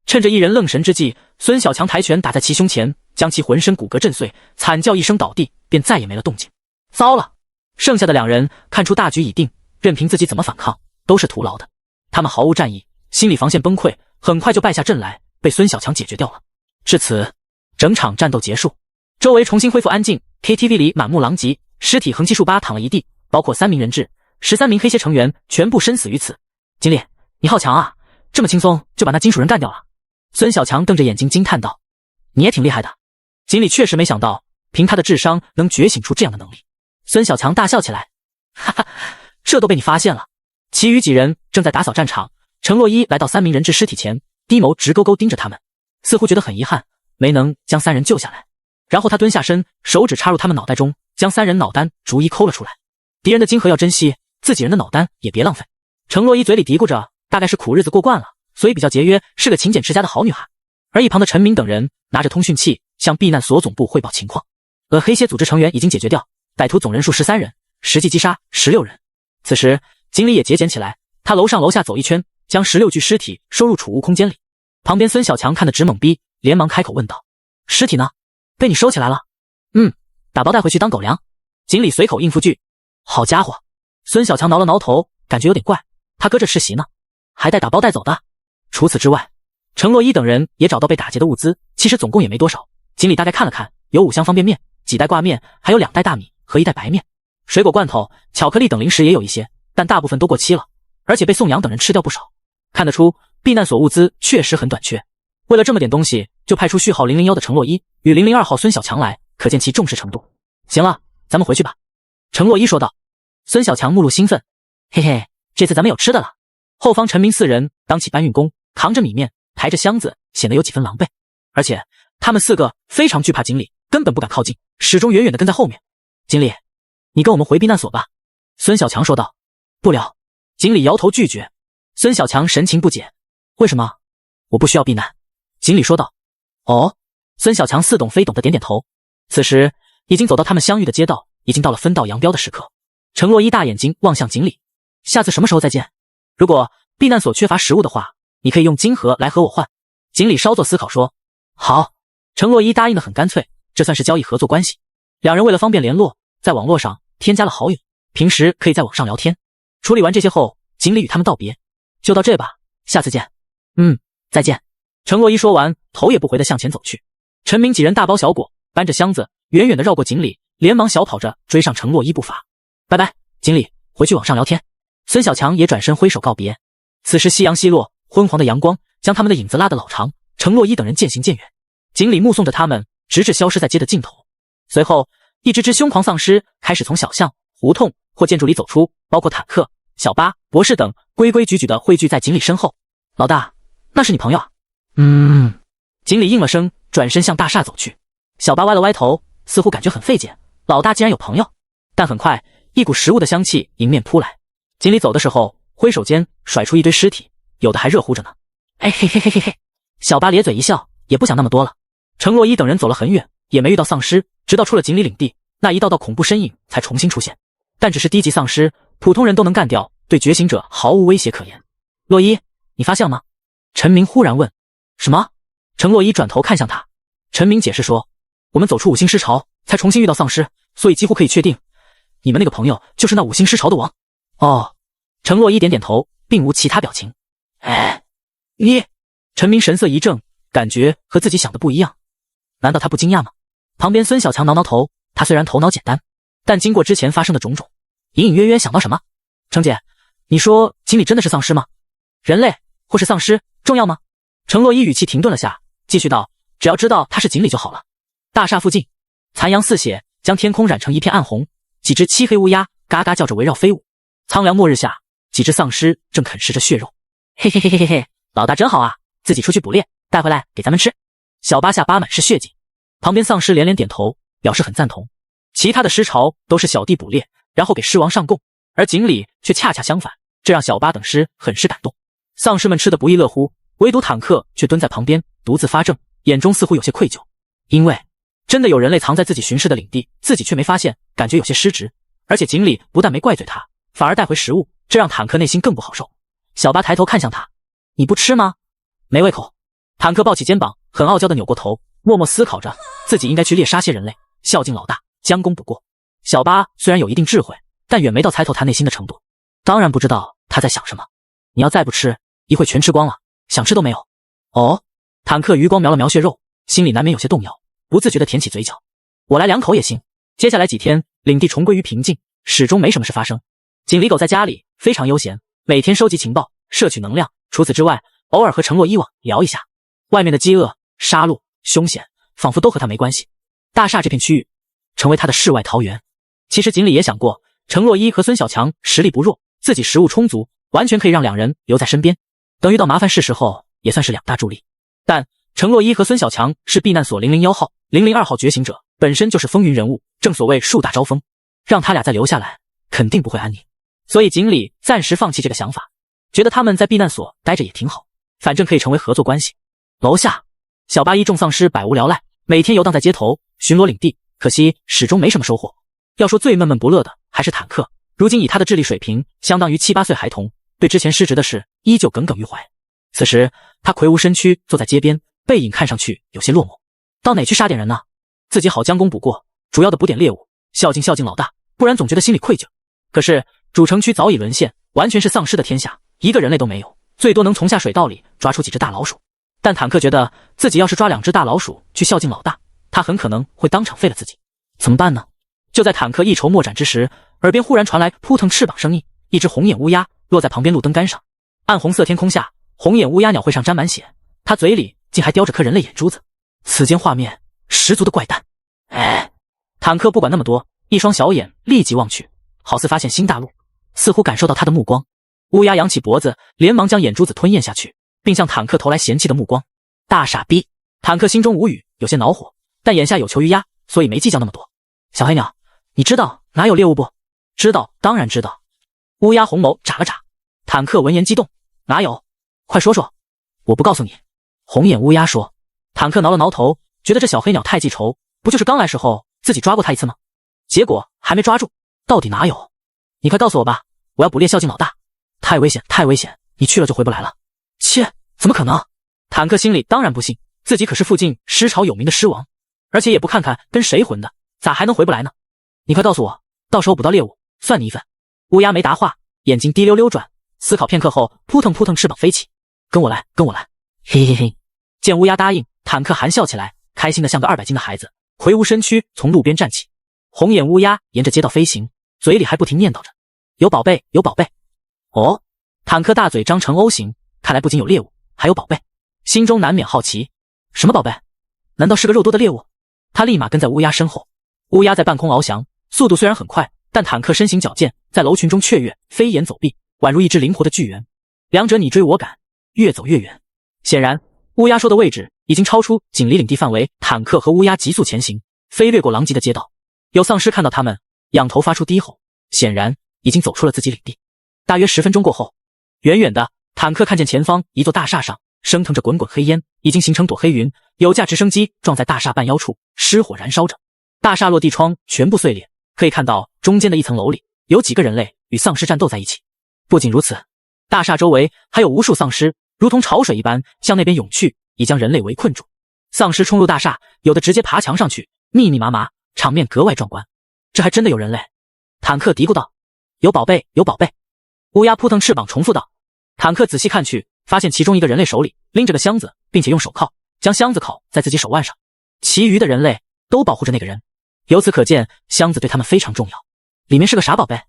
趁着一人愣神之际，孙小强抬拳打在其胸前，将其浑身骨骼震碎，惨叫一声倒地，便再也没了动静。糟了！剩下的2人看出大局已定，任凭自己怎么反抗都是徒劳的，他们毫无战意，心理防线崩溃，很快就败下阵来，被孙小强解决掉了。至此，整场战斗结束，周围重新恢复安静， KTV 里满目狼藉，尸体横七竖八躺了一地，包括3名人质，13名黑蝎成员全部身死于此。锦鲤，你好强啊，这么轻松就把那金属人干掉了。孙小强瞪着眼睛惊叹道，你也挺厉害的。锦鲤确实没想到，凭他的智商能觉醒出这样的能力。孙小强大笑起来，哈哈，这都被你发现了。其余几人正在打扫战场，程洛伊来到3名人质尸体前，低眸直勾勾盯着他们，似乎觉得很遗憾没能将3人救下来。然后他蹲下身，手指插入他们脑袋中，将3人脑单逐一抠了出来。敌人的金核要珍惜，自己人的脑单也别浪费。程洛伊嘴里嘀咕着，大概是苦日子过惯了，所以比较节约，是个勤俭持家的好女孩。而一旁的陈明等人拿着通讯器向避难所总部汇报情况，黑蝎组织成员已经解决掉，歹徒总人数13人，实际击杀16人。此时锦鲤也节俭起来，他楼上楼下走一圈，将16具尸体收入储物空间里。旁边孙小强看得直懵逼，连忙开口问道：“尸体呢？被你收起来了？”“打包带回去当狗粮。”锦鲤随口应付句。“好家伙！”孙小强挠了挠头，感觉有点怪，他搁着吃席呢，还带打包带走的。除此之外，程洛伊等人也找到被打劫的物资，其实总共也没多少。锦鲤大概看了看，有5箱方便面、几袋挂面，还有2袋大米和1袋白面。水果罐头、巧克力等零食也有一些，但大部分都过期了，而且被宋阳等人吃掉不少。看得出避难所物资确实很短缺。为了这么点东西，就派出序号001的程洛伊与002号孙小强来，可见其重视程度。行了，咱们回去吧。程洛伊说道。孙小强目露兴奋，嘿嘿，这次咱们有吃的了。后方陈明4人当起搬运工，扛着米面，抬着箱子，显得有几分狼狈。而且他们4个非常惧怕锦鲤，根本不敢靠近，始终远远地跟在后面。锦鲤，你跟我们回避难所吧。孙小强说道。不了。锦鲤摇头拒绝。孙小强神情不解，为什么？我不需要避难。锦鲤说道。哦。孙小强似懂非懂的点点头。此时已经走到他们相遇的街道，已经到了分道扬镳的时刻。程洛伊大眼睛望向锦鲤，下次什么时候再见？如果避难所缺乏食物的话，你可以用金盒来和我换。锦鲤稍作思考说。好。程洛伊答应得很干脆，这算是交易合作关系。两人为了方便联络，在网络上添加了好友，平时可以在网上聊天。处理完这些后，锦鲤与他们道别，就到这吧，下次见。再见。程洛伊说完，头也不回地向前走去。陈明几人大包小裹，搬着箱子，远远地绕过锦鲤，连忙小跑着追上程洛伊步伐。拜拜，锦鲤，回去网上聊天。孙小强也转身挥手告别。此时夕阳西落，昏黄的阳光将他们的影子拉得老长，程洛伊等人渐行渐远。锦鲤目送着他们，直至消失在街的尽头。随后，一只只凶狂丧尸开始从小巷、胡同或建筑里走出，包括坦克、小巴、博士等，规规矩矩地汇聚在锦鲤身后。老大，那是你朋友啊？锦鲤应了声，转身向大厦走去。小巴歪了歪头，似乎感觉很费解，老大竟然有朋友。但很快，一股食物的香气迎面扑来。锦鲤走的时候，挥手间甩出一堆尸体，有的还热乎着呢。哎嘿嘿嘿嘿嘿！小巴咧嘴一笑，也不想那么多了。程洛伊等人走了很远，也没遇到丧尸，直到出了锦鲤领地，那一道道恐怖身影才重新出现。但只是低级丧尸，普通人都能干掉，对觉醒者毫无威胁可言。洛伊，你发现了吗？陈明忽然问。什么？程洛伊转头看向他。陈明解释说，我们走出5星尸巢，才重新遇到丧尸，所以几乎可以确定，你们那个朋友就是那5星尸巢的王。哦。程洛伊点点头，并无其他表情。你……陈明神色一怔，感觉和自己想的不一样。难道他不惊讶吗？旁边孙小强挠挠头，他虽然头脑简单，但经过之前发生的种种，隐隐约约想到什么。程姐，你说锦鲤真的是丧尸吗？人类或是丧尸重要吗？程洛伊语气停顿了下，继续道，只要知道他是锦鲤就好了。大厦附近，残阳似血，将天空染成一片暗红，几只漆黑乌鸦嘎嘎叫着围绕飞舞。苍凉末日下，几只丧尸正啃食着血肉。嘿嘿嘿嘿嘿嘿，老大真好啊，自己出去捕猎，带回来给咱们吃。小巴下巴满是血迹，旁边丧尸连连点头，表示很赞同。其他的尸巢都是小弟捕猎，然后给尸王上供，而锦鲤却恰恰相反，这让小巴等尸很是感动。丧尸们吃得不亦乐乎，唯独坦克却蹲在旁边独自发怔，眼中似乎有些愧疚，因为真的有人类藏在自己巡视的领地，自己却没发现，感觉有些失职。而且锦鲤不但没怪罪他，反而带回食物，这让坦克内心更不好受。小巴抬头看向他，你不吃吗？没胃口。坦克抱起肩膀，很傲娇地扭过头，默默思考着自己应该去猎杀些人类，孝敬老大，将功补过。小巴虽然有一定智慧，但远没到猜透他内心的程度，当然不知道他在想什么。你要再不吃，一会全吃光了，想吃都没有。哦。坦克余光瞄了瞄血肉，心里难免有些动摇，不自觉地舔起嘴角。我来2口也行。接下来几天，领地重归于平静，始终没什么事发生。锦鲤狗在家里非常悠闲，每天收集情报，摄取能量，除此之外，偶尔和程洛伊网聊一下。外面的饥饿、杀戮、凶险，仿佛都和他没关系。大厦这片区域成为他的世外桃源。其实锦鲤也想过，程洛伊和孙小强实力不弱，自己食物充足，完全可以让2人留在身边，等遇到麻烦事时候也算是2大助力。但程洛伊和孙小强是避难所001号、002号觉醒者，本身就是风云人物，正所谓树大招风，让他俩再留下来肯定不会安宁。所以锦鲤暂时放弃这个想法，觉得他们在避难所待着也挺好，反正可以成为合作关系。楼下，小巴一众丧尸百无聊赖，每天游荡在街头巡逻领地，可惜始终没什么收获。要说最闷闷不乐的还是坦克，如今以他的智力水平，相当于7、8岁孩童，对之前失职的事依旧耿耿于怀。此时他魁梧身躯坐在街边，背影看上去有些落寞。到哪去杀点人呢？自己好将功补过，主要的补点猎物，孝敬老大，不然总觉得心里愧疚。可是主城区早已沦陷，完全是丧尸的天下，一个人类都没有，最多能从下水道里抓出几只大老鼠。但坦克觉得自己要是抓2只大老鼠去孝敬老大，他很可能会当场废了自己。怎么办呢？就在坦克一筹莫展之时，耳边忽然传来扑腾翅膀声音，一只红眼乌鸦落在旁边路灯杆上。暗红色天空下，红眼乌鸦鸟喙上沾满血，它嘴里竟还叼着颗人类眼珠子。此间画面十足的怪诞。坦克不管那么多，一双小眼立即望去，好似发现新大陆，似乎感受到他的目光。乌鸦扬起脖子，连忙将眼珠子吞咽下去，并向坦克投来嫌弃的目光。大傻逼！坦克心中无语，有些恼火，但眼下有求于鸭，所以没计较那么多。小黑鸟，你知道哪有猎物不？知道，当然知道。乌鸦红眸眨了眨。坦克闻言激动，哪有？快说说。我不告诉你。红眼乌鸦说。坦克挠了挠头，觉得这小黑鸟太记仇，不就是刚来时候自己抓过他一次吗？结果还没抓住，到底哪有？你快告诉我吧，我要捕猎孝敬老大。太危险，太危险，你去了就回不来了。切，怎么可能？坦克心里当然不信，自己可是附近狮朝有名的狮王，而且也不看看跟谁混的，咋还能回不来呢？你快告诉我，到时候捕到猎物算你一份。乌鸦没答话，眼睛滴溜溜转，思考片刻后扑腾扑腾翅膀飞起。跟我来，跟我来。嘿嘿嘿。见乌鸦答应，坦克含笑起来，开心的像个200斤的孩子，魁梧身躯从路边站起。红眼乌鸦沿着街道飞行，嘴里还不停念叨着有宝贝，有宝贝。哦，坦克大嘴张成 O 形，看来不仅有猎物，还有宝贝，心中难免好奇，什么宝贝？难道是个肉多的猎物？他立马跟在乌鸦身后。乌鸦在半空翱翔，速度虽然很快，但坦克身形矫健，在楼群中雀跃飞檐走壁，宛如一只灵活的巨猿。两者你追我赶，越走越远。显然乌鸦说的位置已经超出警离领地范围，坦克和乌鸦急速前行，飞掠过狼藉的街道。有丧尸看到他们，仰头发出低吼，显然已经走出了自己领地。大约10分钟过后，远远的坦克看见前方一座大厦上升腾着滚滚黑烟，已经形成朵黑云，有架直升机撞在大厦半腰处，失火燃烧着。大厦落地窗全部碎裂，可以看到中间的一层楼里有几个人类与丧尸战斗在一起。不仅如此，大厦周围还有无数丧尸，如同潮水一般向那边涌去，已将人类围困住。丧尸冲入大厦，有的直接爬墙上去，密密麻麻，场面格外壮观。这还真的有人类。坦克嘀咕道：有宝贝，有宝贝。乌鸦扑腾翅膀重复道。坦克仔细看去，发现其中一个人类手里拎着个箱子，并且用手铐将箱子铐在自己手腕上，其余的人类都保护着那个人。由此可见，箱子对他们非常重要。里面是个啥宝贝？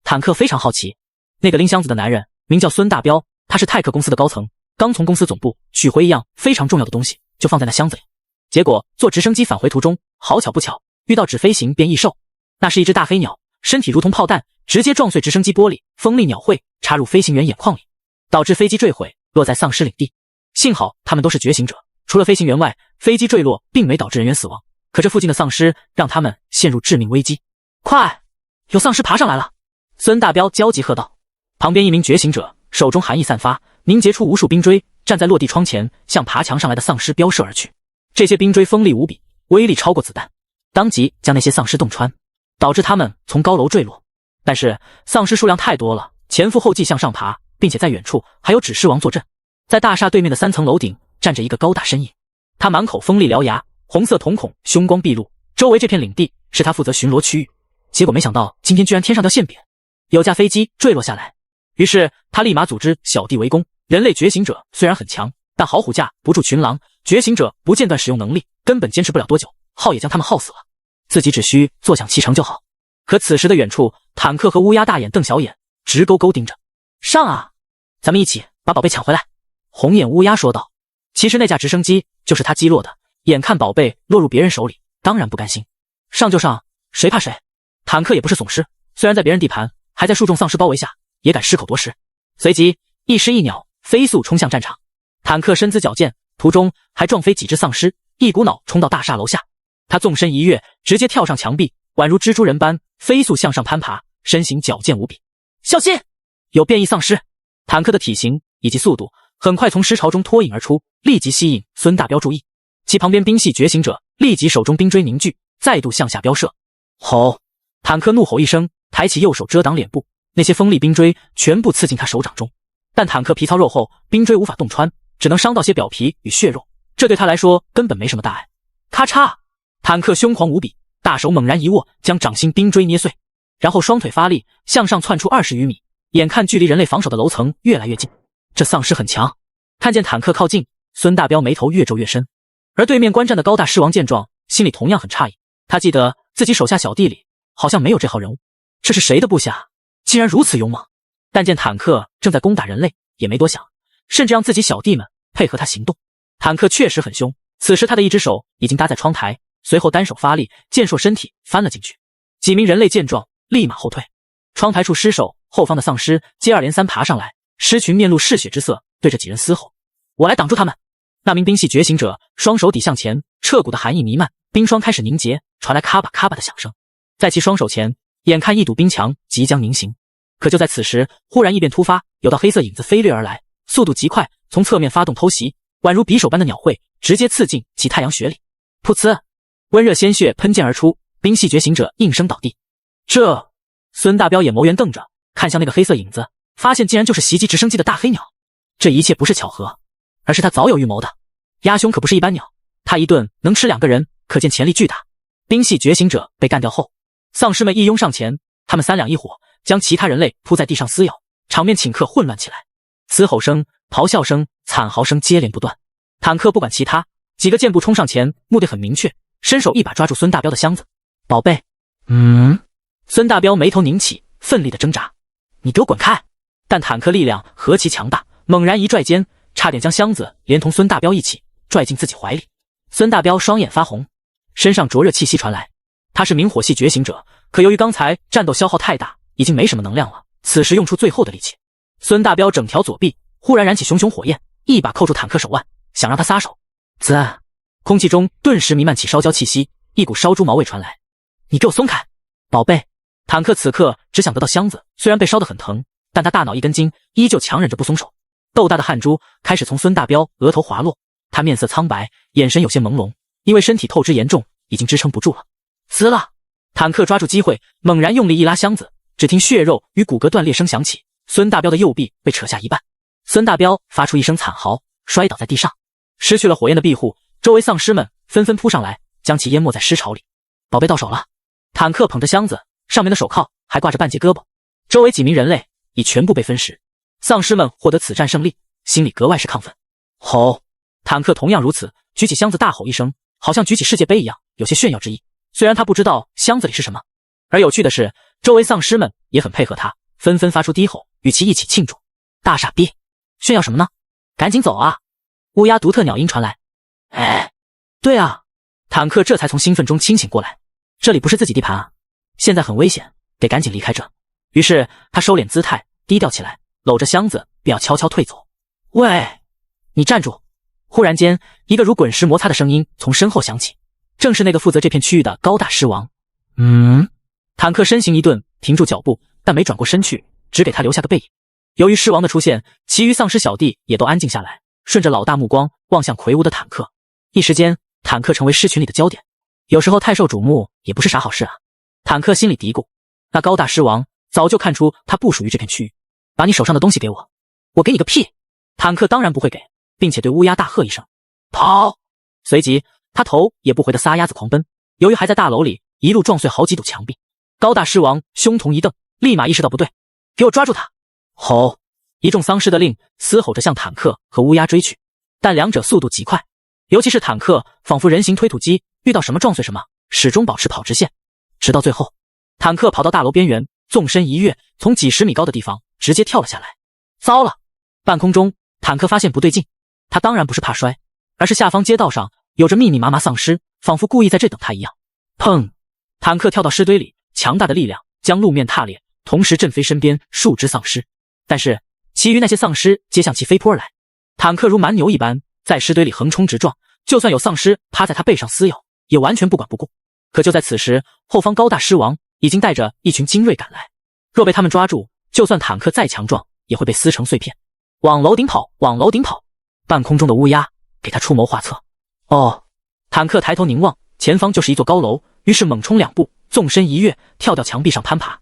坦克非常好奇。那个拎箱子的男人名叫孙大彪，他是泰克公司的高层，刚从公司总部取回一样非常重要的东西，就放在那箱子里。结果坐直升机返回途中，好巧不巧遇到只飞行变异兽，那是一只大黑鸟，身体如同炮弹，直接撞碎直升机玻璃，锋利鸟喙插入飞行员眼眶里，导致飞机坠毁，落在丧尸领地。幸好他们都是觉醒者，除了飞行员外，飞机坠落并没导致人员死亡。可这附近的丧尸让他们陷入致命危机。快，有丧尸爬上来了！孙大彪焦急喝道。旁边一名觉醒者手中寒意散发，凝结出无数冰锥，站在落地窗前，向爬墙上来的丧尸飙射而去。这些冰锥锋利无比，威力超过子弹，当即将那些丧尸洞穿，导致他们从高楼坠落。但是丧尸数量太多了，前赴后继向上爬，并且在远处还有指示王坐镇。在大厦对面的3层楼顶站着一个高大身影，他满口锋利獠牙，红色瞳孔，凶光毕露，周围这片领地是他负责巡逻区域。结果没想到今天居然天上掉馅饼，有架飞机坠落下来。于是他立马组织小弟围攻。人类觉醒者虽然很强，但好虎架不住群狼，觉醒者不间断使用能力，根本坚持不了多久，耗也将他们耗死了。自己只需坐享其成就好。可此时的远处，坦克和乌鸦大眼瞪小眼，直勾勾盯着。上啊，咱们一起把宝贝抢回来。红眼乌鸦说道。其实那架直升机就是他击落的，眼看宝贝落入别人手里，当然不甘心。上就上，谁怕谁？坦克也不是怂狮，虽然在别人地盘，还在数众丧尸包围下，也敢失口夺食。随即一狮一鸟飞速冲向战场。坦克身姿矫健，途中还撞飞几只丧尸，一股脑冲到大厦楼下。他纵身一跃，直接跳上墙壁，宛如蜘蛛人般飞速向上攀爬，身形矫健无比。小心，有变异丧尸！坦克的体型以及速度很快从尸潮中脱颖而出，立即吸引孙大彪注意。其旁边兵系觉醒者立即手中冰锥凝聚，再度向下飙射。吼！坦克怒吼一声，抬起右手遮挡脸部，那些锋利冰锥全部刺进他手掌中。但坦克皮糙肉厚，冰锥无法洞穿，只能伤到些表皮与血肉，这对他来说根本没什么大碍。咔嚓，坦克凶狂无比，大手猛然一握，将掌心冰锥捏碎，然后双腿发力，向上窜出20余米，眼看距离人类防守的楼层越来越近。这丧尸很强。看见坦克靠近，孙大彪眉头越皱越深。而对面观战的高大狮王见状，心里同样很诧异。他记得自己手下小弟里好像没有这号人物，这是谁的部下？竟然如此勇猛！但见坦克正在攻打人类，也没多想，甚至让自己小弟们配合他行动。坦克确实很凶，此时他的一只手已经搭在窗台，随后单手发力，健硕身体翻了进去。几名人类见状立马后退，窗台处尸首后方的丧尸接二连三爬上来，尸群面露嗜血之色，对着几人嘶吼：“我来挡住他们！”那名冰系觉醒者双手抵向前，彻骨的寒意弥漫，冰霜开始凝结，传来咔吧咔吧的响声。在其双手前，眼看一堵冰墙即将凝形，可就在此时，忽然异变突发，有道黑色影子飞掠而来，速度极快，从侧面发动偷袭，宛如匕首般的鸟喙，直接刺进其太阳穴里。噗呲，温热鲜血喷溅而出，冰系觉醒者应声倒地。这……孙大彪眼眸圆瞪着，看向那个黑色影子，发现竟然就是袭击直升机的大黑鸟。这一切不是巧合，而是他早有预谋的。鸭兄可不是一般鸟，他一顿能吃2个人，可见潜力巨大。冰系觉醒者被干掉后，丧尸们一拥上前，他们3两一伙，将其他人类扑在地上撕咬，场面顷刻混乱起来，嘶吼声、咆哮声、惨嚎声接连不断。坦克不管其他，几个箭步冲上前，目的很明确，伸手一把抓住孙大彪的箱子。宝贝，孙大彪眉头拧起，奋力的挣扎，你给我滚开！但坦克力量何其强大，猛然一拽肩，差点将箱子连同孙大彪一起拽进自己怀里。孙大彪双眼发红，身上灼热气息传来。他是明火系觉醒者，可由于刚才战斗消耗太大，已经没什么能量了，此时用出最后的力气。孙大彪整条左臂忽然燃起熊熊火焰，一把扣住坦克手腕，想让他撒手。滋，空气中顿时弥漫起烧焦气息，一股烧猪毛味传来。你给我松开，宝贝！坦克此刻只想得到箱子，虽然被烧得很疼，但他大脑一根筋，依旧强忍着不松手。豆大的汗珠开始从孙大彪额头滑落，他面色苍白，眼神有些朦胧，因为身体透支严重，已经支撑不住了。撕了！坦克抓住机会，猛然用力一拉箱子，只听血肉与骨骼断裂声响起，孙大彪的右臂被扯下一半。孙大彪发出一声惨嚎，摔倒在地上。失去了火焰的庇护，周围丧尸们纷纷扑上来，将其淹没在尸潮里。宝贝到手了！坦克捧着箱子，上面的手铐还挂着半截胳膊。周围几名人类已全部被分尸。丧尸们获得此战胜利，心里格外是亢奋。吼！坦克同样如此，举起箱子大吼一声，好像举起世界杯一样，有些炫耀之意。虽然他不知道箱子里是什么，而有趣的是，周围丧尸们也很配合他，纷纷发出低吼，与其一起庆祝。大傻逼，炫耀什么呢？赶紧走啊！乌鸦独特鸟音传来。哎，对啊，坦克这才从兴奋中清醒过来，这里不是自己地盘啊，现在很危险，得赶紧离开这。于是他收敛姿态，低调起来，搂着箱子便要悄悄退走。喂，你站住！忽然间，一个如滚石摩擦的声音从身后响起，正是那个负责这片区域的高大狮王。坦克身形一顿，停住脚步，但没转过身去，只给他留下个背影。由于狮王的出现，其余丧尸小弟也都安静下来，顺着老大目光望向魁梧的坦克。一时间，坦克成为狮群里的焦点。有时候太受瞩目也不是啥好事啊。坦克心里嘀咕，那高大狮王早就看出他不属于这片区域。把你手上的东西给我。我给你个屁！坦克当然不会给，并且对乌鸦大喝一声跑。随即他头也不回的撒丫子狂奔，由于还在大楼里，一路撞碎好几堵墙壁。高大狮王胸瞳一瞪，立马意识到不对，给我抓住他！吼！一众丧尸的令嘶吼着向坦克和乌鸦追去，但两者速度极快，尤其是坦克仿佛人形推土机，遇到什么撞碎什么，始终保持跑直线。直到最后，坦克跑到大楼边缘，纵身一跃，从几十米高的地方直接跳了下来。糟了！半空中，坦克发现不对劲，他当然不是怕摔，而是下方街道上有着密密麻麻丧尸，仿佛故意在这等他一样。砰！坦克跳到尸堆里，强大的力量将路面踏裂，同时震飞身边数只丧尸。但是其余那些丧尸皆向其飞扑而来，坦克如蛮牛一般在尸堆里横冲直撞，就算有丧尸趴在他背上撕咬，也完全不管不顾。可就在此时，后方高大狮王已经带着一群精锐赶来，若被他们抓住，就算坦克再强壮，也会被撕成碎片。往楼顶跑，往楼顶跑！半空中的乌鸦给他出谋划策。哦，坦克抬头凝望，前方就是一座高楼，于是猛冲2步，纵身一跃，跳到墙壁上攀爬。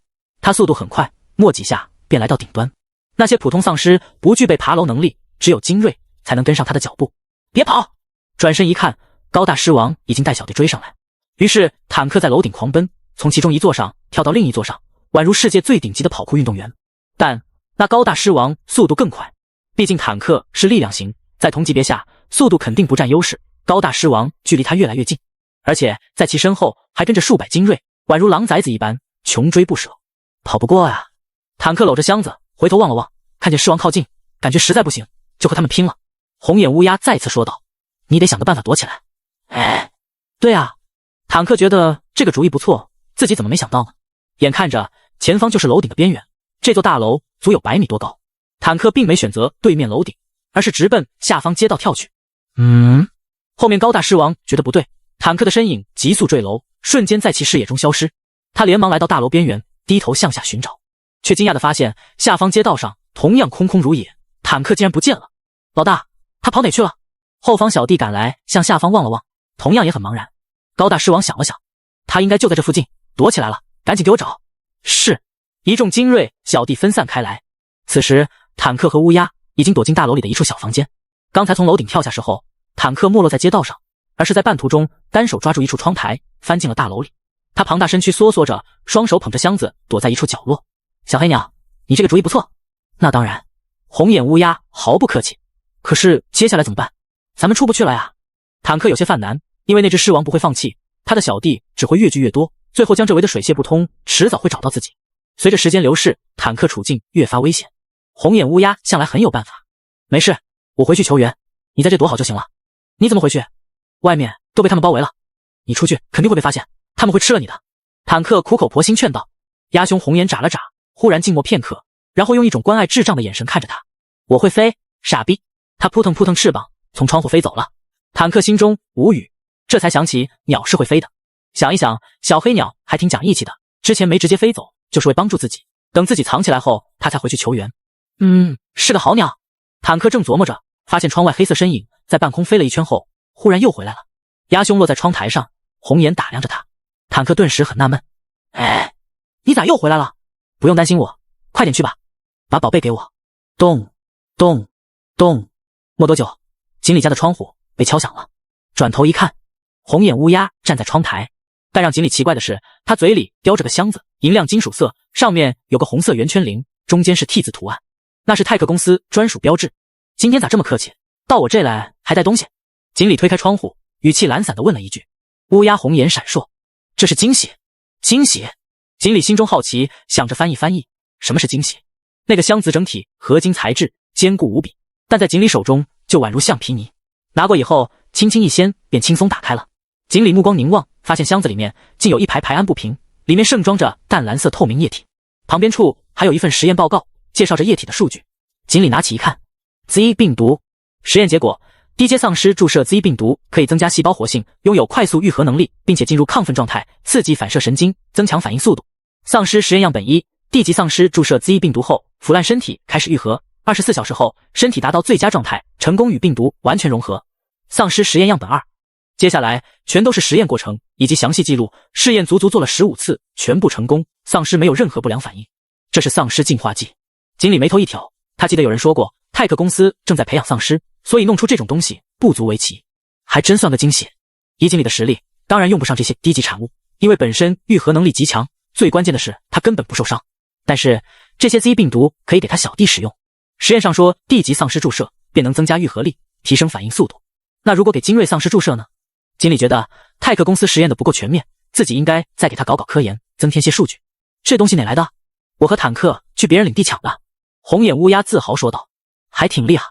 他速度很快，没几下便来到顶端。那些普通丧尸不具备爬楼能力，只有精锐才能跟上他的脚步。别跑！转身一看，高大狮王已经带小弟追上来。于是坦克在楼顶狂奔，从其中一座上跳到另一座上，宛如世界最顶级的跑酷运动员。但那高大狮王速度更快，毕竟坦克是力量型，在同级别下速度肯定不占优势。高大狮王距离他越来越近，而且在其身后还跟着数百精锐，宛如狼崽子一般穷追不舍。跑不过啊！坦克搂着箱子回头望了望，看见狮王靠近，感觉实在不行，就和他们拼了。红眼乌鸦再次说道：你得想个办法躲起来。哎，对啊，坦克觉得这个主意不错，自己怎么没想到呢？眼看着前方就是楼顶的边缘，这座大楼足有100米多高，坦克并没选择对面楼顶，而是直奔下方街道跳去。后面高大狮王觉得不对，坦克的身影急速坠楼，瞬间在其视野中消失。他连忙来到大楼边缘，低头向下寻找，却惊讶地发现下方街道上同样空空如也，坦克竟然不见了。老大，他跑哪去了？后方小弟赶来，向下方望了望，同样也很茫然。高大狮王想了想，他应该就在这附近，躲起来了，赶紧给我找。是。一众精锐小弟分散开来。此时坦克和乌鸦已经躲进大楼里的一处小房间。刚才从楼顶跳下时候，坦克没落在街道上，而是在半途中单手抓住一处窗台，翻进了大楼里。他庞大身躯缩缩着，双手捧着箱子，躲在一处角落。小黑鸟，你这个主意不错。那当然。红眼乌鸦毫不客气。可是接下来怎么办？咱们出不去了呀。坦克有些犯难，因为那只狮王不会放弃，他的小弟只会越聚越多，最后将这围得水泄不通，迟早会找到自己。随着时间流逝，坦克处境越发危险。红眼乌鸦向来很有办法。没事，我回去求援，你在这躲好就行了。你怎么回去？外面都被他们包围了，你出去肯定会被发现，他们会吃了你的。坦克苦口婆心劝道。鸭兄红眼眨了眨，忽然静默片刻，然后用一种关爱智障的眼神看着他。我会飞，傻逼。他扑腾扑腾翅膀，从窗户飞走了。坦克心中无语，这才想起鸟是会飞的。想一想，小黑鸟还挺讲义气的，之前没直接飞走，就是为帮助自己，等自己藏起来后，他才回去求援。是个好鸟。坦克正琢磨着，发现窗外黑色身影在半空飞了一圈后，忽然又回来了。鸭胸落在窗台上，红眼打量着他。坦克顿时很纳闷，哎，你咋又回来了？不用担心我，快点去吧，把宝贝给我。咚咚咚，没多久，锦鲤家的窗户被敲响了。转头一看，红眼乌鸦站在窗台，但让锦鲤奇怪的是，他嘴里叼着个箱子，银亮金属色，上面有个红色圆圈铃，中间是 T 字图案，那是泰克公司专属标志。今天咋这么客气，到我这来还带东西？锦鲤推开窗户，语气懒散地问了一句。乌鸦红眼闪烁，这是惊喜。惊喜？锦鲤心中好奇，想着翻译，什么是惊喜？那个箱子整体合金材质，坚固无比，但在锦鲤手中就宛如橡皮泥，拿过以后轻轻一掀便轻松打开了。锦鲤目光凝望，发现箱子里面竟有一排安布瓶，里面盛装着淡蓝色透明液体，旁边处还有一份实验报告，介绍着液体的数据。锦鲤拿起一看， Z 病毒实验结果，低阶丧尸注射 Z 病毒可以增加细胞活性，拥有快速愈合能力，并且进入亢奋状态，刺激反射神经，增强反应速度。丧尸实验样本1，地级丧尸注射 Z 病毒后，腐烂身体开始愈合，24小时后身体达到最佳状态，成功与病毒完全融合。丧尸实验样本2，接下来全都是实验过程以及详细记录，试验足做了15次，全部成功，丧尸没有任何不良反应。这是丧尸进化剂。锦鲤眉头一挑，他记得有人说过，泰克公司正在培养丧尸，所以弄出这种东西不足为奇，还真算个惊喜。以锦鲤的实力，当然用不上这些低级产物，因为本身愈合能力极强，最关键的是他根本不受伤。但是这些 Z 病毒可以给他小弟使用，实验上说地级丧尸注射便能增加愈合力，提升反应速度。那如果给精锐丧尸注射呢？锦鲤觉得泰克公司实验的不够全面，自己应该再给他搞科研，增添些数据。这东西哪来的？我和坦克去别人领地抢的。红眼乌鸦自豪说道。还挺厉害。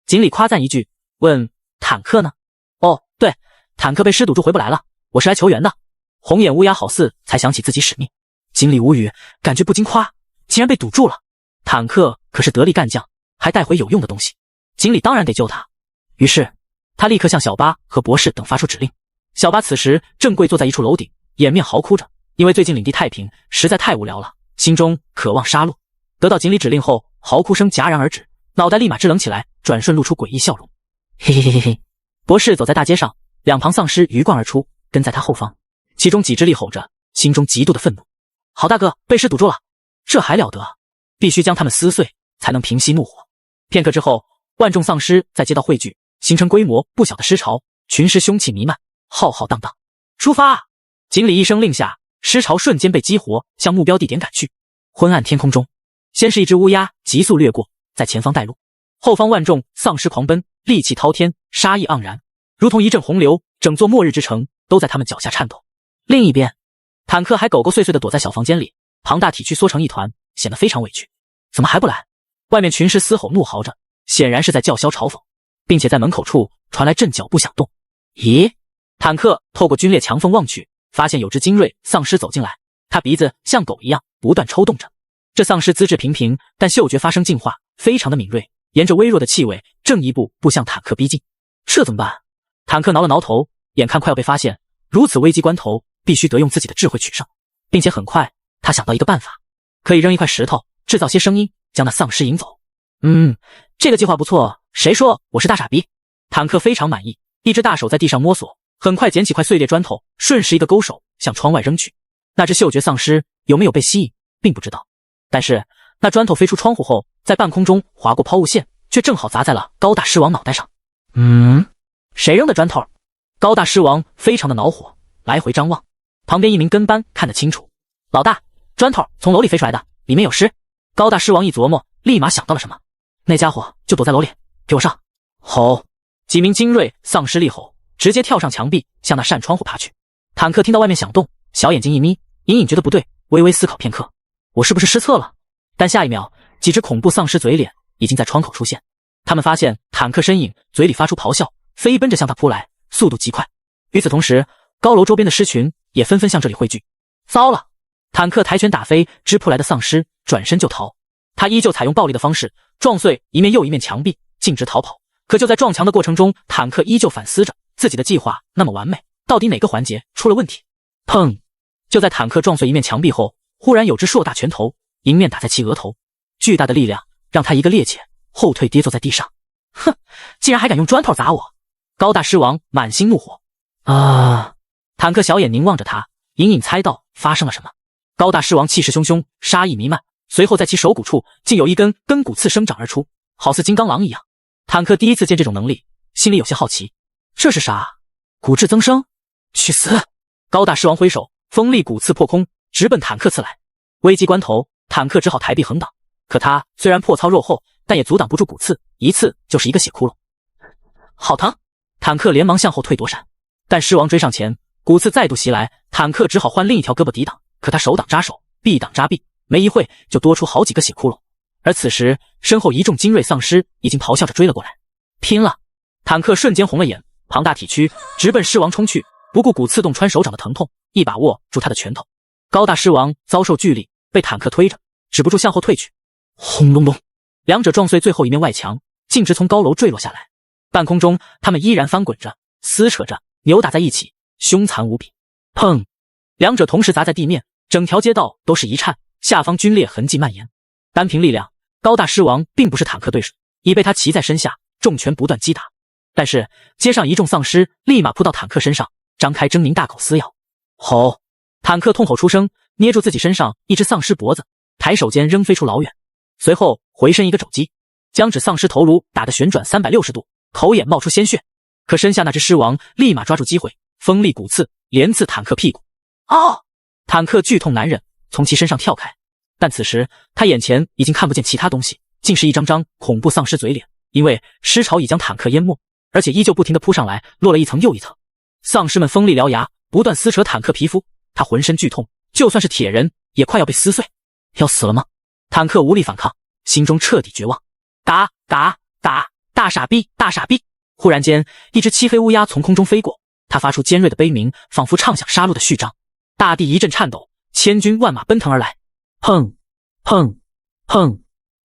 锦鲤夸赞一句，问坦克呢？哦，对，坦克被尸堵住回不来了，我是来求援的。红眼乌鸦好似才想起自己使命。锦鲤无语，感觉不禁夸，竟然被堵住了。坦克可是得力干将，还带回有用的东西，锦鲤当然得救他。于是他立刻向小巴和博士等发出指令。小巴此时正跪坐在一处楼顶，掩面嚎哭着，因为最近领地太平，实在太无聊了，心中渴望杀戮。得到锦鲤指令后，嚎哭声戛然而止，脑袋立马支棱起来，转瞬露出诡异笑容。嘿嘿嘿嘿嘿！博士走在大街上，两旁丧尸鱼贯而出，跟在他后方，其中几只力吼着，心中极度的愤怒。好大哥，被尸堵住了！这还了得？必须将他们撕碎，才能平息怒火。片刻之后，万众丧尸在街道汇聚，形成规模不小的尸潮，群尸凶气弥漫，浩浩荡荡。出发！锦鲤一声令下，尸潮瞬间被激活，向目标地点赶去。昏暗天空中，先是一只乌鸦急速掠过，在前方带路，后方万众丧尸狂奔，戾气滔天，杀意盎然，如同一阵洪流，整座末日之城都在他们脚下颤抖。另一边，坦克还狗狗碎碎地躲在小房间里，庞大体躯缩成一团，显得非常委屈。怎么还不来？外面群尸嘶吼怒嚎着，显然是在叫嚣嘲讽，并且在门口处传来阵脚步响动。咦？坦克透过龟裂墙缝望去，发现有只精锐丧尸走进来，他鼻子像狗一样不断抽动着。这丧尸资质平平，但嗅觉发生进化，非常的敏锐，沿着微弱的气味正一步步向坦克逼近。这怎么办？坦克挠了挠头，眼看快要被发现，如此危机关头必须得用自己的智慧取胜，并且很快他想到一个办法，可以扔一块石头，制造些声音，将那丧尸引走。这个计划不错，谁说我是大傻逼？坦克非常满意，一只大手在地上摸索，很快捡起块碎裂砖头，顺势一个勾手向窗外扔去。那只嗅觉丧尸有没有被吸引，并不知道，但是那砖头飞出窗户后，在半空中划过抛物线，却正好砸在了高大尸王脑袋上。谁扔的砖头？高大尸王非常的恼火，来回张望。旁边一名跟班看得清楚，老大，砖头从楼里飞出来的，里面有尸。高大尸王一琢磨，立马想到了什么，那家伙就躲在楼里，给我上！吼！几名精锐丧尸厉吼，直接跳上墙壁，向那扇窗户爬去。坦克听到外面响动，小眼睛一眯，隐隐觉得不对，微微思考片刻，我是不是失策了？但下一秒，几只恐怖丧尸嘴脸已经在窗口出现，他们发现坦克身影，嘴里发出咆哮，飞奔着向他扑来，速度极快。与此同时，高楼周边的尸群也纷纷向这里汇聚。糟了！坦克抬拳打飞直扑来的丧尸，转身就逃。他依旧采用暴力的方式撞碎一面又一面墙壁，径直逃跑。可就在撞墙的过程中，坦克依旧反思着自己的计划那么完美，到底哪个环节出了问题？砰！就在坦克撞碎一面墙壁后，忽然有只硕大拳头迎面打在其额头，巨大的力量让他一个趔趄，后退跌坐在地上。哼，竟然还敢用砖头砸我！高大尸王满心怒火。坦克小眼凝望着他，隐隐猜到发生了什么。高大尸王气势汹汹，杀意弥漫，随后在其手骨处竟有一根根骨刺生长而出，好似金刚狼一样。坦克第一次见这种能力，心里有些好奇，这是啥？骨质增生？去死！高大尸王挥手，锋利骨刺破空，直奔坦克刺来。危机关头，坦克只好抬臂横挡，可他虽然破糙肉厚，但也阻挡不住骨刺，一刺就是一个血窟窿。好疼！坦克连忙向后退躲闪，但尸王追上前，骨刺再度袭来，坦克只好换另一条胳膊抵挡，可他手挡扎手，臂挡扎臂，没一会就多出好几个血窟窿。而此时，身后一众精锐丧尸已经咆哮着追了过来，拼了！坦克瞬间红了眼，庞大体躯直奔尸王冲去，不顾骨刺洞穿手掌的疼痛，一把握住他的拳头。高大尸王遭受巨力，被坦克推着，止不住向后退去。轰隆隆，两者撞碎最后一面外墙，径直从高楼坠落下来。半空中，他们依然翻滚着，撕扯着，扭打在一起，凶残无比。砰！两者同时砸在地面，整条街道都是一颤，下方龟裂痕迹蔓延。单凭力量，高大尸王并不是坦克对手，已被他骑在身下，重拳不断击打。但是街上一众丧尸立马扑到坦克身上，张开狰狞大口撕咬。吼！坦克痛吼出声，捏住自己身上一只丧尸脖子，抬手间扔飞出老远，随后回身一个肘击，将指丧尸头颅打得旋转360度，口眼冒出鲜血。可身下那只尸王立马抓住机会，锋利骨刺连刺坦克屁股。坦克剧痛难忍，从其身上跳开。但此时他眼前已经看不见其他东西，竟是一张张恐怖丧尸嘴脸，因为尸潮已将坦克淹没，而且依旧不停地扑上来，落了一层又一层。丧尸们锋利獠牙，不断撕扯坦克皮肤，他浑身剧痛，就算是铁人也快要被撕碎。要死了吗？坦克无力反抗，心中彻底绝望。打！大傻逼！大傻逼！忽然间，一只漆黑乌鸦从空中飞过，它发出尖锐的悲鸣，仿佛唱响杀戮的序章。大地一阵颤抖，千军万马奔腾而来。砰砰砰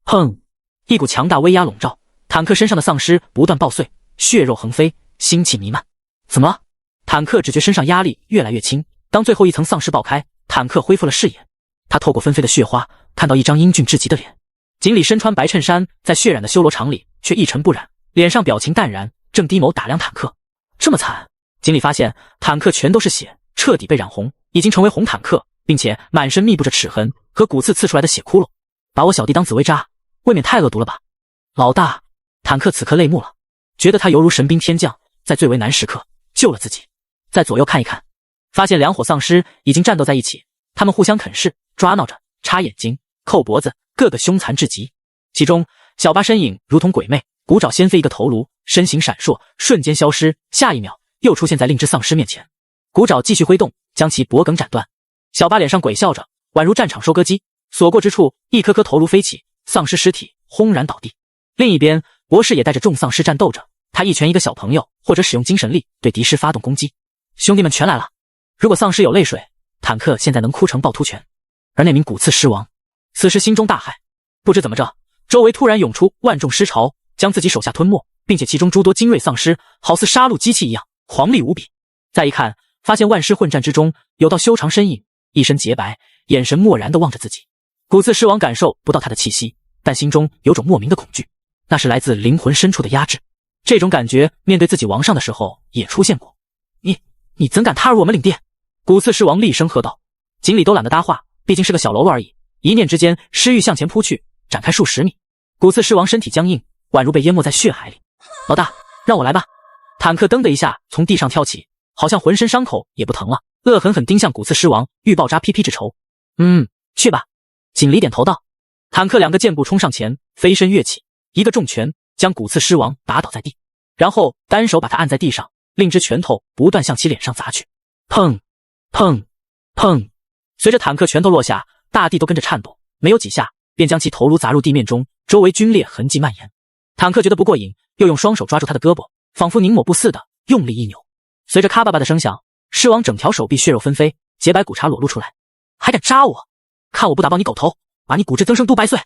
砰！一股强大威压笼罩，坦克身上的丧尸不断爆碎，血肉横飞，腥气弥漫。怎么了？坦克只觉身上压力越来越轻，当最后一层丧尸爆开，坦克恢复了视野。他透过纷飞的血花，看到一张英俊至极的脸。锦鲤身穿白衬衫，在血染的修罗场里却一尘不染，脸上表情淡然，正低眸打量坦克。这么惨！锦鲤发现坦克全都是血，彻底被染红，已经成为红坦克，并且满身密布着齿痕和骨刺刺出来的血窟窿。把我小弟当紫薇渣，未免太恶毒了吧！老大，坦克此刻泪目了，觉得他犹如神兵天降，在最为难时刻救了自己。再左右看一看，发现两伙丧尸已经战斗在一起，他们互相啃噬、抓挠着，插眼睛、扣脖子，个个凶残至极。其中小巴身影如同鬼魅，骨爪掀飞一个头颅，身形闪烁，瞬间消失，下一秒又出现在另只丧尸面前，骨爪继续挥动，将其脖梗斩断。小巴脸上鬼笑着，宛如战场收割机，所过之处一颗颗头颅飞起，丧尸尸体轰然倒地。另一边，博士也带着众丧尸战斗着，他一拳一个小朋友，或者使用精神力对敌师发动攻击。兄弟们全来了！如果丧尸有泪水，坦克现在能哭成趵突泉。而那名骨刺尸王此时心中大骇，不知怎么着，周围突然涌出万众尸潮，将自己手下吞没，并且其中诸多精锐丧尸好似杀戮机器一样狂厉无比。再一看，发现万尸混战之中有道修长身影，一身洁白，眼神漠然地望着自己。骨刺尸王感受不到他的气息，但心中有种莫名的恐惧，那是来自灵魂深处的压制。这种感觉面对自己王上的时候也出现过。你怎敢踏入我们领地？骨刺尸王厉声喝道。锦鲤都懒得搭话，毕竟是个小喽啰而已，一念之间尸域向前扑去，展开数十米。骨刺尸王身体僵硬，宛如被淹没在血海里。老大，让我来吧。坦克噔的一下从地上跳起，好像浑身伤口也不疼了，恶狠狠盯向骨刺尸王，欲爆渣噼噼之仇。去吧。锦鲤点头道。坦克两个箭步冲上前，飞身跃起，一个重拳将骨刺尸王打倒在地，然后单手把他按在地上，另只拳头不断向其脸上砸去。砰砰砰！随着坦克拳头落下，大地都跟着颤抖，没有几下便将其头颅砸入地面中，周围皲裂痕迹蔓延。坦克觉得不过瘾，又用双手抓住他的胳膊，仿佛拧抹布似的用力一扭。随着咔吧吧的声响，尸王整条手臂血肉纷飞，洁白骨茬裸露出来。还敢扎我？看我不打爆你狗头，把你骨质增生都掰碎！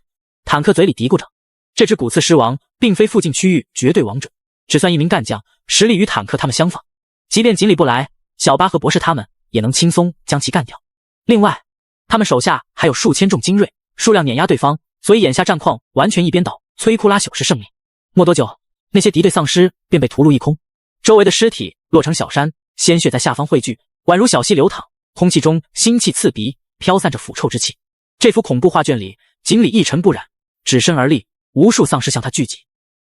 坦克嘴里嘀咕着。这只骨刺尸王并非附近区域绝对王者，只算一名干将，实力与坦克他们相仿。即便锦鲤不来，小巴和博士他们也能轻松将其干掉。另外，他们手下还有数千众精锐，数量碾压对方，所以眼下战况完全一边倒，摧枯拉朽是胜利。没多久，那些敌对丧尸便被屠戮一空，周围的尸体落成小山，鲜血在下方汇聚，宛如小溪流淌，空气中腥气刺鼻，飘散着腐臭之气。这幅恐怖画卷里，锦鲤一尘不染，只身而立，无数丧尸向他聚集。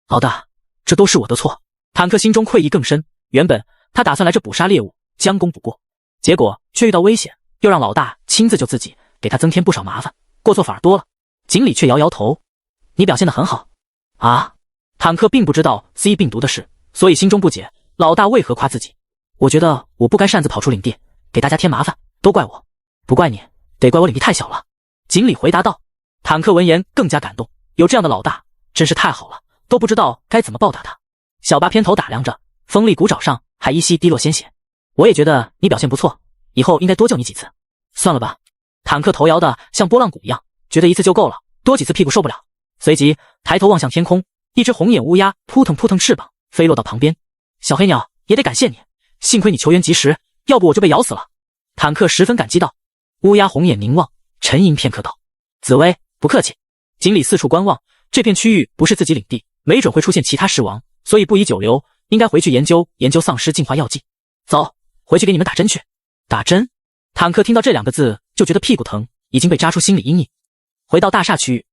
老大，这都是我的错。坦克心中愧意更深，原本他打算来这捕杀猎物，将功补过，结果却遇到危险，又让老大亲自救自己，给他增添不少麻烦，过错反而多了。锦鲤却摇摇头，你表现得很好啊。坦克并不知道 Z 病毒的事，所以心中不解，老大为何夸自己。我觉得我不该擅自跑出领地，给大家添麻烦，都怪我。不怪你，得怪我领地太小了。锦鲤回答道。坦克闻言更加感动，有这样的老大真是太好了，都不知道该怎么报答他。小巴偏头打量着，锋利骨爪上还依稀滴落鲜血。我也觉得你表现不错，以后应该多救你几次。算了吧。坦克头摇的像拨浪鼓一样，觉得一次就够了，多几次屁股受不了。随即抬头望向天空，一只红眼乌鸦扑腾扑腾翅膀飞落到旁边。小黑鸟，也得感谢你，幸亏你求援及时，要不我就被咬死了。坦克十分感激道。乌鸦红眼凝望，沉吟片刻道：紫薇，不客气。锦鲤四处观望，这片区域不是自己领地，没准会出现其他尸王，所以不宜久留，应该回去研究研究丧尸进化药剂。走，回去给你们打针去。打针？坦克听到这两个字就觉得屁股疼，已经被扎出心理阴影。回到大厦区域，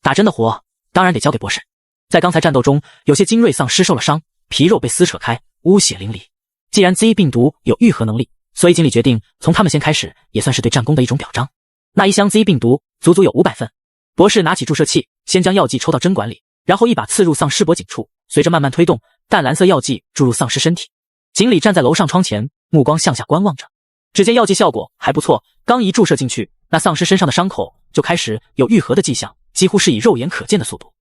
打针的活当然得交给博士。在刚才战斗中，有些精锐丧尸受了伤，皮肉被撕扯开，污血淋漓。既然 Z 病毒有愈合能力，所以锦鲤决定从他们先开始，也算是对战功的一种表彰。那一箱 Z 病毒足足有500份。博士拿起注射器，先将药剂抽到针管里，然后一把刺入丧尸脖颈处，随着慢慢推动，淡蓝色药剂注入丧尸身体。锦鲤站在楼上窗前，目光向下观望着。只见药剂效果还不错，刚一注射进去，那丧尸身上的伤口就开始有愈合的迹象，几乎是以肉眼可见的速度。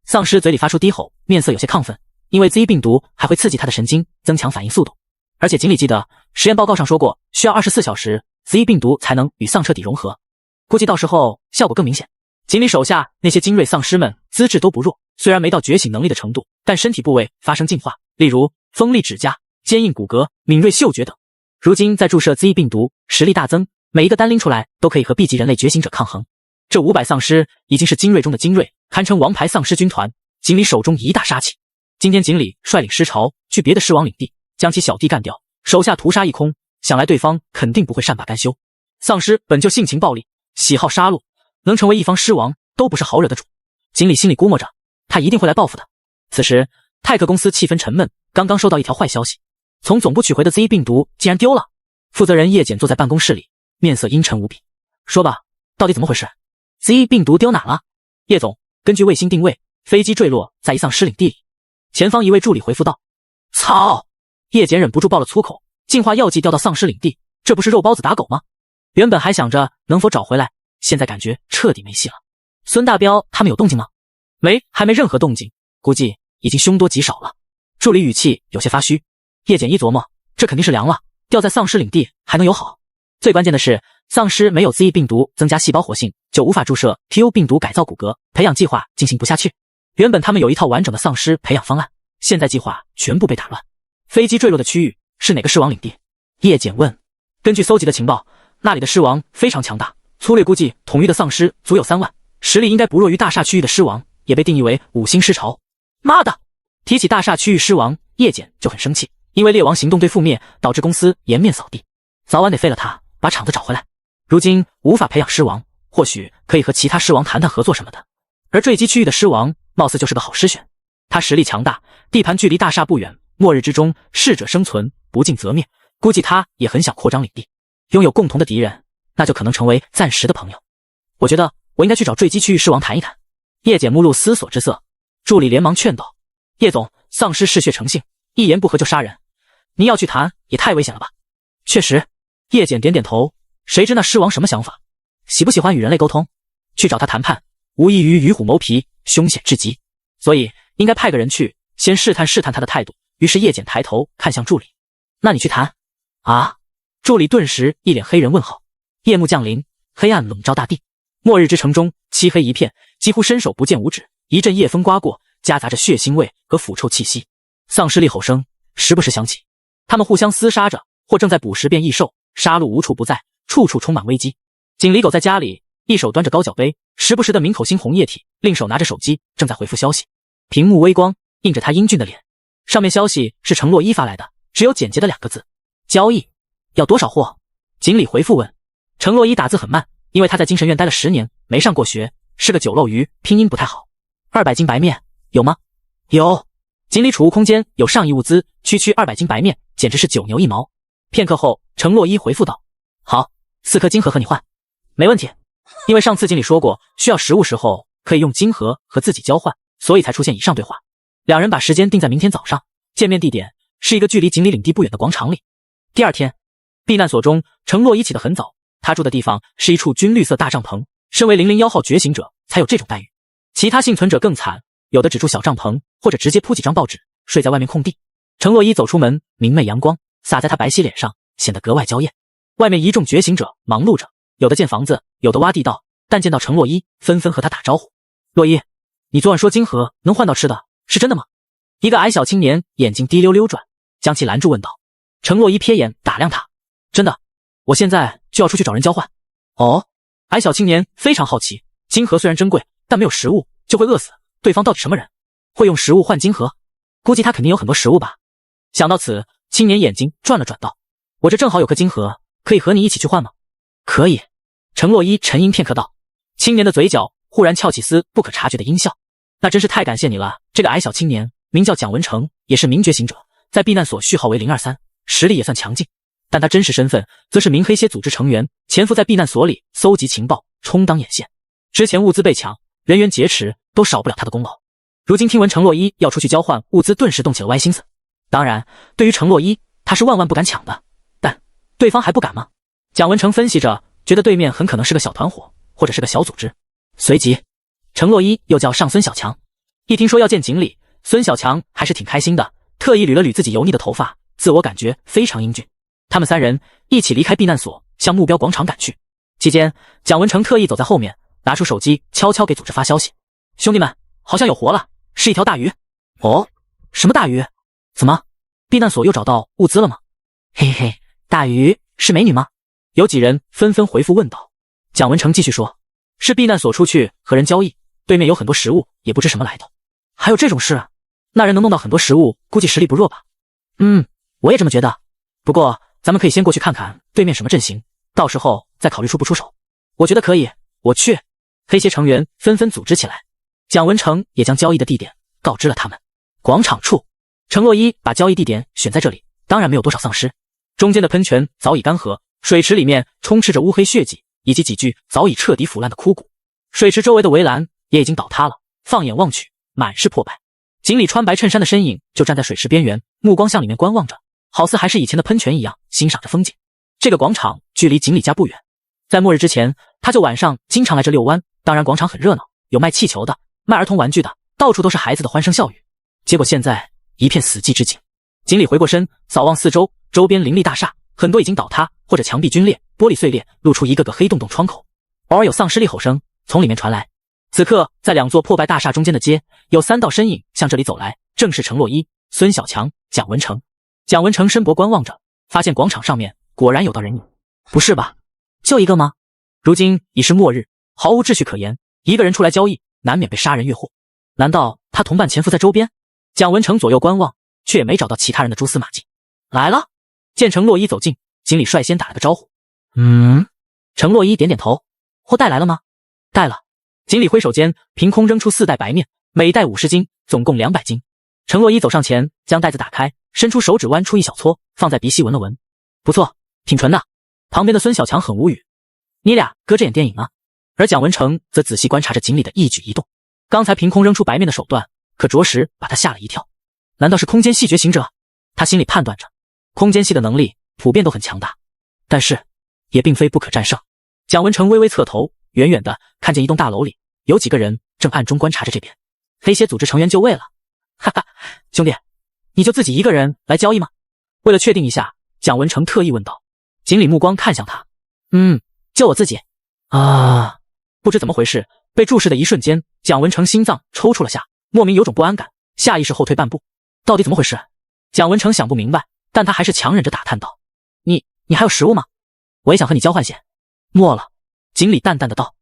丧尸嘴里发出低吼，面色有些亢奋，因为 Z 病毒还会刺激他的神经，增强反应速度。而且锦鲤记得实验报告上说过，需要24小时 Z 病毒才能与丧彻底融合，估计到时候效果更明显。锦鲤手下那些精锐丧尸们资质都不弱，虽然没到觉醒能力的程度，但身体部位发生进化，例如锋利指甲、坚硬骨骼、敏锐嗅觉等。如今再注射 Z 病毒，实力大增，每一个单拎出来都可以和 B 级人类觉醒者抗衡。这500丧尸已经是精锐中的精锐，堪称王牌丧尸军团。锦鲤手中一大杀气，今天锦鲤率领尸潮去别的尸王领地，将其小弟干掉，手下屠杀一空，想来对方肯定不会善罢甘休。丧尸本就性情暴戾，喜好杀戮，能成为一方狮王都不是好惹的主。经理心里估摸着，他一定会来报复的。此时，泰克公司气氛沉闷，刚刚收到一条坏消息，从总部取回的 Z 病毒竟然丢了。负责人叶简坐在办公室里，面色阴沉无比。说吧，到底怎么回事 ？Z 病毒丢哪了？叶总，根据卫星定位，飞机坠落在一丧尸领地里。前方一位助理回复道。操！叶简忍不住爆了粗口，进化药剂掉到丧尸领地，这不是肉包子打狗吗？原本还想着能否找回来，现在感觉彻底没戏了。孙大彪他们有动静吗？还没任何动静，估计已经凶多吉少了。助理语气有些发虚。叶简一琢磨，这肯定是凉了，掉在丧尸领地还能有好？最关键的是，丧尸没有 Z 病毒增加细胞活性，就无法注射 TU 病毒改造骨骼，培养计划进行不下去。原本他们有一套完整的丧尸培养方案，现在计划全部被打乱。飞机坠落的区域是哪个狮王领地？叶简问。根据搜集的情报，那里的狮王非常强大，粗略估计统御的丧尸足有3万，实力应该不弱于大厦区域的狮王，也被定义为5星狮巢。妈的！提起大厦区域狮王，叶简就很生气，因为猎王行动对覆灭，导致公司颜面扫地，早晚得废了他，把厂子找回来。如今无法培养狮王，或许可以和其他狮王谈谈合作什么的。而坠机区域的狮王貌似就是个好狮选，他实力强大，地盘距离大厦不远，末日之中适者生存，不进则灭，估计他也很想扩张领地。拥有共同的敌人，那就可能成为暂时的朋友。我觉得我应该去找坠机区域狮王谈一谈。叶简目露思索之色，助理连忙劝道：叶总，丧尸嗜血成性，一言不合就杀人，您要去谈也太危险了吧？确实，叶简点点头，谁知那狮王什么想法？喜不喜欢与人类沟通？去找他谈判，无异于与虎谋皮，凶险至极，所以应该派个人去，先试探试探他的态度。于是叶简抬头看向助理，那你去谈啊？助理顿时一脸黑人问号。夜幕降临，黑暗笼罩大地，末日之城中漆黑一片，几乎伸手不见五指。一阵夜风刮过，夹杂着血腥味和腐臭气息，丧尸厉吼声时不时响起，他们互相厮杀着，或正在捕食变异兽，杀戮无处不在，处处充满危机。锦鲤狗在家里，一手端着高脚杯，时不时的抿口猩红液体，另手拿着手机正在回复消息，屏幕微光映着他英俊的脸，上面消息是程洛伊发来的，只有简洁的2个字：交易。要多少货？锦鲤回复问。程洛伊打字很慢，因为他在精神院待了10年，没上过学，是个酒漏鱼，拼音不太好。200斤白面有吗？有。锦鲤储物空间有上亿物资，区200斤白面，简直是9牛1毛。片刻后，程洛伊回复道：好，4颗金盒和你换。没问题。因为上次锦鲤说过，需要食物时候可以用金盒和自己交换，所以才出现以上对话。两人把时间定在明天早上，见面地点是一个距离锦鲤领地不远的广场里。第二天，避难所中，程洛伊起得很早，他住的地方是一处军绿色大帐篷，身为001号觉醒者才有这种待遇。其他幸存者更惨，有的只住小帐篷，或者直接铺几张报纸，睡在外面空地。程洛伊走出门，明媚阳光洒在他白皙脸上，显得格外娇艳。外面一众觉醒者忙碌着，有的建房子，有的挖地道，但见到程洛伊，纷纷和他打招呼。洛伊，你昨晚说金盒能换到吃的，是真的吗？一个矮小青年眼睛滴溜溜转，将其拦住问道。程洛伊瞥眼打量他，真的，我现在就要出去找人交换。哦，矮小青年非常好奇，金盒虽然珍贵，但没有食物就会饿死，对方到底什么人，会用食物换金盒？估计他肯定有很多食物吧。想到此，青年眼睛转了转道，我这正好有颗金盒，可以和你一起去换吗？可以。程洛伊沉吟片刻道。青年的嘴角忽然翘起丝不可察觉的阴笑，那真是太感谢你了。这个矮小青年名叫蒋文成，也是名觉醒者，在避难所序号为023，实力也算强劲，但他真实身份则是明黑蝎组织成员，潜伏在避难所里搜集情报，充当眼线。之前物资被抢，人员劫持，都少不了他的功劳。如今听闻程洛伊要出去交换物资，顿时动起了歪心思。当然，对于程洛伊，他是万万不敢抢的，但对方还不敢吗？蒋文成分析着，觉得对面很可能是个小团伙，或者是个小组织。随即，程洛伊又叫上孙小强。一听说要见锦鲤，孙小强还是挺开心的，特意捋了捋自己油腻的头发，自我感觉非常英俊。他们3人一起离开避难所，向目标广场赶去。期间，蒋文成特意走在后面，拿出手机悄悄给组织发消息：兄弟们，好像有活了，是一条大鱼。哦，什么大鱼？怎么，避难所又找到物资了吗？嘿嘿，大鱼是美女吗？有几人纷纷回复问道。蒋文成继续说，是避难所出去和人交易，对面有很多食物，也不知什么来头。还有这种事？那人能弄到很多食物，估计实力不弱吧？我也这么觉得。不过咱们可以先过去看看对面什么阵型，到时候再考虑出不出手。我觉得可以，我去。黑协成员纷纷组织起来，蒋文成也将交易的地点告知了他们。广场处，程洛伊把交易地点选在这里，当然没有多少丧尸。中间的喷泉早已干涸，水池里面充斥着乌黑血迹，以及几具早已彻底腐烂的枯骨。水池周围的围栏也已经倒塌了，放眼望去，满是破败。锦鲤穿白衬衫的身影就站在水池边缘，目光向里面观望着，好似还是以前的喷泉一样欣赏着风景。这个广场距离锦鲤家不远，在末日之前，他就晚上经常来这遛弯。当然广场很热闹，有卖气球的，卖儿童玩具的，到处都是孩子的欢声笑语。结果现在一片死寂之景。锦鲤回过身，扫望四周，周边林立大厦，很多已经倒塌，或者墙壁皲裂，玻璃碎裂，露出一个个黑洞洞窗口，偶尔有丧尸厉吼声从里面传来。此刻在两座破败大厦中间的街，有3道身影向这里走来，正是程洛伊、孙小强、蒋文成。蒋文成伸脖观望着，发现广场上面果然有道人影。不是吧，就一个吗？如今已是末日，毫无秩序可言，一个人出来交易，难免被杀人越货。难道他同伴潜伏在周边？蒋文成左右观望，却也没找到其他人的蛛丝马迹。来了，见程洛伊走近，锦鲤率先打了个招呼。程洛伊点点头。货带来了吗？带了。锦鲤挥手间，凭空扔出4袋白面，每袋50斤，总共200斤。程洛伊走上前，将袋子打开，伸出手指弯出一小撮，放在鼻息闻了闻。不错，挺纯的。旁边的孙小强很无语。你俩搁着演电影呢？而蒋文成则仔细观察着锦鲤的一举一动。刚才凭空扔出白面的手段，可着实把他吓了一跳。难道是空间系觉醒者？他心里判断着，空间系的能力普遍都很强大，但是也并非不可战胜。蒋文成微微侧头，远远的看见一栋大楼里有几个人正暗中观察着这边。黑协组织成员就位了。哈哈，兄弟，你就自己一个人来交易吗？为了确定一下，蒋文成特意问道。锦鲤目光看向他。就我自己。不知怎么回事，被注视的一瞬间，蒋文成心脏抽搐了下，莫名有种不安感，下意识后退半步。到底怎么回事？蒋文成想不明白，但他还是强忍着打探道。你还有食物吗？我也想和你交换些。没了。锦鲤淡淡的道。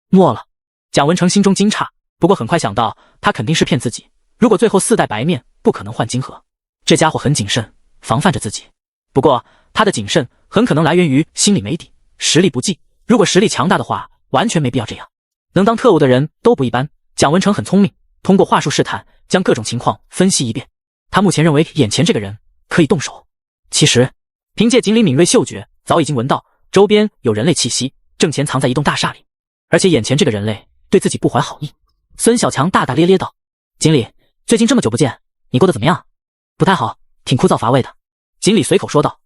没了。蒋文成心中惊诧，不过很快想到他肯定是骗自己，如果最后4袋白面不可能换金盒，这家伙很谨慎，防范着自己。不过他的谨慎很可能来源于心里没底，实力不济，如果实力强大的话，完全没必要这样。能当特务的人都不一般，蒋文成很聪明，通过话术试探将各种情况分析一遍。他目前认为眼前这个人可以动手。其实凭借锦鲤敏锐嗅觉，早已经闻到周边有人类气息，正潜藏在一栋大厦里，而且眼前这个人类对自己不怀好意。孙小强大大咧咧道。锦鲤，最近这么久不见，你过得怎么样？不太好，挺枯燥乏味的。锦鲤随口说道。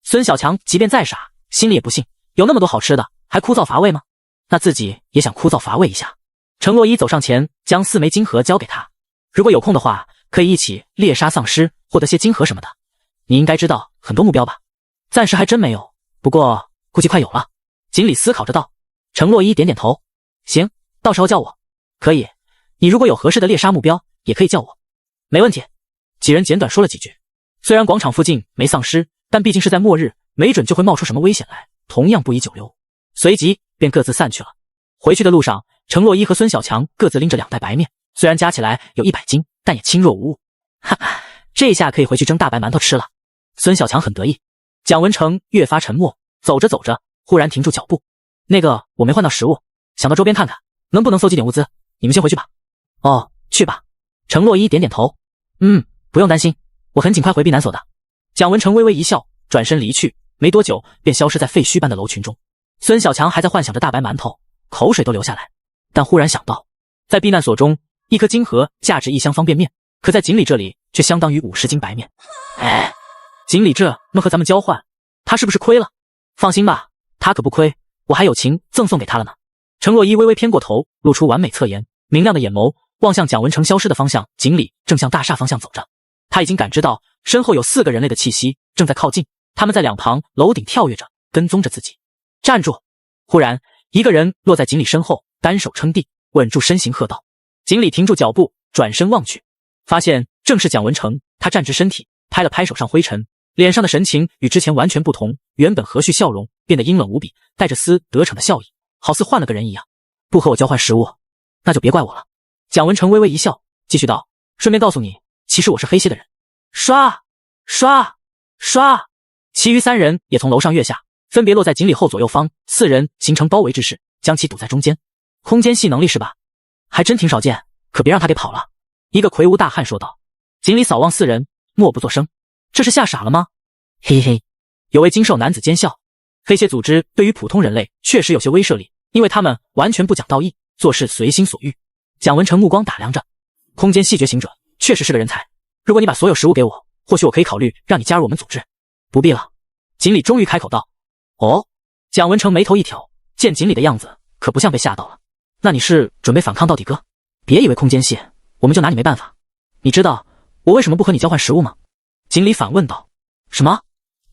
孙小强即便再傻，心里也不信，有那么多好吃的，还枯燥乏味吗？那自己也想枯燥乏味一下。程洛伊走上前，将4枚金盒交给他。如果有空的话，可以一起猎杀丧尸，获得些金盒什么的。你应该知道很多目标吧？暂时还真没有，不过估计快有了。锦鲤思考着道。程洛伊点点头。行，到时候叫我。可以，你如果有合适的猎杀目标，也可以叫我。没问题。几人简短说了几句。虽然广场附近没丧尸，但毕竟是在末日，没准就会冒出什么危险来，同样不宜久留。随即便各自散去了。回去的路上，程洛伊和孙小强各自拎着2袋白面，虽然加起来有100斤，但也轻若无物。哈哈，这下可以回去蒸大白馒头吃了。孙小强很得意。蒋文成越发沉默，走着走着，忽然停住脚步。我没换到食物，想到周边看看，能不能搜集点物资，你们先回去吧。去吧。程洛伊点点头。不用担心，我很尽快回避难所的。蒋文成微微一笑，转身离去，没多久便消失在废墟般的楼群中。孙小强还在幻想着大白馒头，口水都流下来，但忽然想到，在避难所中，1颗金盒价值1箱方便面，可在锦鲤这里却相当于50斤白面。锦鲤这么和咱们交换，他是不是亏了？放心吧，他可不亏，我还有情赠送给他了呢。程洛伊微微偏过头，露出完美侧颜，明亮的眼眸望向蒋文成消失的方向。锦鲤正向大厦方向走着，他已经感知到身后有4个人类的气息正在靠近，他们在2旁楼顶跳跃着，跟踪着自己。站住！忽然一个人落在锦鲤身后，单手撑地，稳住身形喝道。锦鲤停住脚步，转身望去，发现正是蒋文成。他站直身体，拍了拍手上灰尘，脸上的神情与之前完全不同，原本和煦笑容变得阴冷无比，带着丝得逞的笑意，好似换了个人一样。不和我交换食物，那就别怪我了。蒋文成微微一笑，继续道，顺便告诉你，其实我是黑系的人。刷刷刷！其余3人也从楼上跃下，分别落在锦鲤后左右方，4人形成包围之势，将其堵在中间。空间系能力是吧？还真挺少见，可别让他给跑了。一个魁梧大汉说道。锦鲤扫望4人，默不作声。这是吓傻了吗？嘿嘿，有位精瘦男子奸笑。黑蟹组织对于普通人类确实有些威慑力，因为他们完全不讲道义，做事随心所欲。蒋文成目光打量着，空间系觉醒者确实是个人才。如果你把所有食物给我，或许我可以考虑让你加入我们组织。不必了。锦鲤终于开口道。哦，蒋文成眉头一挑，见锦鲤的样子可不像被吓到了。那你是准备反抗到底哥？别以为空间系我们就拿你没办法。你知道我为什么不和你交换食物吗？锦鲤反问道。什么？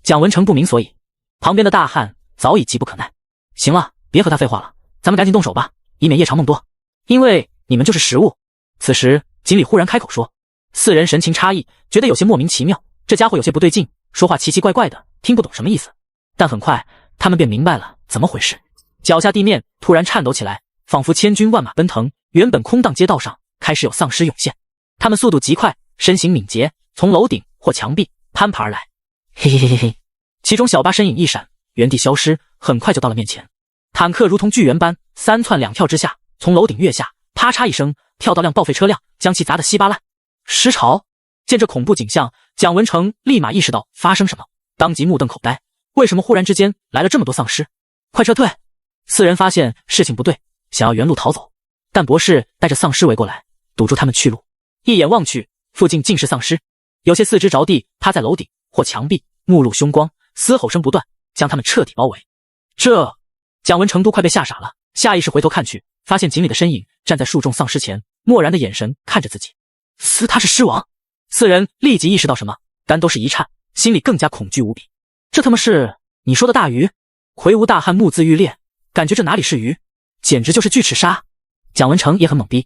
蒋文成不明所以。旁边的大汉早已急不可耐。行了，别和他废话了，咱们赶紧动手吧，以免夜长梦多。因为你们就是食物。此时锦鲤忽然开口说。4人神情诧异，觉得有些莫名其妙，这家伙有些不对劲，说话奇奇怪怪的，听不懂什么意思。但很快他们便明白了怎么回事。脚下地面突然颤抖起来，仿佛千军万马奔腾，原本空荡街道上开始有丧尸涌现。他们速度极快，身形敏捷，从楼顶或墙壁攀爬而来。嘿嘿嘿嘿嘿，其中小巴身影一闪，原地消失，很快就到了面前。坦克如同巨猿般3窜2跳之下，从楼顶跃下，啪嚓一声跳到辆报废车辆，将其砸得稀巴烂。尸潮！见这恐怖景象，蒋文成立马意识到发生什么，当即目瞪口呆。为什么忽然之间来了这么多丧尸？快撤退！4人发现事情不对，想要原路逃走，但博士带着丧尸围过来，堵住他们去路。一眼望去，附近尽是丧尸，有些4肢着地趴在楼顶或墙壁，目露凶光，嘶吼声不断，将他们彻底包围。这……蒋文成都快被吓傻了，下意识回头看去，发现锦鲤的身影站在数众丧尸前，漠然的眼神看着自己。他是尸王！4人立即意识到什么，肝都是一颤，心里更加恐惧无比。这他妈是你说的大鱼？魁梧大汉目眦欲裂，感觉这哪里是鱼，简直就是巨齿鲨。蒋文成也很懵逼，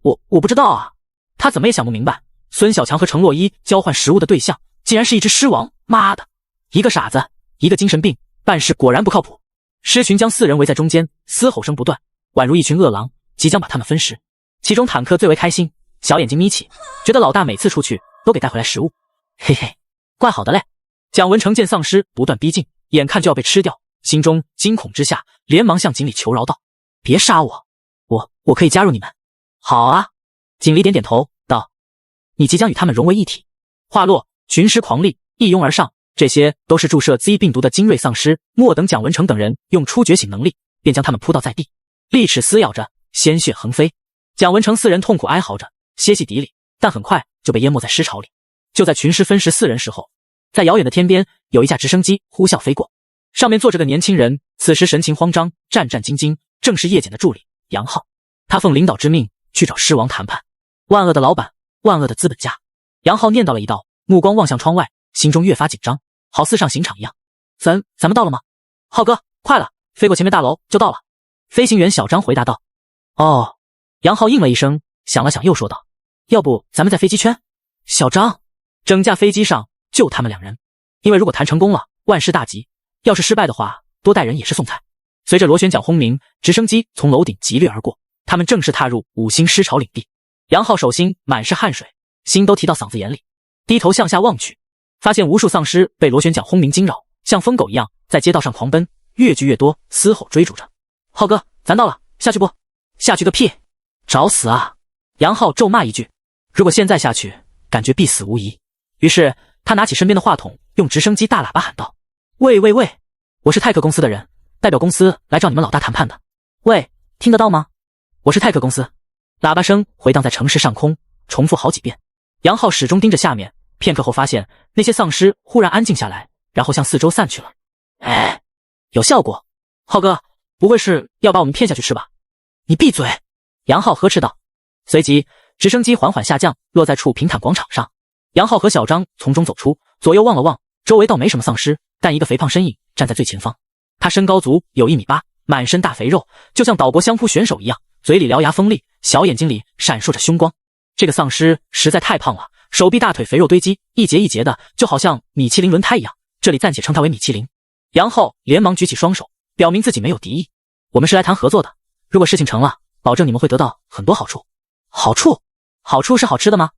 我不知道啊，他怎么也想不明白，孙小强和程洛伊交换食物的对象竟然是一只狮王，妈的，一个傻子，一个精神病，办事果然不靠谱。狮群将4人围在中间，嘶吼声不断，宛如一群饿狼，即将把他们分食。其中坦克最为开心，小眼睛眯起，觉得老大每次出去都给带回来食物。嘿嘿，怪好的嘞。蒋文成见丧尸不断逼近，眼看就要被吃掉，心中惊恐之下，连忙向锦鲤求饶道：别杀我，我可以加入你们。好啊。锦鲤点点头道：你即将与他们融为一体。话落，群尸狂力一拥而上，这些都是注射 Z 病毒的精锐丧尸。莫等蒋文成等人用出觉醒能力，便将他们扑倒在地，利齿撕咬着，鲜血横飞。蒋文成4人痛苦哀嚎着，歇息底里，但很快就被淹没在尸潮里。就在群尸分食4人时候，在遥远的天边有一架直升机呼啸飞过，上面坐着个年轻人，此时神情慌张，战战兢兢，正是叶简的助理杨浩。他奉领导之命去找狮王谈判。万恶的老板，万恶的资本家。杨浩念叨了一道，目光望向窗外，心中越发紧张，好似上刑场一样。咱们到了吗？浩哥，快了，飞过前面大楼就到了。飞行员小张回答道。哦。杨浩应了一声，想了想又说道，要不咱们在飞机圈？小张，整架飞机上就他们2人，因为如果谈成功了，万事大吉；要是失败的话，多带人也是送菜。随着螺旋桨轰鸣，直升机从楼顶急掠而过，他们正式踏入5星尸潮领地。杨浩手心满是汗水，心都提到嗓子眼里，低头向下望去，发现无数丧尸被螺旋桨轰鸣惊扰，像疯狗一样在街道上狂奔，越聚越多，嘶吼追逐着。浩哥，咱到了，下去不？下去个屁！找死啊！杨浩咒骂一句，如果现在下去，感觉必死无疑。于是他拿起身边的话筒，用直升机大喇叭喊道：喂，我是泰克公司的人，代表公司来找你们老大谈判的。喂，听得到吗？我是泰克公司。喇叭声回荡在城市上空，重复好几遍。杨浩始终盯着下面，片刻后发现那些丧尸忽然安静下来，然后向四周散去了。哎，有效果。浩哥，不会是要把我们骗下去吃吧？你闭嘴！杨浩呵斥道。随即直升机缓缓下降，落在处平坦广场上。杨浩和小张从中走出，左右望了望，周围倒没什么丧尸，但一个肥胖身影站在最前方。他身高足有1.8米，满身大肥肉，就像岛国相扑选手一样，嘴里獠牙锋利，小眼睛里闪烁着凶光。这个丧尸实在太胖了，手臂大腿肥肉堆积，一节一节的，就好像米其林轮胎一样，这里暂且称它为米其林。杨浩连忙举起双手，表明自己没有敌意。我们是来谈合作的，如果事情成了，保证你们会得到很多好处。好处？好处是好吃的吗？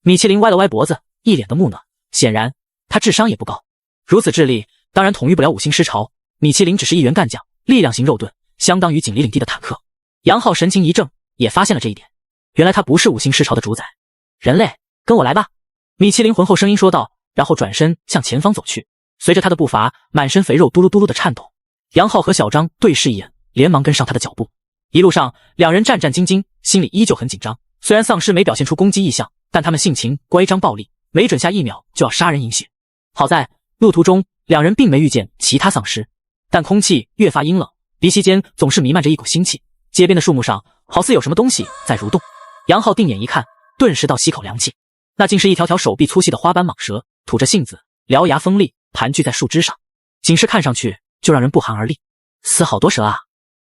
米其林歪了歪脖子，一脸的木讷，显然他智商也不高。如此智力，当然统御不了五星狮巢。米其林只是一员干将，力量型肉盾，相当于锦鲤领地的坦克。杨浩神情一正，也发现了这一点。原来他不是五星狮巢的主宰。人类，跟我来吧！米其林浑厚声音说道，然后转身向前方走去。随着他的步伐，满身肥肉嘟噜嘟噜的颤抖。杨浩和小张对视一眼，连忙跟上他的脚步。一路上，两人战战兢兢，心里依旧很紧张。虽然丧尸没表现出攻击意向，但他们性情乖张暴力，没准下1秒就要杀人饮血。好在路途中，两人并没遇见其他丧尸，但空气越发阴冷，鼻息间总是弥漫着一股腥气。街边的树木上，好似有什么东西在蠕动。杨浩定眼一看，顿时倒吸口凉气，那竟是一条条手臂粗细的花斑蟒蛇，吐着信子，獠牙锋利，盘踞在树枝上，仅是看上去就让人不寒而栗。死好多蛇啊！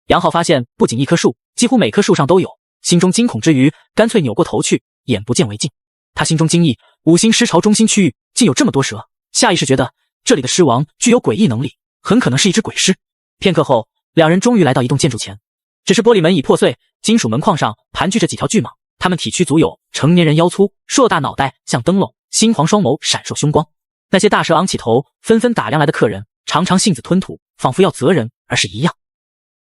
杨浩发现，不仅一棵树，几乎每棵树上都有，心中惊恐之余，干脆扭过头去，眼不见为净。他心中惊异，五星狮巢中心区域竟有这么多蛇，下意识觉得这里的狮王具有诡异能力，很可能是一只鬼狮。片刻后，两人终于来到一栋建筑前，只是玻璃门已破碎，金属门框上盘踞着几条巨蟒，它们体躯足有成年人腰粗，硕大脑袋像灯笼，猩黄双眸闪烁凶光。那些大蛇昂起头，纷纷打量来的客人，常常性子吞吐，仿佛要择人而是一样。